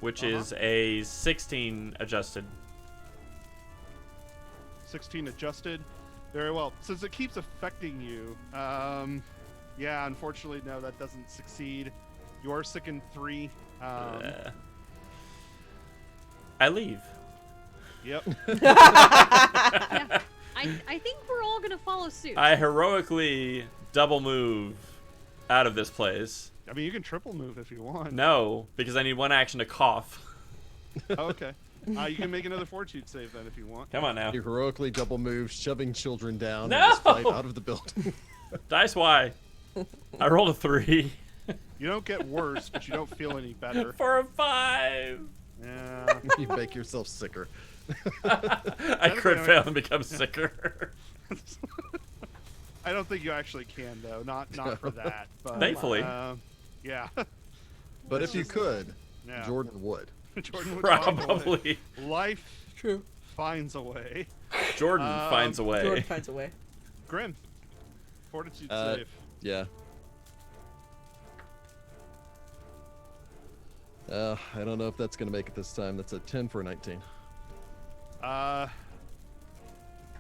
which Uh-huh. is a 16 adjusted. 16 adjusted. Very well. Since it keeps affecting you, yeah, unfortunately, no, that doesn't succeed. You are sickened 3. I leave. Yep. Yeah. I think we're all gonna follow suit. I heroically double move out of this place. I mean, you can triple move if you want. No, because I need one action to cough. Oh, okay. You can make another fortitude save then if you want. Come on now. You heroically double move, shoving children down No! and just flight out of the building. Dice Y. I rolled a 3 You don't get worse, but you don't feel any better. for a 5. Yeah. You make yourself sicker. I crit fail and become sicker. I don't think you actually can though. Not for that. But, Thankfully. Yeah. But if you could, Yeah. Jordan would. Jordan would find a way. Probably. Life True. finds a way. Jordan finds a way. Jordan finds a way. Grim. Fortitude Uh, save. Yeah. I don't know if that's going to make it this time. That's a 10 for a 19.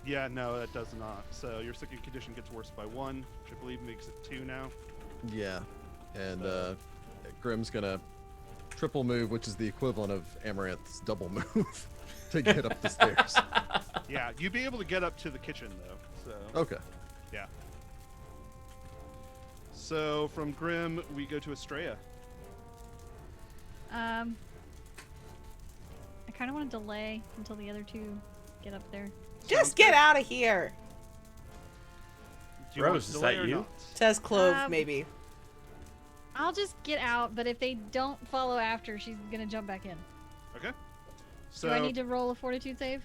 Yeah, no, that does not. So your second condition gets worse by 1, which I believe makes it 2 now. Yeah. And Grim's going to triple move, which is the equivalent of Amaranth's double move, to get up the stairs. Yeah, you'd be able to get up to the kitchen though. So Okay. yeah. So from Grim, we go to Astrea. I kind of want to delay until the other two get up there. Just get out of here. you want Rose, to is delay that or you? not? Says Clove, Um, maybe. I'll just get out, but if they don't follow after, she's gonna jump back in. Okay. So, Do I need to roll a fortitude save?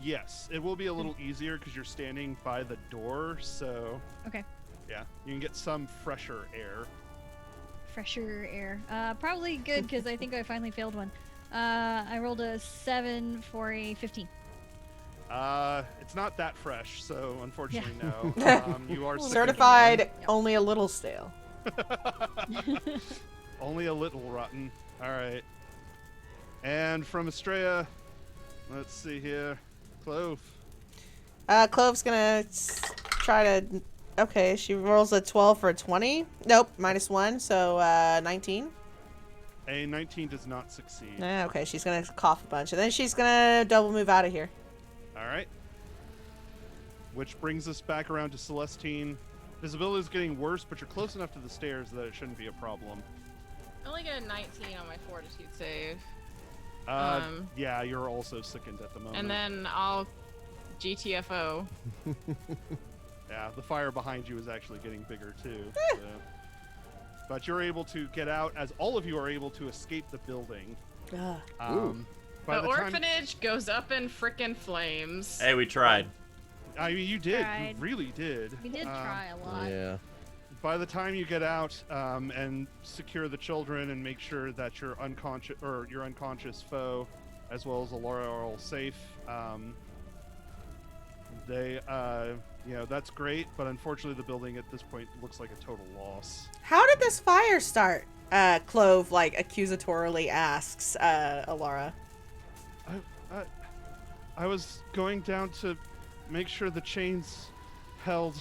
yes, it will be a little easier because you're standing by the door. So, Okay. yeah, you can get some fresher air. Fresher air. Probably good because I think I finally failed one. I rolled a 7 for a 15. It's not that fresh, so unfortunately, no. You are Well, Certified, Yep. only a little stale. Only a little rotten. All right. And from Astrea, let's see here, Clove. Clove's gonna try to. Okay, she rolls a 12 for a 20. Nope, -1, so 19. A 19 does not succeed. Okay, she's gonna cough a bunch, and then she's gonna double move out of here. All right. Which brings us back around to Celestine. Visibility is getting worse, but you're close enough to the stairs that it shouldn't be a problem. I only get a 19 on my fortitude save. Yeah, you're also sickened at the moment. And then I'll GTFO. Yeah, the fire behind you is actually getting bigger too. So. But you're able to get out, as all of you are able to escape the building. Ugh. By The time, orphanage goes up in frickin' flames. Hey, we tried. I mean, you did. Tried. You really did. We did try a lot. Yeah. By the time you get out and secure the children and make sure that your unconscious foe, as well as Elara, are all safe, they, that's great. But unfortunately, the building at this point looks like a total loss. How did this fire start? Clove, accusatorily asks Elara. I was going down to make sure the chains held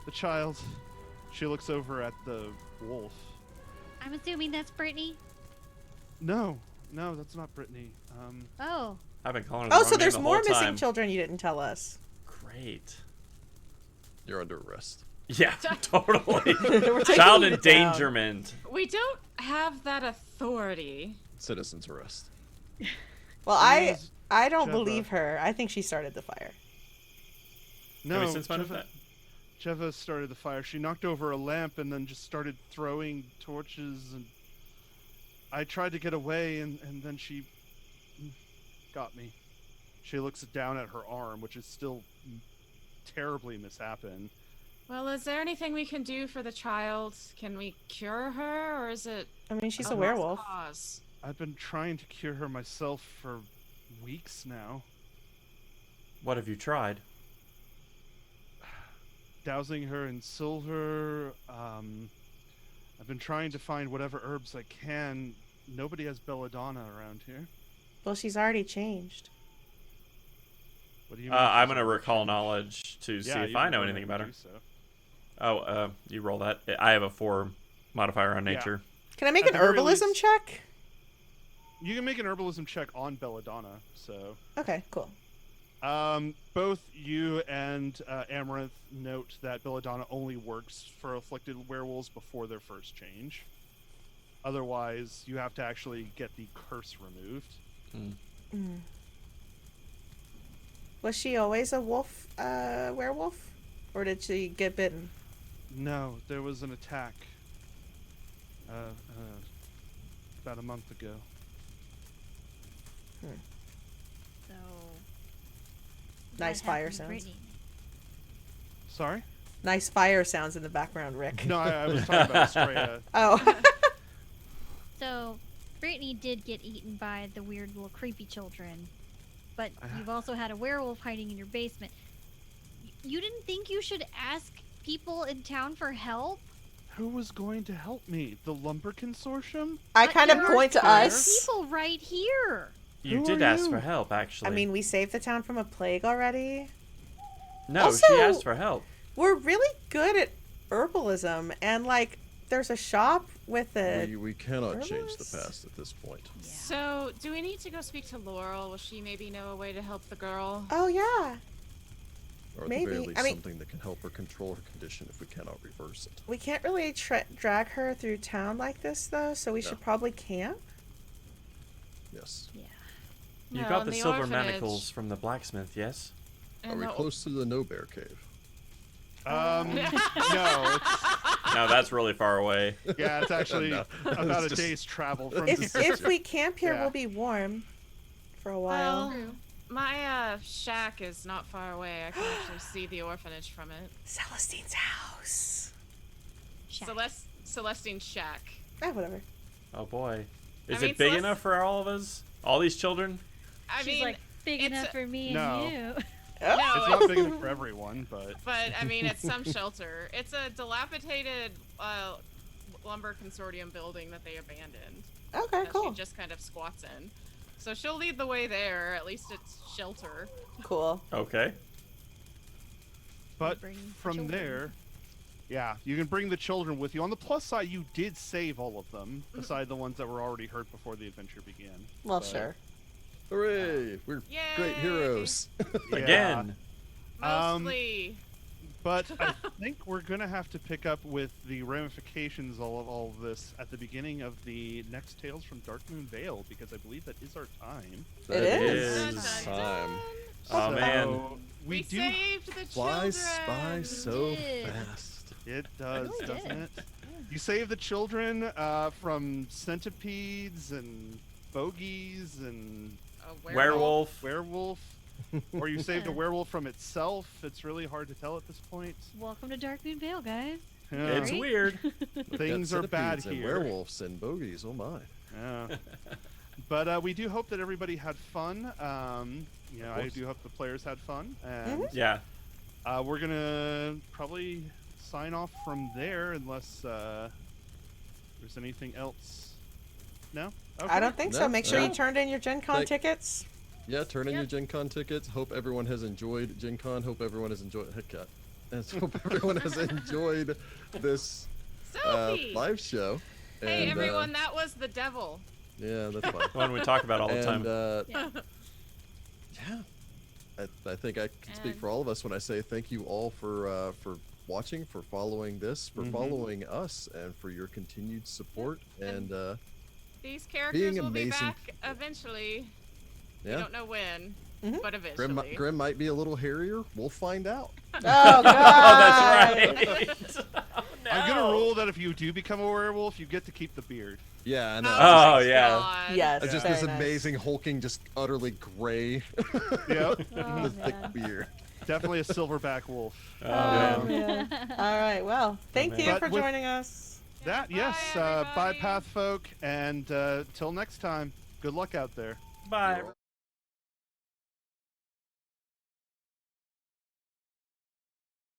the child. She looks over at the wolf. I'm assuming that's Brittany. No, that's not Brittany. Oh. I've been calling her the Oh, wrong so name there's the more whole missing time. children you didn't tell us. Great. You're under arrest. Yeah, totally. We're taking Child you down. endangerment. We don't have that authority. Citizen's arrest. Well, Yes, I don't Jeva. believe her. I think she started the fire. No, Have we since found that? Jeva started the fire. She knocked over a lamp and then just started throwing torches. And I tried to get away, and then she got me. She looks down at her arm, which is still terribly mishappen. Well, is there anything we can do for the child? Can we cure her, or is it I mean, she's a lost werewolf. cause? I've been trying to cure her myself for weeks now. What have you tried? Dousing her in silver. I've been trying to find whatever herbs I can. Nobody has belladonna around here. Well, she's already changed. What do you mean? I'm she's gonna already recall changed? knowledge to see Yeah, if you I can know go anything ahead about and her. do so. Oh, you roll that. I have a 4 modifier on Yeah. nature. Can I make At an the very herbalism least- check? You can make an herbalism check on belladonna. So, Okay, cool. both you and Amaranthe note that belladonna only works for afflicted werewolves before their first change. Otherwise, you have to actually get the curse removed. Was she always a wolf, werewolf? Or did she get bitten? No, there was an attack about a month ago. So. Nice what fire happened to sounds. Brittany? Sorry? Nice fire sounds in the background, Rick. No, I was talking about Astrea. Oh. So, Brittany did get eaten by the weird little creepy children, but you've also had a werewolf hiding in your basement. You didn't think you should ask people in town for help? Who was going to help me? The Lumber Consortium? I But kind of there point to are us. people right here. You Who did are ask you? for help, actually. I mean, we saved the town from a plague already. no, also- she asked for help. We're really good at herbalism, and there's a shop with a. We cannot change the herbalist? past at this point. So, do we need to go speak to Laurel? Will she maybe know a way to help the girl? Oh yeah, Or at Maybe. the very least, I mean- something that can help her control her condition if we cannot reverse it. we can't really drag her through town like this though, so we No. should probably camp. Yes. Yeah. You No, got in the the silver orphanage. manacles from the blacksmith, yes? Are And we the- close to the No Bear Cave? No, it's, No, that's really far away. yeah, it's actually No. about It's a just- day's travel from If here. we camp here, Yeah. we'll be warm for a while. Well, my shack is not far away. I can actually see the orphanage from it. Celestine's house. Shack. Celestine's shack. Whatever. Oh boy. Is mean, it big Celeste- enough for all of us? All these children? I She's mean, like big it's enough a- for me No. and you. Oh. no, It's not big enough for everyone, but but I mean, it's some shelter. It's a dilapidated lumber consortium building that they abandoned. Okay, That cool. she just kind of squats in. So she'll lead the way there. At least it's shelter. Cool. Okay. but Bring the from children. there, yeah, you can bring the children with you. On the plus side, you did save all of them, aside the ones that were already hurt before the adventure began. Well, But, sure. Hooray! We're great Yay! heroes. yeah. Again. Mostly. But I think we're gonna have to pick up with the ramifications of all of this at the beginning of the next Tales from Darkmoon Vale, because I believe that is our time. That It is. Dun, dun, time. Oh, So, man. We do. saved the Flies children. by so did. fast. It does, really doesn't did. it? You save the children from centipedes and bogies and A Werewolf. werewolf, or you saved a werewolf from itself. It's really hard to tell at this point. Welcome to Darkmoon Vale, guys. Yeah. It's Right? weird. Things Got are bad centipedes and here. werewolves and bogies. Oh my. Yeah. But we do hope that everybody had fun. You know, I course. do hope the players had fun, and Yeah. we're gonna probably sign off from there unless there's anything else. No? Okay. I don't think so. No, Make sure you no. turned in your Gen Con Thank- tickets. Yeah, turn in Yep. your Gen Con tickets. Hope everyone has enjoyed Gen Con. Hope everyone has enjoyed Headcut. And hope everyone has enjoyed this Sophie! live show. Hey And, everyone, that was the devil. Yeah, that's fine. The one we talk about all the and time. Yeah. yeah, I think I can speak And- for all of us when I say thank you all for watching, for following this, for Mhm. following us, and for your continued support. And These characters Being will be amazing back eventually. We yeah, don't know when, Mhm. but eventually. Grim might be a little hairier. We'll find out. Oh, Oh, God. that's right. Oh, I'm no. gonna rule that if you do become a werewolf, you get to keep the beard. Yeah, I know. Oh, my yeah. God. Yes. Just very this nice. amazing hulking, just utterly gray, Yep. Oh, the thick man. beard. Definitely a silverback wolf. Oh, Oh, man. man. All right. Well, thank man. you But for with- joining us. That, Bye, yes. Bye, everybody. Path folk, and till next time. Good luck out there. Bye.